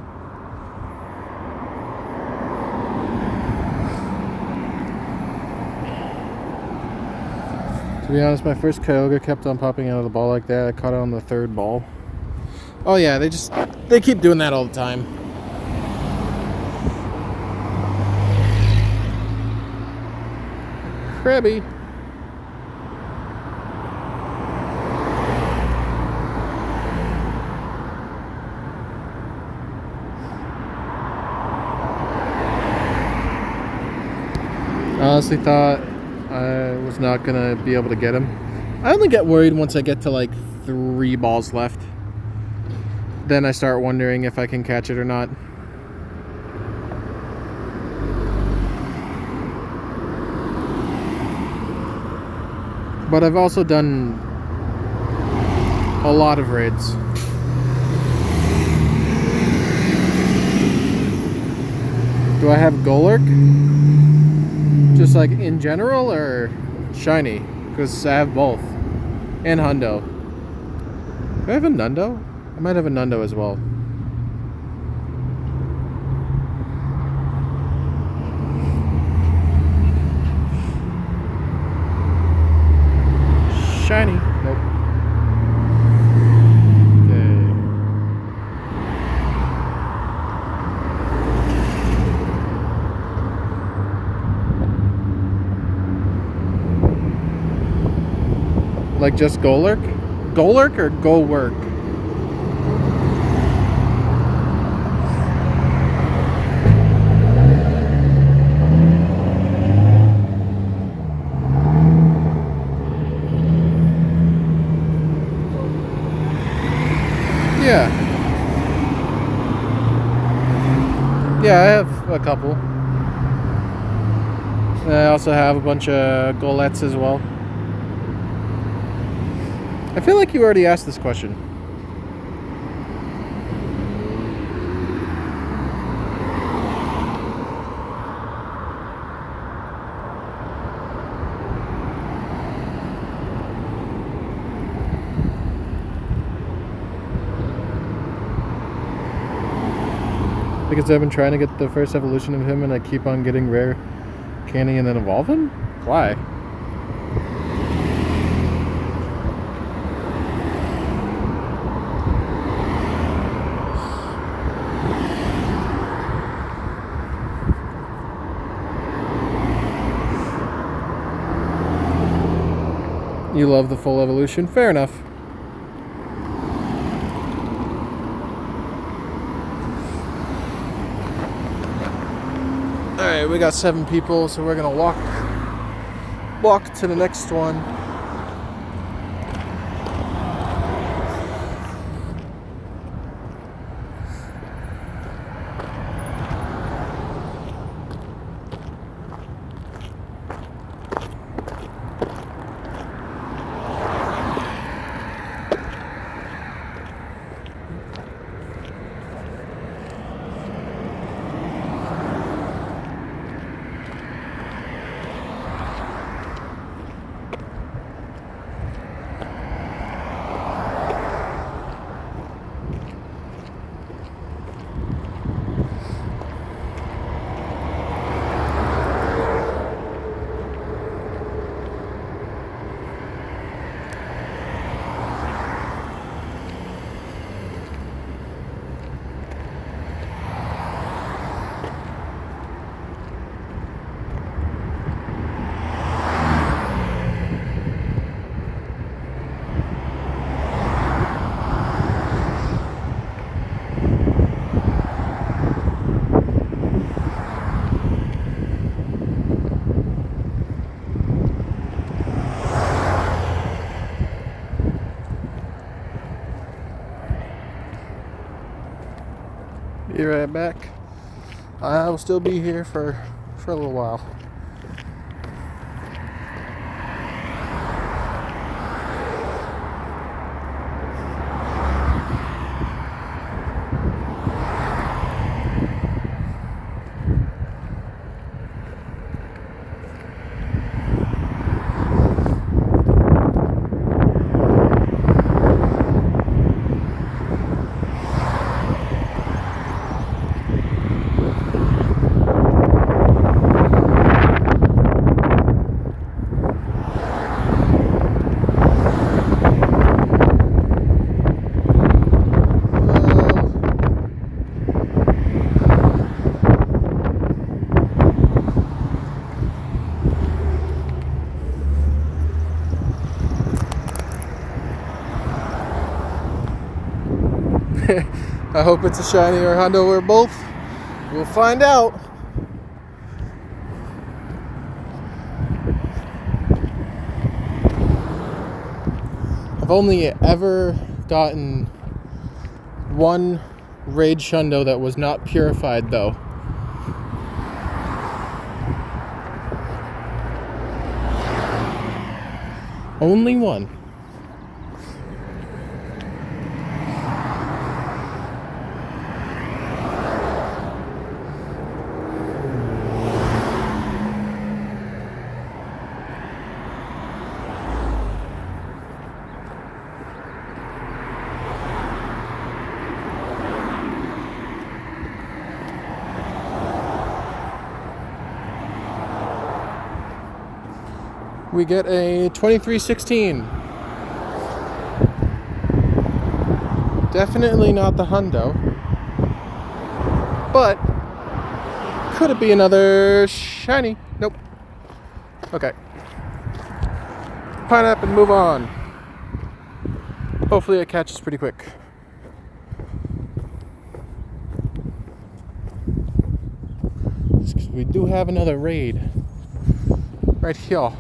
A: To be honest, my first Kyogre kept on popping out of the ball like that. I caught it on the 3rd ball. Oh yeah, they keep doing that all the time. Krabby. honestly thought I was not gonna be able to get him. I only get worried once I get to like 3 balls left. Then I start wondering if I can catch it or not. But I've also done a lot of raids. Do I have Golurk? Just like in general or shiny? Because I have both. And Hundo. Do I have a Nundo? I might have a Nundo as well. Shiny. Nope. Like just Golurk? Golurk or Go-Work? Yeah. Yeah, I have a couple. And I also have a bunch of Golettes as well. I feel like you already asked this question. Because I've been trying to get the first evolution of him and I keep on getting rare candy and then evolve him? Why? You love the full evolution? Fair enough. Alright, we got 7 people, so we're gonna walk to the next one. Be right back. I will still be here for a little while. I hope it's a shiny or a Hundo or both. We'll find out. only ever gotten one raid shundo that was not purified, though. Only one. We get a 2316. Definitely not the hundo. But could it be another shiny? Nope. Okay. Pine up and move on. Hopefully it catches pretty quick. We do have another raid right here.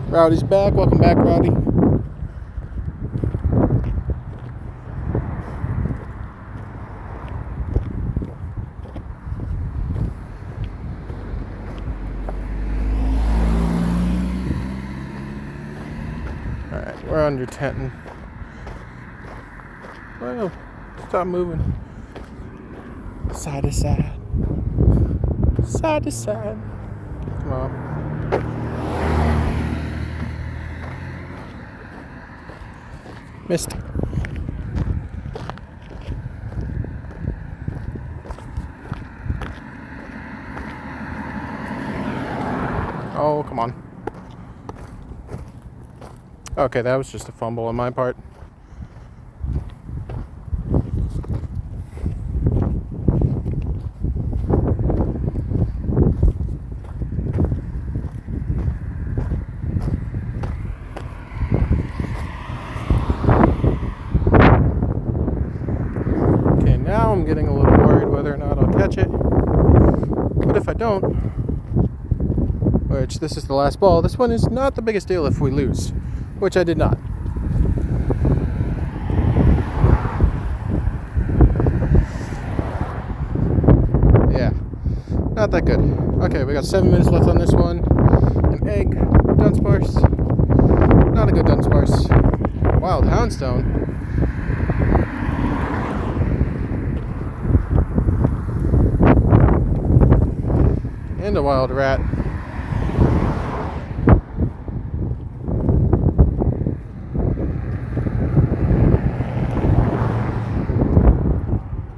A: Rowdy's back. Welcome back, Rowdy. Alright, we're under tenting. Well, stop moving. Side to side. Side to side. Come on. Missed. Oh, come on. Okay, that was just a fumble on my part. Now I'm getting a little worried whether or not I'll catch it. But if I don't, which this is the last ball, this one is not the biggest deal if we lose, which I did not. Yeah, not that good. Okay, we got 7 minutes left on this one. An egg, Dunsparce. Not a good Dunsparce. Wild Houndstone. And a wild rat.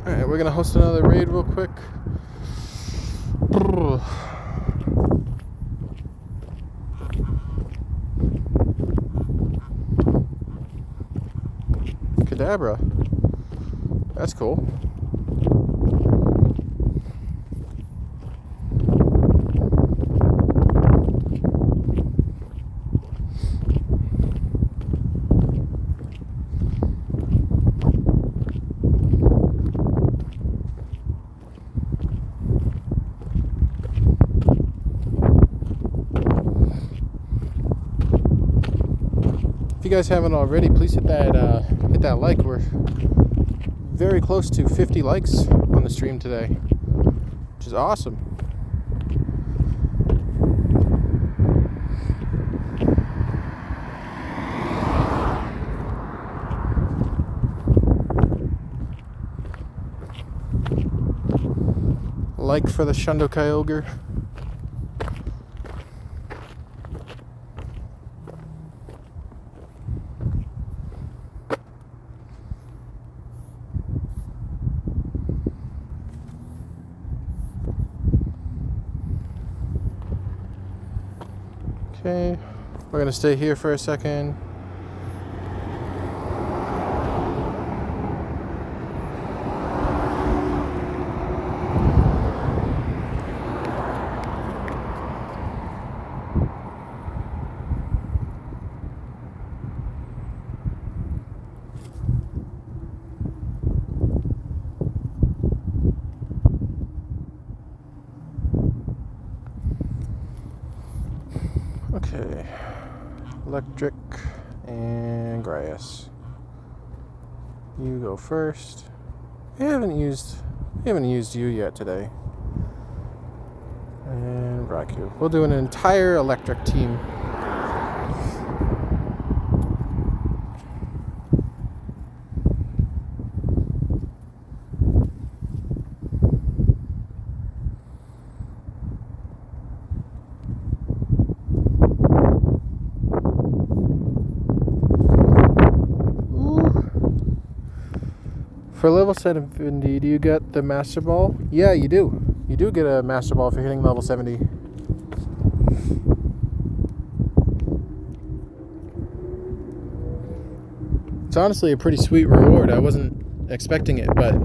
A: Alright, we're gonna host another raid real quick. Kadabra. That's cool. If you guys haven't already, please hit that like. We're very close to 50 likes on the stream today, which is awesome. Like for the Shundo Kyogre. Okay, we're gonna stay here for a second. Electric and grass. You go first. We haven't used you yet today. And Raku. We'll do an entire electric team. For level 70, do you get the Master Ball? Yeah, you do. You do get a Master Ball if you're hitting level 70. It's honestly a pretty sweet reward. I wasn't expecting it, but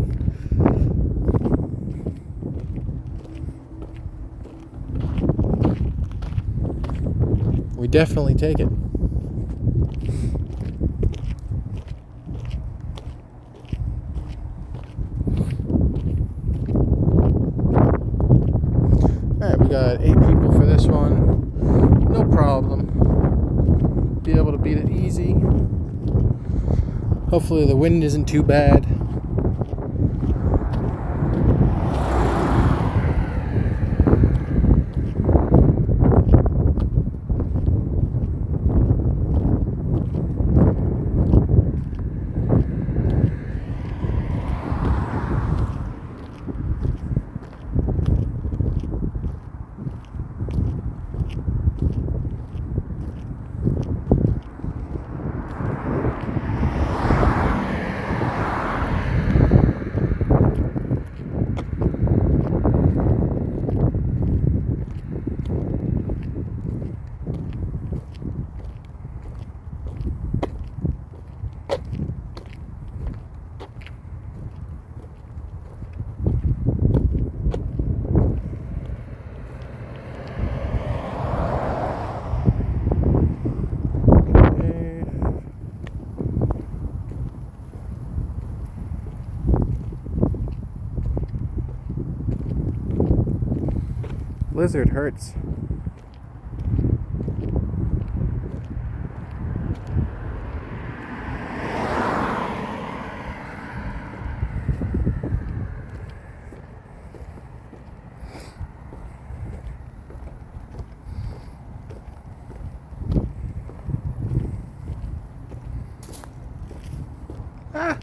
A: we definitely take it. Alright, we got 8 people for this one. No problem. Be able to beat it easy. Hopefully the wind isn't too bad. Blizzard hurts. Ah!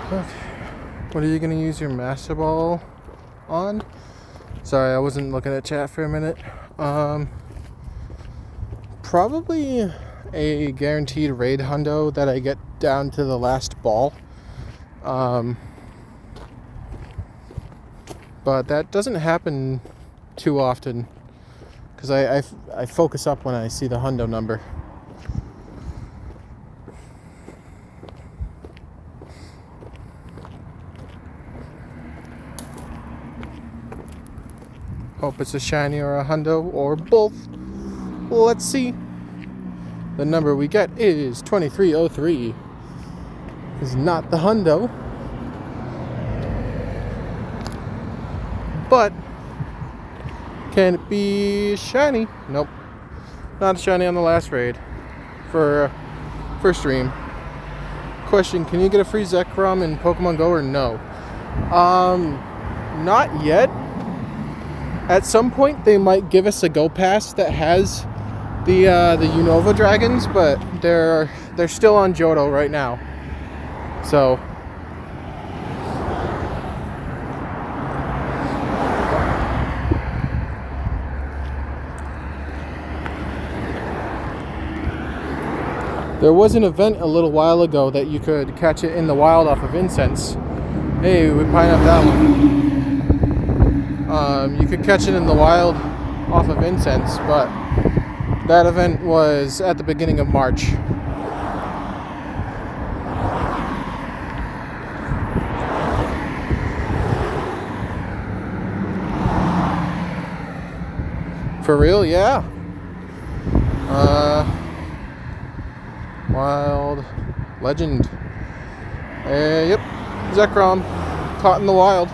A: Okay. What are you going to use your Master Ball on? Sorry, I wasn't looking at chat for a minute. Probably a guaranteed raid hundo that I get down to the last ball. But that doesn't happen too often because I focus up when I see the hundo number. Hope it's a shiny or a hundo or both. Let's see. The number we get is 2303. Is not the hundo, but can it be shiny? Nope, not a shiny on the last raid for first stream. Question: can you get a free Zekrom in Pokemon Go or no? Not yet. At some point, they might give us a Go Pass that has the Unova dragons, but they're still on Johto right now. So there was an event a little while ago that you could catch it in the wild off of incense. Hey, we pine up that one. You could catch it in the wild off of incense, but that event was at the beginning of March. For real? Yeah. Wild legend. Yep. Zekrom. Caught in the wild.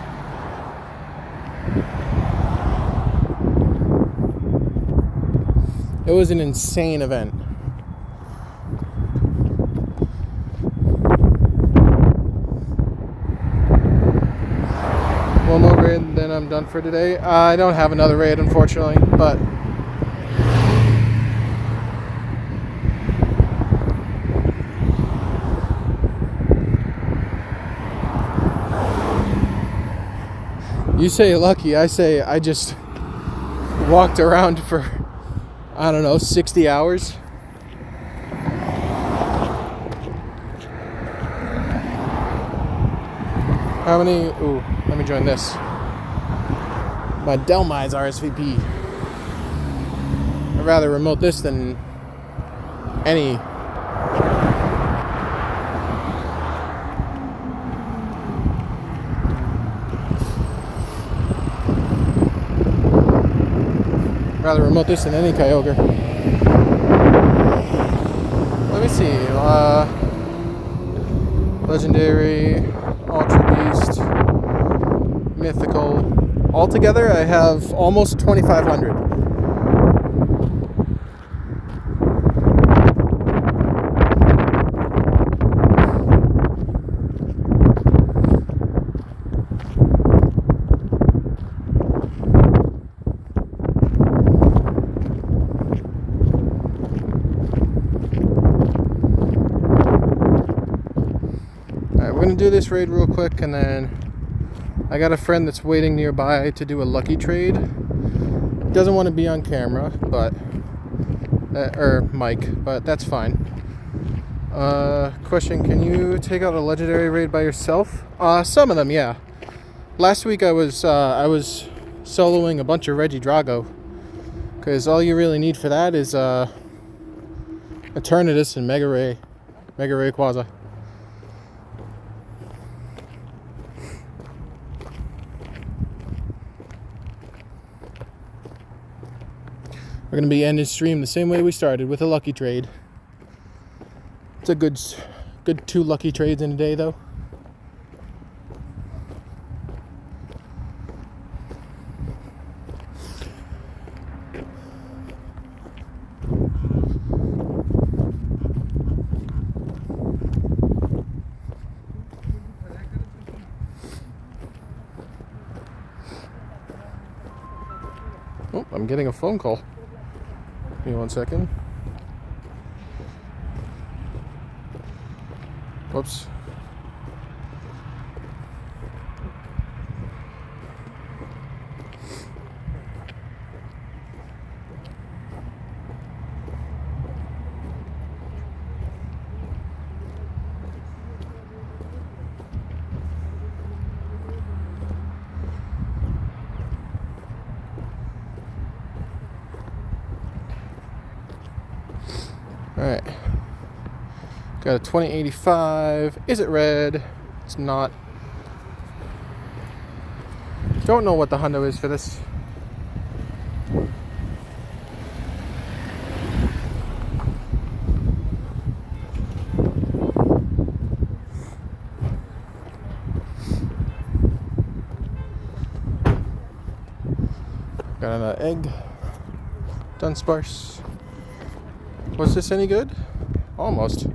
A: It was an insane event. One more raid, then I'm done for today. I don't have another raid, unfortunately, but you say lucky, I say I just walked around for, I don't know, 60 hours. How many? Ooh, let me join this. My Delmi's RSVP. I'd rather remote this than any. Rather remote this than any Kyogre. Let me see. Legendary, Ultra Beast, Mythical. Altogether, I have almost 2,500. Alright, we're gonna do this raid real quick, and then I got a friend that's waiting nearby to do a lucky trade. Doesn't want to be on camera, but or mic, but that's fine. Question: can you take out a legendary raid by yourself? Some of them, yeah. Last week I was soloing a bunch of Regidrago, because all you really need for that is Eternatus and Mega Rayquaza. We're going to be ending stream the same way we started, with a lucky trade. It's a good 2 lucky trades in a day, though. Oh, I'm getting a phone call. Give me 1 second. Whoops. Alright. Got a 2085. Is it red? It's not. Don't know what the hundo is for this. Got an egg. Dunsparce. Was this any good? Almost.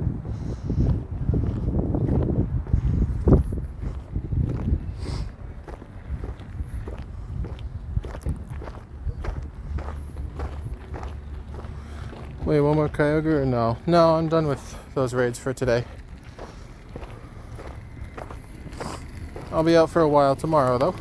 A: Wait, one more Kyogre or no? No, I'm done with those raids for today. I'll be out for a while tomorrow, though.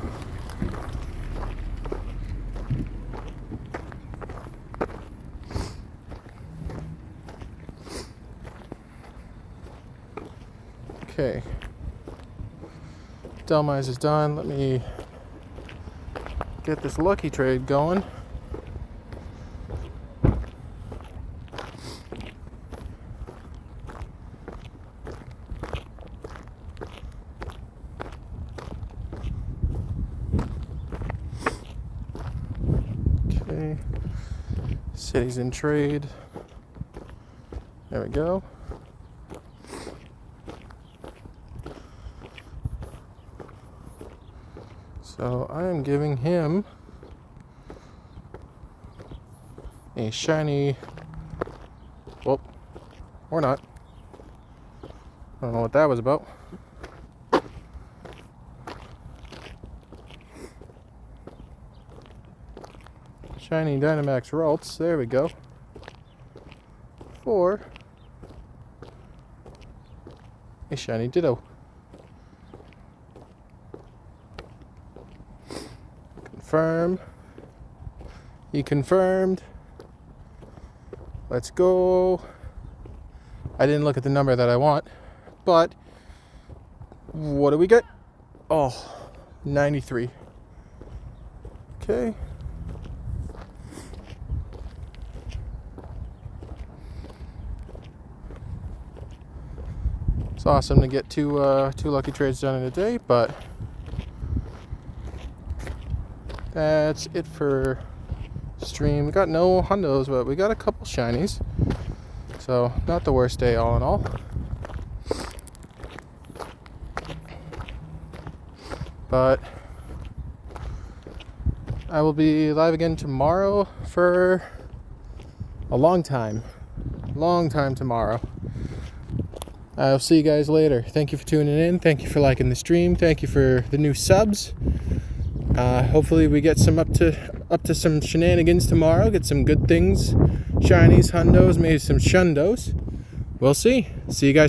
A: Okay. Delmize is done. Let me get this lucky trade going. Okay. Okay. Cities in trade. There we go. So I am giving him a shiny, well, or not. I don't know what that was about. Shiny Dynamax Ralts, there we go. For a shiny Ditto. Confirm. He confirmed. Let's go. I didn't look at the number that I want, but what do we get? Oh, 93. Okay. It's awesome to get two lucky trades done in a day, but that's it for stream. We got no hundos, but we got a couple shinies, so not the worst day all in all. But I will be live again tomorrow for a long time tomorrow. I'll see you guys later. Thank you for tuning in. Thank you for liking the stream. Thank you for the new subs. Hopefully we get some up to some shenanigans tomorrow. Get some good things, shinies, hundos, maybe some shundos. We'll see. See you guys.